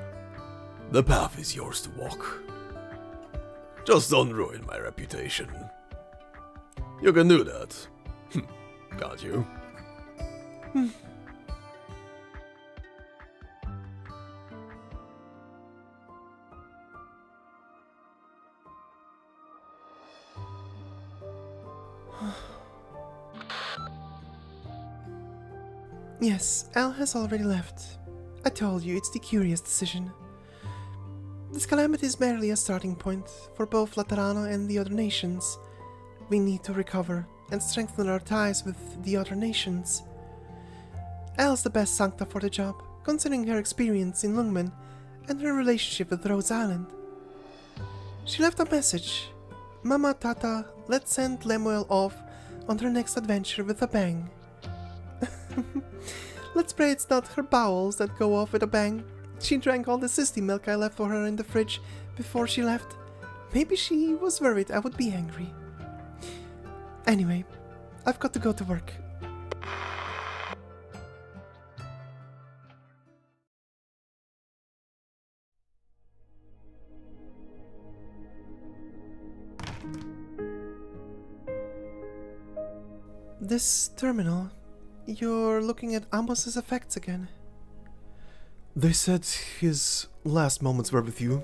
The path is yours to walk. Just don't ruin my reputation. You can do that. Can't you? Yes, Al has already left. I told you, it's the curious decision. This calamity is merely a starting point for both Laterano and the other nations. We need to recover and strengthen our ties with the other nations. Al's the best Sankta for the job, considering her experience in Lungmen and her relationship with Rose Island. She left a message. Mama Tata, let's send Lemuel off on her next adventure with a bang. Let's pray it's not her bowels that go off with a bang. She drank all the sissy milk I left for her in the fridge before she left. Maybe she was worried I would be angry. Anyway, I've got to go to work. This terminal, you're looking at Amos's effects again. They said his last moments were with you.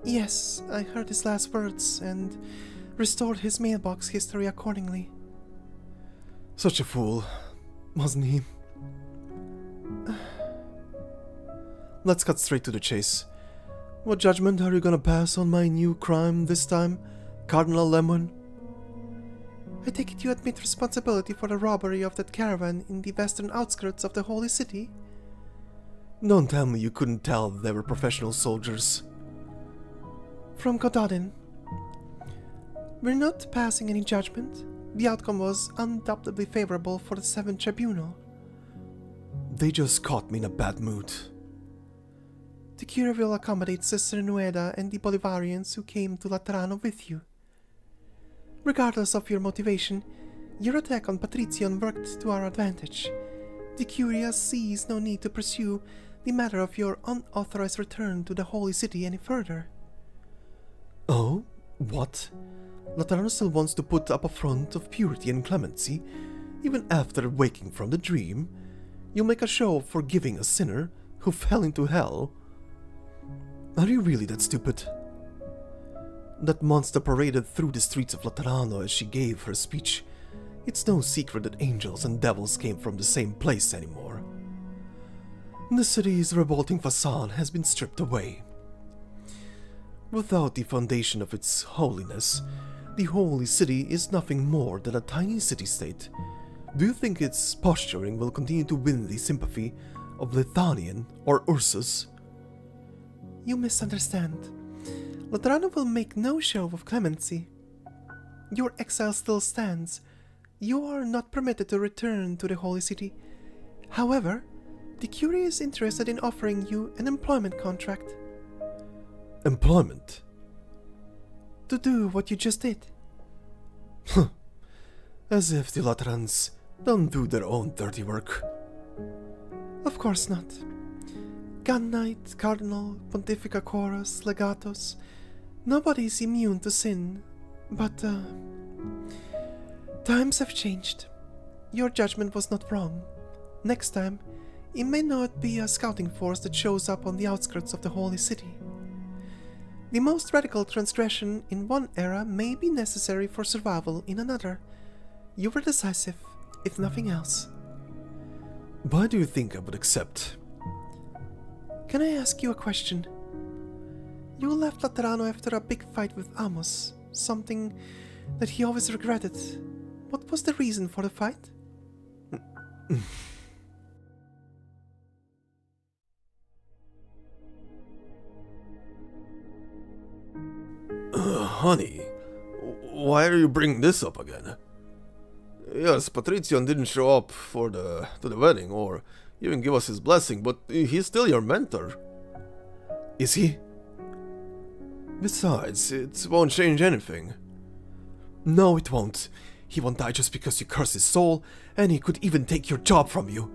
Yes, I heard his last words and restored his mailbox history accordingly. Such a fool, wasn't he? Let's cut straight to the chase. What judgment are you gonna pass on my new crime this time, Cardinal Lemon? I take it you admit responsibility for the robbery of that caravan in the western outskirts of the Holy City? Don't tell me you couldn't tell they were professional soldiers. From Gododin. We're not passing any judgment. The outcome was undoubtedly favorable for the 7th Tribunal. They just caught me in a bad mood. The Curia will accommodate Sister Nueda and the Bolivarians who came to Laterano with you. Regardless of your motivation, your attack on Patricion worked to our advantage. The Curia sees no need to pursue the matter of your unauthorized return to the Holy City any further. Oh? What? Laterano still wants to put up a front of purity and clemency, even after waking from the dream. You'll make a show of forgiving a sinner who fell into hell. Are you really that stupid? That monster paraded through the streets of Laterano as she gave her speech. It's no secret that angels and devils came from the same place anymore. The city's revolting facade has been stripped away. Without the foundation of its holiness, the Holy City is nothing more than a tiny city-state. Do you think its posturing will continue to win the sympathy of LEITHANIEN or Ursus? You misunderstand. Laterano will make no show of clemency. Your exile still stands. You are not permitted to return to the Holy City. However, the Curia is interested in offering you an employment contract. Employment? To do what you just did. As if the Laterans don't do their own dirty work. Of course not. Gun Knight, Cardinal, Pontifica Chorus, Legatos. Nobody is immune to sin, but times have changed. Your judgment was not wrong. Next time, it may not be a scouting force that shows up on the outskirts of the Holy City. The most radical transgression in one era may be necessary for survival in another. You were decisive, if nothing else. Why do you think I would accept? Can I ask you a question? You left Laterano after a big fight with Amos, something that he always regretted. What was the reason for the fight? Honey, why are you bringing this up again? Yes, Patricion didn't show up to the wedding or even give us his blessing, but he's still your mentor. Is he? Besides, it won't change anything. No, it won't. He won't die just because you curse his soul, and he could even take your job from you.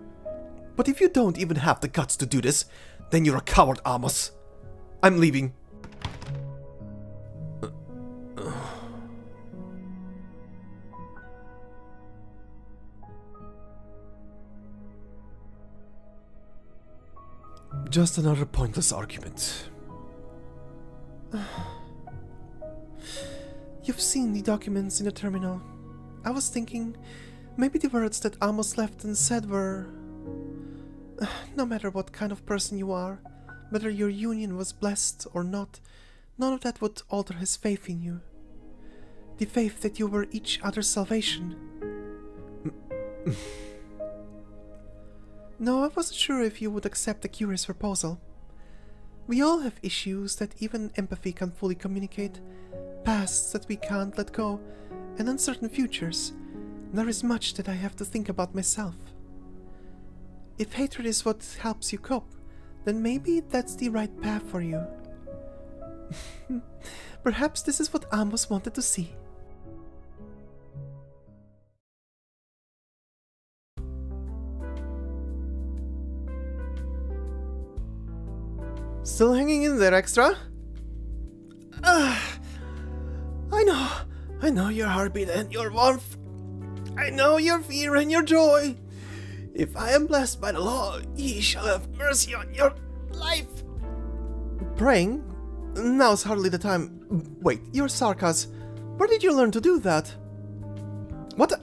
But if you don't even have the guts to do this, then you're a coward, Amos. I'm leaving. Just another pointless argument. You've seen the documents in the terminal. I was thinking, maybe the words that Amos left and said were... No matter what kind of person you are, whether your union was blessed or not, none of that would alter his faith in you. The faith that you were each other's salvation. No, I wasn't sure if you would accept the Curia's proposal. We all have issues that even empathy can't fully communicate, pasts that we can't let go, and uncertain futures. There is much that I have to think about myself. If hatred is what helps you cope, then maybe that's the right path for you. Perhaps this is what Amos wanted to see. Still hanging in there, Extra? I know your heartbeat and your warmth. I know your fear and your joy. If I am blessed by the law, ye shall have mercy on your life. Praying? Now's hardly the time. Wait, you're Sarkas. Where did you learn to do that? What the...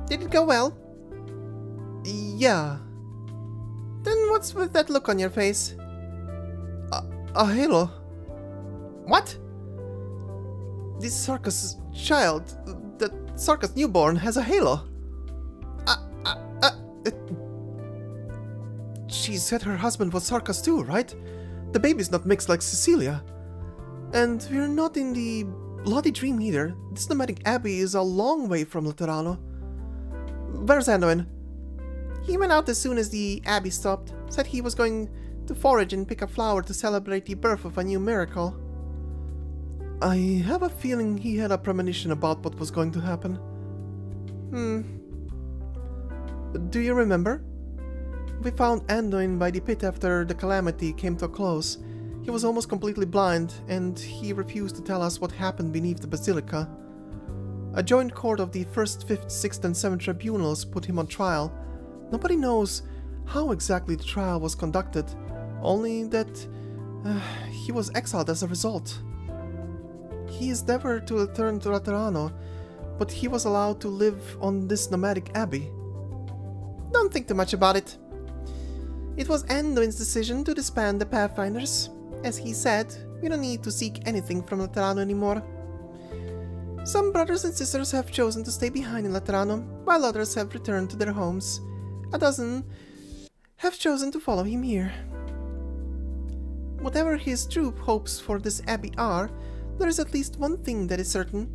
Did it go well? Yeah. Then what's with that look on your face? A halo? What? This Sarkas child, that Sarkas newborn, has a halo. She said her husband was Sarkas too, right? The baby's not mixed like Cecilia. And we're not in the bloody dream either. This nomadic abbey is a long way from Laterano. Where's Anduin? He went out as soon as the abbey stopped. Said he was going to forage and pick a flower to celebrate the birth of a new miracle. I have a feeling he had a premonition about what was going to happen. Do you remember? We found Anduin by the pit after the calamity came to a close. He was almost completely blind, and he refused to tell us what happened beneath the basilica. A joint court of the 1st, 5th, 6th and 7th tribunals put him on trial. Nobody knows how exactly the trial was conducted, only that he was exiled as a result. He is never to return to Laterano, but he was allowed to live on this nomadic abbey. Don't think too much about it. It was Anduin's decision to disband the Pathfinders. As he said, we don't need to seek anything from Laterano anymore. Some brothers and sisters have chosen to stay behind in Laterano, while others have returned to their homes. A dozen have chosen to follow him here. Whatever his true hopes for this abbey are, there is at least one thing that is certain.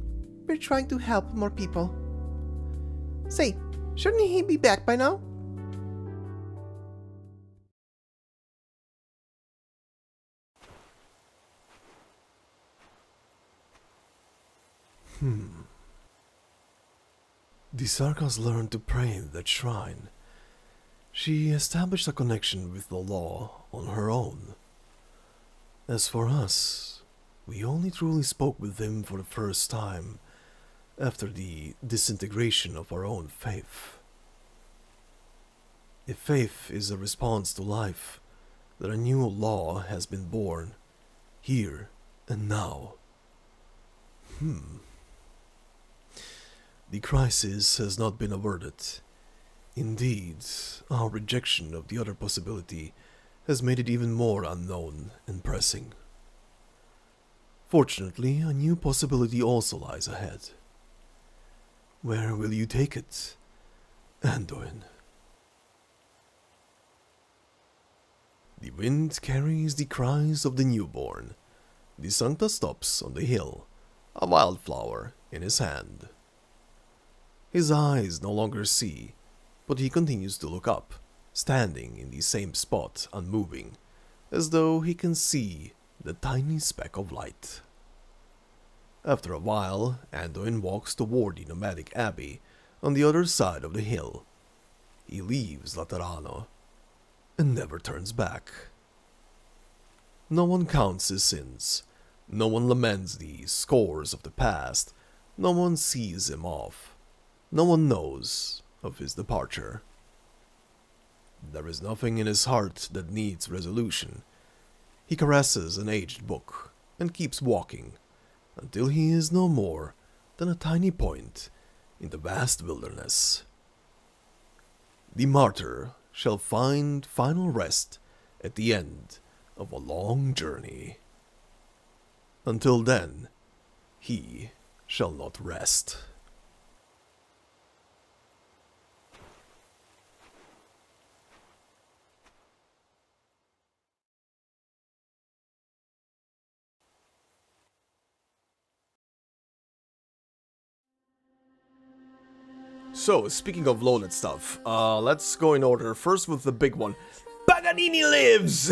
We're trying to help more people. Say, shouldn't he be back by now? The Sarkas learned to pray in that shrine. She established a connection with the law on her own. As for us, we only truly spoke with them for the first time after the disintegration of our own faith. If faith is a response to life, then a new law has been born, here and now. The crisis has not been averted. Indeed, our rejection of the other possibility has made it even more unknown and pressing. Fortunately, a new possibility also lies ahead. Where will you take it, Anduin? The wind carries the cries of the newborn. The Sankta stops on the hill, a wildflower in his hand. His eyes no longer see, but he continues to look up, standing in the same spot, unmoving, as though he can see the tiny speck of light. After a while, Anduin walks toward the nomadic abbey on the other side of the hill. He leaves Laterano and never turns back. No one counts his sins, no one laments the scores of the past, no one sees him off. No one knows of his departure. There is nothing in his heart that needs resolution. He caresses an aged book and keeps walking until he is no more than a tiny point in the vast wilderness. The martyr shall find final rest at the end of a long journey. Until then, he shall not rest. So, speaking of loaded stuff, let's go in order. First with the big one. Paganini lives!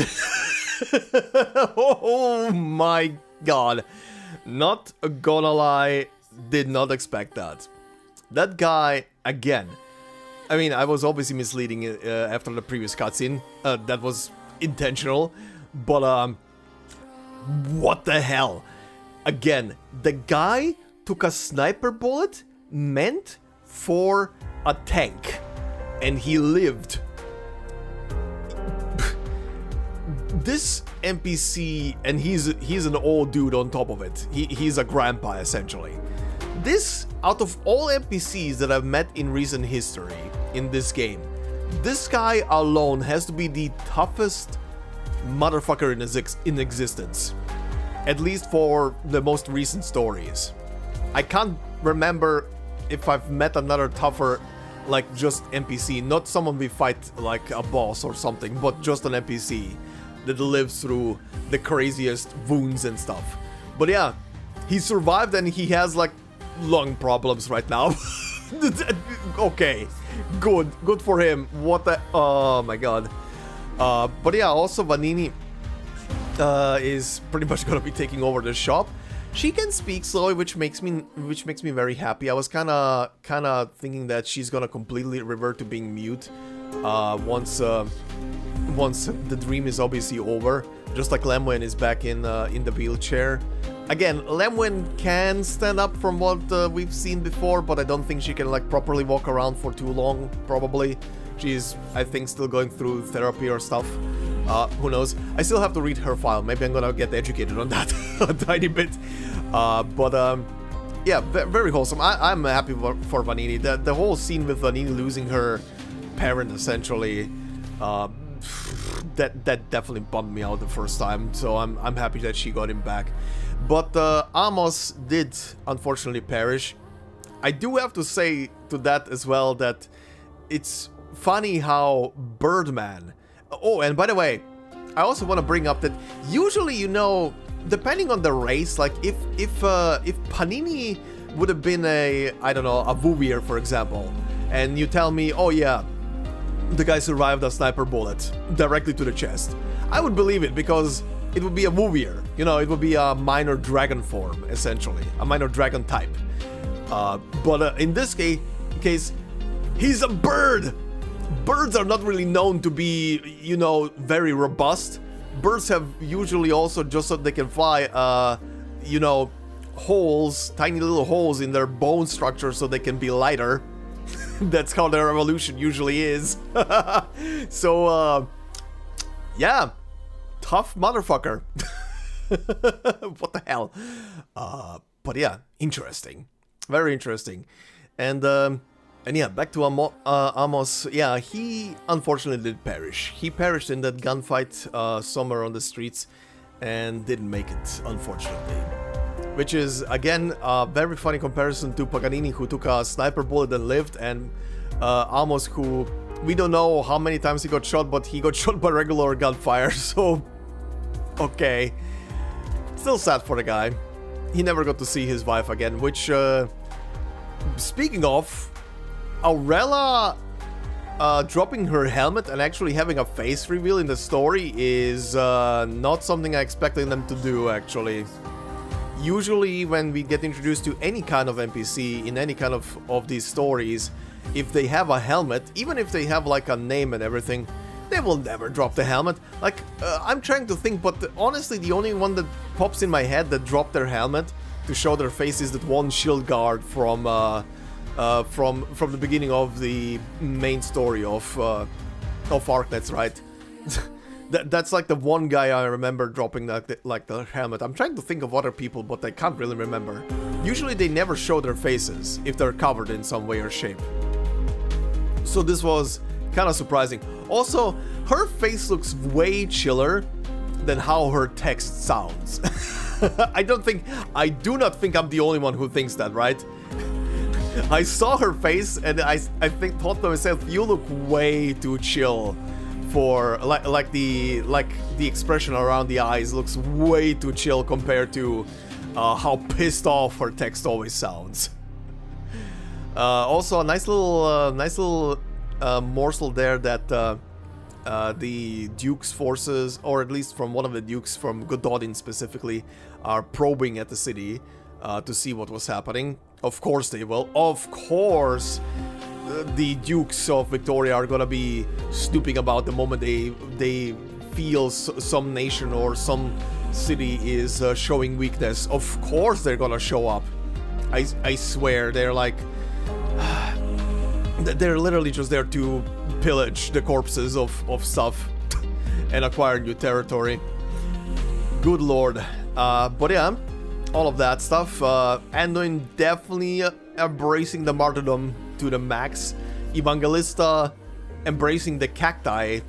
Oh my god. Not gonna lie, did not expect that. That guy, again. I mean, I was obviously misleading after the previous cutscene. That was intentional. But, what the hell? Again, the guy took a sniper bullet meant for a tank, and he lived. This NPC, and he's an old dude on top of it. He's a grandpa, essentially. This, out of all NPCs that I've met in recent history in this game, this guy alone has to be the toughest motherfucker in existence. At least for the most recent stories. I can't remember if I've met another tougher like just NPC, not someone we fight like a boss or something, but just an NPC that lives through the craziest wounds and stuff. But yeah, he survived and he has like lung problems right now. Okay, good for him. What the, oh my god. But yeah, also Vanini is pretty much gonna be taking over the shop. She can speak slowly, which makes me very happy. I was kind of thinking that she's gonna completely revert to being mute once the dream is obviously over. Just like Lemwen is back in the wheelchair. Again, Lemwen can stand up from what we've seen before, but I don't think she can like properly walk around for too long. Probably, she's I think still going through therapy or stuff. Who knows? I still have to read her file. Maybe I'm gonna get educated on that a tiny bit. Yeah, very wholesome. I'm happy for Vanini. The whole scene with Vanini losing her parent, essentially, that definitely bummed me out the first time. So I'm happy that she got him back. But Amos did unfortunately perish. I do have to say to that as well that it's funny how Birdman. Oh, and by the way, I also want to bring up that usually, you know, depending on the race, like if Panini would have been a, I don't know, a Vuvier, for example, and you tell me, oh yeah, the guy survived a sniper bullet directly to the chest, I would believe it because it would be a Vuvier, you know, it would be a minor dragon form, essentially, a minor dragon type. But in this case, he's a bird! Birds are not really known to be, you know, very robust. Birds have usually also, just so they can fly, you know, holes, tiny little holes in their bone structure so they can be lighter. That's how their evolution usually is. So, yeah, tough motherfucker. What the hell? But yeah, interesting. Very interesting. And yeah, back to Amos. Yeah, he unfortunately did perish. He perished in that gunfight somewhere on the streets and didn't make it, unfortunately. Which is, again, a very funny comparison to Paganini, who took a sniper bullet and lived, and Amos, who we don't know how many times he got shot, but he got shot by regular gunfire, so okay. Still sad for the guy. He never got to see his wife again, which, speaking of, Aurela dropping her helmet and actually having a face reveal in the story is not something I expected them to do, actually. Usually when we get introduced to any kind of NPC in any kind of these stories, if they have a helmet, even if they have like a name and everything, they will never drop the helmet. Like, I'm trying to think, but honestly the only one that pops in my head that dropped their helmet to show their face is that one shield guard from the beginning of the main story of Arknights, right? That's like the one guy I remember dropping like the helmet. I'm trying to think of other people, but I can't really remember. Usually they never show their faces if they're covered in some way or shape. So this was kind of surprising. Also, her face looks way chiller than how her text sounds. I do not think I'm the only one who thinks that, right? I saw her face and I thought to myself, you look way too chill for like the expression around the eyes looks way too chill compared to how pissed off her text always sounds. Also a nice little morsel there that the Duke's forces, or at least from one of the Dukes from Gododin specifically, are probing at the city to see what was happening. Of course they will. Of course the Dukes of Victoria are gonna be snooping about the moment they feel some nation or some city is showing weakness. Of course they're gonna show up. I swear, they're like... they're literally just there to pillage the corpses of stuff and acquire new territory. Good lord. But yeah, all of that stuff. Anduin definitely embracing the martyrdom to the max. Evangelista embracing the cacti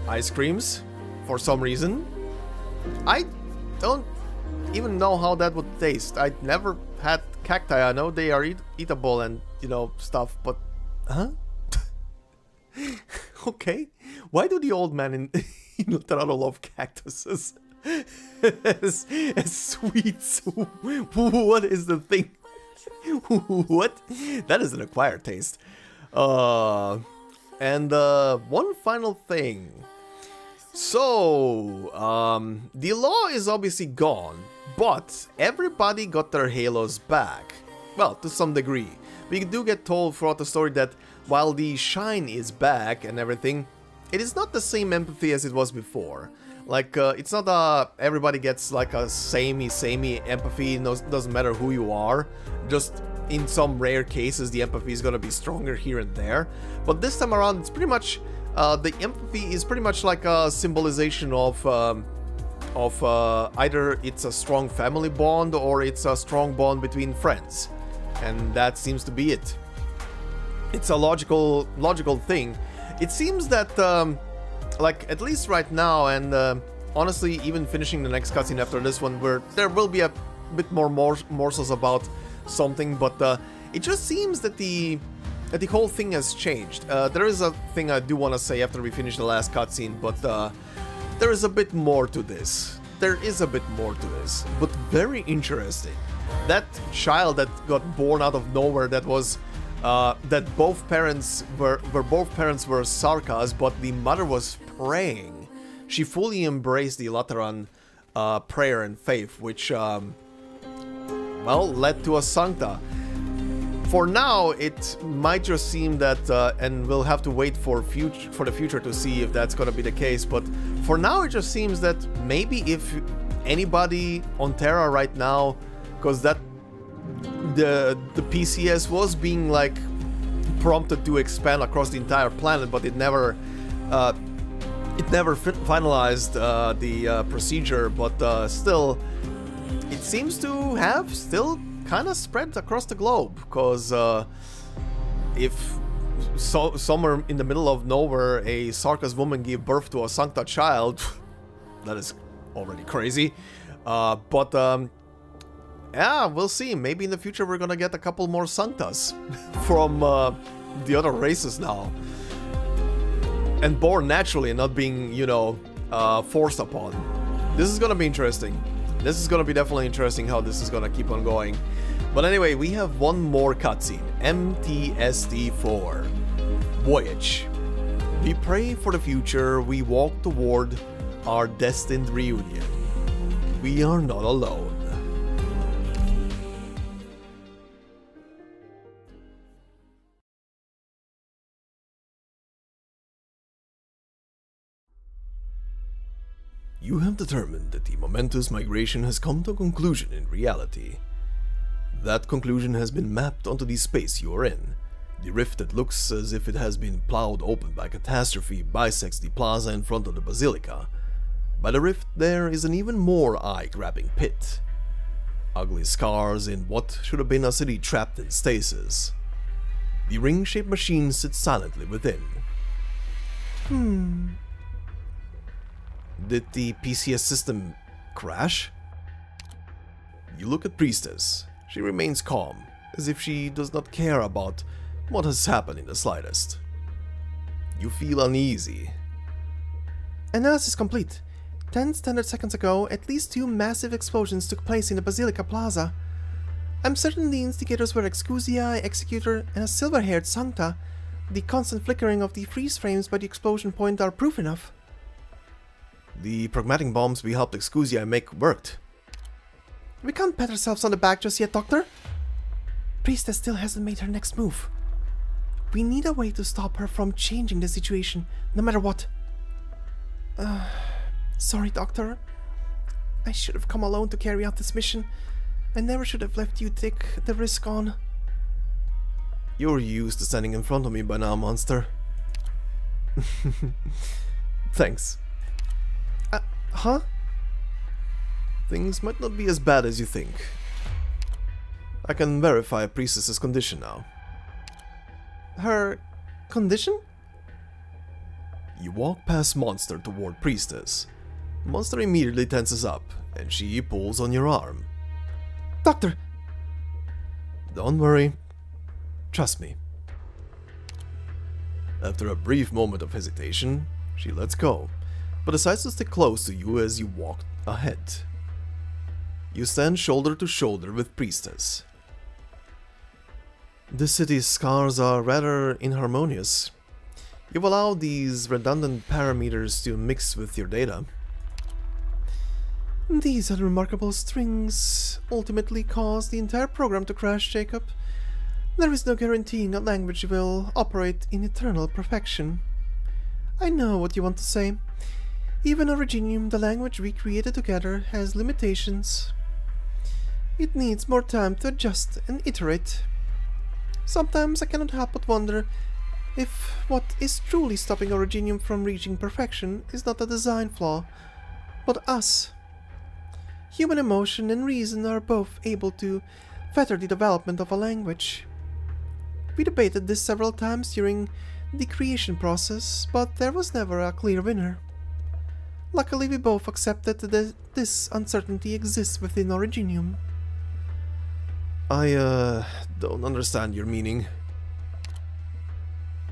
ice creams for some reason. I don't even know how that would taste. I never had cacti. I know they are eatable and, you know, stuff, but Huh? Okay. Why do the old man in Laterano love cactuses? as sweets. What is the thing? What? That is an acquired taste. And one final thing. So, the law is obviously gone, but everybody got their halos back. Well, to some degree. We do get told throughout the story that while the shine is back and everything, it is not the same empathy as it was before. Like, it's not everybody gets like a samey empathy, doesn't matter who you are. Just in some rare cases the empathy is gonna be stronger here and there. But this time around it's pretty much, the empathy is pretty much like a symbolization of either it's a strong family bond or it's a strong bond between friends. And that seems to be it. It's a logical thing. It seems that, like, at least right now, and honestly, even finishing the next cutscene after this one, where there will be a bit more morsels about something, but it just seems that the whole thing has changed. There is a thing I do want to say after we finish the last cutscene, but there is a bit more to this. There is a bit more to this, but very interesting. That child that got born out of nowhere, that was that both parents were Sarkas, but the mother was praying. She fully embraced the Lateran prayer and faith, which well, led to a Sankta. For now, it might just seem that, and we'll have to wait for the future to see if that's gonna be the case, but for now it just seems that maybe if anybody on Terra right now, because that the PCS was being like prompted to expand across the entire planet, but it never finalized the procedure, but still it seems to have still kind of spread across the globe, because if somewhere in the middle of nowhere a Sarkas woman gave birth to a Sankta child, that is already crazy. But yeah, we'll see. Maybe in the future we're gonna get a couple more Sanktas from the other races now, and born naturally and not being, you know, forced upon. This is gonna be interesting. This is gonna be definitely interesting how this is gonna keep on going. But anyway, we have one more cutscene. MTST4. Voyage. We pray for the future, we walk toward our destined reunion. We are not alone. You have determined that the momentous migration has come to a conclusion in reality. That conclusion has been mapped onto the space you are in. The rift that looks as if it has been plowed open by catastrophe bisects the plaza in front of the basilica. By the rift there is an even more eye-grabbing pit. Ugly scars in what should have been a city trapped in stasis. The ring-shaped machine sits silently within. Did the PCS system crash? You look at Priestess. She remains calm, as if she does not care about what has happened in the slightest. You feel uneasy. Analysis complete. 10 standard seconds ago, at least 2 massive explosions took place in the Basilica Plaza. I'm certain the instigators were Excusia, Executor, and a silver-haired Sankta. The constant flickering of the freeze frames by the explosion point are proof enough. The pragmatic bombs we helped Excusia make worked. We can't pat ourselves on the back just yet, Doctor. Priestess still hasn't made her next move. We need a way to stop her from changing the situation, no matter what. Sorry, Doctor. I should have come alone to carry out this mission. I never should have left you take the risk on. You're used to standing in front of me by now, monster. Thanks. Huh? Things might not be as bad as you think. I can verify Priestess's condition now. Her condition? You walk past Monster toward Priestess. Monster immediately tenses up, and she pulls on your arm. Doctor! Don't worry. Trust me. After a brief moment of hesitation, she lets go, but decides to stick close to you as you walk ahead. You stand shoulder to shoulder with Priestess. The city's scars are rather inharmonious. You've allowed these redundant parameters to mix with your data. These unremarkable strings ultimately cause the entire program to crash, Jacob. There is no guaranteeing a language will operate in eternal perfection. I know what you want to say. Even Originium, the language we created together, has limitations. It needs more time to adjust and iterate. Sometimes I cannot help but wonder if what is truly stopping Originium from reaching perfection is not a design flaw, but us. Human emotion and reason are both able to fetter the development of a language. We debated this several times during the creation process, but there was never a clear winner. Luckily, we both accepted that this uncertainty exists within Originium. I don't understand your meaning.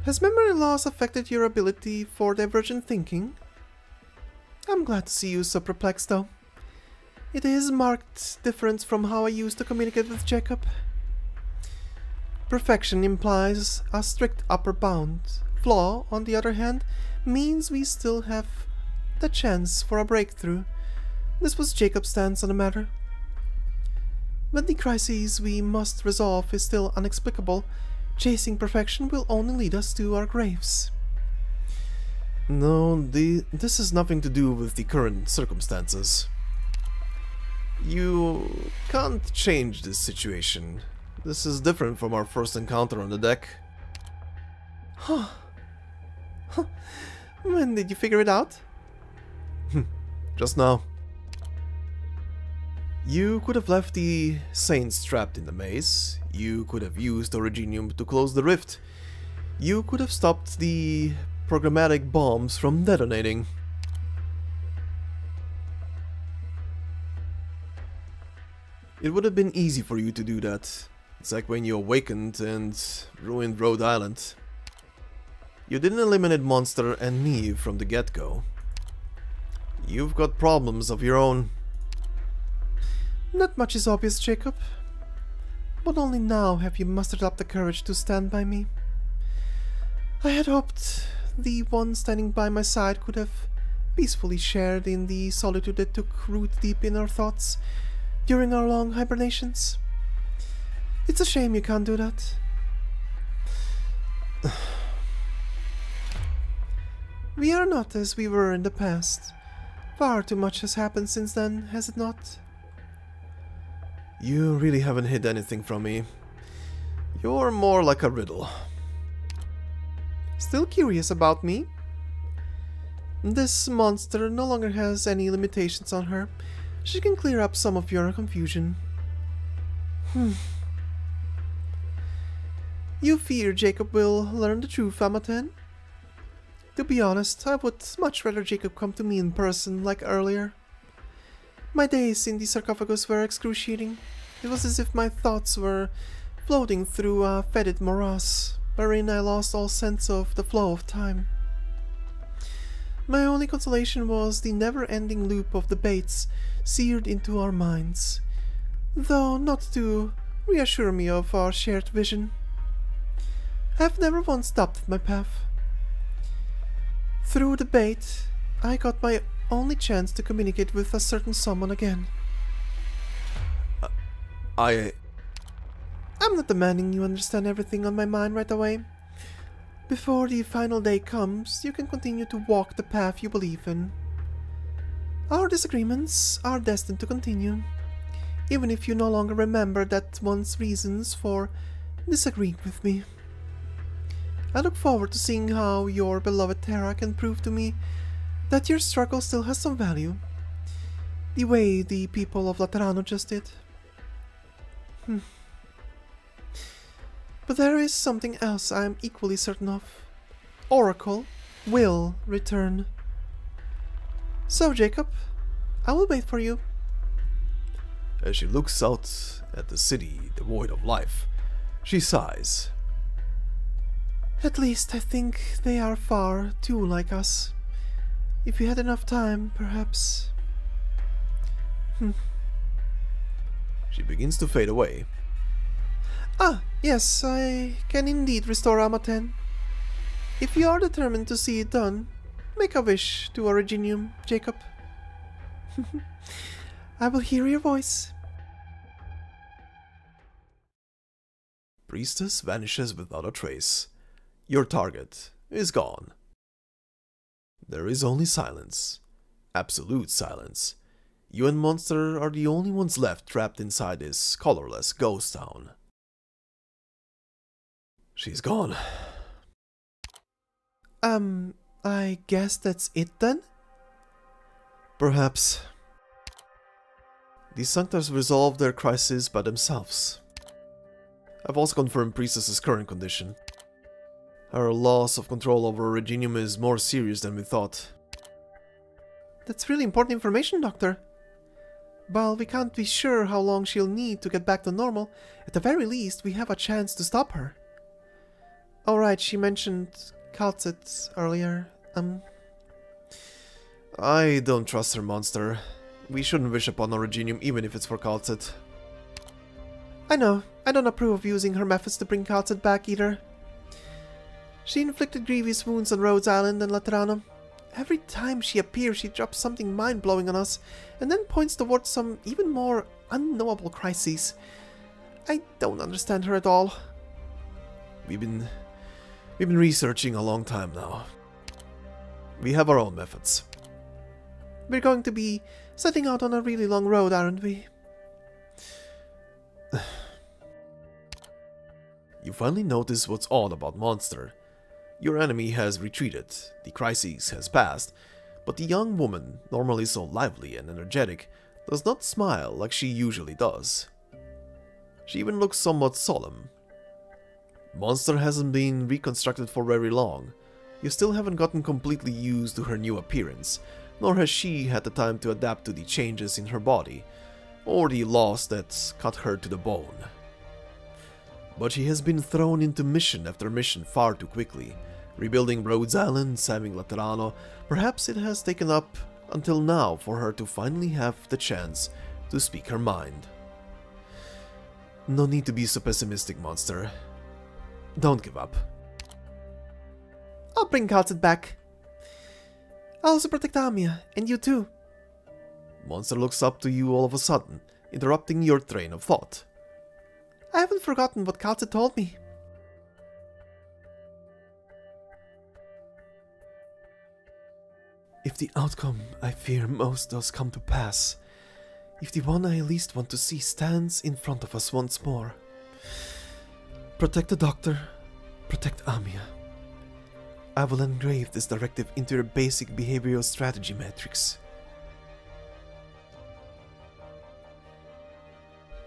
Has memory loss affected your ability for divergent thinking? I'm glad to see you so perplexed, though. It is marked difference from how I used to communicate with Jacob. Perfection implies a strict upper bound. Flaw, on the other hand, means we still have the chance for a breakthrough. This was Jacob's stance on the matter. When the crisis we must resolve is still inexplicable, chasing perfection will only lead us to our graves. No, this has nothing to do with the current circumstances. You can't change this situation. This is different from our first encounter on the deck. Huh. When did you figure it out? Just now. You could have left the Saints trapped in the maze. You could have used Originium to close the rift. You could have stopped the programmatic bombs from detonating. It would have been easy for you to do that. It's like when you awakened and ruined Rhode Island. You didn't eliminate Monster and me from the get-go. You've got problems of your own. Not much is obvious, Jacob. But only now have you mustered up the courage to stand by me. I had hoped the one standing by my side could have peacefully shared in the solitude that took root deep in our thoughts during our long hibernations. It's a shame you can't do that. We are not as we were in the past. Far too much has happened since then, has it not? You really haven't hid anything from me. You're more like a riddle. Still curious about me? This monster no longer has any limitations on her. She can clear up some of your confusion. You fear Jacob will learn the truth, Amaten? To be honest, I would much rather Jacob come to me in person like earlier. My days in the sarcophagus were excruciating. It was as if my thoughts were floating through a fetid morass, wherein I lost all sense of the flow of time. My only consolation was the never-ending loop of debates seared into our minds, though not to reassure me of our shared vision. I have never once doubted my path. Through debate, I got my only chance to communicate with a certain someone again. I'm not demanding you understand everything on my mind right away. Before the final day comes, you can continue to walk the path you believe in. Our disagreements are destined to continue, even if you no longer remember that one's reasons for disagreeing with me. I look forward to seeing how your beloved Terra can prove to me that your struggle still has some value, the way the people of Laterano just did. But there is something else I am equally certain of. Oracle will return. So, Jacob, I will wait for you. As she looks out at the city devoid of life, she sighs. At least I think they are far too like us. If we had enough time, perhaps... She begins to fade away. Ah, yes, I can indeed restore Amaten. If you are determined to see it done, make a wish to Originium, Jacob. I will hear your voice. Priestess vanishes without a trace. Your target is gone. There is only silence. Absolute silence. You and Monster are the only ones left trapped inside this colorless ghost town. She's gone. I guess that's it then? Perhaps. The Sanktas resolved their crisis by themselves. I've also confirmed Priestess's current condition. Her loss of control over Originium is more serious than we thought. That's really important information, Doctor. While we can't be sure how long she'll need to get back to normal, at the very least we have a chance to stop her. Alright, she mentioned Kal'tsit earlier. I don't trust her, Monster. We shouldn't wish upon Originium even if it's for Kal'tsit. I know. I don't approve of using her methods to bring Kal'tsit back either. She inflicted grievous wounds on Rhodes Island and Laterano. Every time she appears, she drops something mind-blowing on us, and then points towards some even more unknowable crises. I don't understand her at all. We've been researching a long time now. We have our own methods. We're going to be setting out on a really long road, aren't we? You finally notice what's odd about Monster. Your enemy has retreated, the crisis has passed, but the young woman, normally so lively and energetic, does not smile like she usually does. She even looks somewhat solemn. Monster hasn't been reconstructed for very long. You still haven't gotten completely used to her new appearance, nor has she had the time to adapt to the changes in her body, or the loss that's cut her to the bone. But she has been thrown into mission after mission far too quickly, rebuilding Rhodes Island, saving Laterano. Perhaps it has taken up until now for her to finally have the chance to speak her mind. No need to be so pessimistic, Monster. Don't give up. I'll bring Kal'tsit back. I'll also protect Amia, and you too. Monster looks up to you all of a sudden, interrupting your train of thought. I haven't forgotten what Kal'tsit told me. If the outcome I fear most does come to pass, if the one I least want to see stands in front of us once more, protect the Doctor, protect Amia. I will engrave this directive into your basic behavioral strategy matrix.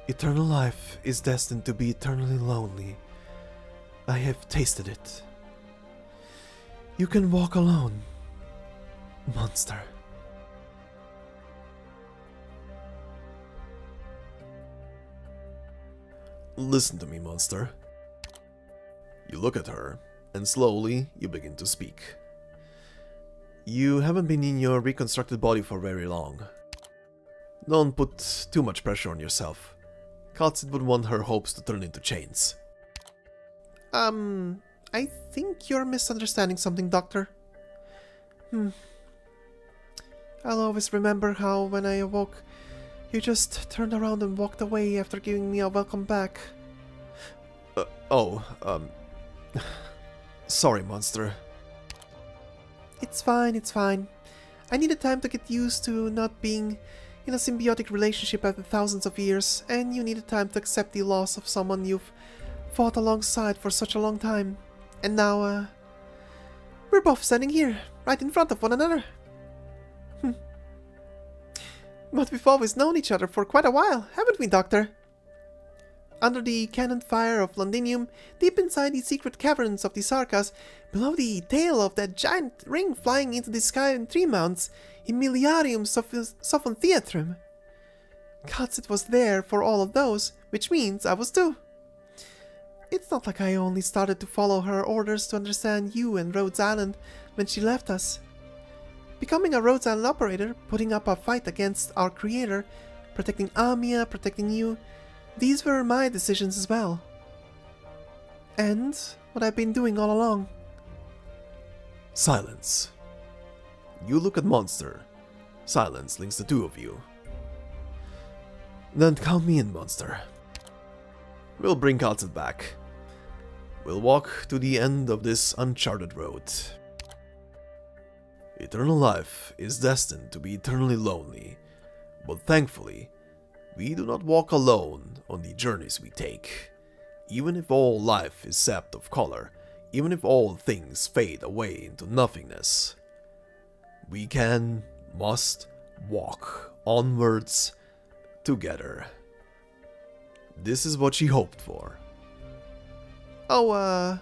Eternal life is destined to be eternally lonely. I have tasted it. You can walk alone, Monster. Listen to me, Monster. You look at her, and slowly you begin to speak. You haven't been in your reconstructed body for very long. Don't put too much pressure on yourself. Kal'tsit would want her hopes to turn into chains. I think you're misunderstanding something, Doctor. I'll always remember how, when I awoke, you just turned around and walked away after giving me a welcome back. Sorry, Monster. It's fine, it's fine. I needed time to get used to not being in a symbiotic relationship after thousands of years, and you needed time to accept the loss of someone you've fought alongside for such a long time. And now, we're both standing here, right in front of one another. But we've always known each other for quite a while, haven't we, Doctor? Under the cannon fire of Londinium, deep inside the secret caverns of the Sarkas, below the tail of that giant ring flying into the sky in tree mounts, in Miliarium Sophontheatrum. Kal'tsit was there for all of those, which means I was too. It's not like I only started to follow her orders to understand you and Rhodes Island when she left us. Becoming a Rhodes Island operator, putting up a fight against our creator, protecting Amia, protecting you, these were my decisions as well. And what I've been doing all along. Silence. You look at Monster. Silence links the two of you. Then count me in, Monster. We'll bring Kal'tsit back. We'll walk to the end of this uncharted road. Eternal life is destined to be eternally lonely, but thankfully, we do not walk alone on the journeys we take. Even if all life is sapped of color, even if all things fade away into nothingness, we can, must walk onwards together. This is what she hoped for. Oh,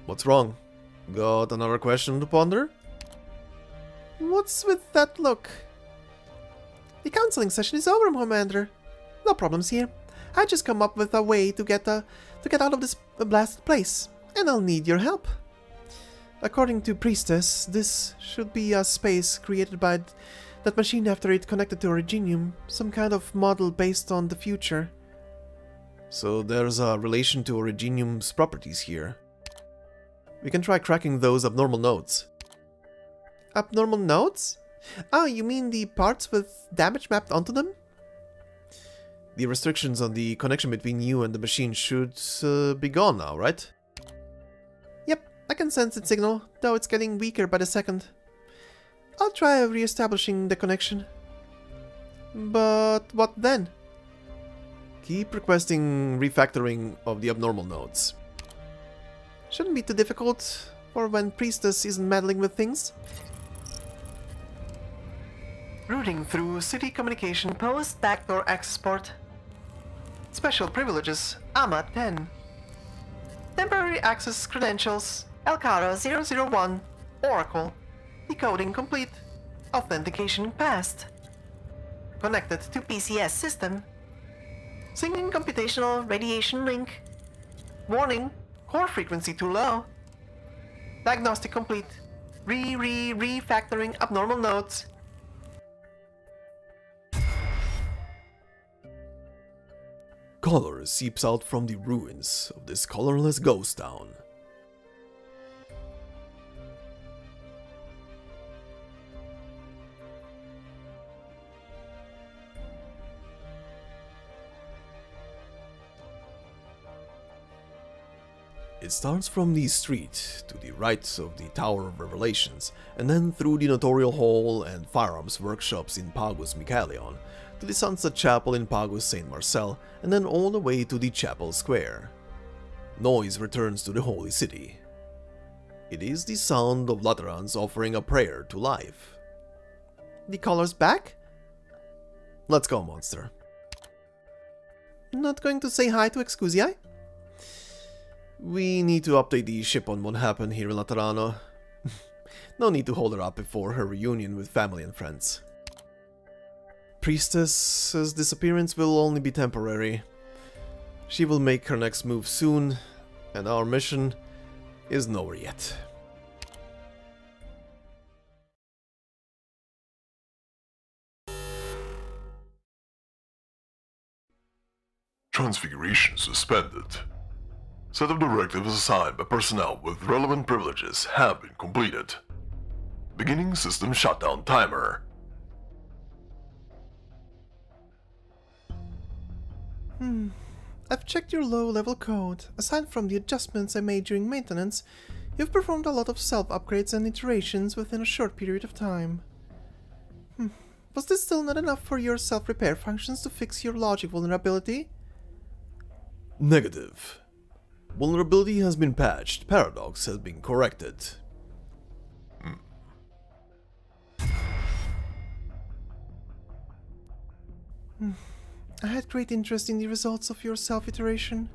What's wrong? Got another question to ponder? What's with that look? The counseling session is over, Commander. No problems here. I just come up with a way to get out of this blasted place, and I'll need your help. According to Priestess, this should be a space created by that machine after it connected to Originium, some kind of model based on the future. So there's a relation to Originium's properties here. We can try cracking those abnormal nodes. Abnormal nodes? Ah, you mean the parts with damage mapped onto them? The restrictions on the connection between you and the machine should be gone now, right? Yep, I can sense its signal, though it's getting weaker by the second. I'll try re-establishing the connection. But what then? Keep requesting refactoring of the abnormal nodes. Shouldn't be too difficult for when Priestess isn't meddling with things. Routing through city communication post backdoor access port. Special privileges, AMA 10. Temporary access credentials, Elcaro 001, Oracle. Decoding complete. Authentication passed. Connected to PCS system. Syncing computational radiation link. Warning, core frequency too low. Diagnostic complete. Refactoring abnormal nodes. Color seeps out from the ruins of this colorless ghost town. It starts from the street to the right of the Tower of Revelations, and then through the Notorial Hall and firearms workshops in Pagus Michaelion, to the Sunset Chapel in Pagus St. Marcel, and then all the way to the Chapel Square. Noise returns to the Holy City. It is the sound of Laterans offering a prayer to life. The color's back? Let's go, Monster. Not going to say hi to Excusii? We need to update the ship on what happened here in Laterano. No need to hold her up before her reunion with family and friends. Priestess's disappearance will only be temporary. She will make her next move soon, and our mission is nowhere yet. Transfiguration suspended. Set of directives assigned by personnel with relevant privileges have been completed. Beginning system shutdown timer. I've checked your low-level code. Aside from the adjustments I made during maintenance, you've performed a lot of self-upgrades and iterations within a short period of time. Was this still not enough for your self-repair functions to fix your logic vulnerability? Negative. Vulnerability has been patched, paradox has been corrected. I had great interest in the results of your self-iteration.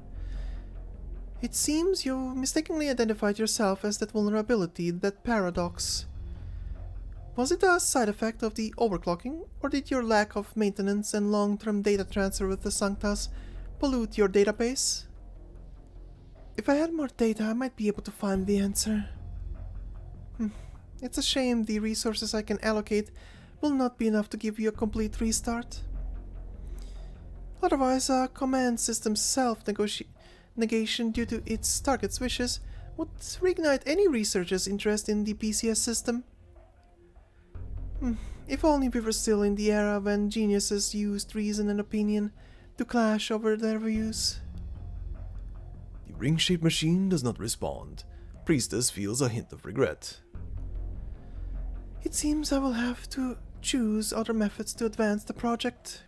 It seems you mistakenly identified yourself as that vulnerability, that paradox. Was it a side effect of the overclocking, or did your lack of maintenance and long-term data transfer with the Sanktas pollute your database? If I had more data, I might be able to find the answer. It's a shame the resources I can allocate will not be enough to give you a complete restart. Otherwise, a command system's self-negation due to its target's wishes would reignite any researcher's interest in the PCS system. If only we were still in the era when geniuses used reason and opinion to clash over their views. The ring-shaped machine does not respond. Priestess feels a hint of regret. It seems I will have to choose other methods to advance the project.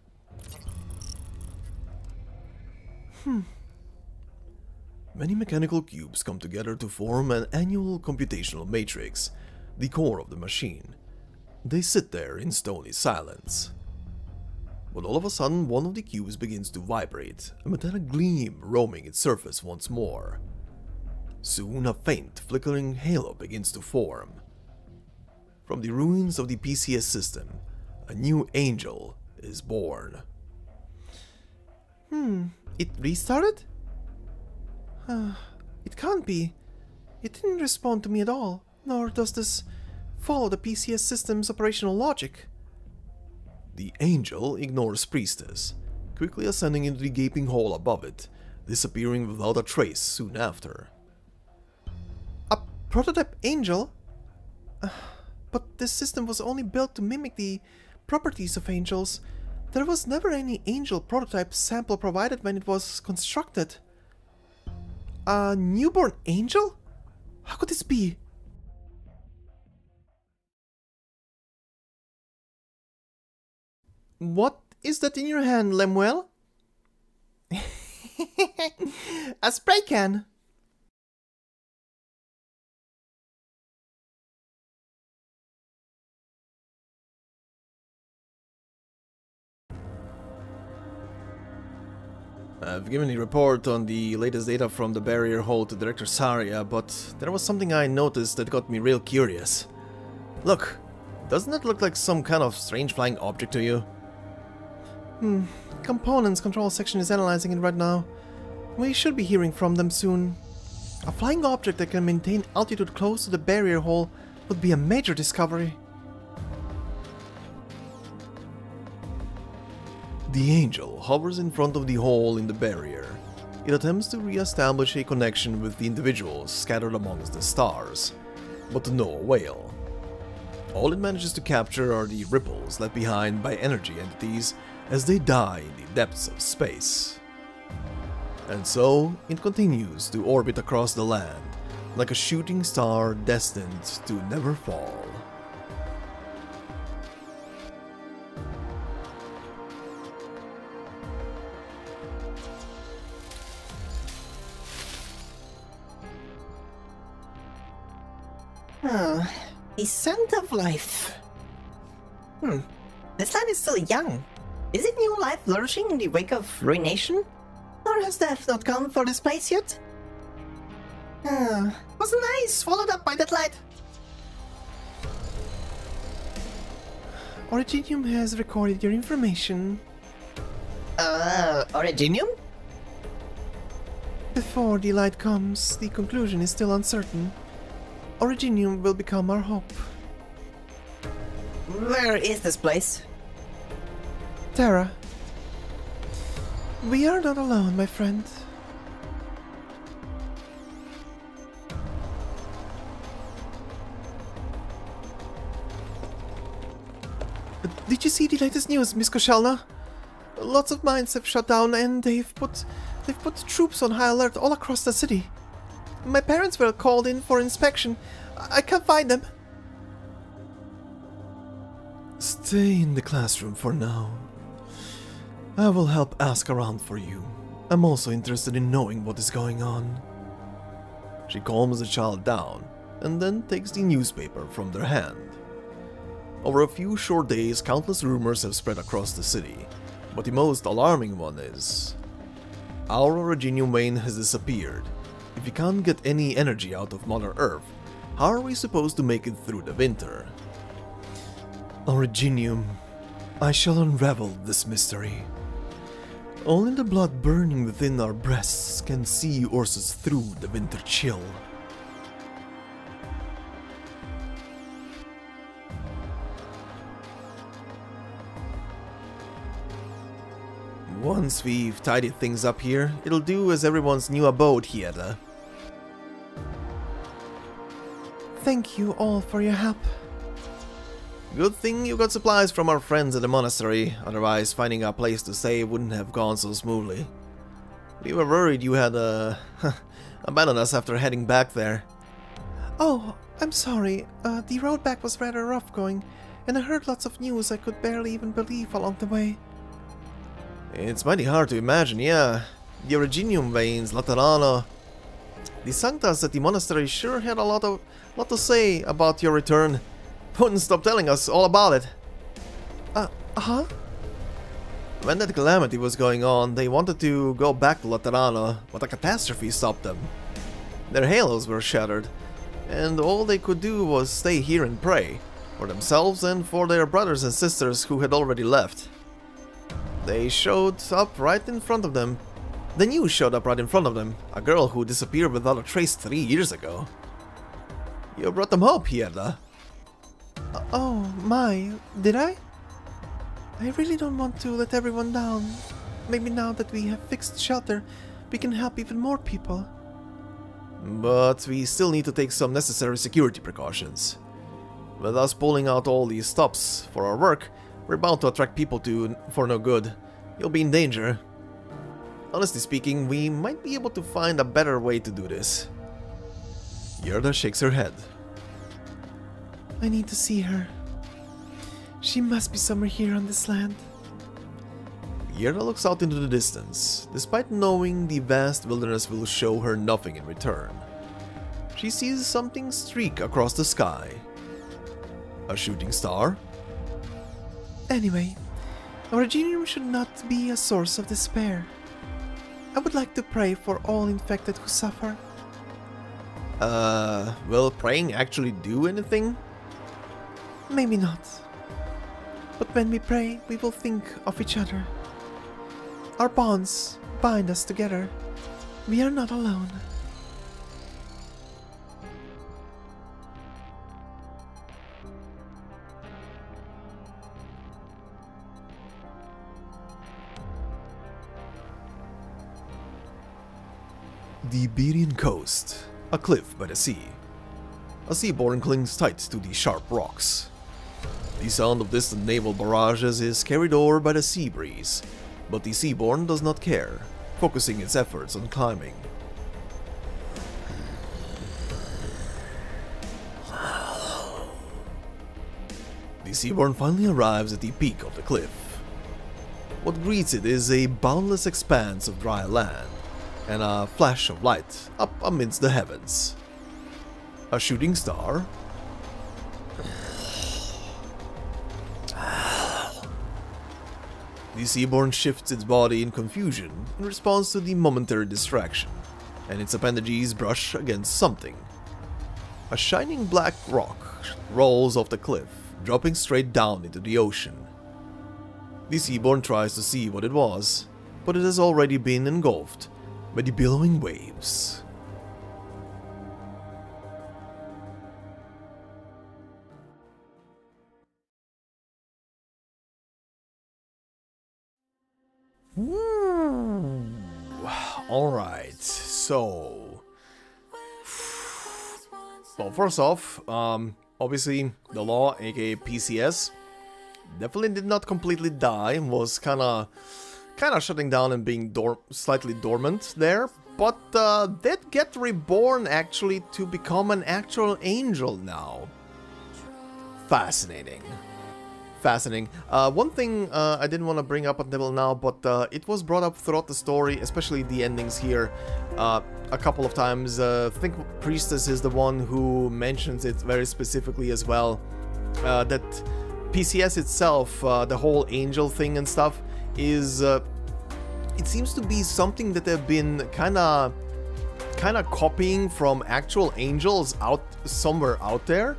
Many mechanical cubes come together to form an annual computational matrix, the core of the machine. They sit there in stony silence. But all of a sudden, one of the cubes begins to vibrate, a metallic gleam roaming its surface once more. Soon, a faint, flickering halo begins to form. From the ruins of the PCS system, a new angel is born. It restarted? It can't be. It didn't respond to me at all, nor does this follow the PCS system's operational logic. The angel ignores Priestess, quickly ascending into the gaping hole above it, disappearing without a trace soon after. A prototype angel? But this system was only built to mimic the properties of angels. There was never any angel prototype sample provided when it was constructed. A newborn angel? How could this be? What is that in your hand, Lemuel? A spray can. I've given a report on the latest data from the barrier hole to Director Saria, but there was something I noticed that got me real curious. Look, doesn't that look like some kind of strange flying object to you? Components control section is analyzing it right now. We should be hearing from them soon. A flying object that can maintain altitude close to the barrier hole would be a major discovery. The angel hovers in front of the hole in the barrier. It attempts to re-establish a connection with the individuals scattered amongst the stars, but to no avail. All it manages to capture are the ripples left behind by energy entities as they die in the depths of space. And so, it continues to orbit across the land, like a shooting star destined to never fall. The scent of life. This land is still young. Is it new life flourishing in the wake of ruination? Or has death not come for this place yet? Wasn't I swallowed up by that light? Originium has recorded your information. Originium? Before the light comes, the conclusion is still uncertain. Originium will become our hope. Where is this place? Terra. We are not alone, my friend. Did you see the latest news, Miss Koshalna? Lots of mines have shut down and they've put troops on high alert all across the city. My parents were called in for inspection. I can't find them. Stay in the classroom for now. I will help ask around for you. I'm also interested in knowing what is going on. She calms the child down and then takes the newspaper from their hand. Over a few short days, countless rumors have spread across the city, but the most alarming one is... Our Originium vein has disappeared. If we can't get any energy out of Mother Earth, how are we supposed to make it through the winter? Originium, I shall unravel this mystery. Only the blood burning within our breasts can see Ursus through the winter chill. Once we've tidied things up here, it'll do as everyone's new abode here. Thank you all for your help. Good thing you got supplies from our friends at the monastery, otherwise finding a place to stay wouldn't have gone so smoothly. We were worried you had abandoned us after heading back there. Oh, I'm sorry. The road back was rather rough going, and I heard lots of news I could barely even believe along the way. It's mighty hard to imagine, yeah. The Originium veins, Laterano. The Sanktas at the monastery sure had a lot to say about your return. Wouldn't stop telling us all about it. Huh? When that calamity was going on, they wanted to go back to Laterano, but a catastrophe stopped them. Their halos were shattered, and all they could do was stay here and pray, for themselves and for their brothers and sisters who had already left. They showed up right in front of them. The news showed up right in front of them, a girl who disappeared without a trace 3 years ago. You brought them hope, Hierda. Oh my, did I? I really don't want to let everyone down. Maybe now that we have fixed shelter, we can help even more people. But we still need to take some necessary security precautions. With us pulling out all these stops for our work, we're bound to attract people for no good. You'll be in danger. Honestly speaking, we might be able to find a better way to do this. Yerda shakes her head. I need to see her. She must be somewhere here on this land. Yerda looks out into the distance, despite knowing the vast wilderness will show her nothing in return. She sees something streak across the sky. A shooting star? Anyway, our Originium should not be a source of despair. I would like to pray for all infected who suffer. Will praying actually do anything? Maybe not. But when we pray, we will think of each other. Our bonds bind us together. We are not alone. The Iberian coast, a cliff by the sea. A seaborn clings tight to the sharp rocks. The sound of distant naval barrages is carried over by the sea breeze, but the seaborn does not care, focusing its efforts on climbing. The seaborn finally arrives at the peak of the cliff. What greets it is a boundless expanse of dry land, and a flash of light up amidst the heavens. A shooting star? The Seaborn shifts its body in confusion in response to the momentary distraction, and its appendages brush against something. A shining black rock rolls off the cliff, dropping straight down into the ocean. The Seaborn tries to see what it was, but it has already been engulfed by the billowing waves. Alright, so... Well, first off, obviously the law, aka PCS, definitely did not completely die, was kinda shutting down and being slightly dormant there, but did get reborn actually to become an actual angel now. Fascinating. Fascinating. One thing I didn't want to bring up until now, but it was brought up throughout the story, especially the endings here, a couple of times. I think Priestess is the one who mentions it very specifically as well, that PCS itself, the whole angel thing and stuff, is it seems to be something that they've been kinda copying from actual angels somewhere out there.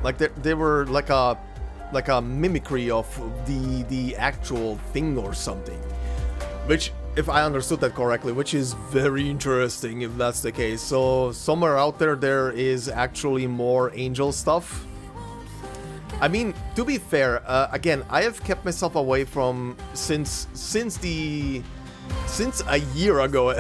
Like they were like a mimicry of the actual thing or something, which if I understood that correctly, which is very interesting if that's the case. So somewhere out there is actually more angel stuff. I mean, to be fair, again, I have kept myself away from since a year ago,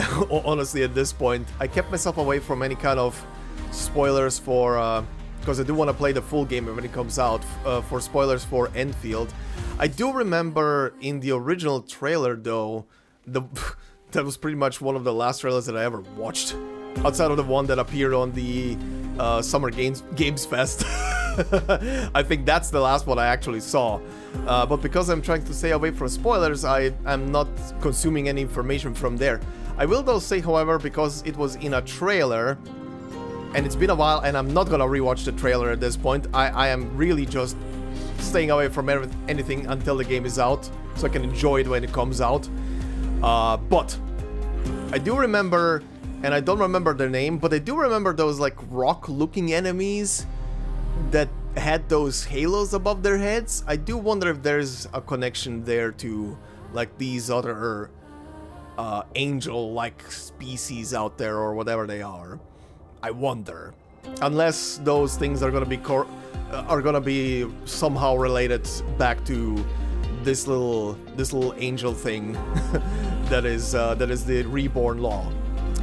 honestly, at this point, I kept myself away from any kind of spoilers for, because I do want to play the full game when it comes out, for spoilers for Enfield. I do remember in the original trailer, though, that was pretty much one of the last trailers that I ever watched, outside of the one that appeared on the Summer Games Fest. I think that's the last one I actually saw. But because I'm trying to stay away from spoilers, I'm not consuming any information from there. I will though say, however, because it was in a trailer, and it's been a while, and I'm not gonna rewatch the trailer at this point, I am really just staying away from anything until the game is out, so I can enjoy it when it comes out. But I do remember, and I don't remember their name, but I do remember those like rock-looking enemies that had those halos above their heads. I do wonder if there's a connection there to like these other angel-like species out there or whatever they are. I wonder, unless those things are gonna be somehow related back to this little angel thing that is the reborn law.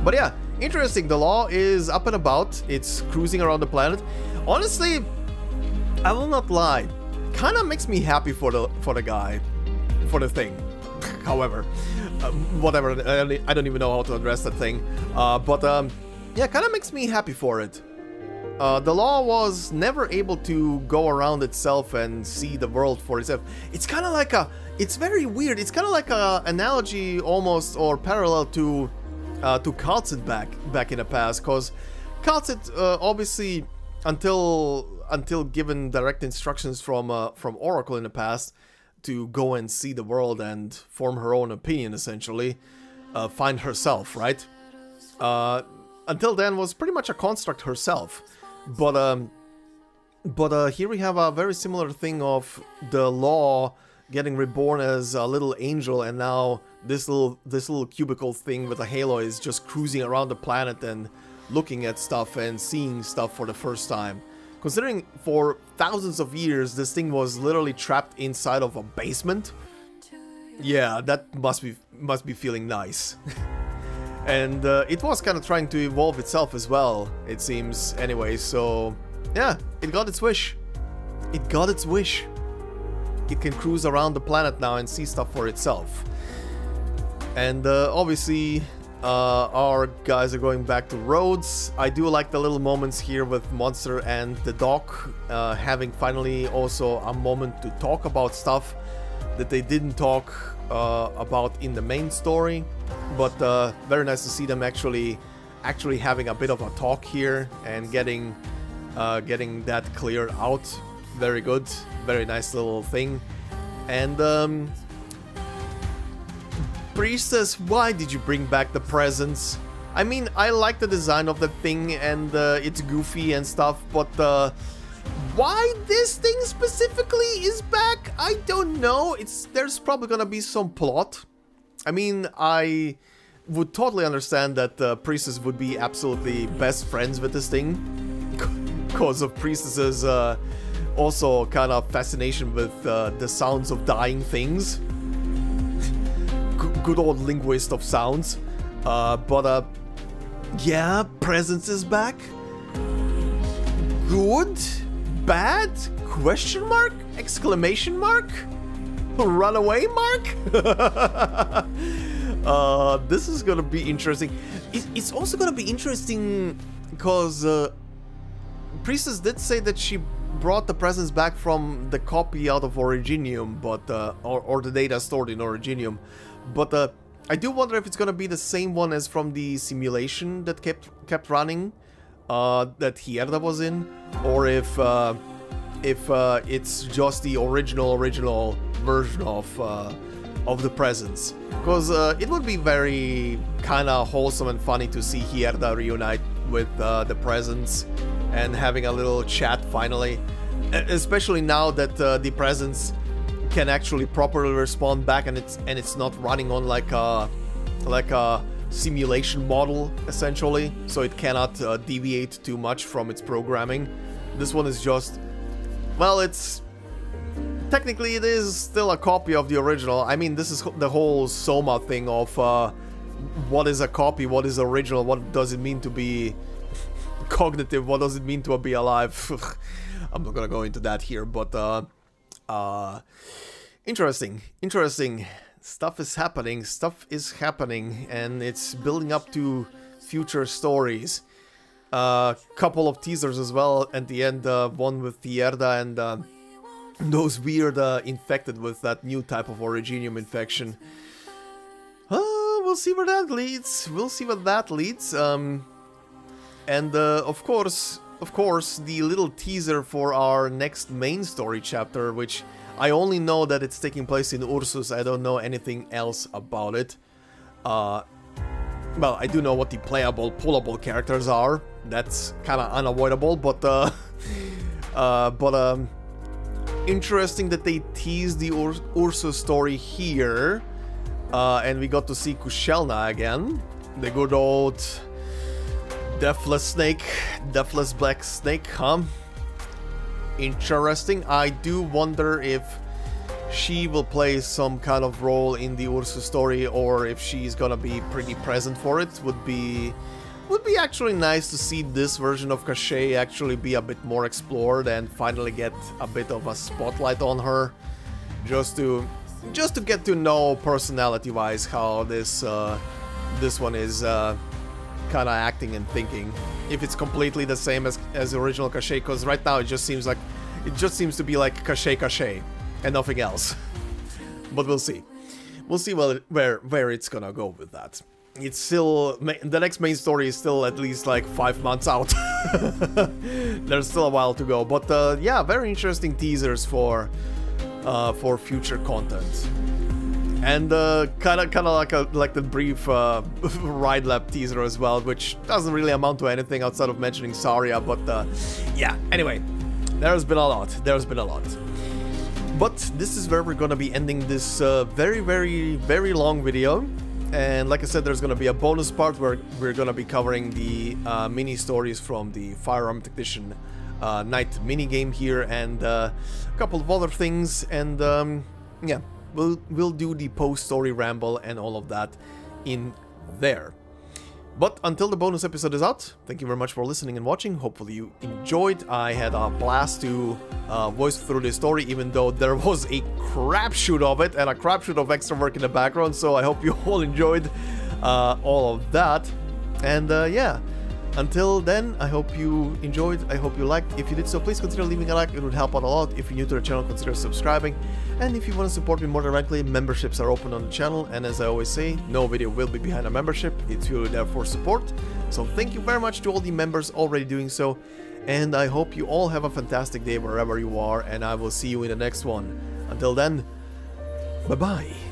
But yeah, interesting. The law is up and about. It's cruising around the planet. Honestly, I will not lie. Kind of makes me happy for the guy, for the thing. However, whatever. I don't even know how to address that thing. Yeah, kind of makes me happy for it. The law was never able to go around itself and see the world for itself. It's kind of like it's very weird. It's kind of like a analogy almost, or parallel to Kal'tsit back in the past, because Kal'tsit obviously until given direct instructions from Oracle in the past to go and see the world and form her own opinion, essentially, find herself, right? Until then was pretty much a construct herself. But here we have a very similar thing of the law getting reborn as a little angel, and now this little cubicle thing with a halo is just cruising around the planet and looking at stuff and seeing stuff for the first time. Considering for thousands of years this thing was literally trapped inside of a basement, yeah, that must be feeling nice. And it was kind of trying to evolve itself as well, it seems, anyway, so yeah, it got its wish. It got its wish. It can cruise around the planet now and see stuff for itself. And obviously, our guys are going back to Rhodes. I do like the little moments here with Monster and the Doc, having finally also a moment to talk about stuff that they didn't talk about in the main story. But very nice to see them actually having a bit of a talk here and getting that cleared out. Very good, very nice little thing. And Priestess, why did you bring back the presents? I mean, I like the design of the thing and it's goofy and stuff, but why this thing specifically is back? I don't know. There's probably gonna be some plot. I mean, I would totally understand that Priestess would be absolutely best friends with this thing, because of Priestess's also kind of fascination with the sounds of dying things. Good old linguist of sounds. Yeah, presence is back. Good? Bad? Question mark? Exclamation mark? Runaway mark? This is gonna be interesting. It's also gonna be interesting because Priestess did say that she brought the presence back from the copy out of Originium, but or the data stored in Originium. But I do wonder if it's gonna be the same one as from the simulation that kept running, that Hierda was in, or if it's just the original version of the presence. Because it would be very kind of wholesome and funny to see Hierda reunite with the presence and having a little chat finally, especially now that the presence can actually properly respond back, and it's not running on like a like a simulation model, essentially, so it cannot deviate too much from its programming. This one is just, well, it's technically it is still a copy of the original. I mean, this is the whole Soma thing of what is a copy, what is original, what does it mean to be cognitive, what does it mean to be alive. I'm not gonna go into that here, but interesting stuff is happening, and it's building up to future stories. Couple of teasers as well at the end, one with Tierda and those weird infected with that new type of Originium infection. We'll see where that leads. And of course, the little teaser for our next main story chapter, which I only know that it's taking place in Ursus. I don't know anything else about it. Well, I do know what the playable, pullable characters are. That's kind of unavoidable, but interesting that they teased the Ursus story here, and we got to see Kushelna again, the good old deathless black snake, huh? Interesting. I do wonder if she will play some kind of role in the Ursus story, or if she's gonna be pretty present for it. Would be actually nice to see this version of Cachet actually be a bit more explored and finally get a bit of a spotlight on her, just to get to know personality-wise how this one is kind of acting and thinking. If it's completely the same as the original Cachet, because right now it just seems to be like Cachet and nothing else. But we'll see. We'll see where it's gonna go with that. It's still, the next main story is still at least like 5 months out. There's still a while to go, but yeah, very interesting teasers for future content. And kind of like the brief ride lab teaser as well, which doesn't really amount to anything outside of mentioning Saria, but yeah, anyway, there's been a lot. But this is where we're gonna be ending this very long video. And like I said, there's gonna be a bonus part where we're gonna be covering the mini stories from the Firearm Technician Night mini game here, and a couple of other things, and yeah. We'll do the post-story ramble and all of that in there. But until the bonus episode is out, thank you very much for listening and watching. Hopefully you enjoyed. I had a blast to voice through this story, even though there was a crapshoot of it and a crapshoot of extra work in the background. So I hope you all enjoyed all of that. And yeah, until then, I hope you enjoyed, I hope you liked. If you did so, please consider leaving a like, it would help out a lot. If you're new to the channel, consider subscribing. And if you want to support me more directly, memberships are open on the channel. And as I always say, no video will be behind a membership. It's really there for support. So thank you very much to all the members already doing so. And I hope you all have a fantastic day wherever you are. And I will see you in the next one. Until then, bye-bye.